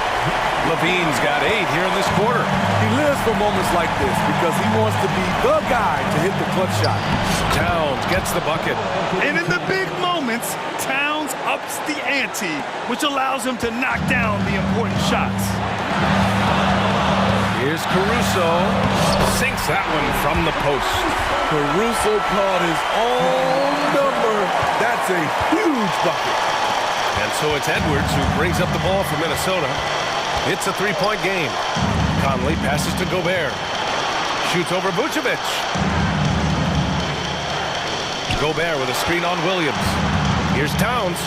LaVine's got 8 here in this quarter. He lives for moments like this because he wants to be the guy to hit the clutch shot. Towns gets the bucket. And in the big moments, Towns ups the ante, which allows him to knock down the important shots. Here's Caruso. Sinks that one from the post. Caruso caught his own number. That's a huge bucket. And so it's Edwards who brings up the ball for Minnesota. It's a 3-point game. Conley passes to Gobert. Shoots over Vucevic. Gobert with a screen on Williams. Here's Towns.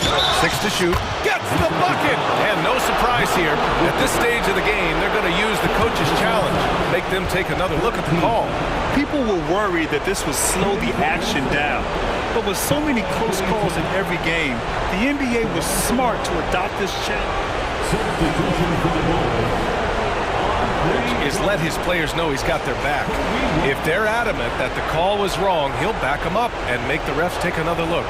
6 to shoot. Gets the bucket! And no surprise here. At this stage of the game, they're going to use the coach's challenge. Make them take another look at the call. People were worried that this would slow the action down. But with so many close calls in every game, the NBA was smart to adopt this challenge. Is let his players know he's got their back. If they're adamant that the call was wrong, he'll back them up and make the refs take another look.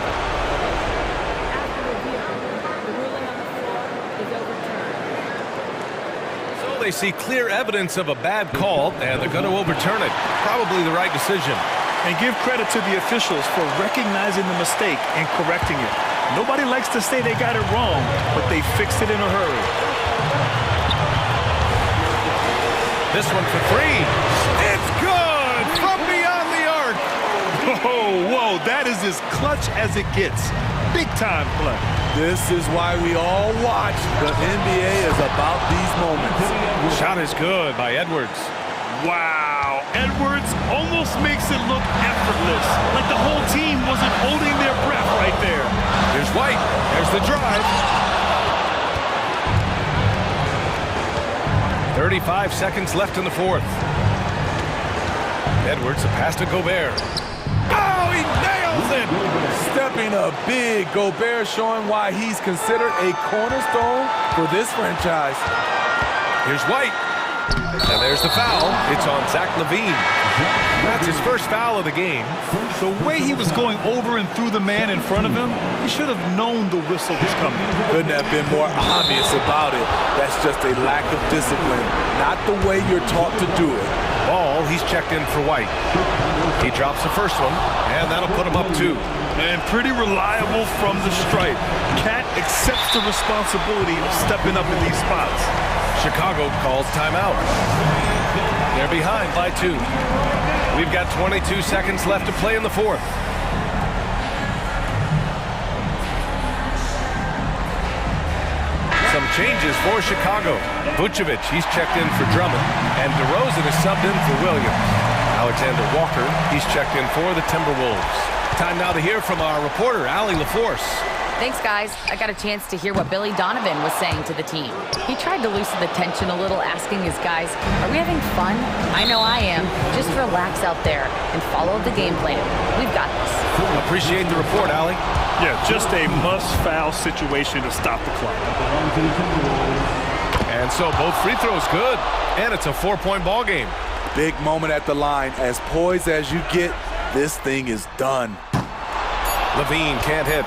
So they see clear evidence of a bad call, and they're going to overturn it. Probably the right decision. And give credit to the officials for recognizing the mistake and correcting it. Nobody likes to say they got it wrong, but they fixed it in a hurry. This one for 3. It's good from beyond the arc. Whoa, that is as clutch as it gets. Big time play. This is why we all watch. The NBA is about these moments. Shot is good by Edwards. Wow, Edwards almost makes it look effortless, like the whole team wasn't holding their breath right there. Here's White. There's the drive. 35 seconds left in the 4th. Edwards, a pass to Gobert. Oh, he nails arena. Big Gobert showing why he's considered a cornerstone for this franchise. Here's White. And there's the foul. It's on Zach LaVine. That's his first foul of the game. The way he was going over and through the man in front of him, he should have known the whistle was coming. Couldn't have been more obvious about it. That's just a lack of discipline, not the way you're taught to do it. Ball, he's checked in for White. He drops the first one, and that'll put him up 2. And pretty reliable from the stripe. Cat accepts the responsibility of stepping up in these spots. Chicago calls timeout. They're behind by 2. We've got 22 seconds left to play in the fourth. Some changes for Chicago. Vucevic, he's checked in for Drummond, and DeRozan is subbed in for Williams. Alexander Walker, he's checked in for the Timberwolves. Time now to hear from our reporter, Allie LaForce. Thanks, guys. I got a chance to hear what Billy Donovan was saying to the team. He tried to loosen the tension a little, asking his guys, are we having fun? I know I am. Just relax out there and follow the game plan. We've got this. Appreciate the report, Allie. Yeah, just a must-foul situation to stop the clock. And so both free throws good, and it's a 4-point ball game. Big moment at the line. As poised as you get, this thing is done. LaVine can't hit.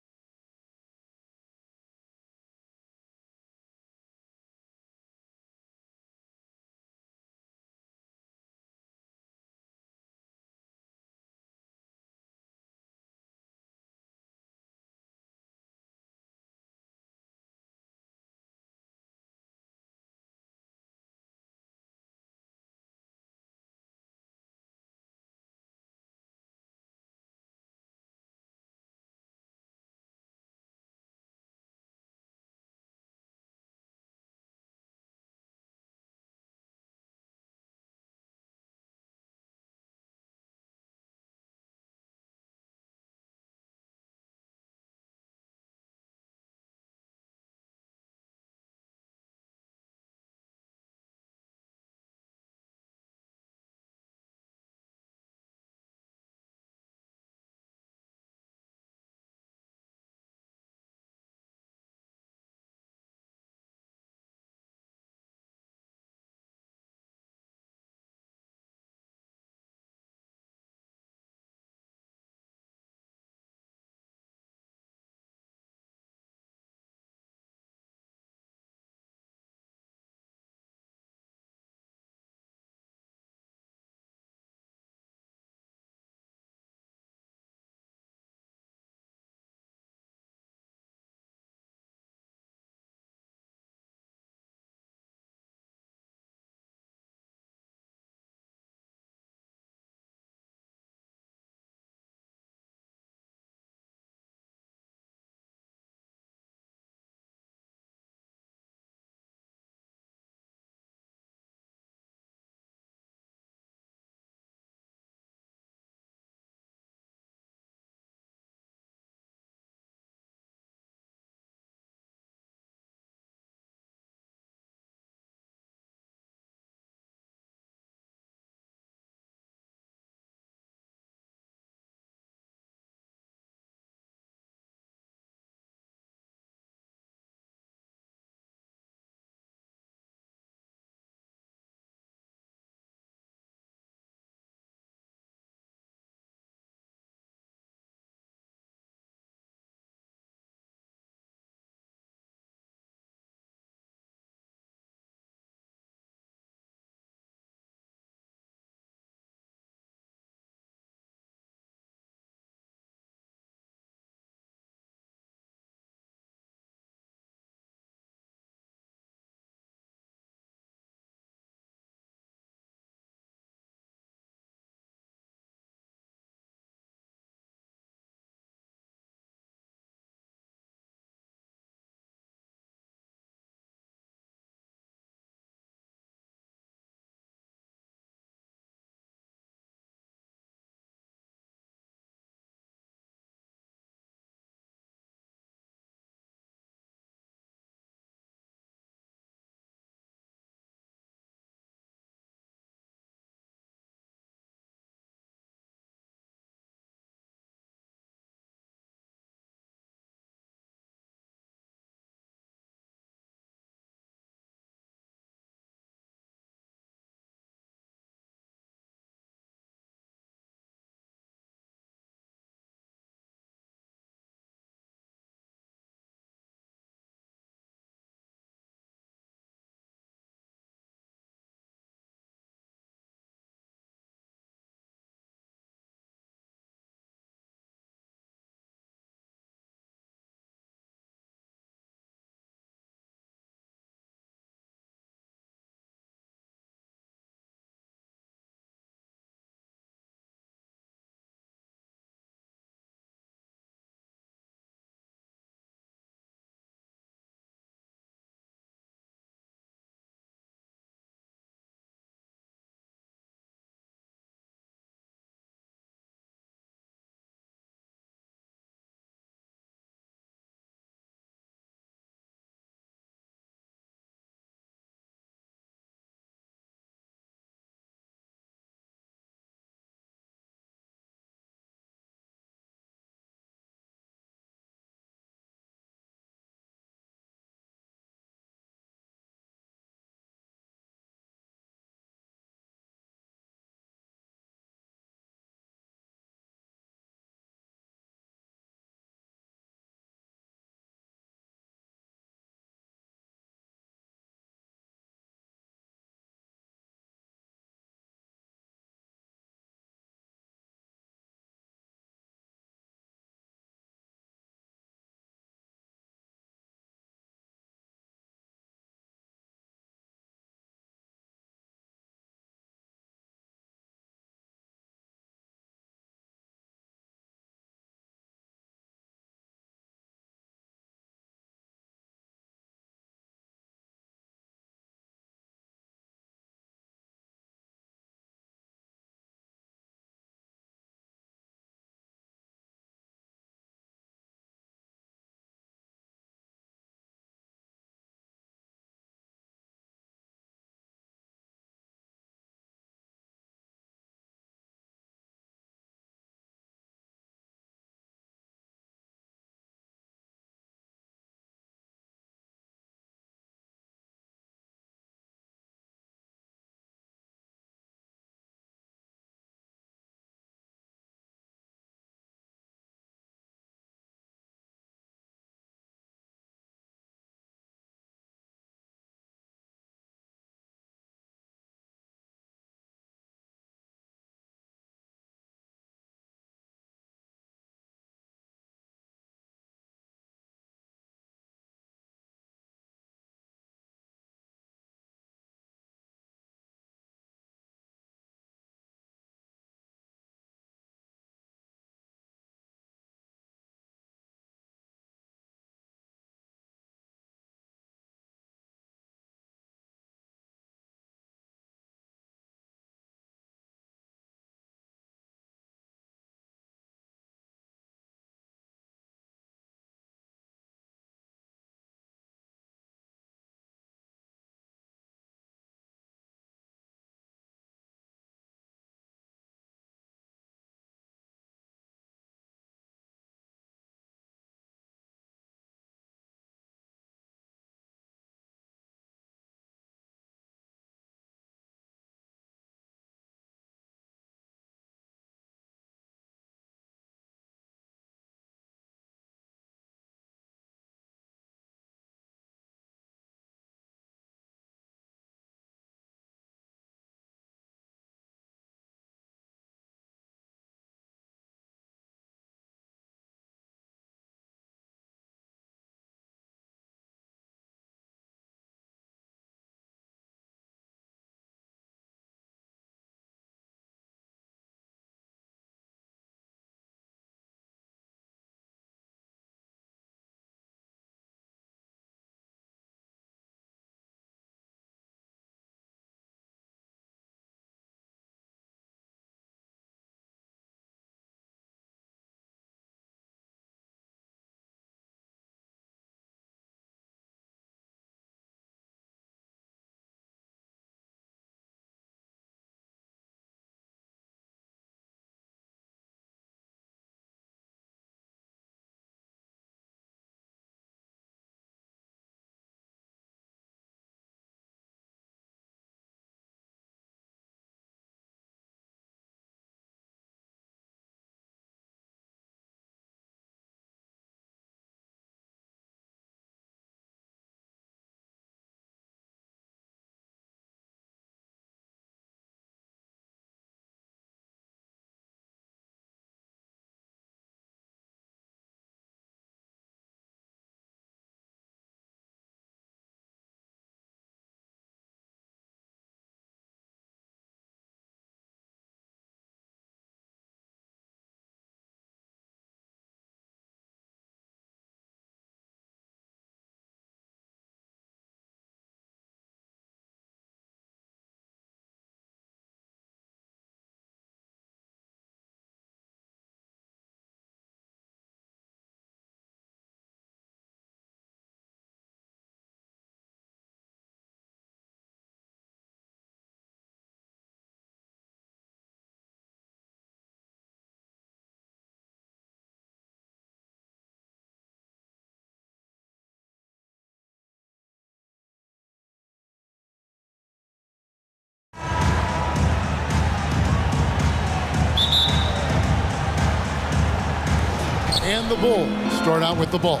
And the Bulls start out with the ball.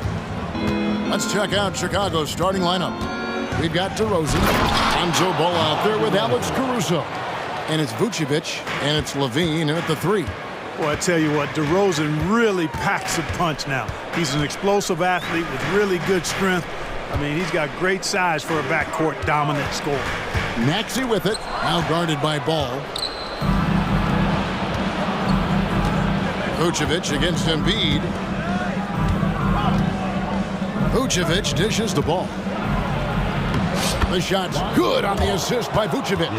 Let's check out Chicago's starting lineup. We've got DeRozan, Lonzo Ball out there with Alex Caruso. And it's Vucevic, and it's Levine, and at the 3. Well, I tell you what, DeRozan really packs a punch now. He's an explosive athlete with really good strength. I mean, he's got great size for a backcourt dominant scorer. Maxey with it, now guarded by Ball. Vucevic against Embiid. Vucevic dishes the ball. The shot's good on the assist by Vucevic.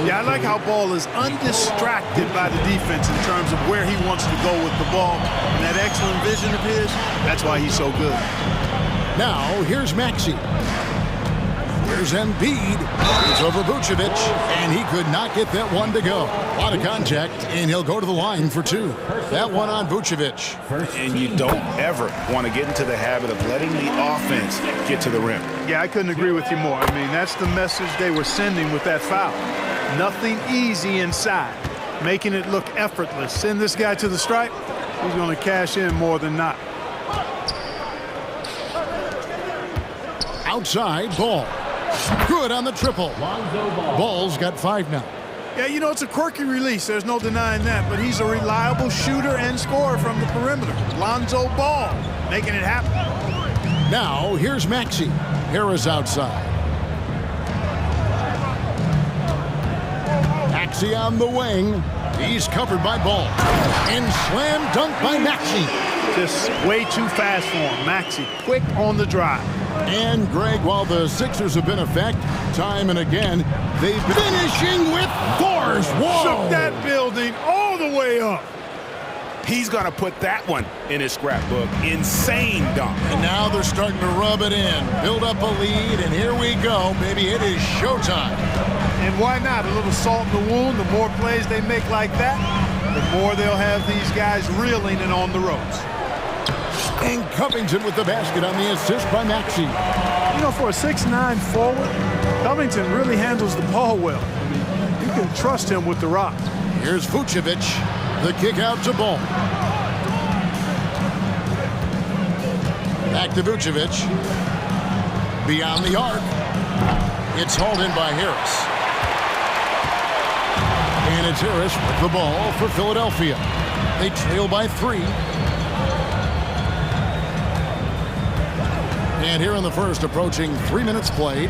Yeah, I like how Ball is undistracted by the defense in terms of where he wants to go with the ball. And that excellent vision of his, that's why he's so good. Now, here's Maxey. Here's Embiid. It's over Vucevic, and he could not get that one to go. A lot of contact, and he'll go to the line for 2. That one on Vucevic. And you don't ever want to get into the habit of letting the offense get to the rim. Yeah, I couldn't agree with you more. I mean, that's the message they were sending with that foul. Nothing easy inside, making it look effortless. Send this guy to the stripe, he's going to cash in more than not. Outside, Ball. Good on the triple. Ball's got 5 now. Yeah, you know, it's a quirky release. There's no denying that. But he's a reliable shooter and scorer from the perimeter. Lonzo Ball making it happen. Now, here's Maxey. Harris outside. Maxey on the wing. He's covered by Ball. And slam dunk by Maxey. Just way too fast for him. Maxey, quick on the drive. And, Greg, while the Sixers have been effective time and again, they've been finishing with force. Whoa! Shook that building all the way up. He's going to put that one in his scrapbook. Insane dunk. And now they're starting to rub it in, build up a lead, and here we go. Maybe it is showtime. And why not? A little salt in the wound. The more plays they make like that, the more they'll have these guys reeling and on the ropes. And Covington with the basket on the assist by Maxey. You know, for a 6'9" forward, Covington really handles the ball well. I mean, you can trust him with the rock. Here's Vucevic. The kick out to Ball. Back to Vucevic. Beyond the arc. It's hauled in by Harris. And it's Harris with the ball for Philadelphia. They trail by 3. And here in the first, approaching 3 minutes played.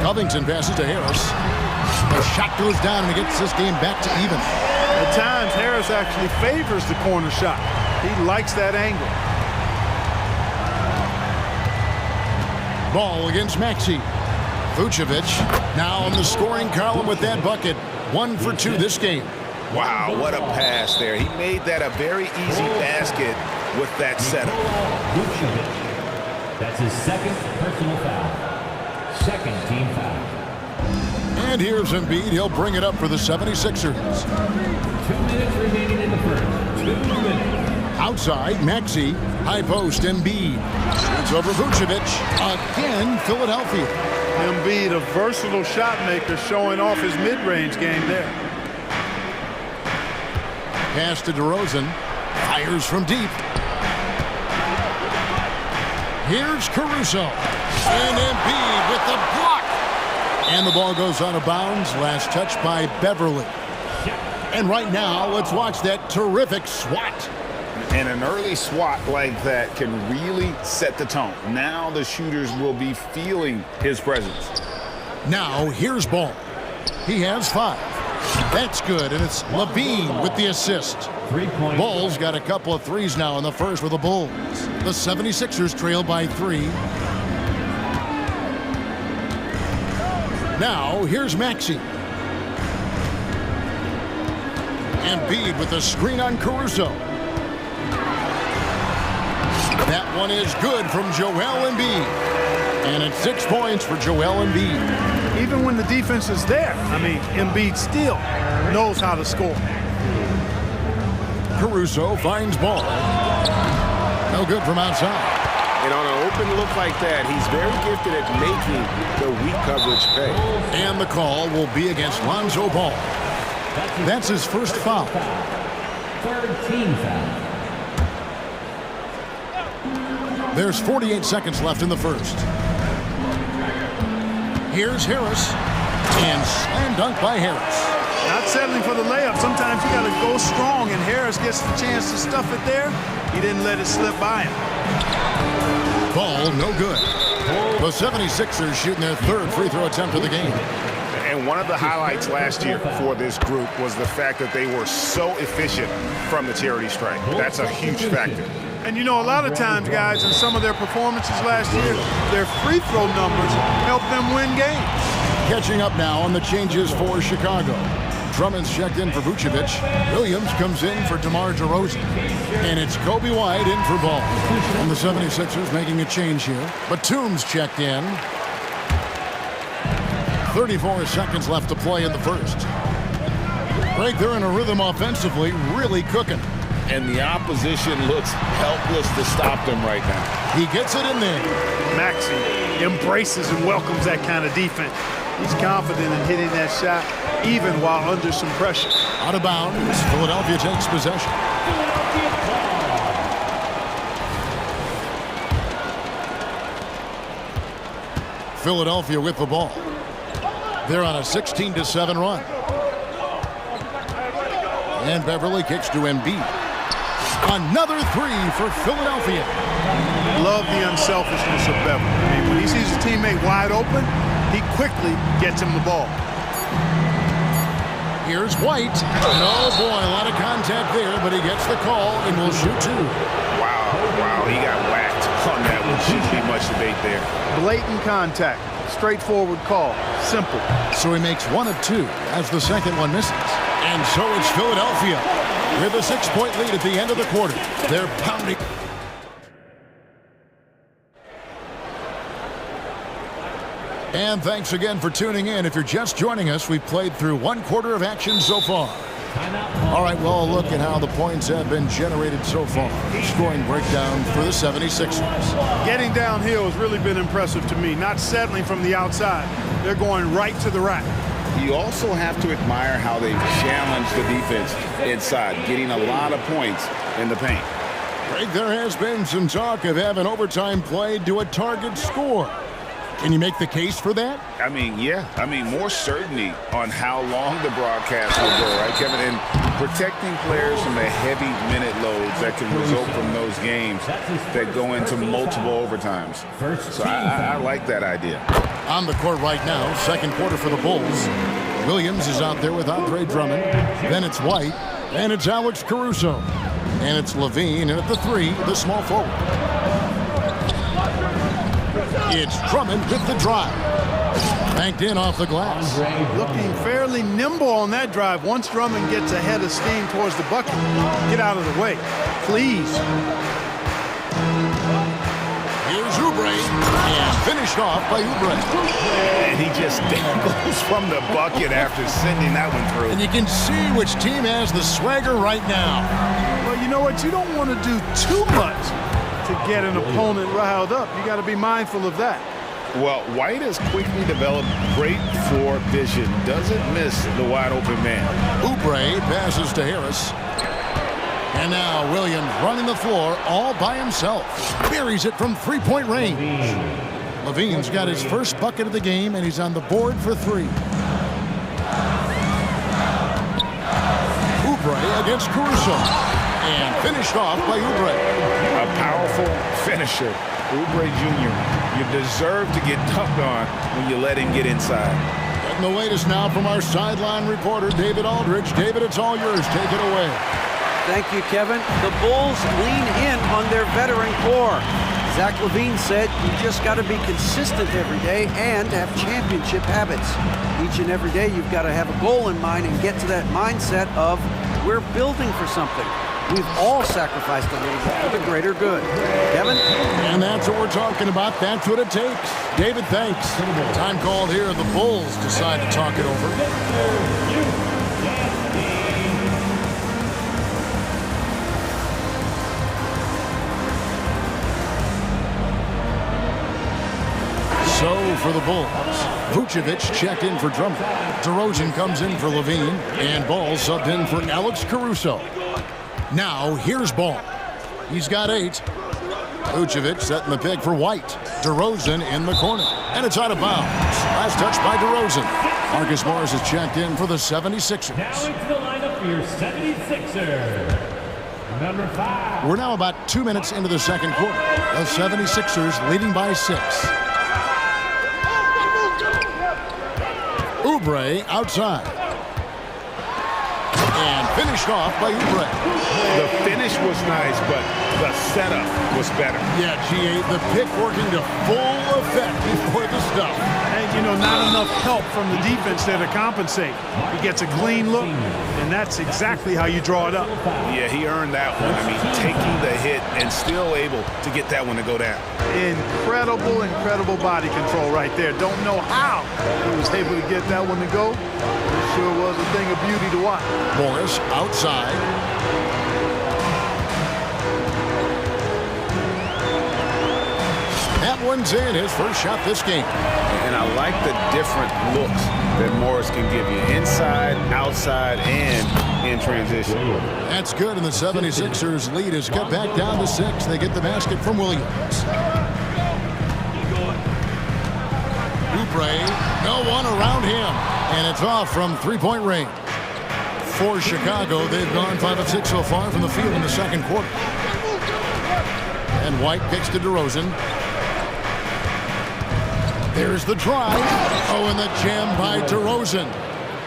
Covington passes to Harris. The shot goes down and it gets this game back to even. At times, Harris actually favors the corner shot. He likes that angle. Ball against Maxey. Vucevic now in the scoring column with that bucket. 1 for 2 this game. Wow, what a pass there. He made that a very easy basket with that setup. That's his second personal foul. Second team foul. And here's Embiid. He'll bring it up for the 76ers. 2 minutes remaining in the first. 2 minutes. Outside, Maxey. High post, Embiid. It's over Vucevic. Again, Philadelphia. Embiid, a versatile shot maker, showing off his mid-range game there. Pass to DeRozan. Fires from deep. Here's Caruso. And Embiid with the block. And the ball goes out of bounds. Last touch by Beverly. And right now, let's watch that terrific swat. And an early swat like that can really set the tone. Now the shooters will be feeling his presence. Now, here's Ball. He has 5. That's good, and it's Levine with the assist. 3-point. Ball's got a couple of threes now in the first for the Bulls. The 76ers trail by 3. Now, here's Maxey. Embiid with the screen on Caruso. That one is good from Joel Embiid. And it's 6 points for Joel Embiid. Even when the defense is there, I mean, Embiid still knows how to score. Caruso finds Ball. No good from outside. And on an open look like that, he's very gifted at making the weak coverage pay. And the call will be against Lonzo Ball. That's his first foul. Third team foul. There's 48 seconds left in the first. Here's Harris. And slam dunk by Harris. Not settling for the layup. Sometimes you got to go strong, and Harris gets the chance to stuff it there. He didn't let it slip by him. Ball no good. The 76ers shooting their third free throw attempt of the game. And one of the highlights last year for this group was the fact that they were so efficient from the charity stripe. That's a huge factor. And you know, a lot of times, guys, in some of their performances last year, their free throw numbers helped them win games. Catching up now on the changes for Chicago. Drummond's checked in for Vucevic. Williams comes in for DeMar DeRozan. And it's Kobe White in for Ball. And the 76ers making a change here. Batum's checked in. 34 seconds left to play in the first. Right, they're in a rhythm offensively, really cooking. And the opposition looks helpless to stop them right now. He gets it in there. Maxey embraces and welcomes that kind of defense. He's confident in hitting that shot, even while under some pressure. Out of bounds, Philadelphia takes possession. Philadelphia with the ball. They're on a 16-7 run. And Beverly kicks to Embiid. Another three for Philadelphia. Love the unselfishness of Beverly. I mean, when he sees his teammate wide open, he quickly gets him the ball. Here's White. Oh boy, a lot of contact there, but he gets the call and will shoot two. Wow, he got whacked on that one. Shouldn't be much debate there. Blatant contact. Straightforward call. Simple. So he makes one of two as the second one misses. And so it's Philadelphia with a 6-point lead at the end of the quarter. They're pounding. And thanks again for tuning in. If you're just joining us, we've played through one quarter of action so far. All right, well, look at how the points have been generated so far. Scoring breakdown for the 76ers. Getting downhill has really been impressive to me. Not settling from the outside. They're going right to the rack. You also have to admire how they've challenged the defense inside, getting a lot of points in the paint. Greg, there has been some talk of having overtime played to a target score. Can you make the case for that? I mean, yeah. I mean, more certainty on how long the broadcast will go, right, Kevin? And protecting players from the heavy minute loads that can result from those games that go into multiple overtimes. So I like that idea. On the court right now, second quarter for the Bulls. Williams is out there with Andre Drummond. Then it's White. And it's Alex Caruso. And it's Levine. And at the three, the small forward. It's Drummond with the drive. Banked in off the glass. Looking fairly nimble on that drive. Once Drummond gets ahead of steam towards the bucket, get out of the way, please. Here's Oubre. And finished off by Oubre. And he just dangles from the bucket after sending that one through. And you can see which team has the swagger right now. Well, you know what? You don't want to do too much to get an opponent riled up. You got to be mindful of that. Well, White has quickly developed great floor vision. Doesn't miss the wide open man. Oubre passes to Harris. And now Williams running the floor all by himself. Buries it from three-point range. Levine's got his first bucket of the game, and he's on the board for three. Oubre against Caruso. And finished off by Oubre. A powerful finisher. Oubre Jr., you deserve to get dunked on when you let him get inside. And the latest now from our sideline reporter, David Aldridge. David, it's all yours. Take it away. Thank you, Kevin. The Bulls lean in on their veteran core. Zach LaVine said you just got to be consistent every day and have championship habits. Each and every day you've got to have a goal in mind and get to that mindset of we're building for something. We've all sacrificed a little bit for the greater good. Kevin? And that's what we're talking about. That's what it takes. David, thanks. Time called here. The Bulls decide to talk it over. So for the Bulls, Vucevic checked in for Drummond. DeRozan comes in for Levine. And Ball subbed in for Alex Caruso. Now, here's Ball. He's got 8. Vucevic setting the pick for White. DeRozan in the corner. And it's out of bounds. Last touch by DeRozan. Marcus Morris is checked in for the 76ers. Now into the lineup for your 76er. Number 5. We're now about 2 minutes into the second quarter. The 76ers leading by 6. Oubre outside. And finished off by Oubre. The finish was nice, but the setup was better. Yeah, G8, the pick working to full effect before the stuff. And, you know, not enough help from the defense there to compensate. He gets a clean look, and that's exactly how you draw it up. Yeah, he earned that one. I mean, taking the hit and still able to get that one to go down. Incredible, incredible body control right there. Don't know how he was able to get that one to go. It sure was a thing of beauty to watch. Morris outside. That one's in, his first shot this game. And I like the different looks that Morris can give you. Inside, outside, and in transition. That's good, and the 76ers lead is cut back down to 6. They get the basket from Williams. Oubre, no one around him. And it's off from three-point range. For Chicago, they've gone 5 of 6 so far from the field in the second quarter. And White kicks to DeRozan. There's the drive. Oh, and the jam by DeRozan.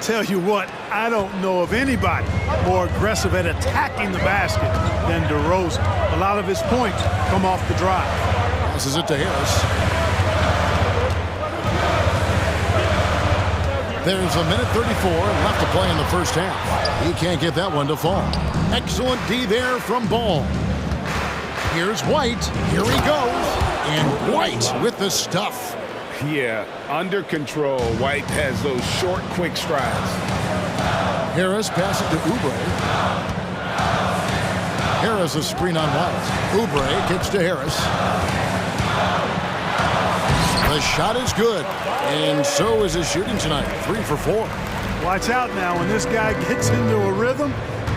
Tell you what, I don't know of anybody more aggressive at attacking the basket than DeRozan. A lot of his points come off the drive. Passes it to Harris. There's a minute 34 left to play in the first half. He can't get that one to fall. Excellent D there from Ball. Here's White. Here he goes. And White with the stuff. Yeah, under control. White has those short, quick strides. Harris passes to Oubre. Harris a screen on White. Oubre kicks to Harris. The shot is good, and so is his shooting tonight. 3 for 4. Watch out now. When this guy gets into a rhythm,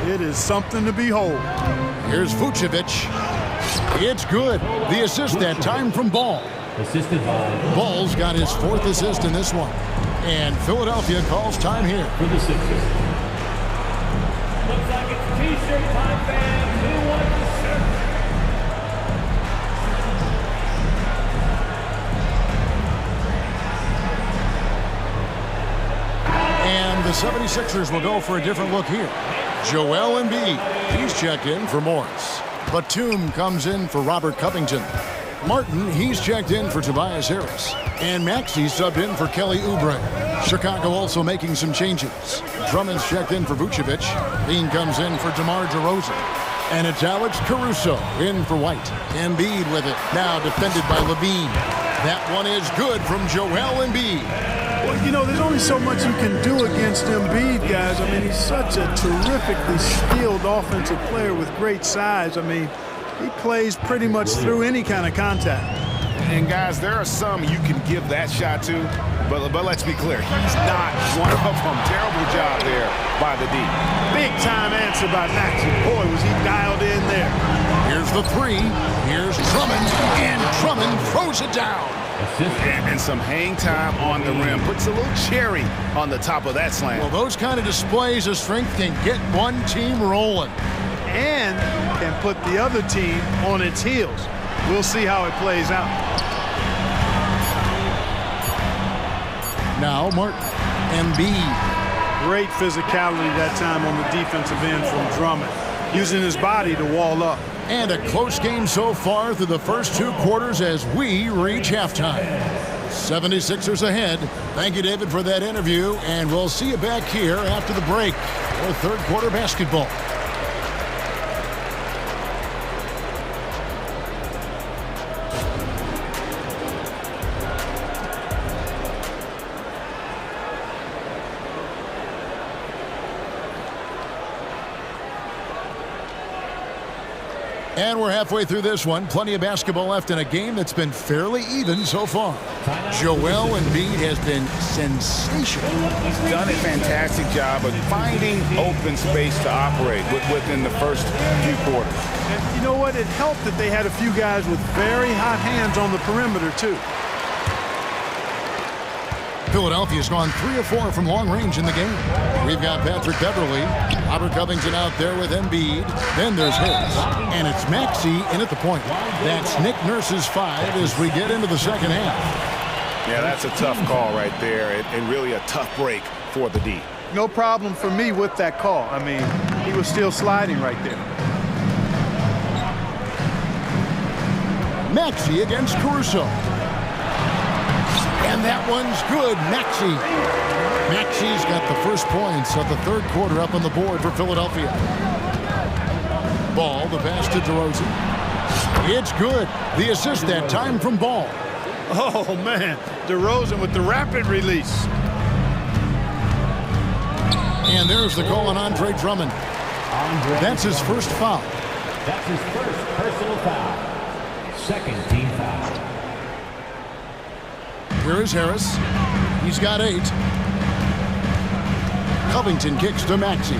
it is something to behold. Here's Vucevic. It's good. The assist that time from Ball. Assisted by Ball's got his 4th assist in this one. And Philadelphia calls time here. for the Sixers. Looks like it's T-shirt time, fans. Who wants the shirt? And the 76ers will go for a different look here. Joel Embiid, he's checked in for Morris. Batum comes in for Robert Covington. Martin, he's checked in for Tobias Harris. And Maxey subbed in for Kelly Oubre. Chicago also making some changes. Drummond's checked in for Vucevic. Bean comes in for DeMar DeRozan. And it's Alex Caruso in for White. Embiid with it, now defended by Levine. That one is good from Joel Embiid. Well, you know, there's only so much you can do against Embiid, guys. I mean, he's such a terrifically skilled offensive player with great size. I mean, he plays pretty much through any kind of contact. And guys, there are some you can give that shot to, but let's be clear, he's not one of them. Terrible job there by the D. Big time answer by Maxey. Boy, was he dialed in there. Here's the 3. Here's Drummond, and Drummond throws it down. And some hang time on the rim. Puts a little cherry on the top of that slam. Well, those kind of displays of strength can get one team rolling. And can put the other team on its heels. We'll see how it plays out. Now Martin. Embiid. Great physicality that time on the defensive end from Drummond. Using his body to wall up. And a close game so far through the first 2 quarters as we reach halftime. 76ers ahead. Thank you, David, for that interview. And we'll see you back here after the break for third quarter basketball. And we're halfway through this one. Plenty of basketball left in a game that's been fairly even so far. Joel Embiid has been sensational. He's done a fantastic job of finding open space to operate within the first few quarters. And you know what? It helped that they had a few guys with very hot hands on the perimeter, too. Philadelphia's gone 3 of 4 from long range in the game. We've got Patrick Beverly, Robert Covington out there with Embiid. Then there's Harris, and it's Maxey in at the point. That's Nick Nurse's 5 as we get into the second half. Yeah, that's a tough call right there, and really a tough break for the D. No problem for me with that call. I mean, he was still sliding right there. Maxey against Caruso. And that one's good. Maxey's got the first points of the third quarter up on the board for Philadelphia. Ball, the pass to DeRozan. It's good. The assist that time from Ball. Oh, man. DeRozan with the rapid release. And there's the call on Andre Drummond. That's his first foul. That's his first personal foul. Second team foul. Here is Harris. He's got 8. Covington kicks to Maxey.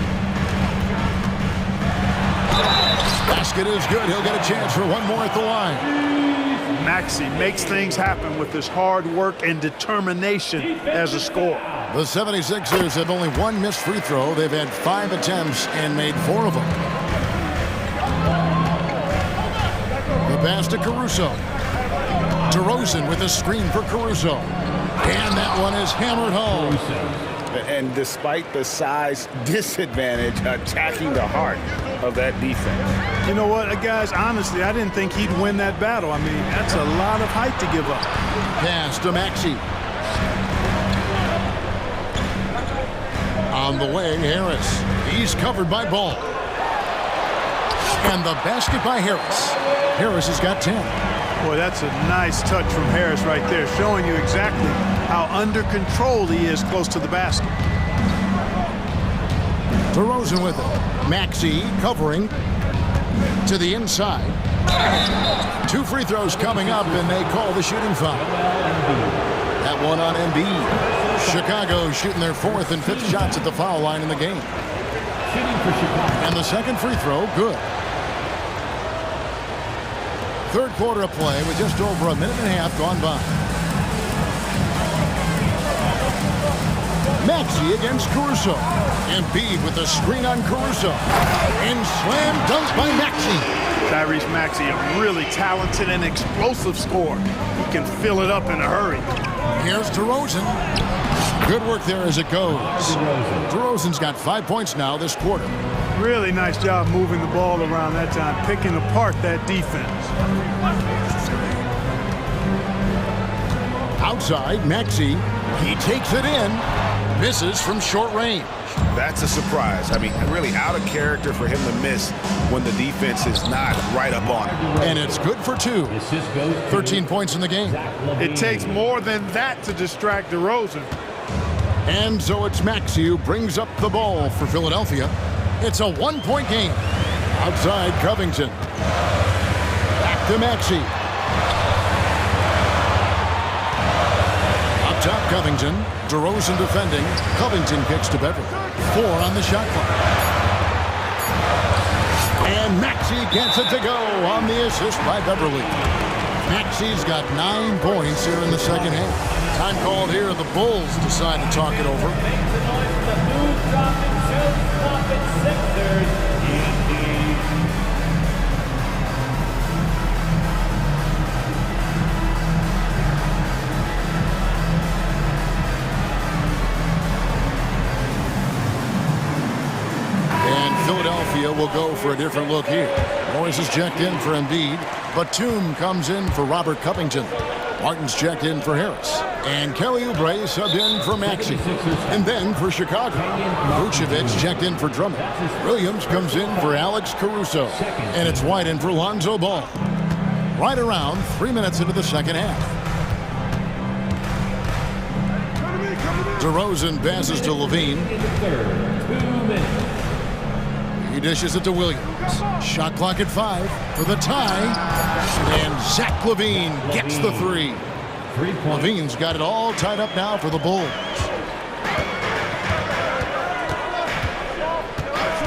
Basket is good. He'll get a chance for one more at the line. Maxey makes things happen with his hard work and determination as a scorer. The 76ers have only one missed free throw. They've had 5 attempts and made 4 of them. The pass to Caruso. DeRozan with a screen for Caruso. And that one is hammered home. And despite the size disadvantage, attacking the heart of that defense. You know what, guys, honestly, I didn't think he'd win that battle. I mean, that's a lot of height to give up. Pass to Maxey. On the way, Harris. He's covered by Ball. And the basket by Harris. Harris has got 10. Boy, that's a nice touch from Harris right there, showing you exactly how under control he is close to the basket. DeRozan with it. Maxey covering to the inside. 2 free throws coming up, and they call the shooting foul. That one on Embiid. Chicago shooting their 4th and 5th shots at the foul line in the game. And the second free throw, good. Third quarter of play with just over a minute and a half gone by. Maxey against Caruso. Embiid with a screen on Caruso. And slam dunk by Maxey. Tyrese Maxey, a really talented and explosive scorer. He can fill it up in a hurry. Here's DeRozan. Good work there as it goes. DeRozan's got 5 points now this quarter. Really nice job moving the ball around that time, picking apart that defense. Outside, Maxey. He takes it in. Misses from short range. That's a surprise. I mean, really out of character for him to miss when the defense is not right up on him. And it's good for 2. 13 points in the game. It takes more than that to distract DeRozan. And so it's Maxey who brings up the ball for Philadelphia. It's a 1-point game. Outside, Covington. Back to Maxey. Up top, Covington. DeRozan defending. Covington kicks to Beverly. 4 on the shot clock. And Maxey gets it to go on the assist by Beverly. Maxey's got 9 points here in the second half. Time called here. The Bulls decide to talk it over. And Philadelphia will go for a different look here. Morris is checked in for Embiid. Batum comes in for Robert Covington. Martin's checked in for Harris. And Kelly Oubre subbed in for Maxey. And then for Chicago, Vucevic checked in for Drummond. Williams comes in for Alex Caruso. And it's White in for Lonzo Ball. Right around 3 minutes into the second half. DeRozan passes to Levine. He dishes it to Williams. Shot clock at 5 for the tie. And Zach Levine gets the three. Levine's got it all tied up now for the Bulls.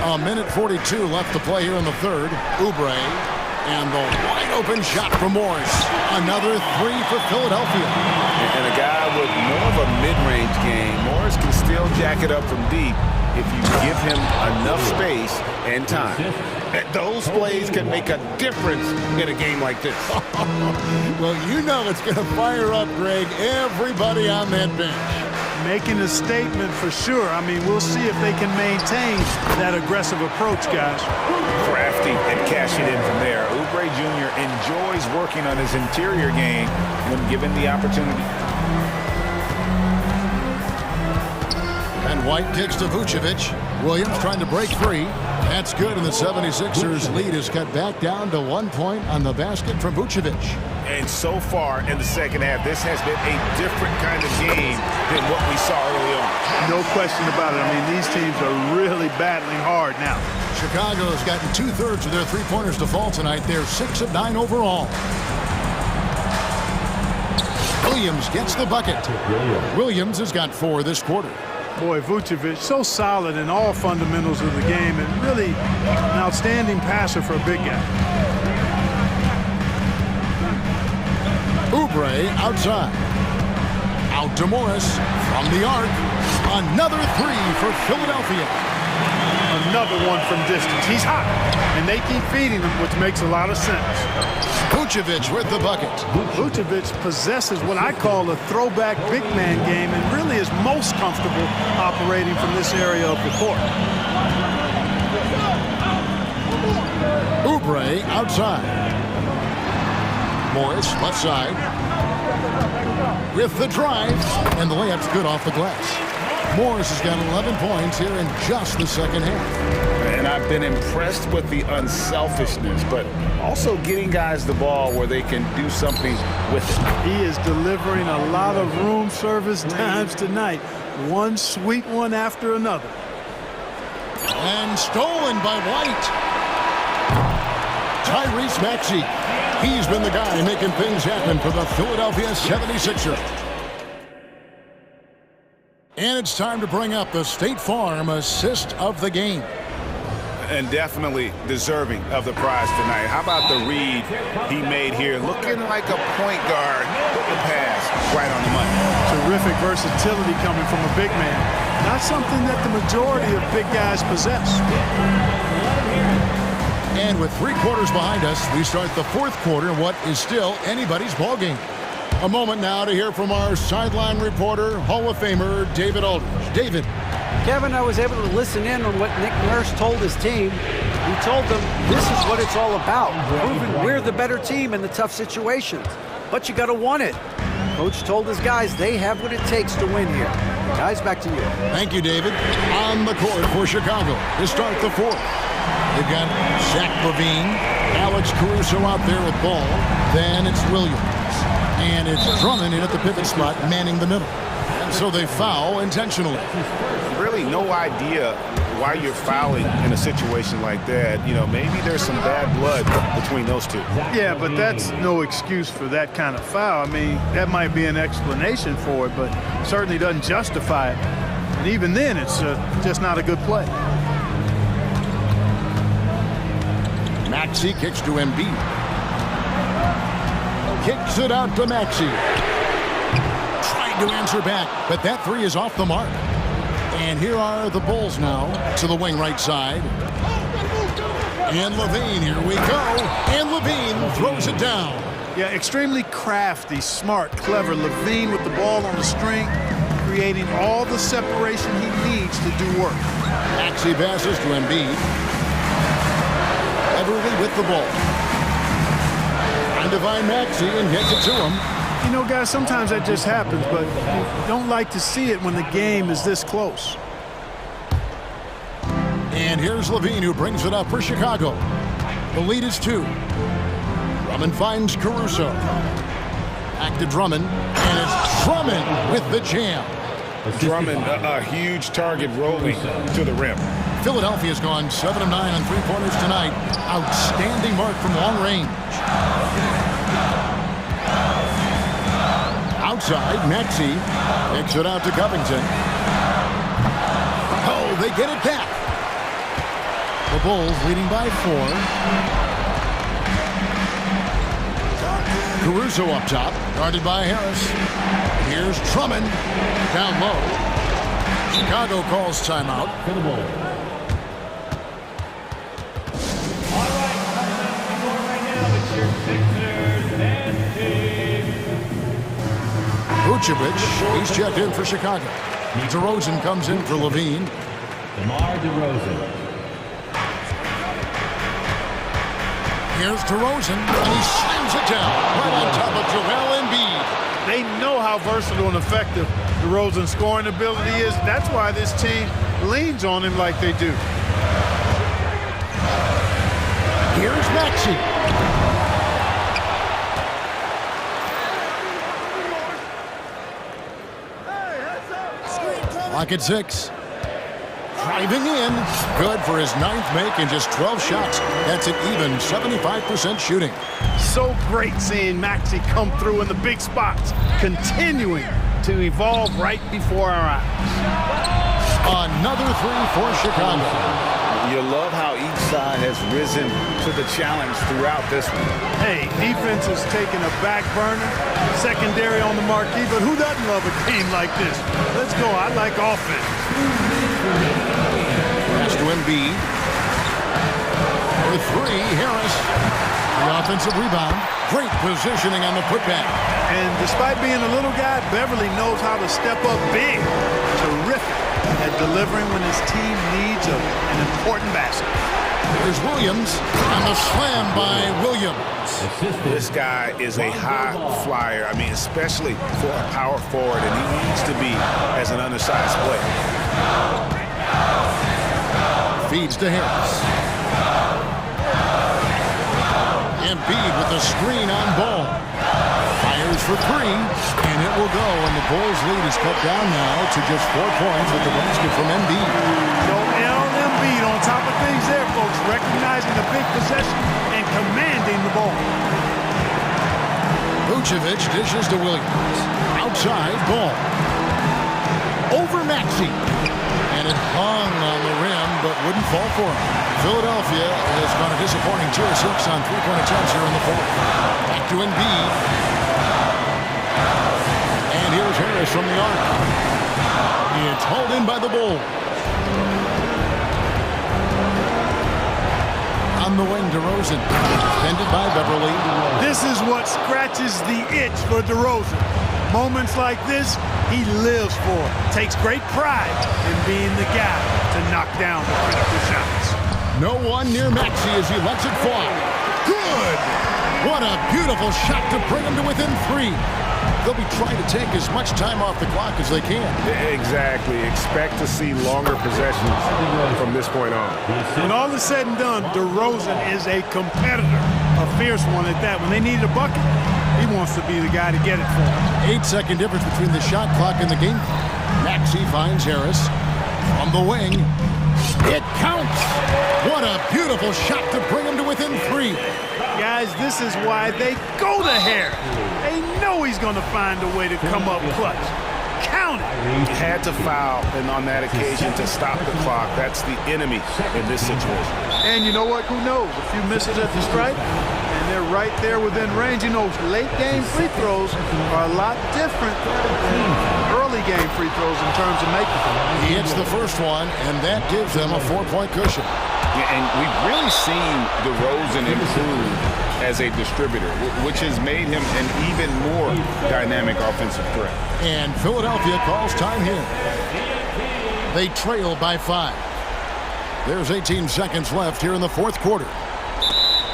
A minute 42 left to play here in the third. Oubre, and the wide open shot from Morris. Another three for Philadelphia. And a guy with more of a mid-range game. Morris can still jack it up from deep if you give him enough space and time. Those plays can make a difference in a game like this. Well, you know it's going to fire up, Greg, everybody on that bench. Making a statement for sure. I mean, we'll see if they can maintain that aggressive approach, guys. Crafty and cashing in from there. Oubre Jr. enjoys working on his interior game when given the opportunity. And White kicks to Vucevic. Williams trying to break free. That's good, and the 76ers lead is cut back down to 1 point on the basket from Vucevic. And so far in the second half, this has been a different kind of game than what we saw early on. No question about it. I mean, these teams are really battling hard now. Chicago's gotten 2/3 of their three-pointers to fall tonight. They're 6 of 9 overall. Williams gets the bucket. Williams has got 4 this quarter. Boy, Vucevic, so solid in all fundamentals of the game, and really an outstanding passer for a big guy. Oubre outside. Out to Morris from the arc. Another three for Philadelphia. Another one from distance. He's hot, and they keep feeding him, which makes a lot of sense. Vucevic with the bucket. Vucevic possesses what I call a throwback big man game and really is most comfortable operating from this area of the court. Oubre outside. Morris left side. With the drive, and the layup's good off the glass. Morris has got 11 points here in just the second half. And I've been impressed with the unselfishness, but also getting guys the ball where they can do something with it. He is delivering a lot of room service times tonight. One sweet one after another. And stolen by White. Tyrese Maxey. He's been the guy making things happen for the Philadelphia 76ers. And it's time to bring up the State Farm assist of the game. And definitely deserving of the prize tonight. How about the read he made here? Looking like a point guard. The pass right on the money. Terrific versatility coming from a big man. Not something that the majority of big guys possess. And with 3 quarters behind us, we start the fourth quarter in what is still anybody's ballgame. A moment now to hear from our sideline reporter, Hall of Famer David Aldridge. David. Kevin, I was able to listen in on what Nick Nurse told his team. He told them this is what it's all about, proving we're the better team in the tough situations. But you got to want it. Coach told his guys they have what it takes to win here. Guys, back to you. Thank you, David. On the court for Chicago to start the fourth. They've got Zach Levine, Alex Caruso out there with ball. Then it's Williams. And it's Drummond in at the pivot spot, manning the middle. And so they foul intentionally. Really no idea why you're fouling in a situation like that. You know, maybe there's some bad blood between those two. Yeah, but that's no excuse for that kind of foul. I mean, that might be an explanation for it, but certainly doesn't justify it. And even then, it's just not a good play. Maxey kicks to Embiid. Kicks it out to Maxey. Trying to answer back, but that three is off the mark. And here are the Bulls now to the wing right side. And Levine, here we go. And Levine throws it down. Yeah, extremely crafty, smart, clever. Levine with the ball on the string, creating all the separation he needs to do work. Maxey passes to Embiid. Everly with the ball. Trying to find Maxey and gets it to him. You know, guys, sometimes that just happens, but you don't like to see it when the game is this close. And here's Levine who brings it up for Chicago. The lead is 2. Drummond finds Caruso. Back to Drummond, and it's Drummond with the jam. Drummond, a huge target rolling to the rim. Philadelphia's gone 7 of 9 on three-pointers tonight. Outstanding mark from long range. Outside, Maxey kicks it out to Covington. Oh, they get it back. The Bulls leading by 4. Caruso up top, guarded by Harris. Here's Drummond down low. Chicago calls timeout. For the Bulls. All right now, it's your Sixers and team. Vucevic, he's checked in for Chicago. DeRozan comes in for Levine. DeMar DeRozan. Here's DeRozan, and he slams it down right on top of Joel Embiid. They know how versatile and effective DeRozan's scoring ability is. That's why this team leans on him like they do. Here's Maxey. Clock at 6. Driving in. Good for his 9th make in just 12 shots. That's an even 75% shooting. So great seeing Maxey come through in the big spots, continuing to evolve right before our eyes. Another 3 for Chicago. You love how each side has risen to the challenge throughout this one. Hey, defense is taking a back burner, secondary on the marquee, but who doesn't love a game like this? Let's go. I like offense. Pass to Embiid. For 3, Harris. The offensive rebound. Great positioning on the putback. And despite being a little guy, Beverly knows how to step up big. Terrific at delivering when his team needs an important basket. There's Williams, and the slam by Williams. This guy is a high flyer. I mean, especially for a power forward, and he needs to be as an undersized player. Feeds to Harris. Embiid with the screen on ball. Fires for 3, and it will go, and the Bulls' lead is cut down now to just 4 points with the basket from Embiid. So Embiid on top of things there, folks, recognizing the big possession and commanding the ball. Vucevic dishes to Williams. Outside, ball. Over Maxey. And it hung on the rim, but wouldn't fall for him. Philadelphia has gone a disappointing 2 of 6 on three-point attempts here in the 4th. Back to Embiid. And here's Harris from the arc. It's hauled in by the Bulls. On the wing, DeRozan. Defended by Beverly. This is what scratches the itch for DeRozan. Moments like this, he lives for it. Takes great pride in being the guy to knock down the critical shots. No one near Maxey as he lets it fly. Good! What a beautiful shot to bring him to within 3. They'll be trying to take as much time off the clock as they can. Exactly. Expect to see longer possessions from this point on. When all is said and done, DeRozan is a competitor, a fierce one at that. When they need a bucket, he wants to be the guy to get it for them. 8-second difference between the shot clock and the game clock. Maxey finds Harris from the wing. It counts. What a beautiful shot to bring him to within 3. Guys, this is why they go to Harris. They know he's going to find a way to come up clutch. Count it. He had to foul, and on that occasion to stop the clock. That's the enemy in this situation. And you know what? Who knows? A few misses at the stripe, and they're right there within range. You know, late game free throws are a lot different than early game free throws in terms of making them. He hits the first one, and that gives them a 4-point cushion. Yeah, and we've really seen DeRozan improve as a distributor, which has made him an even more dynamic offensive threat. And Philadelphia calls time here. They trail by 5. There's 18 seconds left here in the 4th quarter.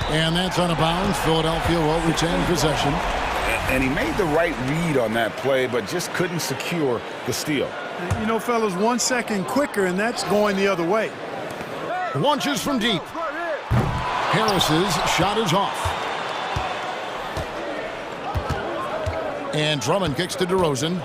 And that's out of bounds. Philadelphia will retain possession. And he made the right read on that play, but just couldn't secure the steal. You know, fellas, 1 second quicker, and that's going the other way. Launches from deep. Harris's shot is off. And Drummond kicks to DeRozan.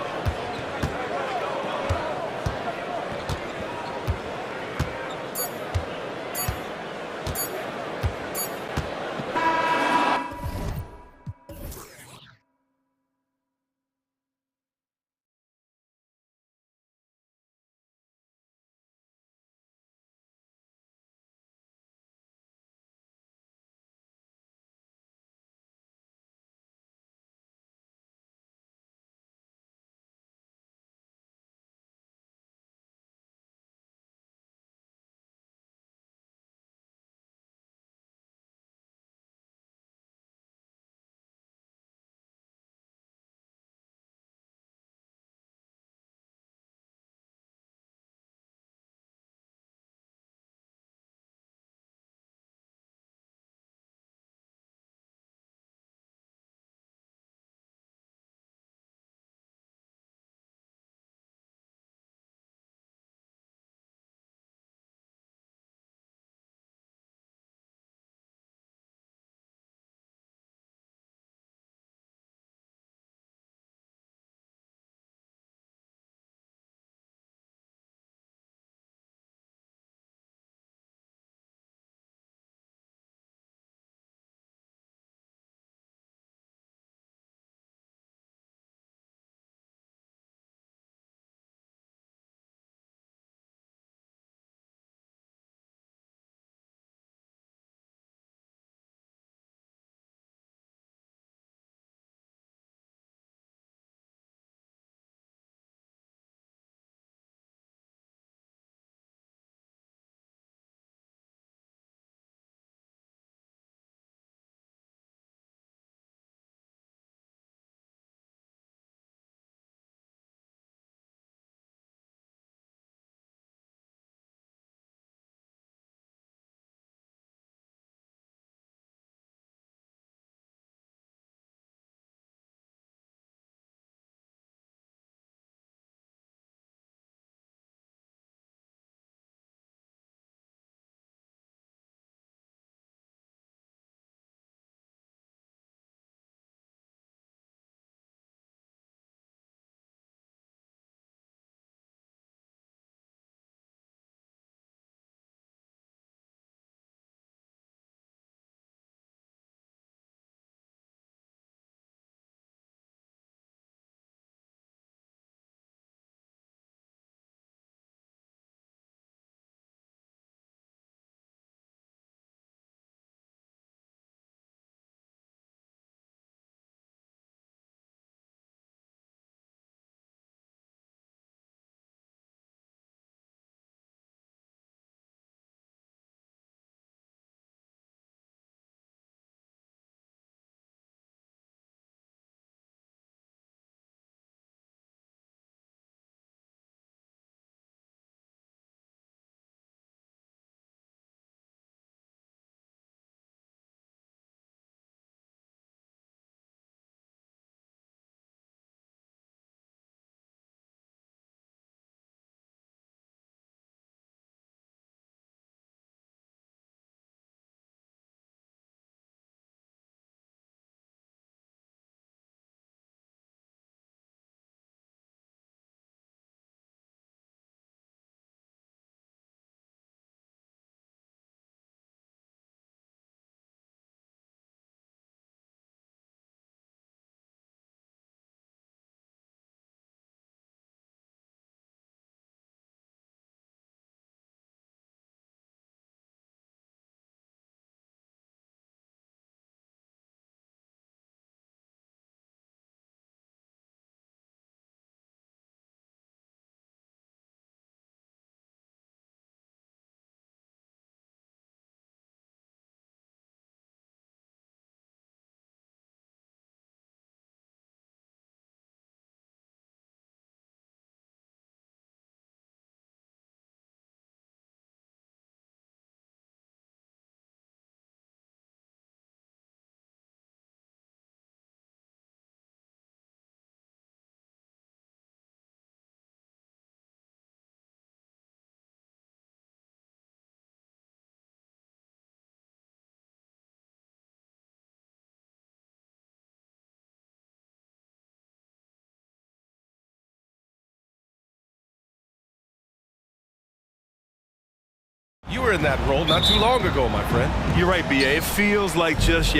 were in that role not too long ago, my friend. You're right, B.A. It feels like just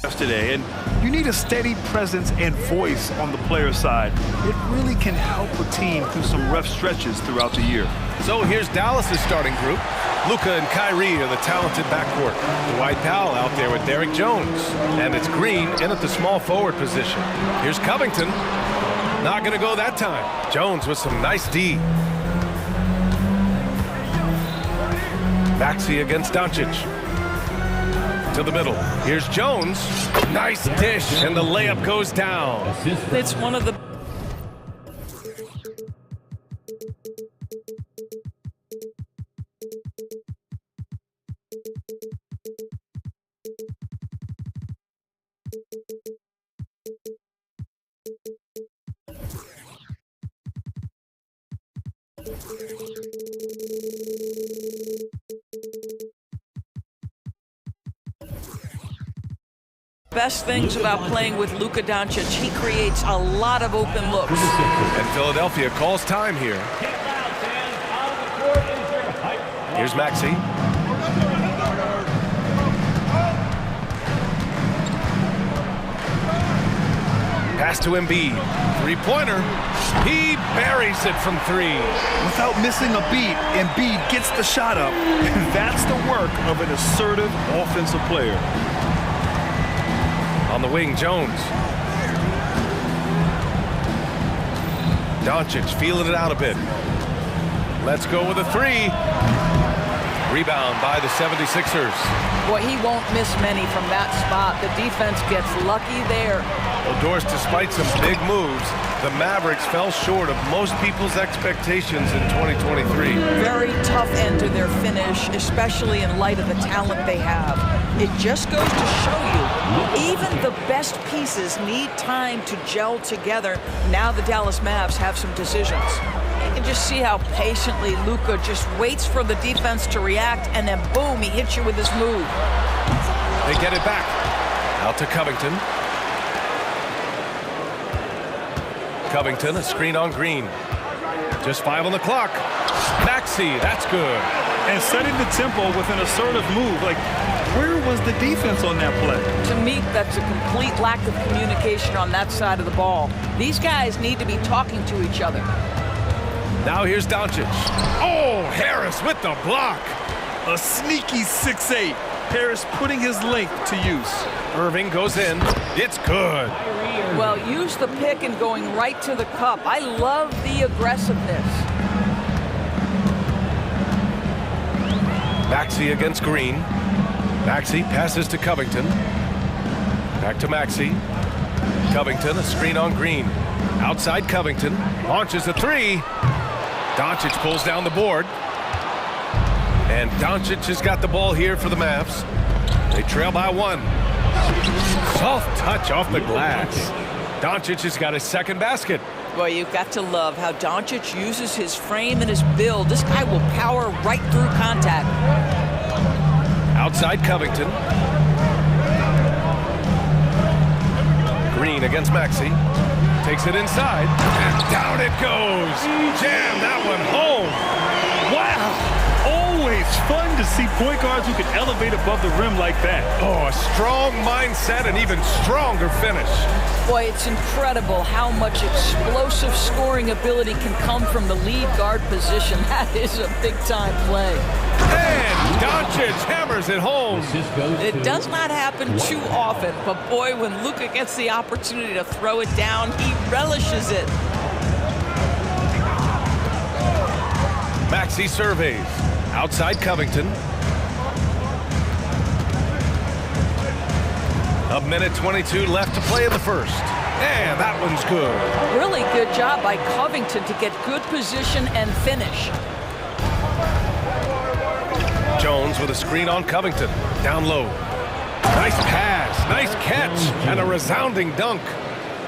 yesterday, and you need a steady presence and voice on the player side. It really can help a team through some rough stretches throughout the year. So here's Dallas's starting group. Luka and Kyrie are the talented backcourt. Dwight Powell out there with Derek Jones. And it's Green in at the small forward position. Here's Covington. Not going to go that time. Jones with some nice D. Maxey against Doncic. To the middle. Here's Jones. Nice dish, and the layup goes down. It's one of the best things about playing with Luka Doncic. He creates a lot of open looks. And Philadelphia calls time here. Here's Maxey. Pass to Embiid. Three-pointer. He buries it from three. Without missing a beat, Embiid gets the shot up. And that's the work of an assertive offensive player. On the wing, Jones. Doncic feeling it out a bit. Let's go with a three. Rebound by the 76ers. Boy, he won't miss many from that spot. The defense gets lucky there. Well, Doris, despite some big moves, the Mavericks fell short of most people's expectations in 2023. Very tough end to their finish, especially in light of the talent they have. It just goes to show you, even the best pieces need time to gel together. Now the Dallas Mavs have some decisions. You can just see how patiently Luka just waits for the defense to react, and then boom, he hits you with his move. They get it back. Out to Covington. Covington, a screen on Green. Just 5 on the clock. Maxey, that's good. And setting the tempo with an assertive move. Like, where was the defense on that play? To me, that's a complete lack of communication on that side of the ball. These guys need to be talking to each other. Now here's Doncic. Oh, Harris with the block. A sneaky 6'8". Harris putting his length to use. Irving goes in. It's good. Well, use the pick and going right to the cup. I love the aggressiveness. Maxey against Green. Maxey passes to Covington. Back to Maxey. Covington, a screen on Green. Outside Covington. Launches a three. Doncic pulls down the board. And Doncic has got the ball here for the Mavs. They trail by 1. Soft touch off the glass. Doncic has got his second basket. Well, you've got to love how Doncic uses his frame and his build. This guy will power right through contact. Outside Covington. Green against Maxey. Takes it inside. And down it goes. Jam that one home. Wow. Always fun to see point guards who can elevate above the rim like that. Oh, a strong mindset and even stronger finish. Boy, it's incredible how much explosive scoring ability can come from the lead guard position. That is a big-time play. And Doncic hammers it home. It does not happen too often, but boy, when Luka gets the opportunity to throw it down, he relishes it. Maxey surveys. Outside Covington. A minute 22 left to play in the first. And that one's good. Really good job by Covington to get good position and finish. Jones with a screen on Covington. Down low. Nice pass, nice catch, and a resounding dunk.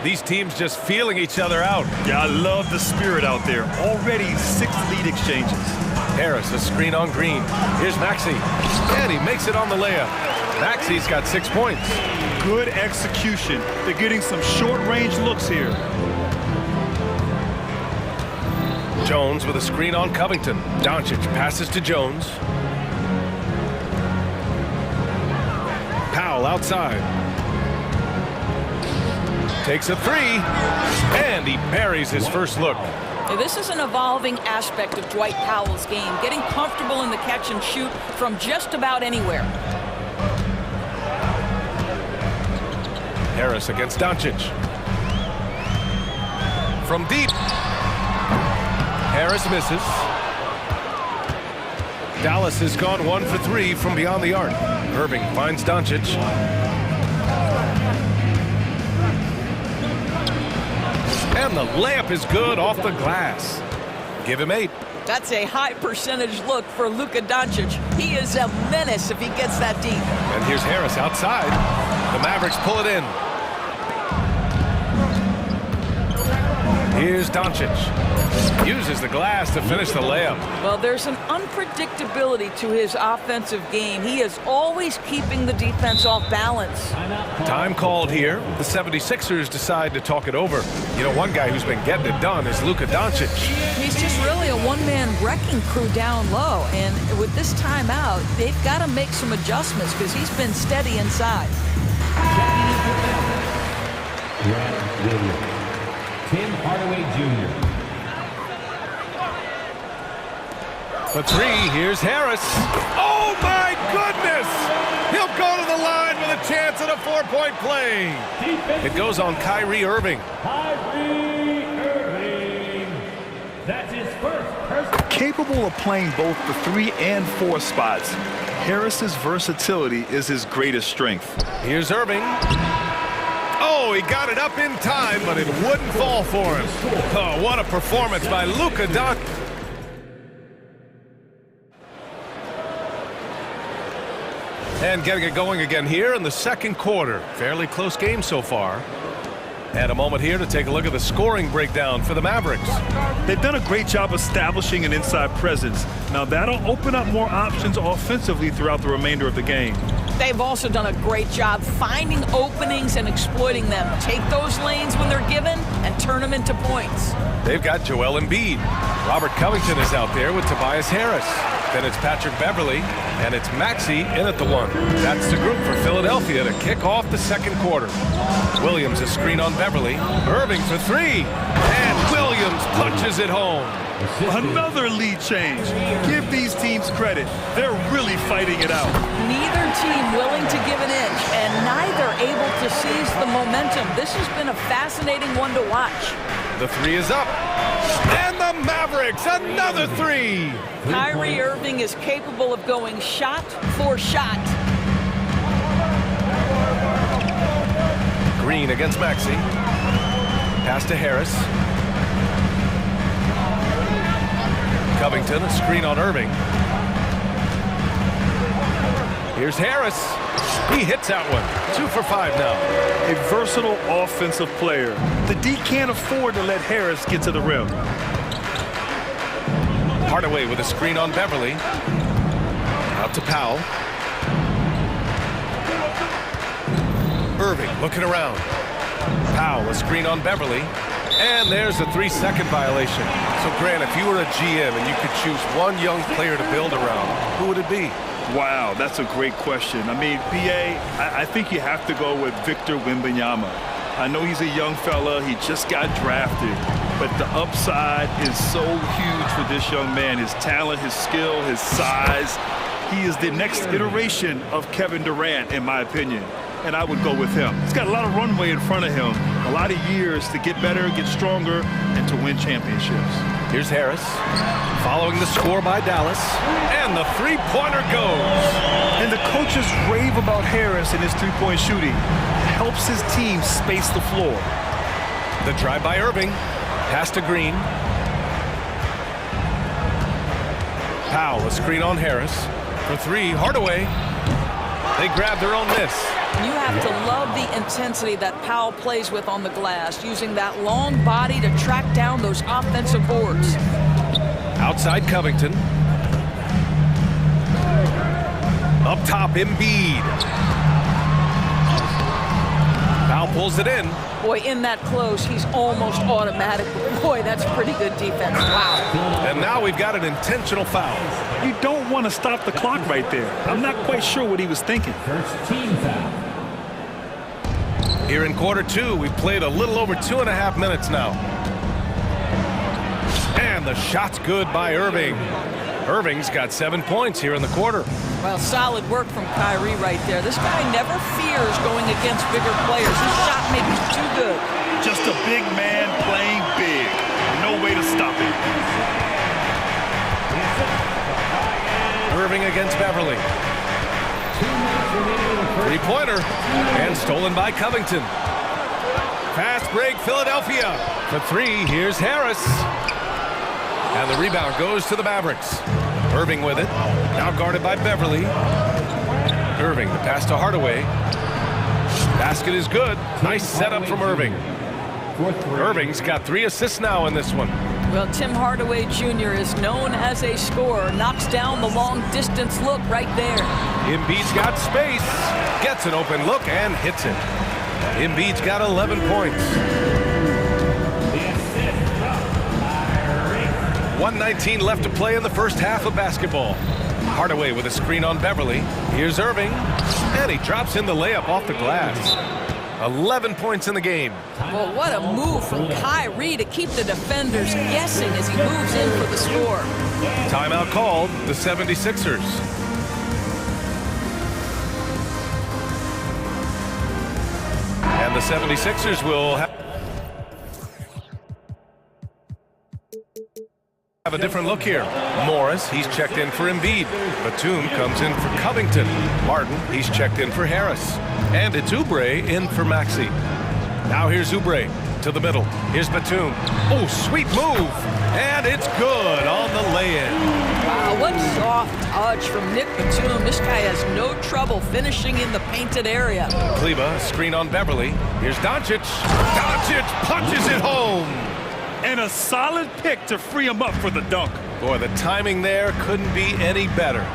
These teams just feeling each other out. Yeah, I love the spirit out there. Already 6 lead exchanges. Harris, a screen on Green. Here's Maxey. And he makes it on the layup. Maxey's got 6 points. Good execution. They're getting some short-range looks here. Jones with a screen on Covington. Doncic passes to Jones. Powell outside. Takes a three, and he buries his first look. This is an evolving aspect of Dwight Powell's game, getting comfortable in the catch and shoot from just about anywhere. Harris against Doncic. From deep. Harris misses. Dallas has gone 1 for 3 from beyond the arc. Irving finds Doncic. And the layup is good off the glass. Give him 8. That's a high percentage look for Luka Doncic. He is a menace if he gets that deep. And here's Harris outside. The Mavericks pull it in. Here's Doncic. Uses the glass to finish the layup. Well, there's an unpredictability to his offensive game. He is always keeping the defense off balance. Time called here. The 76ers decide to talk it over. You know, one guy who's been getting it done is Luka Doncic. He's just really a one-man wrecking crew down low. And with this timeout, they've got to make some adjustments because he's been steady inside. Tim Hardaway Jr. For 3, here's Harris. Oh, my goodness! He'll go to the line with a chance at a 4-point play. It goes on Kyrie Irving. Kyrie Irving. That's his first personal. Capable of playing both the 3 and 4 spots, Harris's versatility is his greatest strength. Here's Irving. Oh, he got it up in time, but it wouldn't fall for him. Oh, what a performance by Luka Doncic. And getting it going again here in the second quarter. Fairly close game so far. And a moment here to take a look at the scoring breakdown for the Mavericks. They've done a great job establishing an inside presence. Now that'll open up more options offensively throughout the remainder of the game. They've also done a great job finding openings and exploiting them. Take those lanes when they're given and turn them into points. They've got Joel Embiid. Robert Covington is out there with Tobias Harris. Then it's Patrick Beverly, and it's Maxey in at the 1. That's the group for Philadelphia to kick off the second quarter. Williams a screen on Beverly. Irving for 3, and Williams punches it home. Another lead change. Give these teams credit. They're really fighting it out. Neither team willing to give an inch, and neither able to seize the momentum. This has been a fascinating one to watch. The 3 is up. And the Mavericks, another 3. Kyrie Irving is capable of going shot for shot. Green against Maxey. Pass to Harris. Covington, a screen on Irving. Here's Harris. He hits that one. 2 for 5 now. A versatile offensive player. The D can't afford to let Harris get to the rim. Hardaway with a screen on Beverly. Out to Powell. Irving looking around. Powell, a screen on Beverly. And there's a 3-second violation. So, Grant, if you were a GM and you could choose one young player to build around, who would it be? Wow, that's a great question. I mean, BA, I think you have to go with Victor Wembanyama. I know he's a young fella. He just got drafted. But the upside is so huge for this young man. His talent, his skill, his size. He is the next iteration of Kevin Durant, in my opinion. And I would go with him. He's got a lot of runway in front of him. A lot of years to get better, get stronger, and to win championships. Here's Harris. Following the score by Dallas. And the 3-pointer goes. And the coaches rave about Harris and his 3-point shooting. It helps his team space the floor. The drive by Irving. Pass to Green. Powell, a screen on Harris. For 3, Hardaway. They grab their own miss. You have to love the intensity that Powell plays with on the glass, using that long body to track down those offensive boards. Outside Covington. Up top, Embiid. Now pulls it in. Boy, in that close, he's almost automatic. Boy, that's pretty good defense. Wow. And now we've got an intentional foul. You don't want to stop the clock right there. I'm not quite sure what he was thinking. First team foul. Here in quarter two, we've played a little over 2.5 minutes now. And the shot's good by Irving. Irving's got 7 points here in the quarter. Well, solid work from Kyrie right there. This guy never fears going against bigger players. His shot may be too good. Just a big man playing big. No way to stop him. Irving against Beverly. Three-pointer. And stolen by Covington. Fast break, Philadelphia. For three, here's Harris. And the rebound goes to the Mavericks. Irving with it. Now guarded by Beverly. Irving, the pass to Hardaway. Basket is good. Nice setup from Irving. Irving's got 3 assists now in this one. Well, Tim Hardaway Jr. is known as a scorer. Knocks down the long-distance look right there. Embiid's got space. Gets an open look and hits it. Embiid's got 11 points. 1:19 left to play in the first half of basketball. Hardaway with a screen on Beverly. Here's Irving. And he drops in the layup off the glass. 11 points in the game. Well, what a move from Kyrie to keep the defenders guessing as he moves in for the score. Timeout called, the 76ers. And the 76ers will have a different look here. Morris, he's checked in for Embiid. Batum comes in for Covington. Martin, he's checked in for Harris. And it's Oubre in for Maxey. Now here's Oubre to the middle. Here's Batum. Oh, sweet move. And it's good on the lay-in. Wow, what soft touch from Nick Batum. This guy has no trouble finishing in the painted area. Kleba, screen on Beverly. Here's Doncic. Doncic punches it home. And a solid pick to free him up for the dunk. Boy, the timing there couldn't be any better.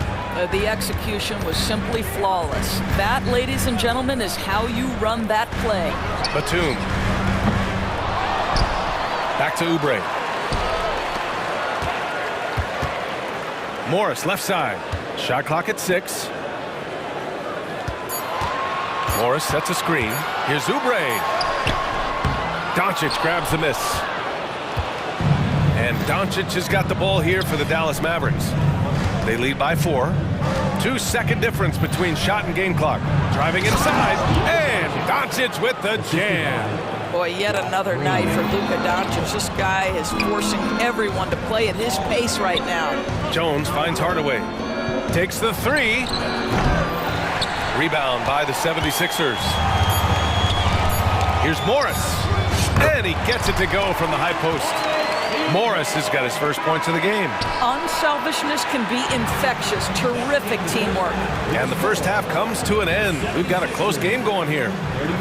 The execution was simply flawless. That, ladies and gentlemen, is how you run that play. Batum. Back to Oubre. Morris, left side. Shot clock at 6. Morris sets a screen. Here's Oubre. Doncic grabs the miss. And Doncic has got the ball here for the Dallas Mavericks. They lead by 4. 2-second difference between shot and game clock. Driving inside, and Doncic with the jam. Boy, yet another night for Luka Doncic. This guy is forcing everyone to play at his pace right now. Jones finds Hardaway. Takes the 3. Rebound by the 76ers. Here's Morris. And he gets it to go from the high post. Morris has got his first points of the game. Unselfishness can be infectious. Terrific teamwork. And the first half comes to an end. We've got a close game going here.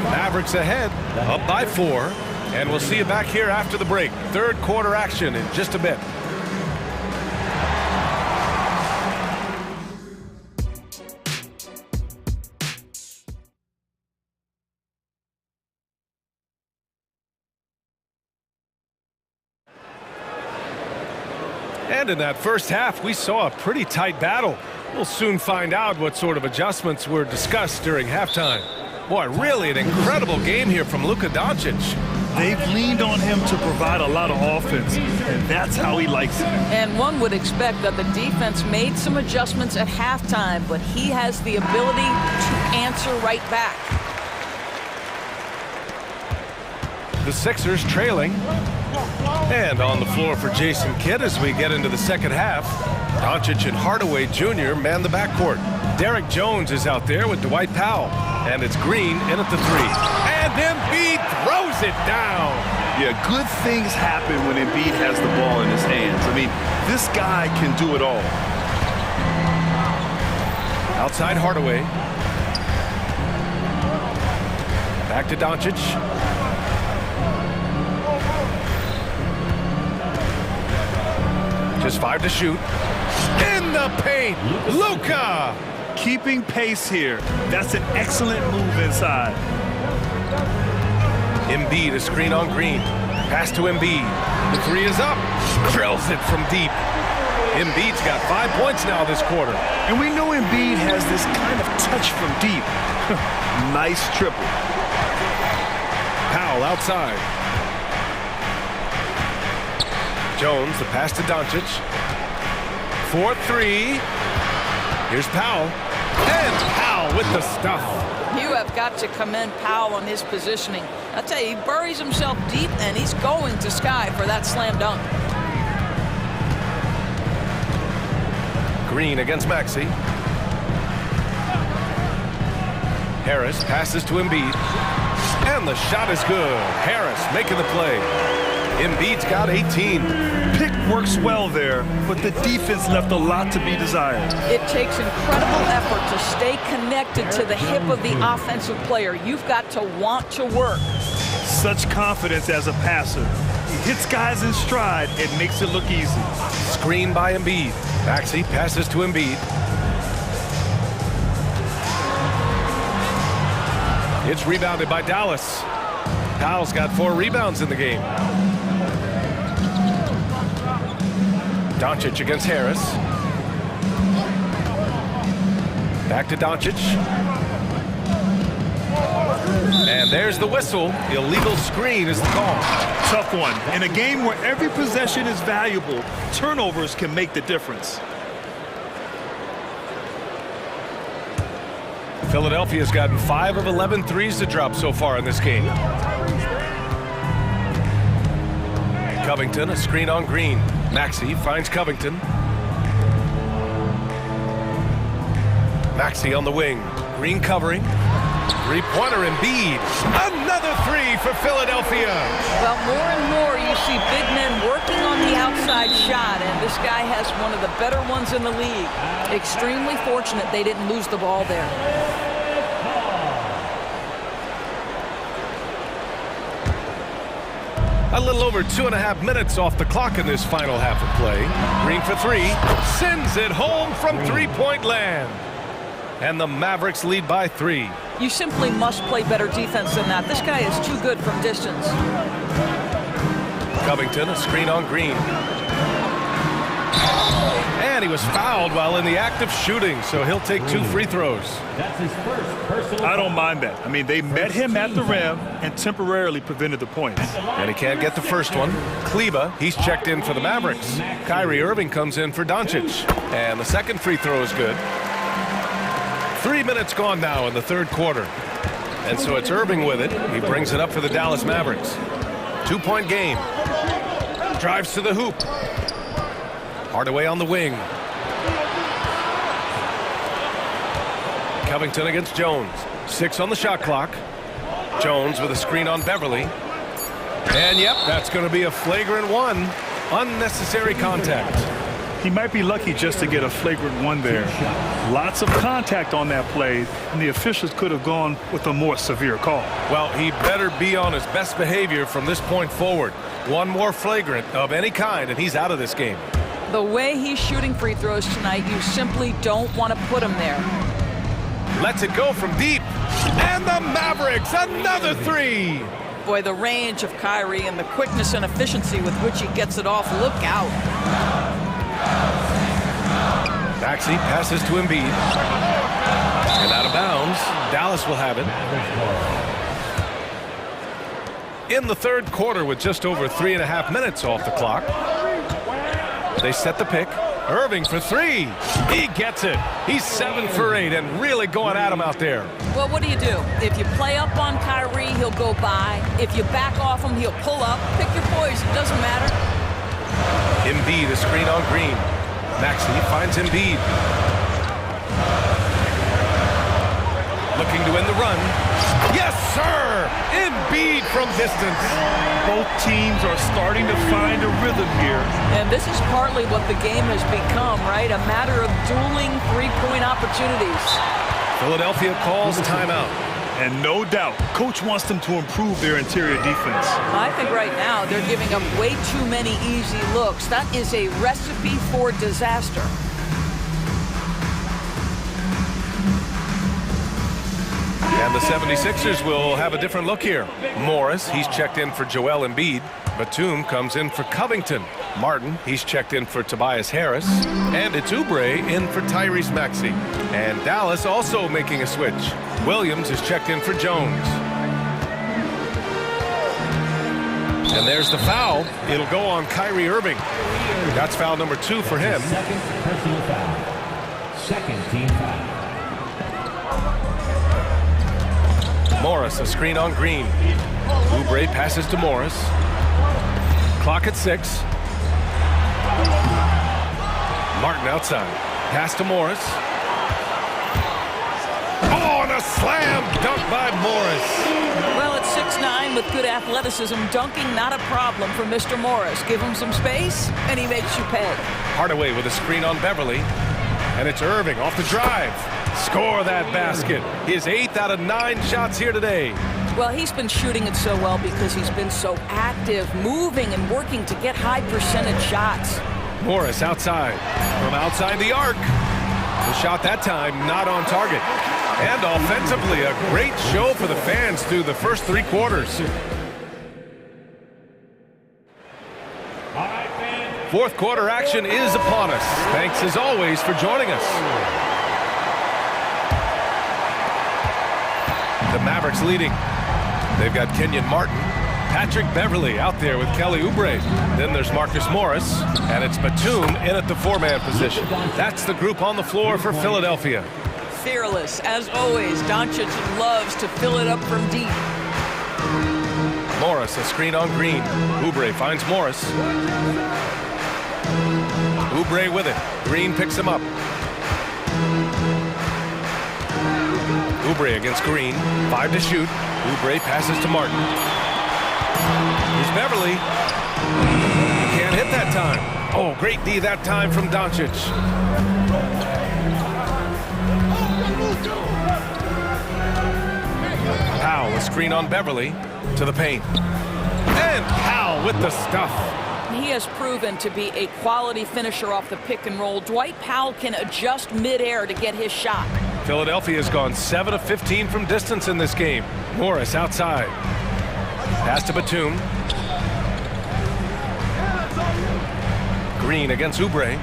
Mavericks ahead, up by 4. And we'll see you back here after the break. Third quarter action in just a bit. And in that first half, we saw a pretty tight battle. We'll soon find out what sort of adjustments were discussed during halftime. Boy, really an incredible game here from Luka Doncic. They've leaned on him to provide a lot of offense, and that's how he likes it. And one would expect that the defense made some adjustments at halftime, but he has the ability to answer right back. The Sixers trailing. And on the floor for Jason Kidd as we get into the second half. Doncic and Hardaway Jr. man the backcourt. Derek Jones is out there with Dwight Powell. And it's Green in at the 3. And Embiid throws it down. Yeah, good things happen when Embiid has the ball in his hands. I mean, this guy can do it all. Outside Hardaway. Back to Doncic. Just 5 to shoot. In the paint, Luka! Keeping pace here. That's an excellent move inside. Embiid, a screen on Green. Pass to Embiid. The three is up. Drills it from deep. Embiid's got 5 points now this quarter. And we know Embiid has this kind of touch from deep. Nice triple. Powell outside. Jones, the pass to Doncic. 4-3. Here's Powell. And Powell with the stuff. You have got to commend Powell on his positioning. I tell you, he buries himself deep, and he's going to sky for that slam dunk. Green against Maxey. Harris passes to Embiid. And the shot is good. Harris making the play. Embiid's got 18. Pick works well there, but the defense left a lot to be desired. It takes incredible effort to stay connected to the hip of the offensive player. You've got to want to work. Such confidence as a passer. He hits guys in stride and makes it look easy. Screen by Embiid. Maxey passes to Embiid. It's rebounded by Dallas. Powell's got 4 rebounds in the game. Doncic against Harris. Back to Doncic. And there's the whistle. Illegal screen is the call. Tough one. In a game where every possession is valuable, turnovers can make the difference. Philadelphia's gotten 5 of 11 threes to drop so far in this game. Covington, a screen on Green. Maxey finds Covington. Maxey on the wing. Green covering. Three-pointer Embiid. Another three for Philadelphia. Well, more and more you see big men working on the outside shot, and this guy has one of the better ones in the league. Extremely fortunate they didn't lose the ball there. A little over 2.5 minutes off the clock in this final half of play. Green for 3. Sends it home from three-point land. And the Mavericks lead by 3. You simply must play better defense than that. This guy is too good from distance. Covington, a screen on Green. And he was fouled while in the act of shooting, so he'll take 2 free throws. That's his first personal. I don't mind that. I mean, they met him at the rim and temporarily prevented the points. And he can't get the first one. Kleba, he's checked in for the Mavericks. Kyrie Irving comes in for Doncic. And the second free throw is good. 3 minutes gone now in the third quarter. And so it's Irving with it. He brings it up for the Dallas Mavericks. 2-point game. Drives to the hoop. Hardaway on the wing. Covington against Jones. 6 on the shot clock. Jones with a screen on Beverly. And yep, that's going to be a flagrant 1. Unnecessary contact. He might be lucky just to get a flagrant 1 there. Lots of contact on that play, and the officials could have gone with a more severe call. Well, he better be on his best behavior from this point forward. One more flagrant of any kind, and he's out of this game. The way he's shooting free throws tonight, you simply don't want to put him there. Lets it go from deep. And the Mavericks, another 3. Boy, the range of Kyrie and the quickness and efficiency with which he gets it off. Look out. Maxey passes to Embiid. And out of bounds. Dallas will have it. In the third quarter with just over 3.5 minutes off the clock. They set the pick. Irving for 3. He gets it. He's 7 for 8 and really going at him out there. Well, what do? If you play up on Kyrie, he'll go by. If you back off him, he'll pull up. Pick your poison. Doesn't matter. Embiid, a screen on Green. Maxey finds Embiid. Looking to win the run. Yes, sir! Embiid from distance. Both teams are starting to find a rhythm here. And this is partly what the game has become, right? A matter of dueling three-point opportunities. Philadelphia calls timeout. And no doubt, coach wants them to improve their interior defense. I think right now they're giving up way too many easy looks. That is a recipe for disaster. And And the 76ers will have a different look here. Morris, he's checked in for Joel Embiid. Batum comes in for Covington. Martin, he's checked in for Tobias Harris. And it's Oubre in for Tyrese Maxey. And Dallas also making a switch. Williams is checked in for Jones. And there's the foul. It'll go on Kyrie Irving. That's foul number 2 for him. Second personal foul. Second team foul. Morris, a screen on Green. Oubre passes to Morris. Clock at 6. Martin outside. Pass to Morris. Oh, and a slam dunk by Morris. Well, at 6'9", with good athleticism, dunking not a problem for Mr. Morris. Give him some space, and he makes you pay. Hardaway with a screen on Beverly. And it's Irving off the drive. Score that basket. His 8th out of 9 shots here today. Well, he's been shooting it so well because he's been so active, moving and working to get high percentage shots. Morris outside. From outside the arc. The shot that time not on target. And offensively, a great show for the fans through the first 3 quarters. Fourth quarter action is upon us. Thanks as always for joining us. The Mavericks leading. They've got Kenyon Martin, Patrick Beverly out there with Kelly Oubre. Then there's Marcus Morris, and it's Batum in at the 4-man position. That's the group on the floor for Philadelphia. Fearless, as always. Doncic loves to fill it up from deep. Morris, a screen on Green. Oubre finds Morris. Oubre with it. Green picks him up. Oubre against Green. 5 to shoot. Oubre passes to Martin. Here's Beverly. He can't hit that time. Oh, great D that time from Doncic. Powell, a screen on Beverly. To the paint. And Powell with the stuff. He has proven to be a quality finisher off the pick and roll. Dwight Powell can adjust midair to get his shot. Philadelphia has gone 7 of 15 from distance in this game. Morris outside. Pass to Batum. Green against Oubre.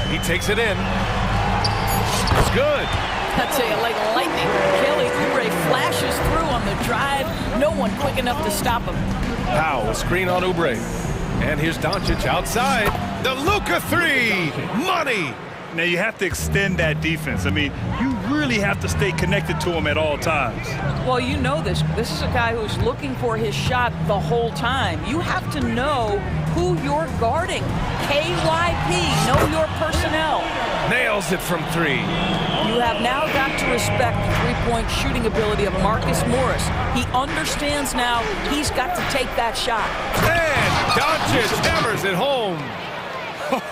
He takes it in. It's good. I tell you, like lightning, Kelly Oubre flashes through on the drive. No one quick enough to stop him. Powell, a screen on Oubre. And here's Doncic outside. The Luka 3. Money. Now you have to extend that defense. I mean, you really have to stay connected to him at all times. Well, you know this. This is a guy who's looking for his shot the whole time. You have to know who you're guarding. KYP, know your personnel. Nails it from 3. You have now got to respect the three-point shooting ability of Marcus Morris. He understands now he's got to take that shot. And Doncic hammers it home.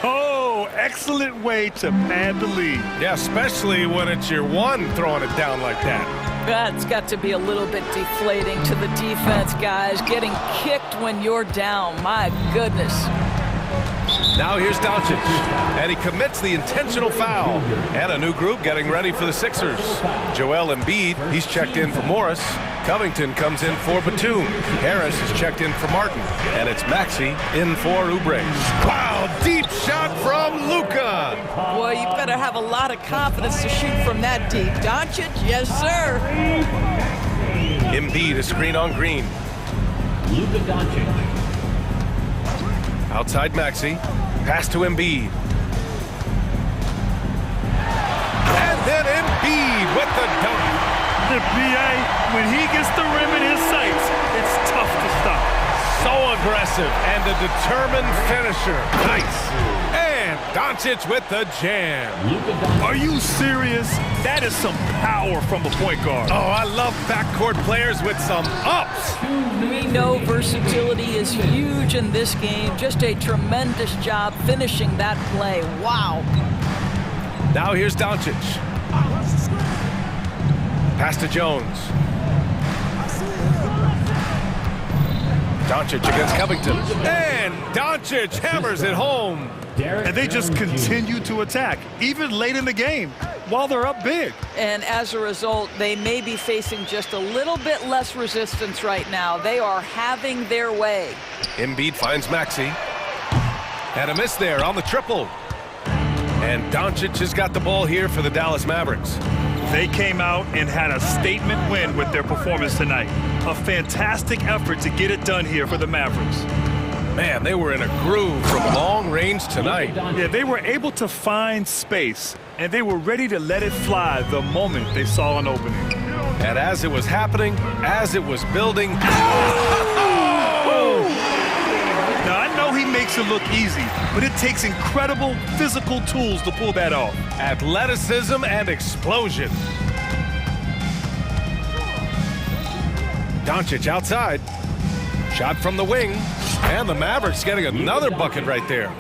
Oh, excellent way to pad the lead. Yeah, especially when it's your one throwing it down like that. That's got to be a little bit deflating to the defense, guys. Getting kicked when you're down. My goodness. Now here's Doncic, and he commits the intentional foul. And a new group getting ready for the Sixers. Joel Embiid, he's checked in for Morris. Covington comes in for Batum. Harris is checked in for Martin. And it's Maxey in for Oubre. Wow, deep shot from Luka. Boy, you better have a lot of confidence to shoot from that deep. Doncic, yes, sir. Embiid, a screen on Green. Luka Doncic. Outside Maxey. Pass to Embiid. And then Embiid with the dunk. The BA, when he gets the rim in his sights, it's tough to stop. So aggressive and a determined finisher. Nice. And Doncic with the jam. Are you serious? That is some power from a point guard. Oh, I love backcourt players with some ups. We know versatility is huge in this game. Just a tremendous job finishing that play. Wow. Now here's Doncic. Pass to Jones. Doncic against Covington. And Doncic hammers it home. And they just continue to attack, even late in the game, while they're up big. And as a result, they may be facing just a little bit less resistance right now. They are having their way. Embiid finds Maxey. And a miss there on the triple. And Doncic has got the ball here for the Dallas Mavericks. They came out and had a statement win with their performance tonight. A fantastic effort to get it done here for the Mavericks. Man, they were in a groove from long range tonight. Yeah, they were able to find space, and they were ready to let it fly the moment they saw an opening. And as it was happening, as it was building... Now, I know he makes it look easy, but it takes incredible physical tools to pull that off. Athleticism and explosion. Doncic outside. Shot from the wing. And the Mavericks getting another bucket right there.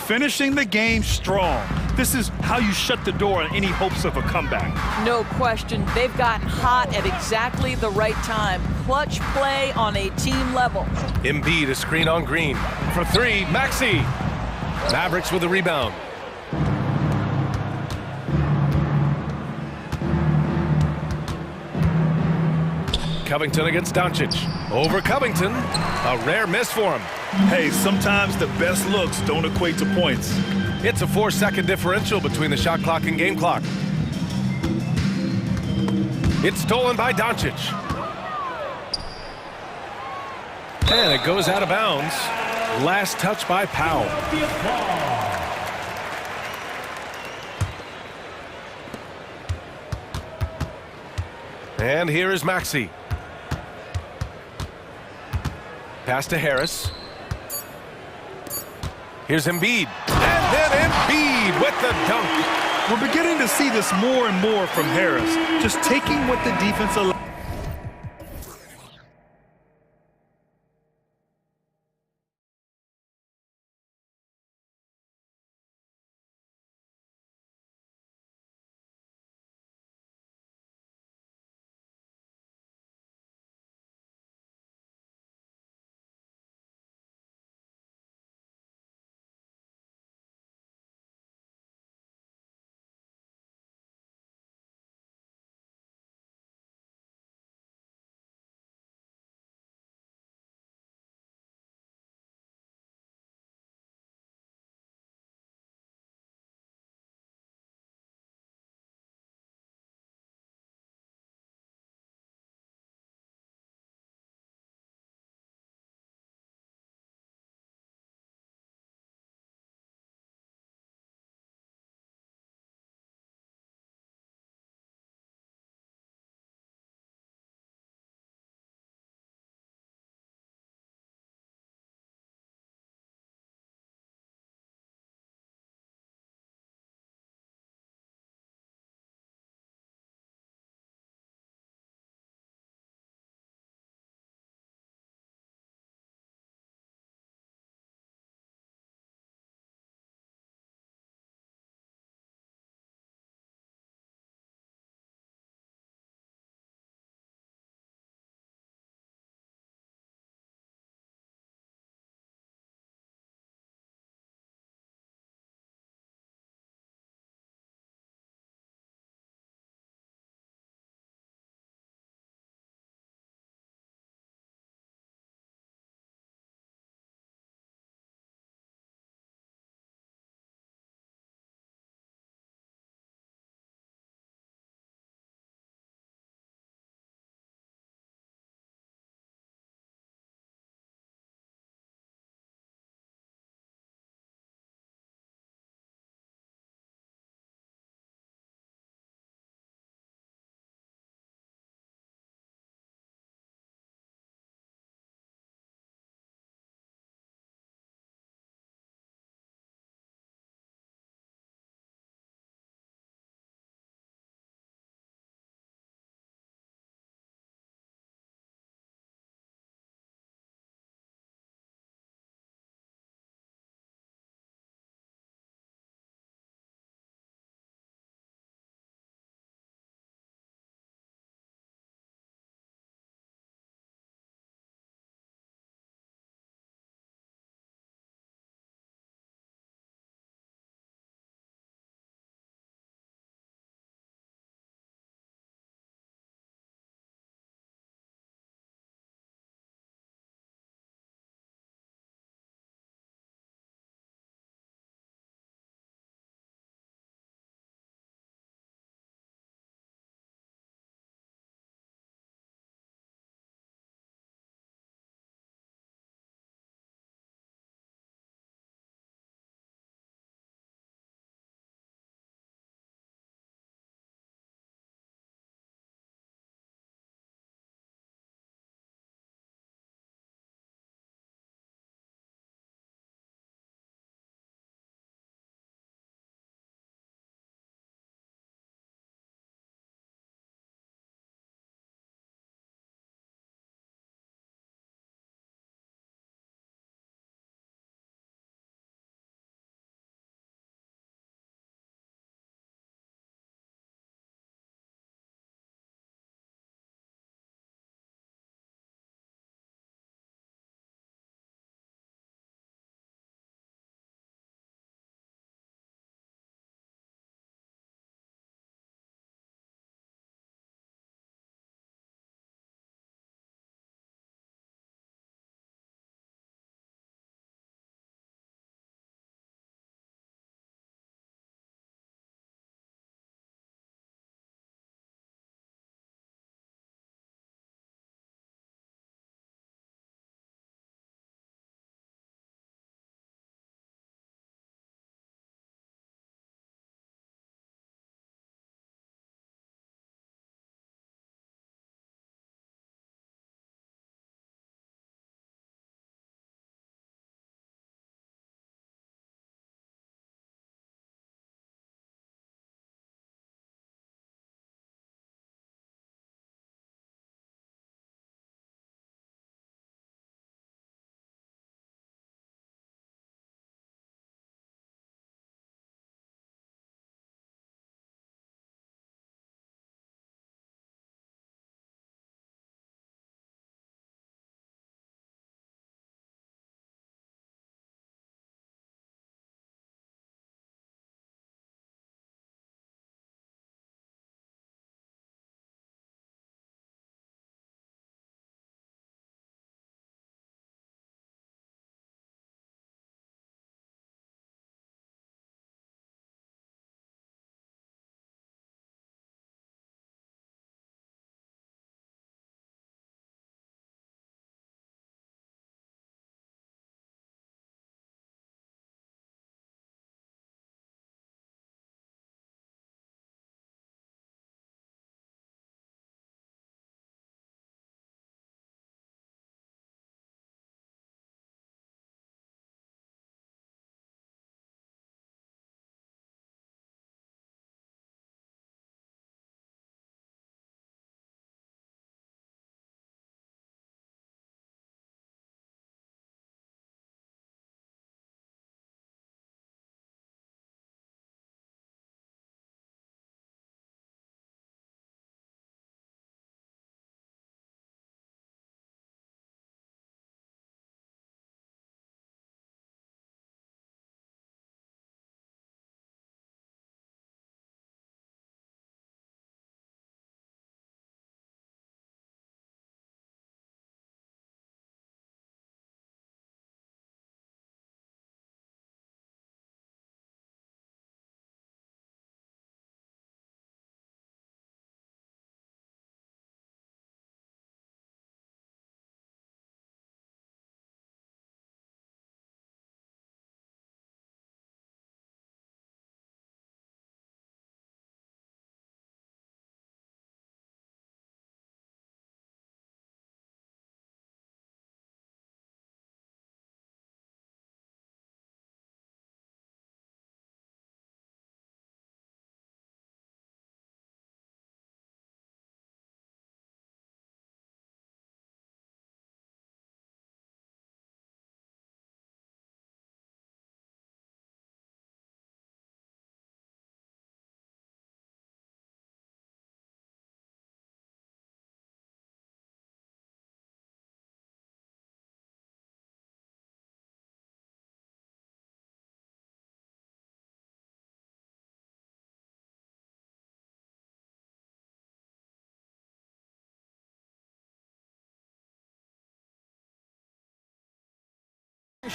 Finishing the game strong. This is how you shut the door on any hopes of a comeback. No question. They've gotten hot at exactly the right time. Clutch play on a team level. Embiid a screen on Green. For three, Maxey. Mavericks with the rebound. Covington against Doncic. Over Covington. A rare miss for him. Hey, sometimes the best looks don't equate to points. It's a 4-second differential between the shot clock and game clock. It's stolen by Doncic. And it goes out of bounds. Last touch by Powell. And here is Maxey. Pass to Harris. Here's Embiid. And then Embiid with the dunk. We're beginning to see this more and more from Harris, just taking what the defense allows.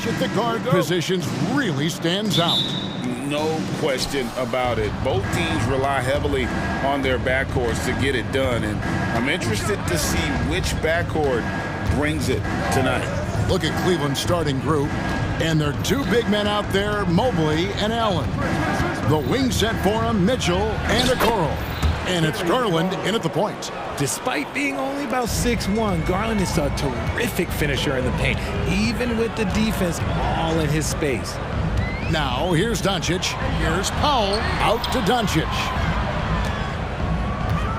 The guard positions really stands out. No question about it. Both teams rely heavily on their backcourts to get it done, and I'm interested to see which backcourt brings it tonight. Look at Cleveland's starting group, and there are two big men out there, Mobley and Allen. The wing set for him, Mitchell and Okoro. And it's Garland in at the point. Despite being only about 6'1", Garland is a terrific finisher in the paint, even with the defense all in his space. Now, here's Doncic. Here's Powell. Out to Doncic.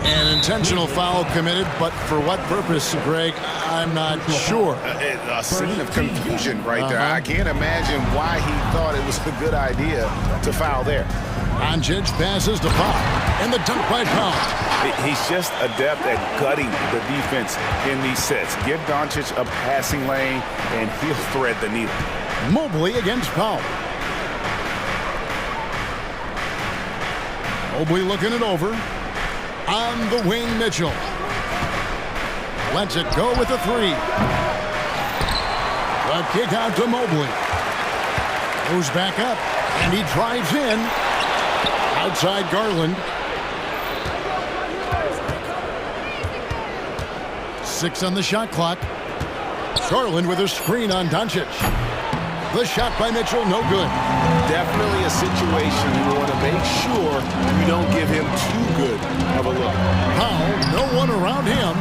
An intentional foul committed, but for what purpose, Greg? I'm not sure. A scene of confusion right there. I can't imagine why he thought it was a good idea to foul there. Doncic passes to Powell, and the dunk by Powell. He's just adept at gutting the defense in these sets. Give Doncic a passing lane, and he'll thread the needle. Mobley against Powell. Mobley looking it over. On the wing, Mitchell. Lets it go with a three. The kick out to Mobley. Goes back up, and he drives in. Outside Garland. 6 on the shot clock. Garland with a screen on Doncic. The shot by Mitchell, no good. Definitely a situation you want to make sure you don't give him too good of a look. Powell, no one around him.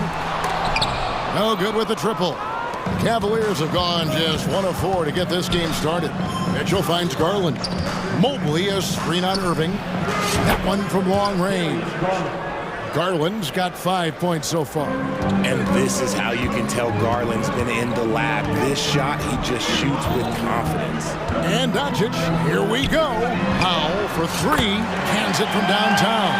No good with the triple. The Cavaliers have gone just 1 of 4 to get this game started. Mitchell finds Garland. Mobley a screen on Irving. That one from long range. Garland's got 5 points so far. And this is how you can tell Garland's been in the lab. This shot, he just shoots with confidence. And Doncic, here we go. Powell for 3, cans it from downtown.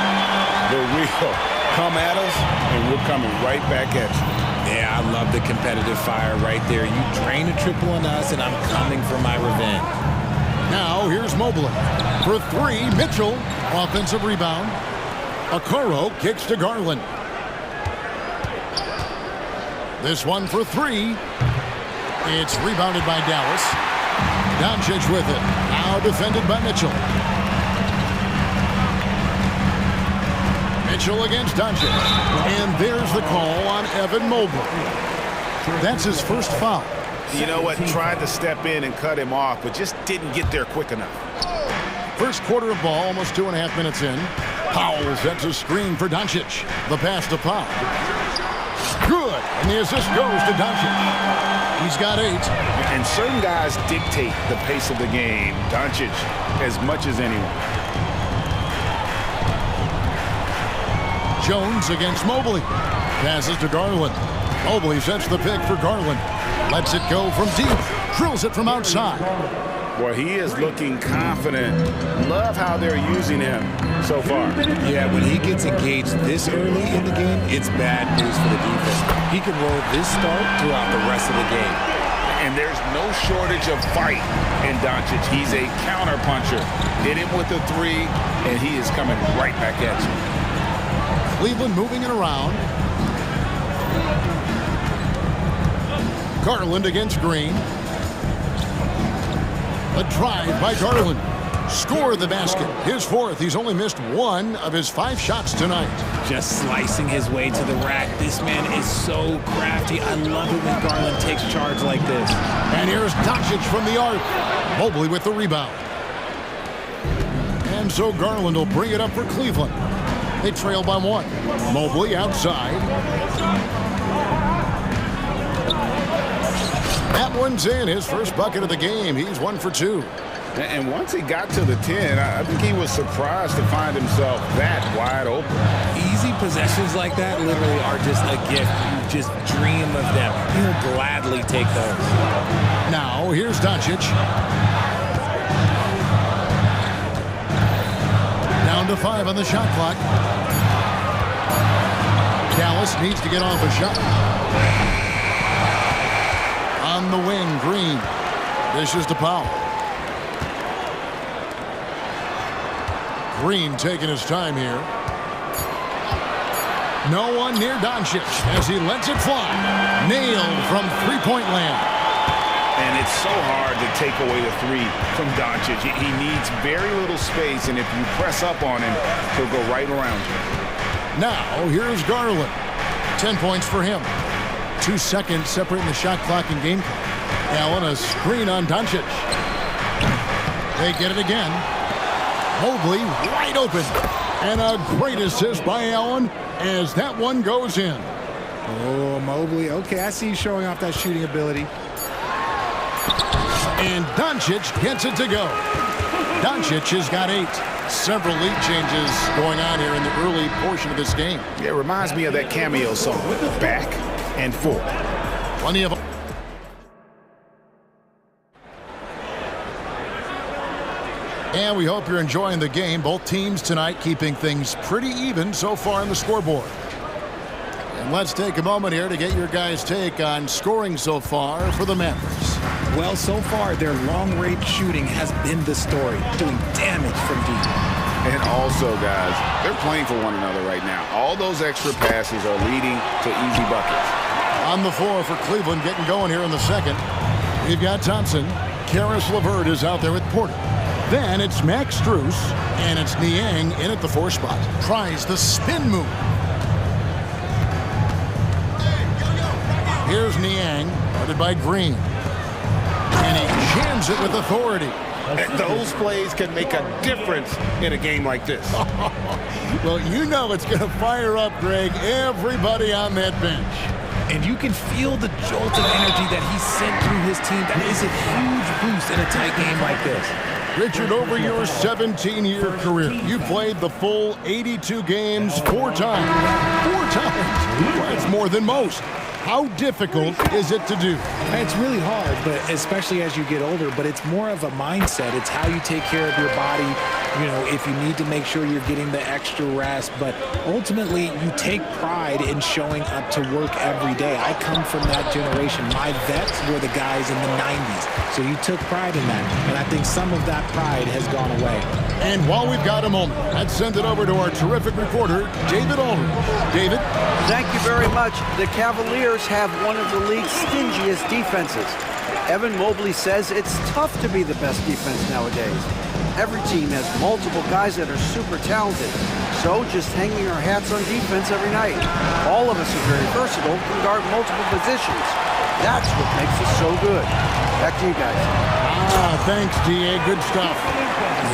The real come at us, and we're coming right back at you. Yeah, I love the competitive fire right there. You drain a triple on us, and I'm coming for my revenge. Now, here's Mobley. For 3, Mitchell, offensive rebound. Okoro kicks to Garland. This one for 3. It's rebounded by Dallas. Doncic with it. Now defended by Mitchell. Mitchell against Doncic. And there's the call on Evan Mobley. That's his first foul. You know what? Tried to step in and cut him off, but just didn't get there quick enough. First quarter of ball, almost 2.5 minutes in. Powell sets a screen for Doncic. The pass to Powell. Good. And the assist goes to Doncic. He's got 8. And certain guys dictate the pace of the game. Doncic as much as anyone. Jones against Mobley. Passes to Garland. Mobley sets the pick for Garland. Lets it go from deep. Drills it from outside. Boy, he is looking confident. Love how they're using him so far. Yeah, when he gets engaged this early in the game, it's bad news for the defense. He can roll this start throughout the rest of the game. And there's no shortage of fight in Doncic. He's a counterpuncher. Hit him with a 3, and he is coming right back at you. Cleveland moving it around. Garland against Green. A drive by Garland. Score the basket. His 4th. He's only missed 1 of his 5 shots tonight. Just slicing his way to the rack. This man is so crafty. I love it when Garland takes charge like this. And here's Doncic from the arc. Mobley with the rebound. And so Garland will bring it up for Cleveland. They trail by 1. Mobley outside. That one's in. His first bucket of the game. He's 1 for 2. And once he got to the 10, I think he was surprised to find himself that wide open. Easy possessions like that literally are just a gift. You just dream of them. He'll gladly take those. Now, here's Doncic. Down to 5 on the shot clock. Dallas needs to get off a shot. On the wing, Green. Dishes to Powell. Green taking his time here. No one near Doncic as he lets it fly. Nailed from 3-point land. And it's so hard to take away the three from Doncic. He needs very little space, and if you press up on him, he'll go right around you. Now, here's Garland. 10 points for him. 2 seconds separating the shot clock and game clock. Allen, a screen on Doncic. They get it again. Mobley wide open. And a great assist by Allen as that one goes in. Oh, Mobley. Okay, I see you showing off that shooting ability. And Doncic gets it to go. Doncic has got 8. Several lead changes going on here in the early portion of this game. Yeah, it reminds me of that cameo song, Back and Forth. Plenty of... And we hope you're enjoying the game. Both teams tonight keeping things pretty even so far on the scoreboard. And let's take a moment here to get your guys' take on scoring so far for the Mavericks. Well, so far, their long-range shooting has been the story, doing damage from deep. And also, guys, they're playing for one another right now. All those extra passes are leading to easy buckets. On the floor for Cleveland, getting going here in the second. We've got Thompson. Karis LeVert is out there with Porter. Then it's Max Strus, and it's Niang in at the 4 spot. Tries the spin move. Here's Niang, guarded by Green. And he jams it with authority. And those plays can make a difference in a game like this. Well, you know it's going to fire up, Greg, everybody on that bench. And you can feel the jolt of energy that he sent through his team. That is a huge boost in a tight game like this. Richard, over your 17-year career, you played the full 82 games 4 times. 4 times? Well, that's more than most. How difficult is it to do? It's really hard, but especially as you get older, but it's more of a mindset. It's how you take care of your body, you know, if you need to make sure you're getting the extra rest. But ultimately, you take pride in showing up to work every day. I come from that generation. My vets were the guys in the 90s. So you took pride in that. And I think some of that pride has gone away. And while we've got a moment, let's send it over to our terrific reporter, David Aldridge. David? Thank you very much. The Cavaliers have one of the league's stingiest defenses. Evan Mobley says it's tough to be the best defense nowadays. Every team has multiple guys that are super talented. So just hanging our hats on defense every night. All of us are very versatile, can guard multiple positions. That's what makes us so good. Back to you guys. Thanks, D.A. Good stuff.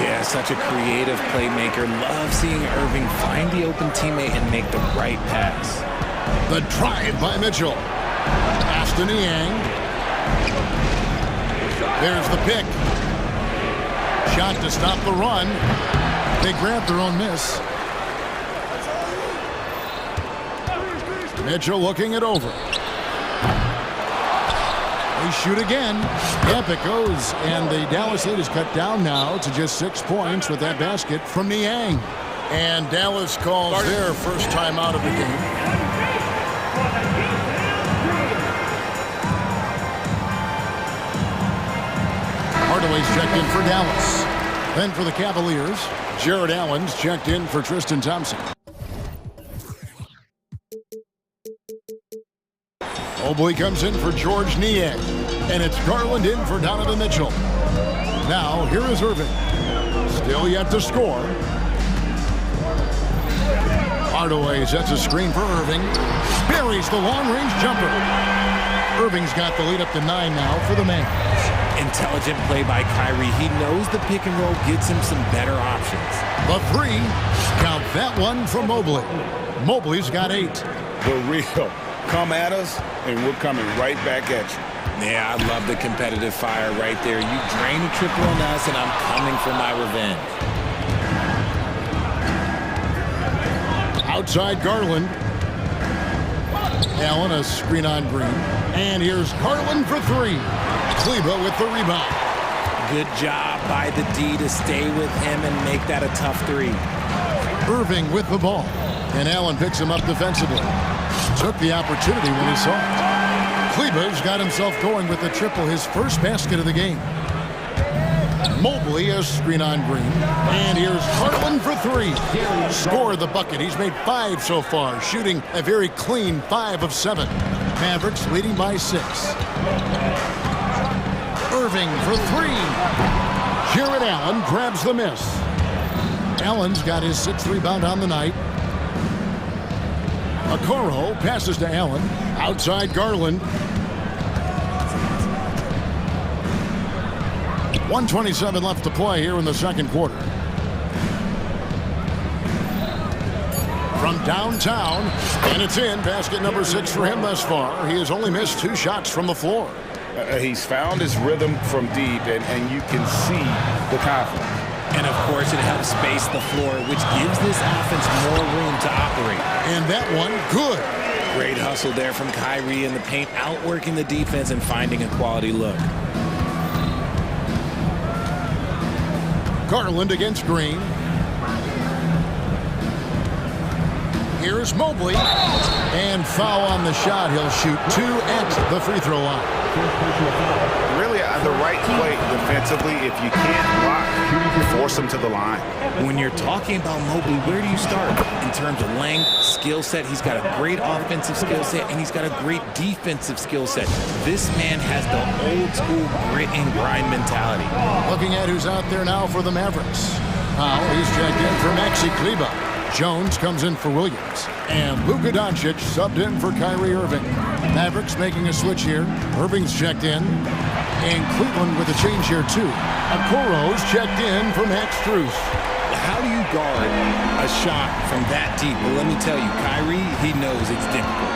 Yeah, such a creative playmaker. Love seeing Irving find the open teammate and make the right pass. The drive by Mitchell. Pass to Niang. There's the pick. Shot to stop the run. They grab their own miss. Mitchell looking it over. They shoot again. Yep, it goes. And the Dallas lead is cut down now to just 6 points with that basket from Niang. And Dallas calls their first time out of the game. Hardaway's checked in for Dallas. Then for the Cavaliers, Jared Allen's checked in for Tristan Thompson. Mobley comes in for George Niang. And it's Garland in for Donovan Mitchell. Now, here is Irving. Still yet to score. Hardaway sets a screen for Irving. Buries the long-range jumper. Irving's got the lead up to 9 now for the Mavs. Intelligent play by Kyrie. He knows the pick and roll gets him some better options. The 3. Count that one from Mobley. Mobley's got 8. The real. Come at us, and we're coming right back at you. Yeah, I love the competitive fire right there. You drain a triple on us, and I'm coming for my revenge. Outside Garland. Allen, a screen on Green. And here's Garland for 3. Kleba with the rebound. Good job by the D to stay with him and make that a tough 3. Irving with the ball. And Allen picks him up defensively. Took the opportunity when he saw it. Kleba's got himself going with the triple, his first basket of the game. Mobley, a screen on Green. And here's Garland for 3. Score the bucket. He's made 5 so far, shooting a very clean 5 of 7. Mavericks leading by 6. Irving for three. Jared Allen grabs the miss. Allen's got his 6th rebound on the night. Okoro passes to Allen. Outside Garland. 1:27 left to play here in the second quarter. From downtown, and it's in. Basket number 6 for him thus far. He has only missed 2 shots from the floor. He's found his rhythm from deep, and you can see the confidence. And, of course, it helps space the floor, which gives this offense more room to operate. And that one, good. Great hustle there from Kyrie in the paint, outworking the defense and finding a quality look. Garland against Green. Here's Mobley. And foul on the shot. He'll shoot 2 at the free throw line. Really the right play defensively. If you can't block, force him to the line. When you're talking about Mobley, where do you start? In terms of length, skill set, he's got a great offensive skill set, and he's got a great defensive skill set. This man has the old school grit and grind mentality. Looking at who's out there now for the Mavericks. He's checked in for Maxi Kleber. Jones comes in for Williams. And Luka Doncic subbed in for Kyrie Irving. Mavericks making a switch here. Irving's checked in. And Cleveland with a change here, too. Okoro's checked in for Max Strus. How do you guard a shot from that deep? Well, let me tell you, Kyrie, he knows it's difficult.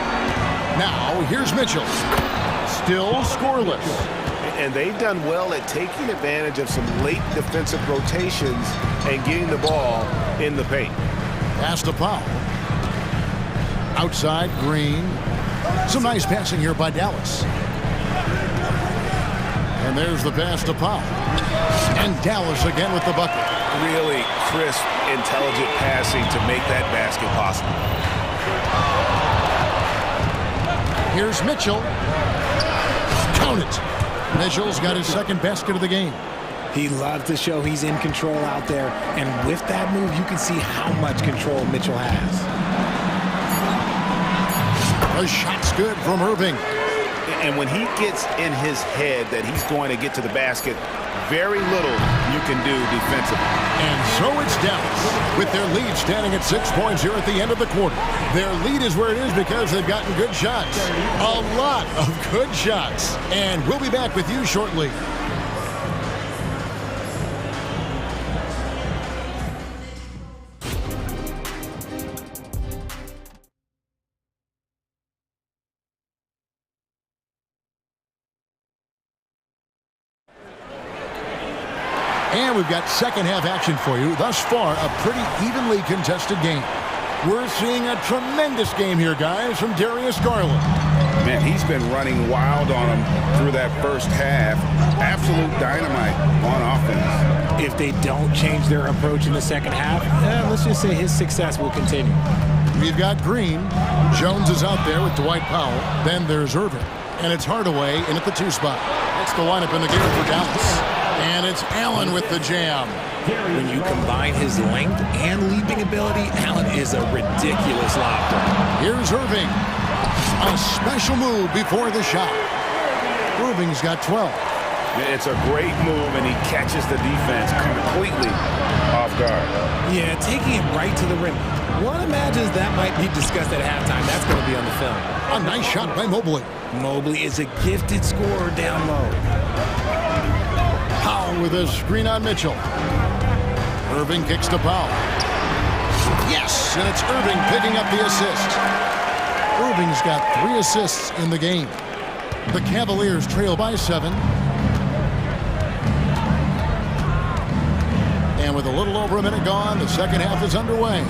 Now, here's Mitchell. Still scoreless. And they've done well at taking advantage of some late defensive rotations and getting the ball in the paint. Pass to Powell. Outside, Green. Some nice passing here by Dallas. And there's the pass to Powell. And Dallas again with the bucket. Really crisp, intelligent passing to make that basket possible. Here's Mitchell. Count it. Mitchell's got his 2nd basket of the game. He loves to show he's in control out there. And with that move, you can see how much control Mitchell has. The shot's good from Irving. And when he gets in his head that he's going to get to the basket, very little you can do defensively. And so it's Dallas with their lead standing at 6 points here at the end of the quarter. Their lead is where it is because they've gotten good shots. A lot of good shots. And we'll be back with you shortly. And we've got second half action for you. Thus far, a pretty evenly contested game. We're seeing a tremendous game here, guys, from Darius Garland. Man, he's been running wild on him through that first half. Absolute dynamite on offense. If they don't change their approach in the second half, let's just say his success will continue. We've got Green. Jones is out there with Dwight Powell. Then there's Irving. And it's Hardaway in at the 2 spot. That's the lineup in the game for Dallas. And it's Allen with the jam. When you combine his length and leaping ability, Allen is a ridiculous lobster. Here's Irving. A special move before the shot. Irving's got 12. It's a great move, and he catches the defense completely off guard. Yeah, taking it right to the rim. One imagines that might be discussed at halftime. That's going to be on the film. A nice shot by Mobley. Mobley is a gifted scorer down low. Powell with a screen on Mitchell. Irving kicks to Powell. Yes, and it's Irving picking up the assist. Irving's got 3 assists in the game. The Cavaliers trail by 7. And with a little over a minute gone, the second half is underway.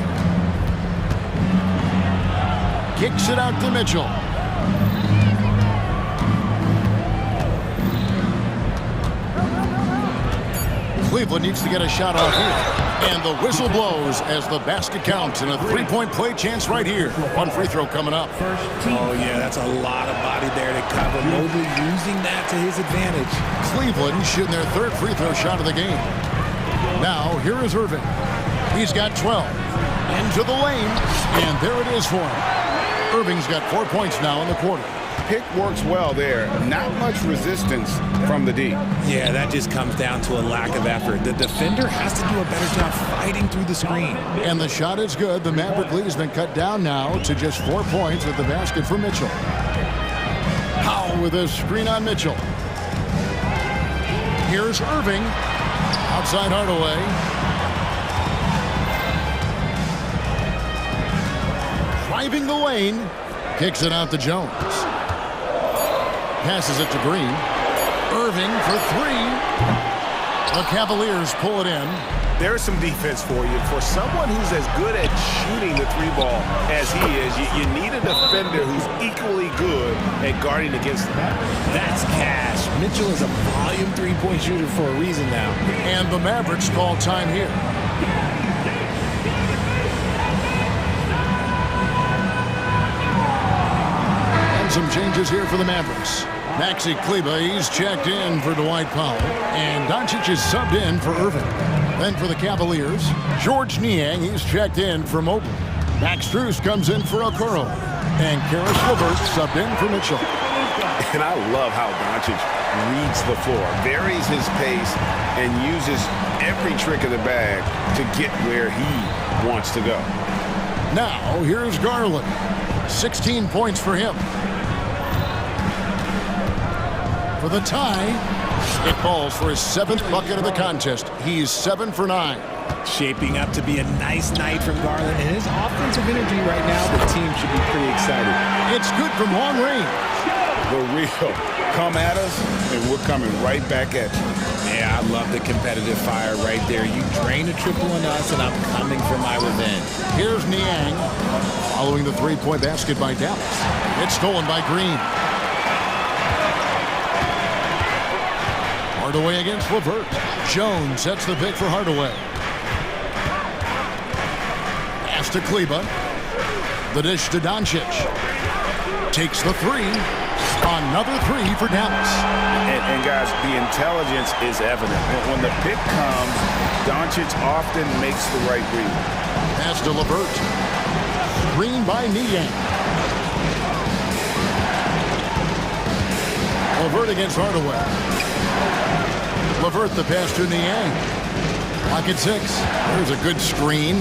Kicks it out to Mitchell. Cleveland needs to get a shot off here. And the whistle blows as the basket counts and a 3-point play chance right here. 1 free throw coming up. Oh, yeah, that's a lot of body there to cover. Mobley using that to his advantage. Cleveland shooting their 3rd free throw shot of the game. Now, here is Irving. He's got 12. Into the lane. And there it is for him. Irving's got 4 points now in the quarter. pick works well there. Not much resistance from the D. Yeah, that just comes down to a lack of effort. The defender has to do a better job fighting through the screen. And the shot is good. The Maverick lead has been cut down now to just 4 points with the basket for Mitchell. Powell with a screen on Mitchell. Here's Irving. Outside Hardaway. Driving the lane. Kicks it out to Jones. Passes it to Green. Irving for 3. The Cavaliers pull it in. There's some defense for you. For someone who's as good at shooting the 3-ball as he is, you need a defender who's equally good at guarding against him. That's cash. Mitchell is a volume 3-point shooter for a reason now. And the Mavericks call time here. And some changes here for the Mavericks. Maxi Kleber, he's checked in for Dwight Powell. And Doncic is subbed in for Irving. Then for the Cavaliers, George Niang, he's checked in for Mobley. Max Strus comes in for Okoro. And Karis LeVert subbed in for Mitchell. And I love how Doncic reads the floor, varies his pace, and uses every trick of the bag to get where he wants to go. Now, here's Garland. 16 points for him. For the tie, it calls for his 7th bucket of the contest. He's 7 for 9. Shaping up to be a nice night from Garland, and his offensive energy right now, the team should be pretty excited. It's good from long range. The real come at us, and we're coming right back at you. Yeah, I love the competitive fire right there. You drain a triple on us, and I'm coming for my revenge. Here's Niang, following the 3-point basket by Dallas. It's stolen by Green. Hardaway against LeVert. Jones sets the pick for Hardaway. Pass to Kleber. The dish to Doncic. Takes the 3. Another 3 for Dallas. And guys, the intelligence is evident. When the pick comes, Doncic often makes the right read. Pass to LeVert. Screen by Niang. LeVert against Hardaway. LeVert the pass to Niang. Pocket 6. There's a good screen.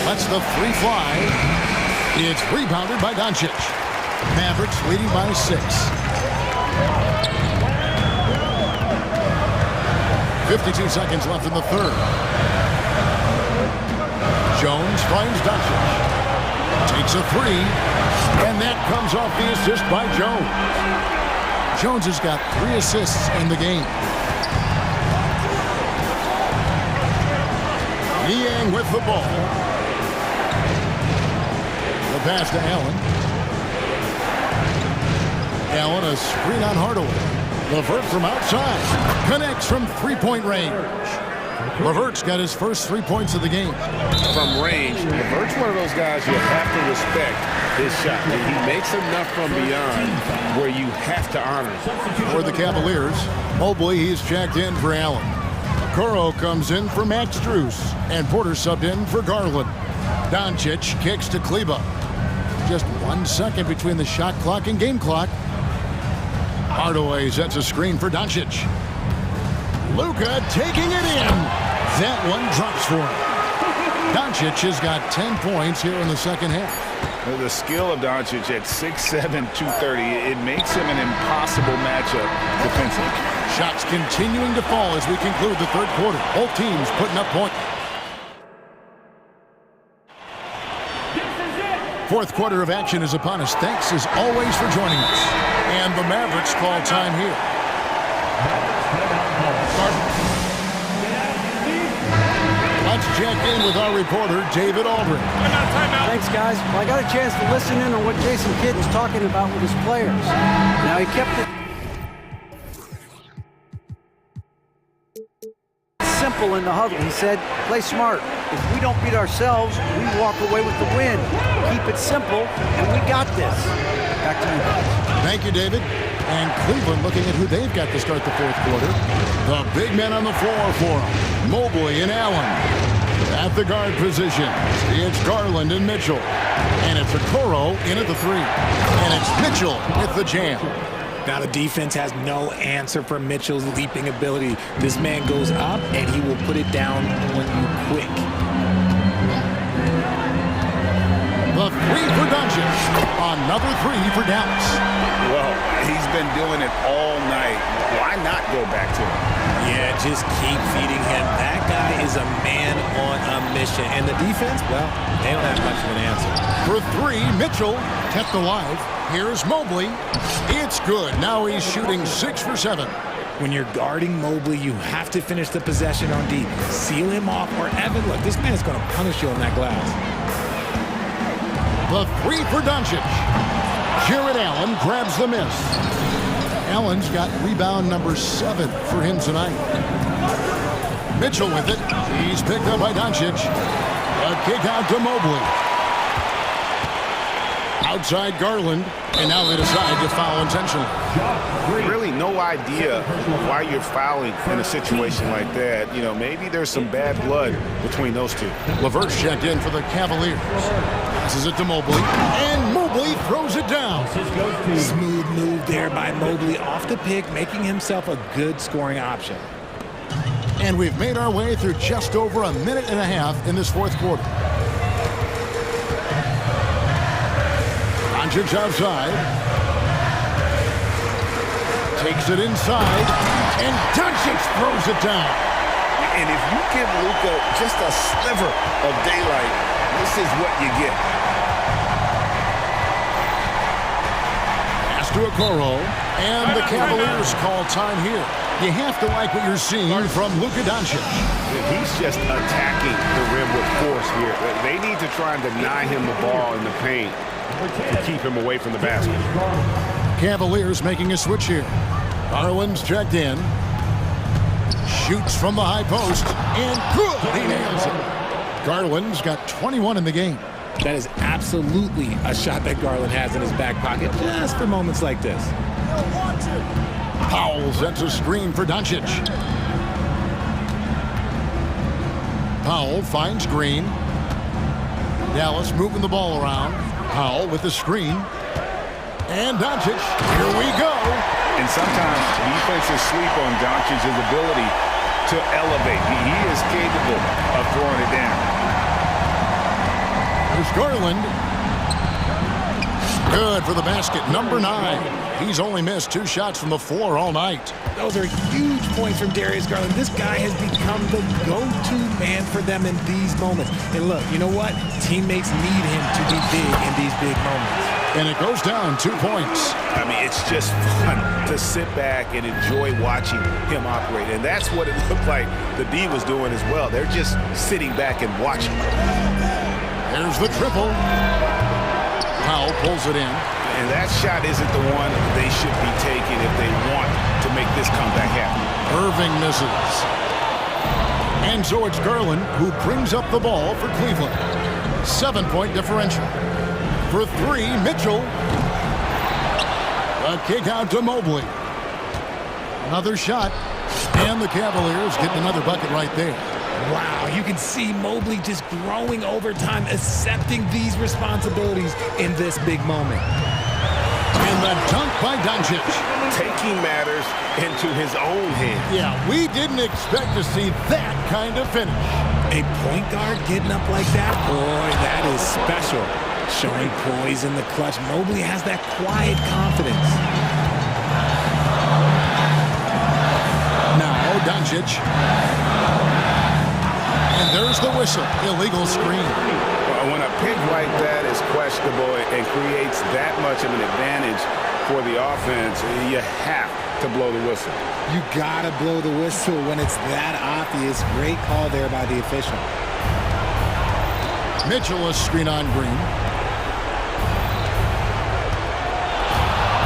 Lets the 3 fly. It's rebounded by Doncic. Mavericks leading by 6. 52 seconds left in the third. Jones finds Doncic. Takes a 3. And that comes off the assist by Jones. Jones has got 3 assists in the game. Niang with the ball. The pass to Allen. Allen, a screen on Hardaway. LeVert from outside. Connects from 3-point range. LeVert's got his first 3 points of the game. From range, LeVert's one of those guys you have to respect his shot. He makes enough from beyond where you have to honor him. For the Cavaliers, Mobley, he's checked in for Allen. Okoro comes in for Max Strus. And Porter subbed in for Garland. Doncic kicks to Kleber. Just 1 second between the shot clock and game clock. Hardaway sets a screen for Doncic. Luka taking it in. That one drops for him. Doncic has got 10 points here in the second half. The skill of Doncic at 6'7", 230, it makes him an impossible matchup defensively. Shots continuing to fall as we conclude the third quarter. Both teams putting up points. Fourth quarter of action is upon us. Thanks as always for joining us. And the Mavericks call time here. Let's check in with our reporter, David Aldridge. Thanks, guys. Well, I got a chance to listen in on what Jason Kidd was talking about with his players. Now, he kept it simple in the huddle. He said, play smart. If we don't beat ourselves, we walk away with the win. Keep it simple, and we got this. Back to you guys. Thank you, David. And Cleveland looking at who they've got to start the fourth quarter. The big men on the floor for them. Mobley and Allen. At the guard position, it's Garland and Mitchell. And it's Okoro in at the 3. And it's Mitchell with the jam. Now the defense has no answer for Mitchell's leaping ability. This man goes up and he will put it down on you quick. The 3 for Doncic. Another 3 for Dallas. Well, he's been doing it all night. Why not go back to him? Yeah, just keep feeding him. That guy is a man on a mission. And the defense, well, they don't have much of an answer. For 3, Mitchell kept alive. Here's Mobley. It's good. Now he's shooting 6 for 7. When you're guarding Mobley, you have to finish the possession on D. Seal him off, or Evan, look, this man's going to punish you on that glass. The 3 for Doncic. Jared Allen grabs the miss. Allen's got rebound number 7 for him tonight. Mitchell with it. He's picked up by Doncic. A kick out to Mobley. Outside Garland, and now they decide to foul intentionally. Really no idea why you're fouling in a situation like that. You know, maybe there's some bad blood between those two. LeVert's checked in for the Cavaliers. Passes it to Mobley, and Mobley throws it down. Smooth move there by Mobley off the pick, making himself a good scoring option. And we've made our way through just over a minute and a half in this fourth quarter. Doncic outside. Takes it inside, and Doncic throws it down. And if you give Luka just a sliver of daylight, this is what you get. Pass to Okoro, and the Cavaliers call time here. You have to like what you're seeing from Luka Doncic. He's just attacking the rim with force here. They need to try and deny him the ball in the paint to keep him away from the basket. Cavaliers making a switch here. Garland's checked in. Shoots from the high post, and good! He nails it. Garland's got 21 in the game. That is absolutely a shot that Garland has in his back pocket just for moments like this. Powell sets a screen for Doncic. Powell finds Green. Dallas moving the ball around. Powell with the screen. And Doncic, here we go. And sometimes defenses sleep on Doncic's ability to elevate. He is capable of throwing it down. There's Garland. Good for the basket, number 9. He's only missed 2 shots from the floor all night. Those are huge points from Darius Garland. This guy has become the go-to man for them in these moments. And look, you know what? Teammates need him to be big in these big moments. And it goes down 2 points. I mean, it's just fun to sit back and enjoy watching him operate. And that's what it looked like the D was doing as well. They're just sitting back and watching. There's the triple. Powell pulls it in. And that shot isn't the one they should be taking if they want to make this comeback happen. Irving misses. And so it's Garland who brings up the ball for Cleveland. 7-point differential. For 3, Mitchell. A kick out to Mobley. Another shot. And the Cavaliers getting another bucket right there. Wow, you can see Mobley just growing over time, accepting these responsibilities in this big moment. And the dunk by Doncic. Taking matters into his own hands. Yeah, we didn't expect to see that kind of finish. A point guard getting up like that? Boy, that is special. Showing poise in the clutch. Mobley has that quiet confidence. Now, Doncic. And there's the whistle. Illegal screen. When a pick like that is questionable and creates that much of an advantage for the offense, you have to blow the whistle. You gotta blow the whistle when it's that obvious. Great call there by the official. Mitchell a screen on Green.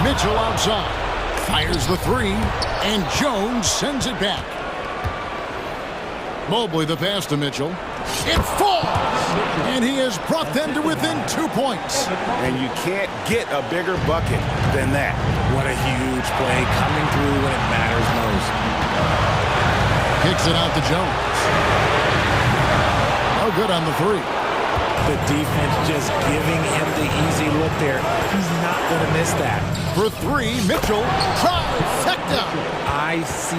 Mitchell outside. Fires the 3. And Jones sends it back. Mobley the pass to Mitchell. It falls! And he has brought them to within 2 points. And you can't get a bigger bucket than that. What a huge play coming through when it matters most. Kicks it out to Jones. No good on the three. The defense just giving him the easy look there. He's not going to miss that. For three, Mitchell, trifecta. ICE,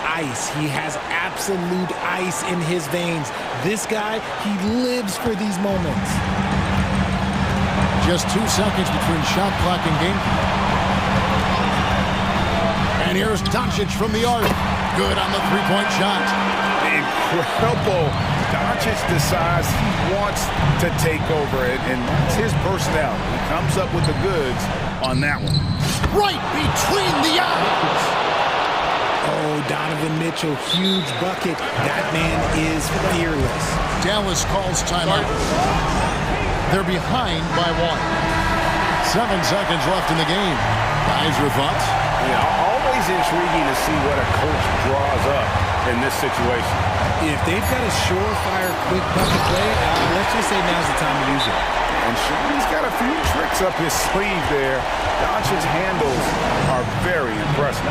ice. He has absolute ice in his veins. This guy, he lives for these moments. Just 2 seconds between shot clock and game. And here's Doncic from the arc. Good on the three-point shot. Incredible. Doncic decides he wants to take over it, and that's his personality. He comes up with the goods on that one. Right between the eyes. Oh, Donovan Mitchell, huge bucket. That man is fearless. Dallas calls timeout. They're behind by 1. 7 seconds left in the game. Guys, your thoughts? Yeah, always intriguing to see what a coach draws up in this situation. If they've got a surefire, quick bucket play, let's just say now's the time to use it. And Sean's got a few tricks up his sleeve there. Doncic's handles are very impressive.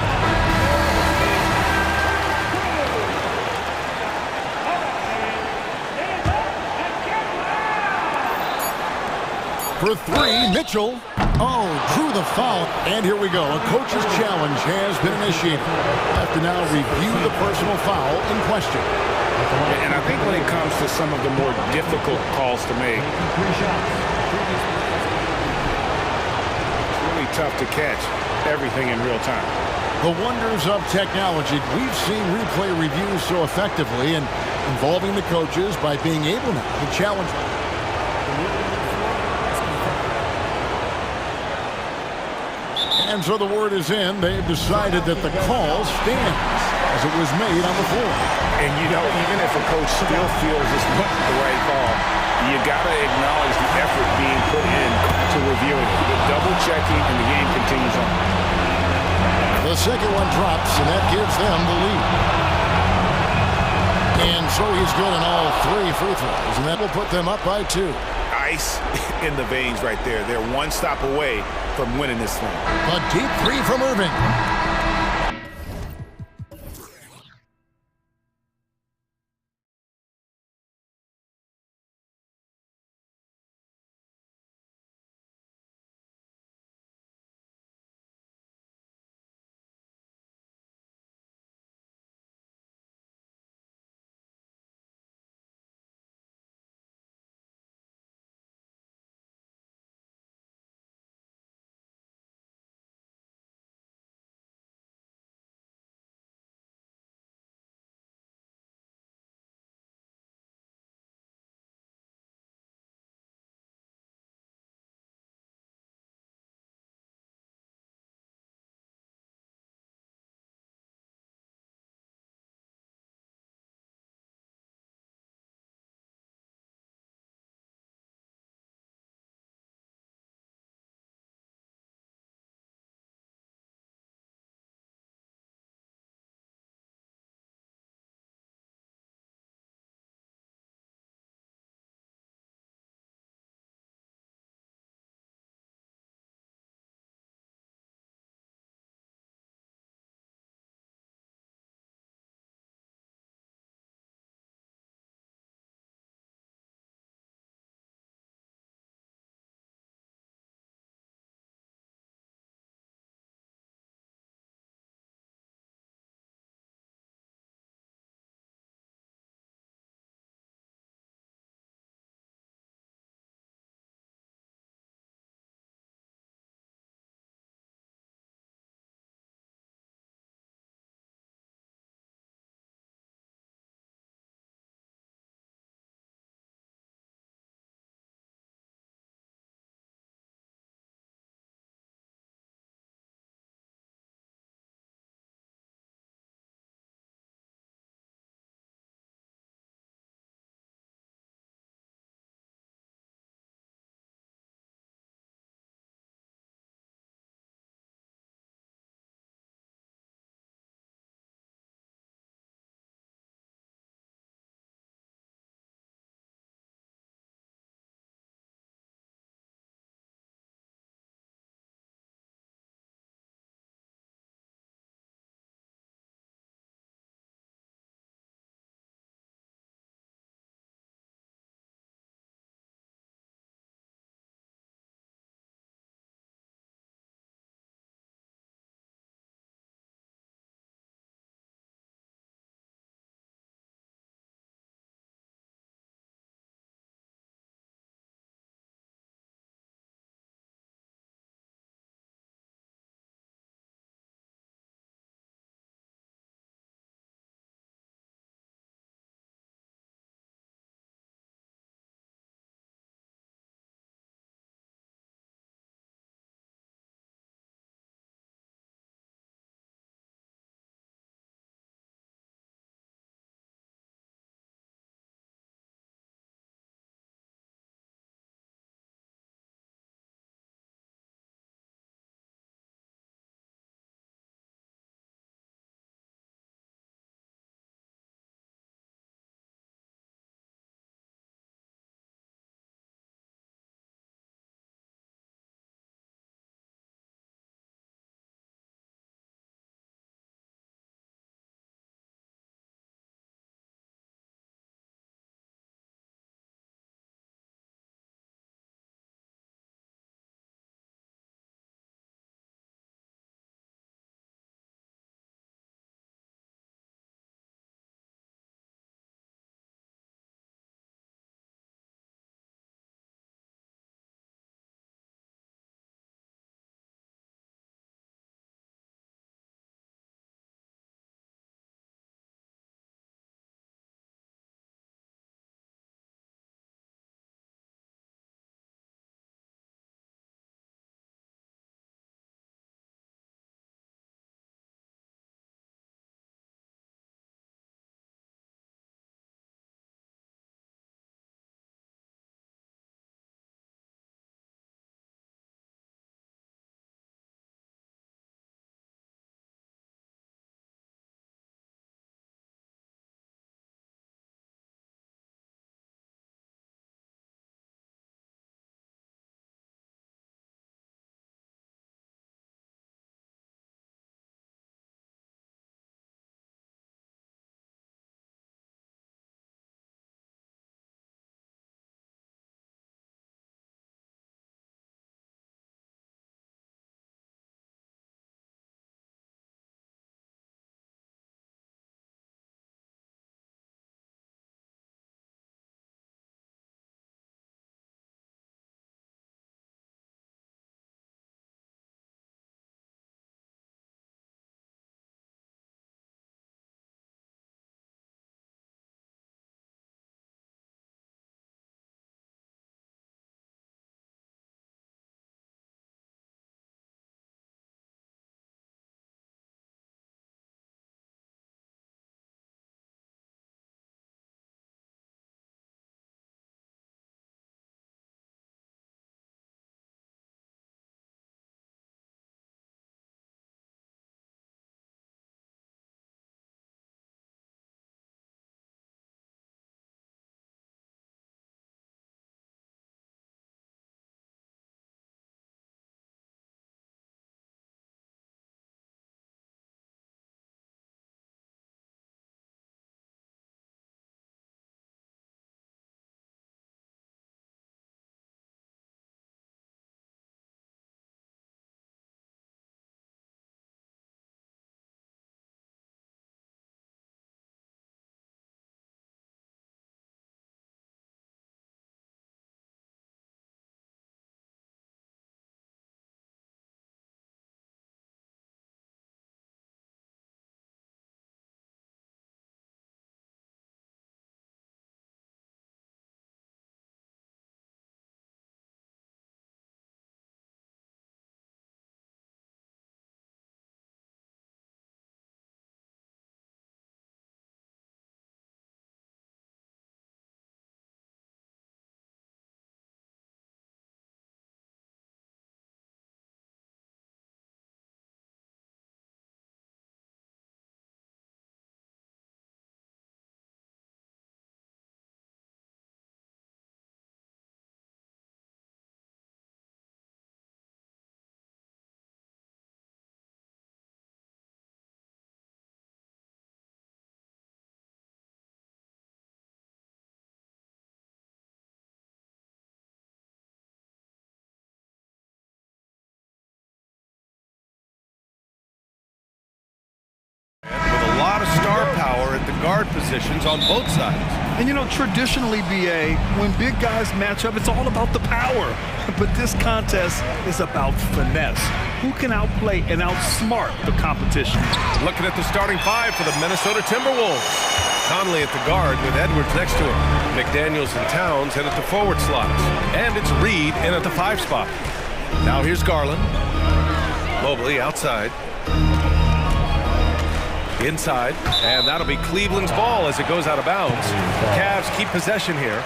For three, Mitchell. Oh, drew the foul. And here we go. A coach's challenge has been initiated. Have to now review the personal foul in question. And I think when it comes to some of the more difficult calls to make, it's really tough to catch everything in real time. The wonders of technology. We've seen replay reviews so effectively and involving the coaches by being able now to challenge them. And so the word is in. They've decided that the call stands as it was made on the floor. And, you know, even if a coach still feels this wasn't the right call, you got to acknowledge the effort being put in to reviewing it. The double-checking, and the game continues on. The second one drops, and that gives them the lead. And so he's good in all 3 free throws, and that will put them up by 2. Ice in the veins right there. They're one stop away from winning this thing. A deep 3 from Irving. guard positions on both sides. And you know, traditionally, BA, when big guys match up, it's all about the power. But this contest is about finesse. Who can outplay and outsmart the competition? Looking at the starting five for the Minnesota Timberwolves. Conley at the guard with Edwards next to him. McDaniels and Towns in at the forward slots. And it's Reed in at the 5 spot. Now here's Garland. Mobley outside. Inside. And that'll be Cleveland's ball as it goes out of bounds. Cavs keep possession here.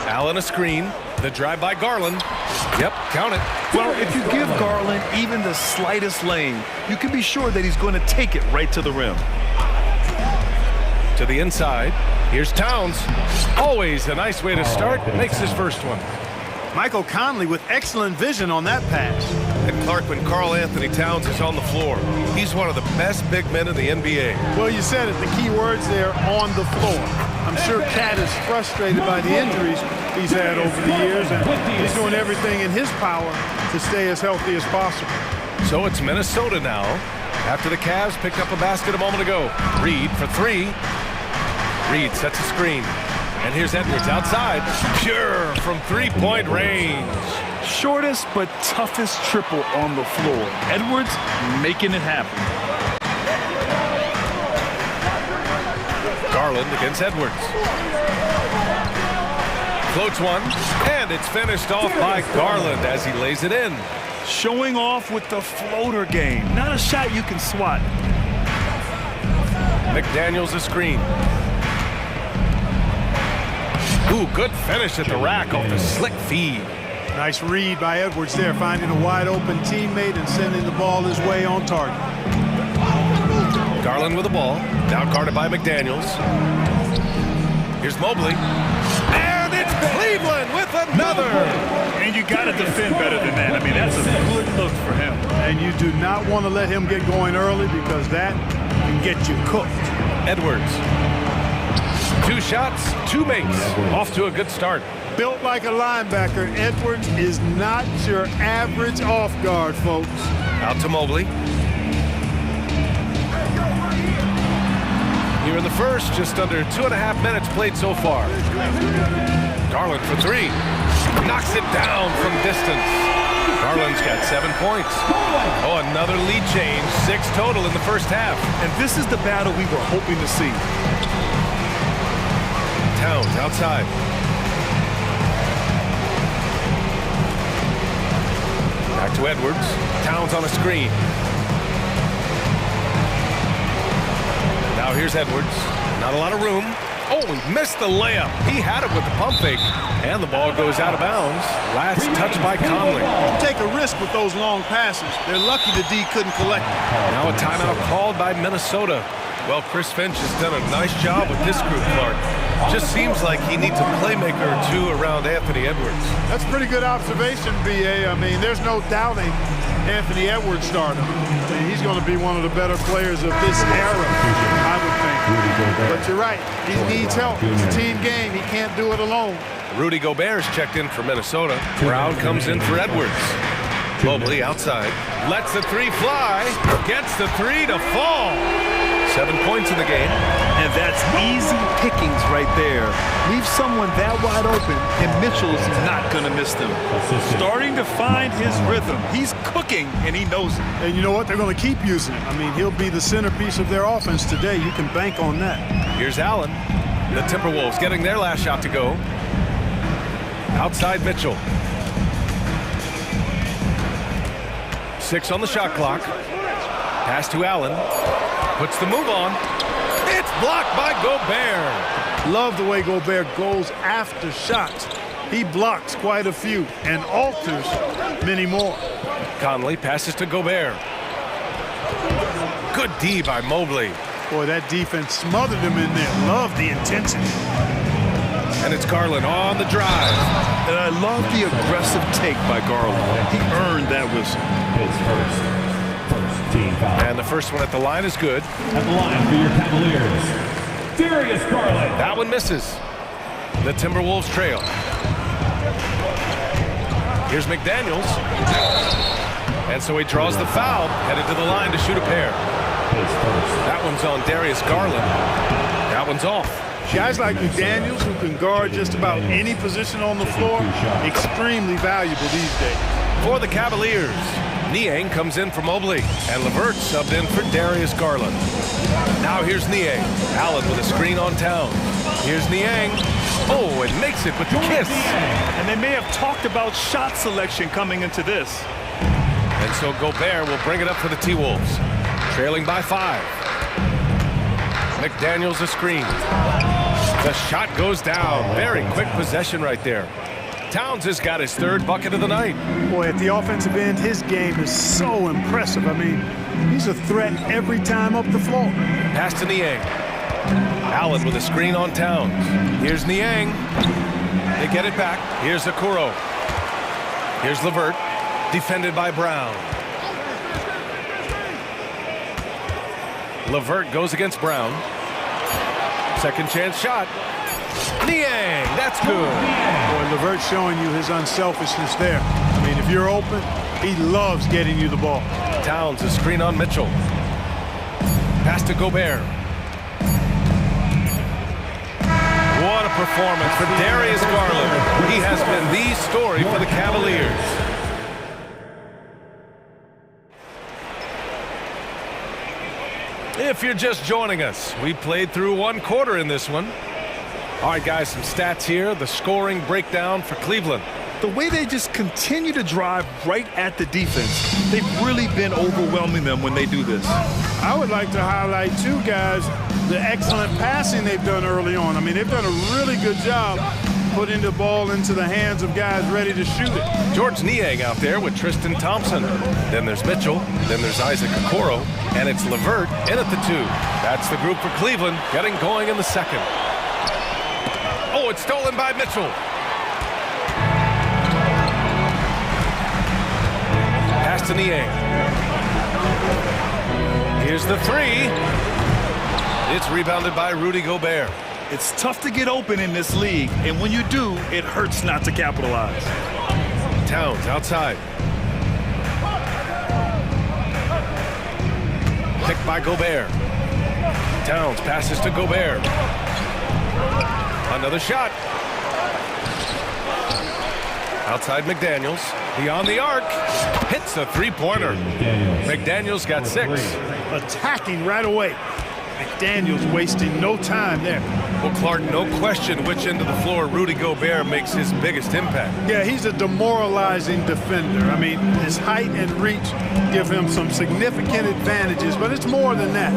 Allen a screen. The drive by Garland. Yep, count it. Well, if you give Garland even the slightest lane, you can be sure that he's going to take it right to the rim. To the inside. Here's Towns. Always a nice way to start. Makes his first one. Michael Conley with excellent vision on that pass. And Clark, when Karl Anthony Towns is on the floor, he's one of the best big men in the NBA. Well, you said it. The key words there, on the floor. I'm sure Cat is frustrated by the injuries he's had over the years, and he's doing everything in his power to stay as healthy as possible. So it's Minnesota now. After the Cavs picked up a basket a moment ago. Reed for 3. Reed sets a screen. And here's Edwards outside. Pure from three-point range. Shortest but toughest triple on the floor. Edwards making it happen. Garland against Edwards. Floats one, and it's finished off by Garland as he lays it in. Showing off with the floater game. Not a shot you can swat. McDaniels a screen. Ooh, good finish at the rack off the slick feed. Nice read by Edwards there, finding a wide open teammate and sending the ball his way on target. Garland with the ball, now guarded by McDaniels. Here's Mobley. And it's Cleveland with another. And you got to defend better than that. I mean, that's a good look for him. And you do not want to let him get going early because that can get you cooked. Edwards. 2 shots, 2 makes. Off to a good start. Built like a linebacker, Edwards is not your average off guard, folks. Out to Mobley. Here in the first, just under 2.5 minutes played so far. Garland for 3. Knocks it down from distance. Garland's got 7 points. Oh, another lead change. 6 total in the first half. And this is the battle we were hoping to see. Towns outside. Back to Edwards. Towns on a screen. Now here's Edwards. Not a lot of room. Oh, he missed the layup. He had it with the pump fake. And the ball goes out of bounds. Last touch by Conley. Take a risk with those long passes. They're lucky the D couldn't collect it. Now a timeout called by Minnesota. Well, Chris Finch has done a nice job with this group, Clark. Just seems like he needs a playmaker or 2 around Anthony Edwards. That's a pretty good observation, B.A. I mean, there's no doubting Anthony Edwards started. I mean, he's going to be one of the better players of this era, I would think. But you're right. He needs help. It's a team game. He can't do it alone. Rudy Gobert's checked in for Minnesota. Brown comes in for Edwards. Mobley outside. Lets the 3 fly. Gets the 3 to fall. 7 points in the game. And that's easy pickings right there. Leave someone that wide open, and Mitchell's not going to miss them. Starting to find his rhythm. He's cooking, and he knows it. And you know what? They're going to keep using him. I mean, he'll be the centerpiece of their offense today. You can bank on that. Here's Allen. The Timberwolves getting their last shot to go. Outside Mitchell. 6 on the shot clock. Pass to Allen. Puts the move on. It's blocked by Gobert. Love the way Gobert goes after shots. He blocks quite a few and alters many more. Conley passes to Gobert. Good D by Mobley. Boy, that defense smothered him in there. Love the intensity. And it's Garland on the drive. And I love the aggressive take by Garland. He earned that whistle. His first team foul. And the first one at the line is good. At the line for your Cavaliers, Darius Garland. That one misses. The Timberwolves trail. Here's McDaniels. And so he draws the foul, headed to the line to shoot a pair. That one's on Darius Garland. That one's off. Guys like McDaniels, who can guard just about any position on the floor, extremely valuable these days. For the Cavaliers, Niang comes in for Mobley, and LeVert subbed in for Darius Garland. Now here's Niang. Allen with a screen on Towns. Here's Niang. Oh, and makes it with the kiss. And they may have talked about shot selection coming into this. And so Gobert will bring it up for the T-Wolves, trailing by 5. McDaniels a screen. The shot goes down. Very quick possession right there. Towns has got his 3rd bucket of the night. Boy, at the offensive end, his game is so impressive. I mean, he's a threat every time up the floor. Pass to Niang. Allen with a screen on Towns. Here's Niang. They get it back. Here's Okoro. Here's LeVert. Defended by Brown. LeVert goes against Brown. Second chance shot. Niang, that's good. Boy, LeVert showing you his unselfishness there. I mean, if you're open, he loves getting you the ball. Towns a screen on Mitchell. Pass to Gobert. What a performance for Darius Garland. He has been the story for the Cavaliers. If you're just joining us, we played through 1 quarter in this one. All right, guys, some stats here. The scoring breakdown for Cleveland. The way they just continue to drive right at the defense, they've really been overwhelming them when they do this. I would like to highlight, too, guys, the excellent passing they've done early on. I mean, they've done a really good job putting the ball into the hands of guys ready to shoot it. George Niang out there with Tristan Thompson. Then there's Mitchell. Then there's Isaac Okoro. And it's LeVert in at the 2. That's the group for Cleveland getting going in the 2nd. Oh, it's stolen by Mitchell. Pass to Niang. Here's the 3. It's rebounded by Rudy Gobert. It's tough to get open in this league, and when you do, it hurts not to capitalize. Towns outside. Picked by Gobert. Towns passes to Gobert. Another shot. Outside McDaniels. Beyond the arc. Hits a 3-pointer. McDaniels got 6. Attacking right away. McDaniels wasting no time there. Well, Clark, no question which end of the floor Rudy Gobert makes his biggest impact. Yeah, he's a demoralizing defender. I mean, his height and reach give him some significant advantages, but it's more than that.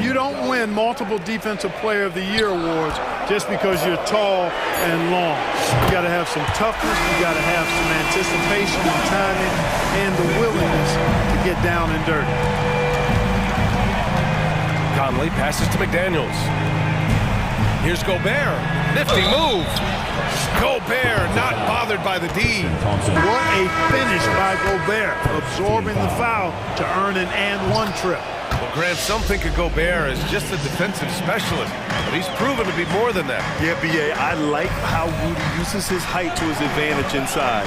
You don't win multiple Defensive Player of the Year awards just because you're tall and long. You got to have some toughness, you got to have some anticipation and timing, and the willingness to get down and dirty. Conley passes to McDaniels. Here's Gobert. Nifty move. Gobert not bothered by the D. What a finish by Gobert, absorbing the foul to earn an and-1 trip. Well, Grant, some think of Gobert as just a defensive specialist, but he's proven to be more than that. Yeah, B.A., I like how Rudy uses his height to his advantage inside.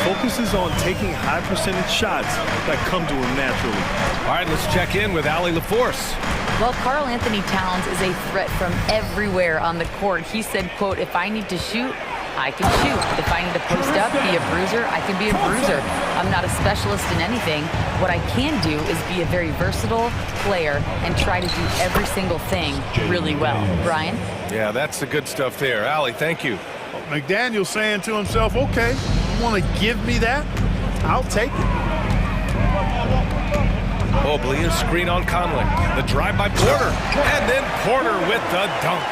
Focuses on taking high-percentage shots that come to him naturally. All right, let's check in with Allie LaForce. Well, Karl Anthony Towns is a threat from everywhere on the court. He said, quote, if I need to shoot, I can shoot. If I need to post up, be a bruiser, I can be a bruiser. I'm not a specialist in anything. What I can do is be a very versatile player and try to do every single thing really well. Brian? Yeah, that's the good stuff there. Allie, thank you. McDaniel saying to himself, okay, you want to give me that? I'll take it. Mobley, a screen on Conley. The drive by Porter. And then Porter with the dunk.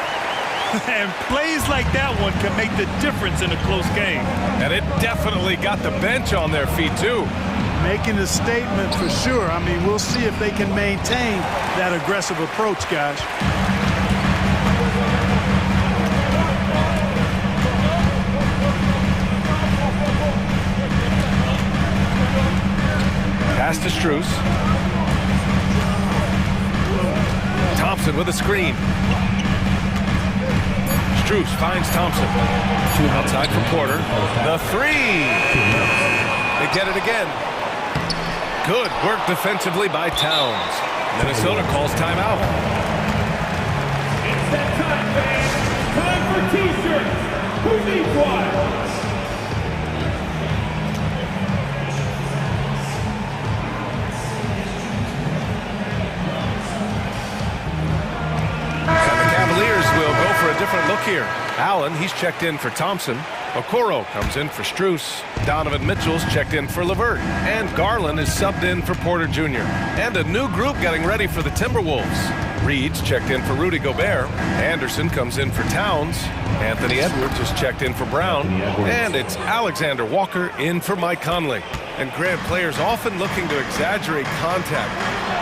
And plays like that one can make the difference in a close game. And it definitely got the bench on their feet, too. Making a statement for sure. I mean, we'll see if they can maintain that aggressive approach, guys. Pass to Strus. Thompson with a screen. Strus finds Thompson. Outside for Porter. The 3. They get it again. Good work defensively by Towns. Minnesota calls timeout. It's that time, fans. Time for T-shirts. Who needs one? And the Cavaliers will go for a different look here. Allen, he's checked in for Thompson. Okoro comes in for Strus. Donovan Mitchell's checked in for LeVert. And Garland is subbed in for Porter Jr. And a new group getting ready for the Timberwolves. Reed's checked in for Rudy Gobert. Anderson comes in for Towns. Anthony Edwards is checked in for Brown. And it's Alexander Walker in for Mike Conley. And Grant, players often looking to exaggerate contact.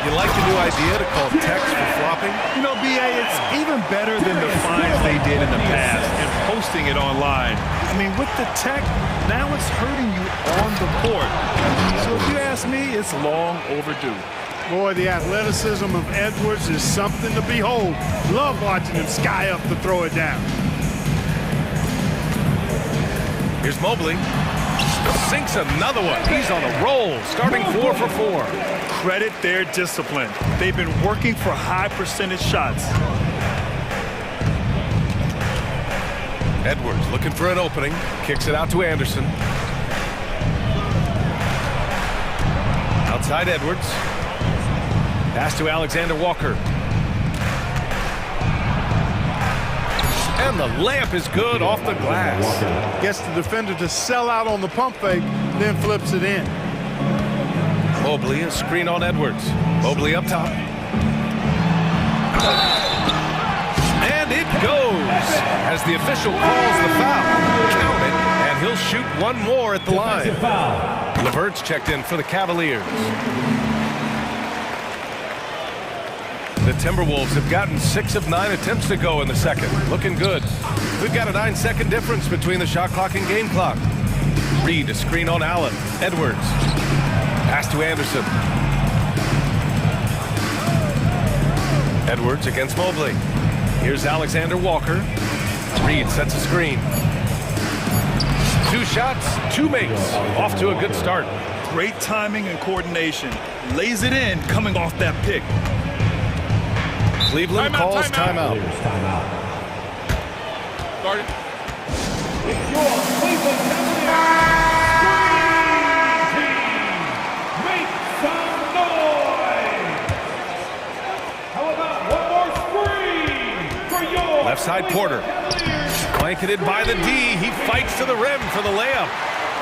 You like the new idea to call text for flopping? You know, BA, it's even better than the fines they did in the past and posting it online. I mean, with the tech, now it's hurting you on the court. So if you ask me, it's long overdue. Boy, the athleticism of Edwards is something to behold. Love watching him sky up to throw it down. Here's Mobley. Sinks another one. He's on a roll, starting 4 for 4. Credit their discipline. They've been working for high percentage shots. Edwards looking for an opening. Kicks it out to Anderson. Outside Edwards. Pass to Alexander Walker. And the layup is good off the glass. Gets the defender to sell out on the pump fake, then flips it in. Mobley, a screen on Edwards. Mobley up top. And it goes as the official calls the foul. Count it, and he'll shoot one more at the line. LeVert's checked in for the Cavaliers. The Timberwolves have gotten 6 of 9 attempts to go in the second. Looking good. We've got a 9-second difference between the shot clock and game clock. Reed, a screen on Allen. Edwards. Pass to Anderson. Edwards against Mobley. Here's Alexander Walker. Reed sets a screen. 2 shots, 2 makes. Off to a good start. Great timing and coordination. Lays it in coming off that pick. Cleveland calls timeout. Started. It's your Cleveland Cavaliers team. Make some noise. How about one more screen for your Left side Porter. Blanketed by the D. He fights to the rim for the layup.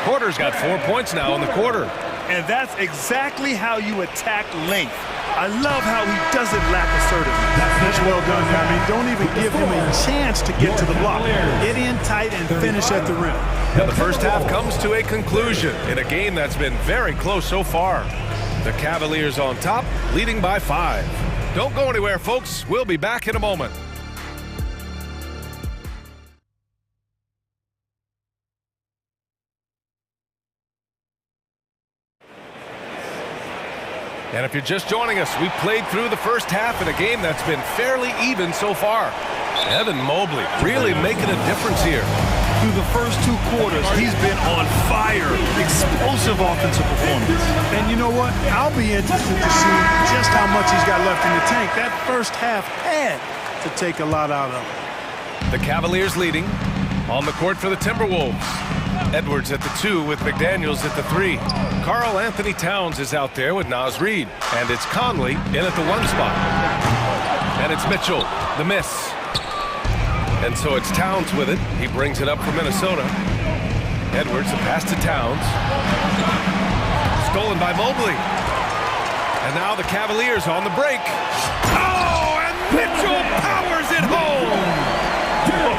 Porter's got 4 points now in the quarter. And that's exactly how you attack length. I love how he doesn't lack assertiveness. That's well done, Kyrie. Don't even give him a chance to get to the block. Get in tight and finish at the rim. And the first half comes to a conclusion in a game that's been very close so far. The Cavaliers on top, leading by 5. Don't go anywhere, folks. We'll be back in a moment. And if you're just joining us, we played through the first half in a game that's been fairly even so far. Evan Mobley really making a difference here. Through the first 2 quarters, he's been on fire. Explosive offensive performance. And you know what? I'll be interested to see just how much he's got left in the tank. That first half had to take a lot out of him. The Cavaliers leading. On the court for the Timberwolves. Edwards at the 2 with McDaniels at the 3. Karl Anthony Towns is out there with Naz Reid. And it's Conley in at the 1 spot. And it's Mitchell, the miss. And so it's Towns with it. He brings it up for Minnesota. Edwards, a pass to Towns. Stolen by Mobley. And now the Cavaliers on the break. Oh, and Mitchell powers it home.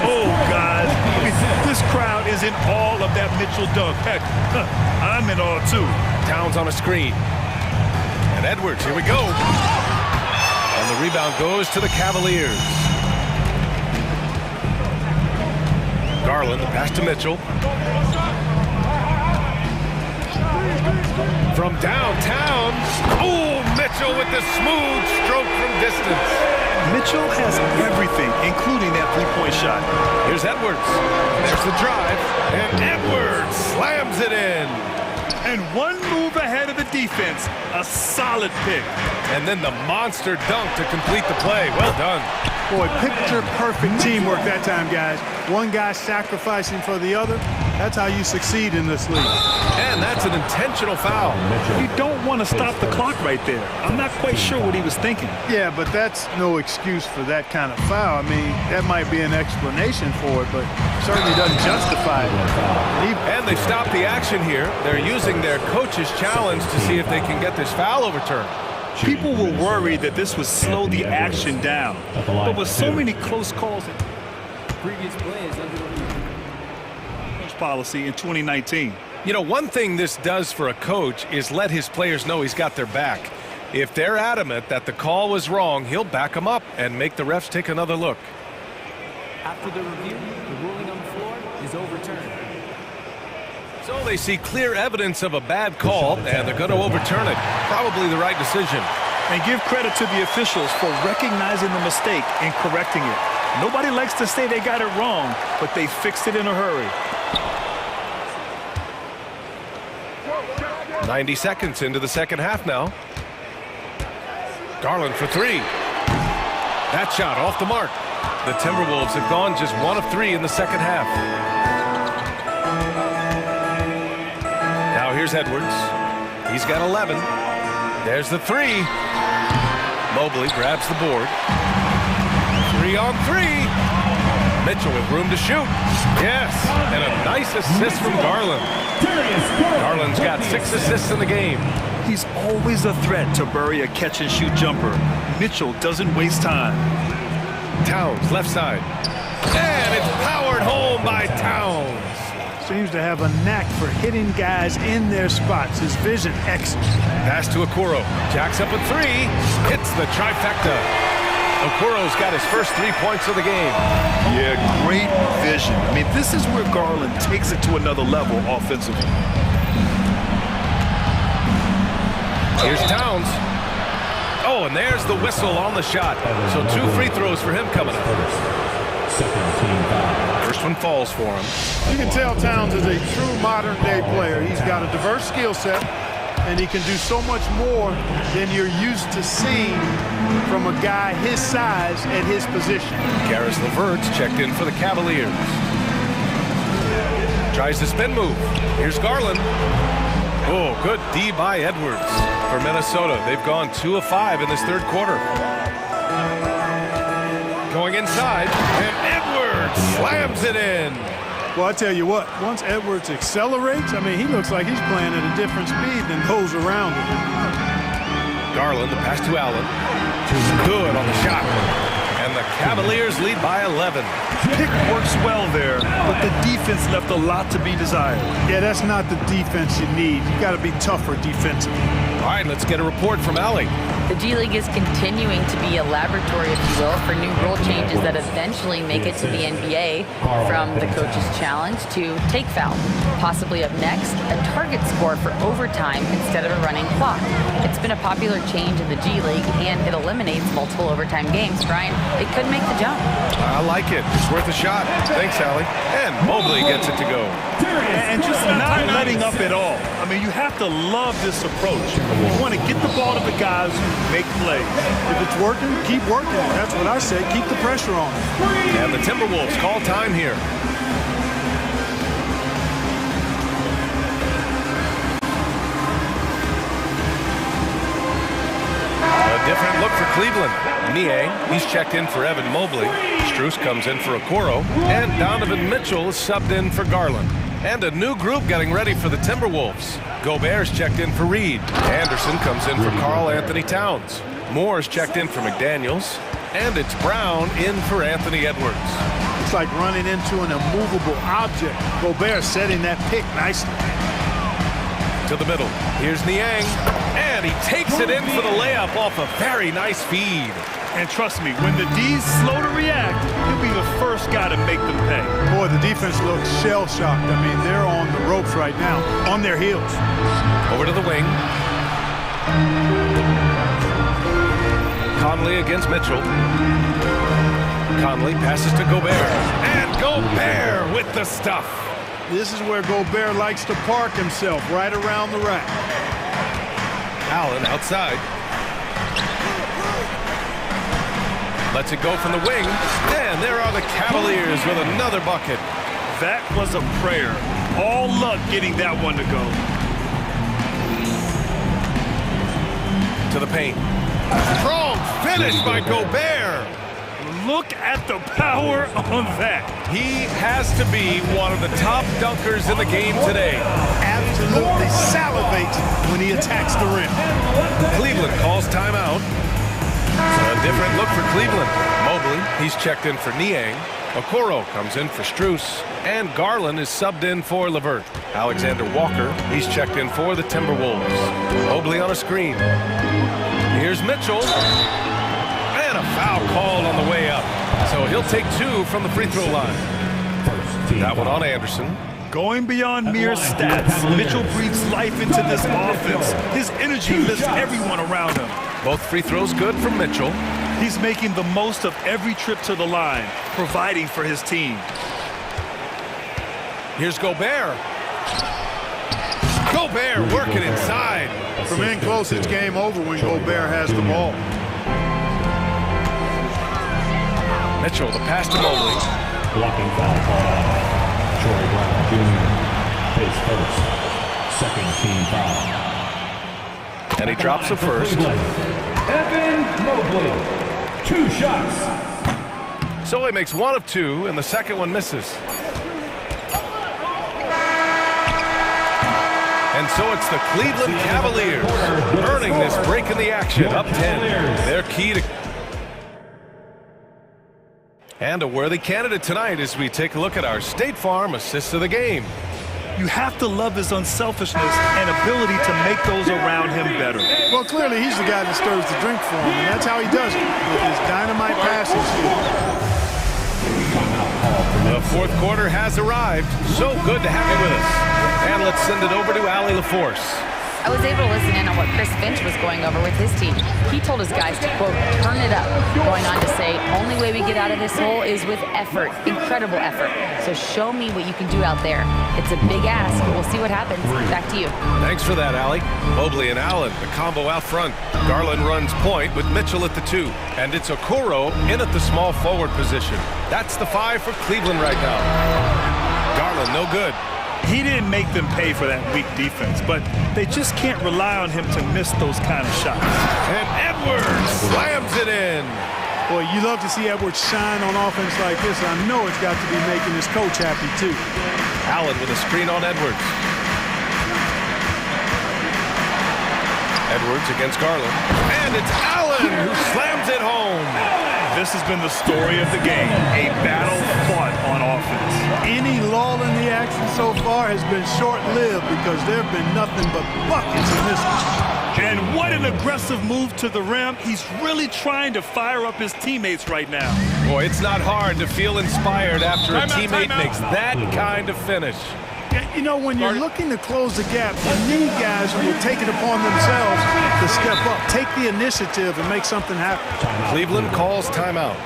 Oh, guys. This crowd is in awe of that Mitchell dunk. Heck, I'm in awe, too. Towns on a screen. And Edwards, here we go. And the rebound goes to the Cavaliers. Garland, the pass to Mitchell. From downtown. Oh, Mitchell with the smooth stroke from distance. Mitchell has everything, including that 3-point shot. Here's Edwards. There's the drive. And Edwards slams it in. And one move ahead of the defense. A solid pick. And then the monster dunk to complete the play. Well done. Boy, picture-perfect teamwork that time, guys. One guy sacrificing for the other. That's how you succeed in this league. And that's an intentional foul. You don't want to stop the clock right there. I'm not quite sure what he was thinking. Yeah, but that's no excuse for that kind of foul. I mean, that might be an explanation for it, but certainly doesn't justify it. And they've stopped the action here. They're using their coach's challenge to see if they can get this foul overturned. People were worried that this would slow the action down. But with so many close calls, Previous play is under review. Policy in 2019. You know, one thing this does for a coach is let his players know he's got their back. If they're adamant that the call was wrong, he'll back them up and make the refs take another look. After the review, the ruling on the floor is overturned. So they see clear evidence of a bad call, and they're going to overturn it. Probably the right decision. And give credit to the officials for recognizing the mistake and correcting it. Nobody likes to say they got it wrong, but they fixed it in a hurry. 90 seconds into the second half now. Garland for three. That shot off the mark. The Timberwolves have gone just 1 of 3 in the second half. Now here's Edwards. He's got 11. There's the three. Mobley grabs the board. 3 on 3. Mitchell with room to shoot. Yes, and a nice assist from Garland. Garland's got 6 assists in the game. He's always a threat to bury a catch-and-shoot jumper. Mitchell doesn't waste time. Towns, left side. And it's powered home by Towns. Seems to have a knack for hitting guys in their spots. His vision excellent. Pass to Okoro. Jacks up a 3. Hits the trifecta. Okoro's got his first 3 points of the game. Yeah, great vision. I mean, this is where Garland takes it to another level offensively. Here's Towns. Oh, and there's the whistle on the shot. So 2 free throws for him coming up. First one falls for him. You can tell Towns is a true modern-day player. He's got a diverse skill set, and he can do so much more than you're used to seeing from a guy his size at his position. Karis LeVert's checked in for the Cavaliers. Tries the spin move. Here's Garland. Oh, good D by Edwards for Minnesota. They've gone 2 of 5 in this third quarter. Going inside, and Edwards slams it in. Well, I tell you what, once Edwards accelerates, I mean, he looks like he's playing at a different speed than those around him. Garland, the pass to Allen. Good on the shot. And the Cavaliers lead by 11. Pick works well there, but the defense left a lot to be desired. Yeah, that's not the defense you need. You got to be tougher defensively. All right, let's get a report from Allie. The G League is continuing to be a laboratory, if you will, for new rule changes that eventually make it to the NBA, from the coach's challenge to take foul. Possibly up next, a target score for overtime instead of a running clock. It's been a popular change in the G League, and it eliminates multiple overtime games. Brian, it could make the jump. I like it. It's worth a shot. Thanks, Allie. And Mobley gets it to go. And just not letting up at all. I mean, you have to love this approach. You want to get the ball to the guys who make plays. If it's working, keep working. That's what I say. Keep the pressure on. And the Timberwolves call time here. A different look for Cleveland. Niang, he's checked in for Evan Mobley. Strus comes in for Okoro. And Donovan Mitchell is subbed in for Garland. And a new group getting ready for the Timberwolves. Gobert's checked in for Reed. Anderson comes in for Karl Anthony Towns. Moore's checked in for McDaniels. And it's Brown in for Anthony Edwards. It's like running into an immovable object. Gobert setting that pick nicely. To the middle. Here's Niang. And he takes it in for the layup off a very nice feed. And trust me, when the D's slow to react, he'll be the first guy to make them pay. Boy, the defense looks shell-shocked. I mean, they're on the ropes right now, on their heels. Over to the wing. Conley against Mitchell. Conley passes to Gobert. And Gobert with the stuff. This is where Gobert likes to park himself, right around the rack. Allen outside. Lets it go from the wing. And there are the Cavaliers with another bucket. That was a prayer. All luck getting that one to go. To the paint. Strong finish by Gobert. Look at the power on that. He has to be one of the top dunkers in the game today. Absolutely salivates when he attacks the rim. Cleveland calls timeout. A different look for Cleveland. Mobley, he's checked in for Niang. Okoro comes in for Strus. And Garland is subbed in for LeVert. Alexander Walker, he's checked in for the Timberwolves. Mobley on a screen. Here's Mitchell. And a foul called on the way up. So he'll take 2 from the free throw line. That one on Anderson. Going beyond mere stats, Mitchell breathes life into this offense. His energy lifts everyone around him. Both free throws good from Mitchell. He's making the most of every trip to the line, providing for his team. Here's Gobert. Gobert working inside. From in close, it's game over when Gobert has the ball. Mitchell, the pass to Mobley. Blocking foul call. Troy Brown Jr. Face first. Second team foul. And he drops the first. Evan Mobley. 2 shots. So he makes 1 of 2, and the second one misses. And so it's the Cleveland Cavaliers earning this break in the action, up 10. They're key to... And a worthy candidate tonight as we take a look at our State Farm assists of the game. You have to love his unselfishness and ability to make those around him better. Well, clearly he's the guy that stirs the drink for him, and that's how he does it, with his dynamite passing skill. The fourth quarter has arrived. So good to have you with us. And let's send it over to Allie LaForce. I was able to listen in on what Chris Finch was going over with his team. He told his guys to, quote, turn it up, going on to say, only way we get out of this hole is with effort, incredible effort. So show me what you can do out there. It's a big ask. We'll see what happens. Back to you. Thanks for that, Allie. Mobley and Allen, the combo out front. Garland runs point with Mitchell at the 2. And it's Okoro in at the small forward position. That's the 5 for Cleveland right now. Garland, no good. He didn't make them pay for that weak defense, but they just can't rely on him to miss those kind of shots. And Edwards slams it in. Boy, you love to see Edwards shine on offense like this. I know it's got to be making his coach happy, too. Allen with a screen on Edwards. Edwards against Garland. And it's Allen who slams it home. This has been the story of the game, a battle fought on offense. Any lull in the action so far has been short-lived because there have been nothing but buckets in this one. And what an aggressive move to the rim. He's really trying to fire up his teammates right now. Boy, it's not hard to feel inspired after a teammate makes that kind of finish. You know, when you're looking to close the gap, you need guys who will take it upon themselves to step up, take the initiative, and make something happen. Cleveland calls timeout.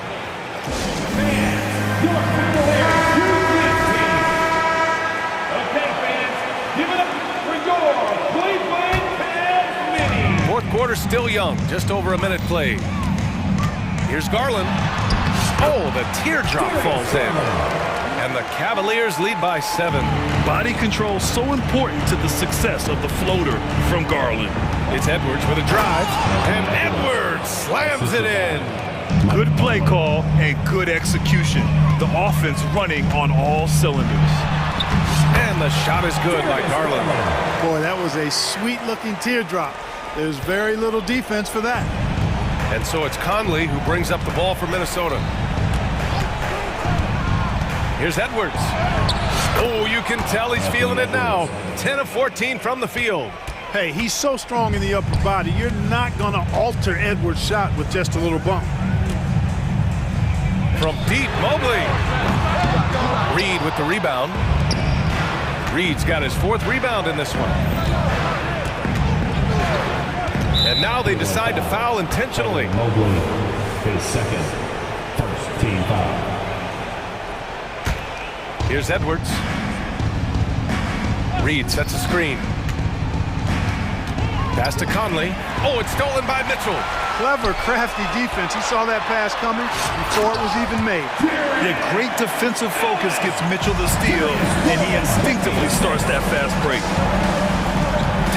Okay, fans, give it up for your Cleveland Cavs. Fourth quarter still young, just over a minute played. Here's Garland. Oh, the teardrop falls in. And the Cavaliers lead by 7. Body control so important to the success of the floater from Garland. It's Edwards with a drive, and Edwards slams it in. Good play call and good execution. The offense running on all cylinders. And the shot is good by Garland. Boy, that was a sweet-looking teardrop. There's very little defense for that. And so it's Conley who brings up the ball for Minnesota. Here's Edwards. Oh, you can tell he's feeling it now. 10 of 14 from the field. Hey, he's so strong in the upper body, you're not going to alter Edwards' shot with just a little bump. From deep, Mobley. Reed with the rebound. Reed's got his 4th rebound in this one. And now they decide to foul intentionally. Mobley, his second, first team foul. Here's Edwards. Reed sets a screen. Pass to Conley. Oh, it's stolen by Mitchell. Clever, crafty defense. He saw that pass coming before it was even made. Yeah, great defensive focus gets Mitchell the steal, and he instinctively starts that fast break.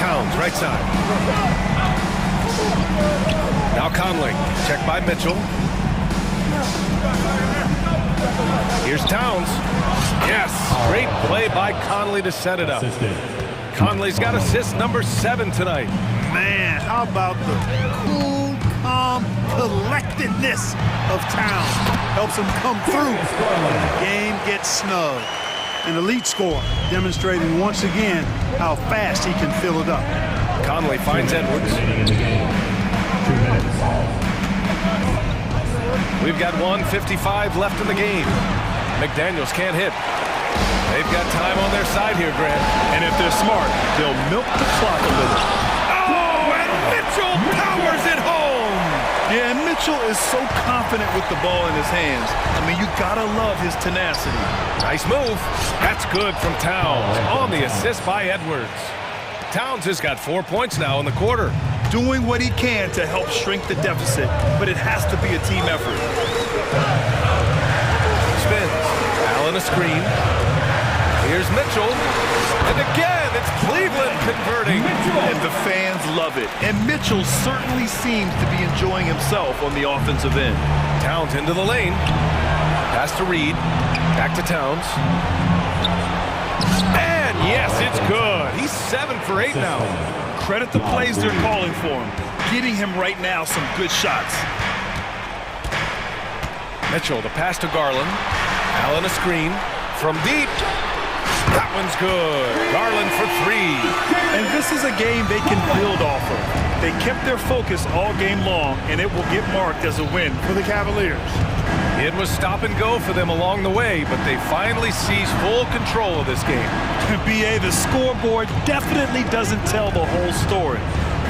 Towns, right side. Now Conley. Check by Mitchell. Here's Towns. Yes, great play by Conley to set it up. Conley's got assist number 7 tonight. Man, how about the cool, calm collectedness of Towns? Helps him come through. The game gets snug. An elite score, demonstrating once again how fast he can fill it up. Conley finds Edwards. We've got 1:55 left in the game. McDaniels can't hit. They've got time on their side here, Grant. And if they're smart, they'll milk the clock a little. Oh, and Mitchell powers it home! Yeah, and Mitchell is so confident with the ball in his hands. I mean, you gotta love his tenacity. Nice move. That's good from Towns on the assist by Edwards. Towns has got 4 points now in the quarter. Doing what he can to help shrink the deficit, but it has to be a team effort. Spins. Allen a screen. Here's Mitchell. And again, it's Cleveland converting. And the fans love it. And Mitchell certainly seems to be enjoying himself on the offensive end. Towns into the lane. Pass to Reed. Back to Towns. And yes, it's good. He's 7 for 8 now. Credit the plays they're calling for him. Getting him right now some good shots. Mitchell, the pass to Garland. Allen a screen. From deep. That one's good. Garland for 3. And this is a game they can build off of. They kept their focus all game long, and it will get marked as a win for the Cavaliers. It was stop and go for them along the way, but they finally seized full control of this game. BA, the scoreboard definitely doesn't tell the whole story.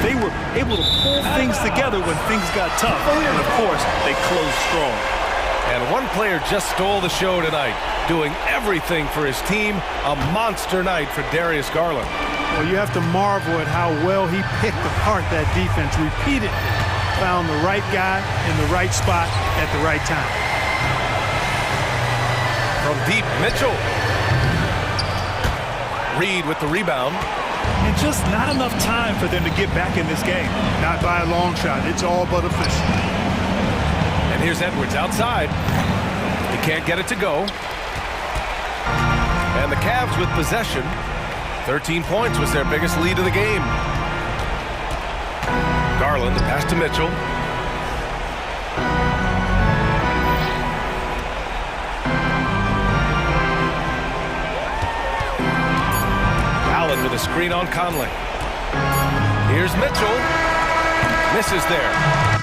They were able to pull things together when things got tough, and of course, they closed strong. And one player just stole the show tonight, doing everything for his team. A monster night for Darius Garland. Well, you have to marvel at how well he picked apart that defense repeatedly. Found the right guy in the right spot at the right time. From deep, Mitchell. Reed with the rebound. And just not enough time for them to get back in this game. Not by a long shot. It's all but official. And here's Edwards outside. He can't get it to go. And the Cavs with possession. 13 points was their biggest lead of the game. Garland, the pass to Mitchell. Allen with a screen on Conley. Here's Mitchell. Misses there.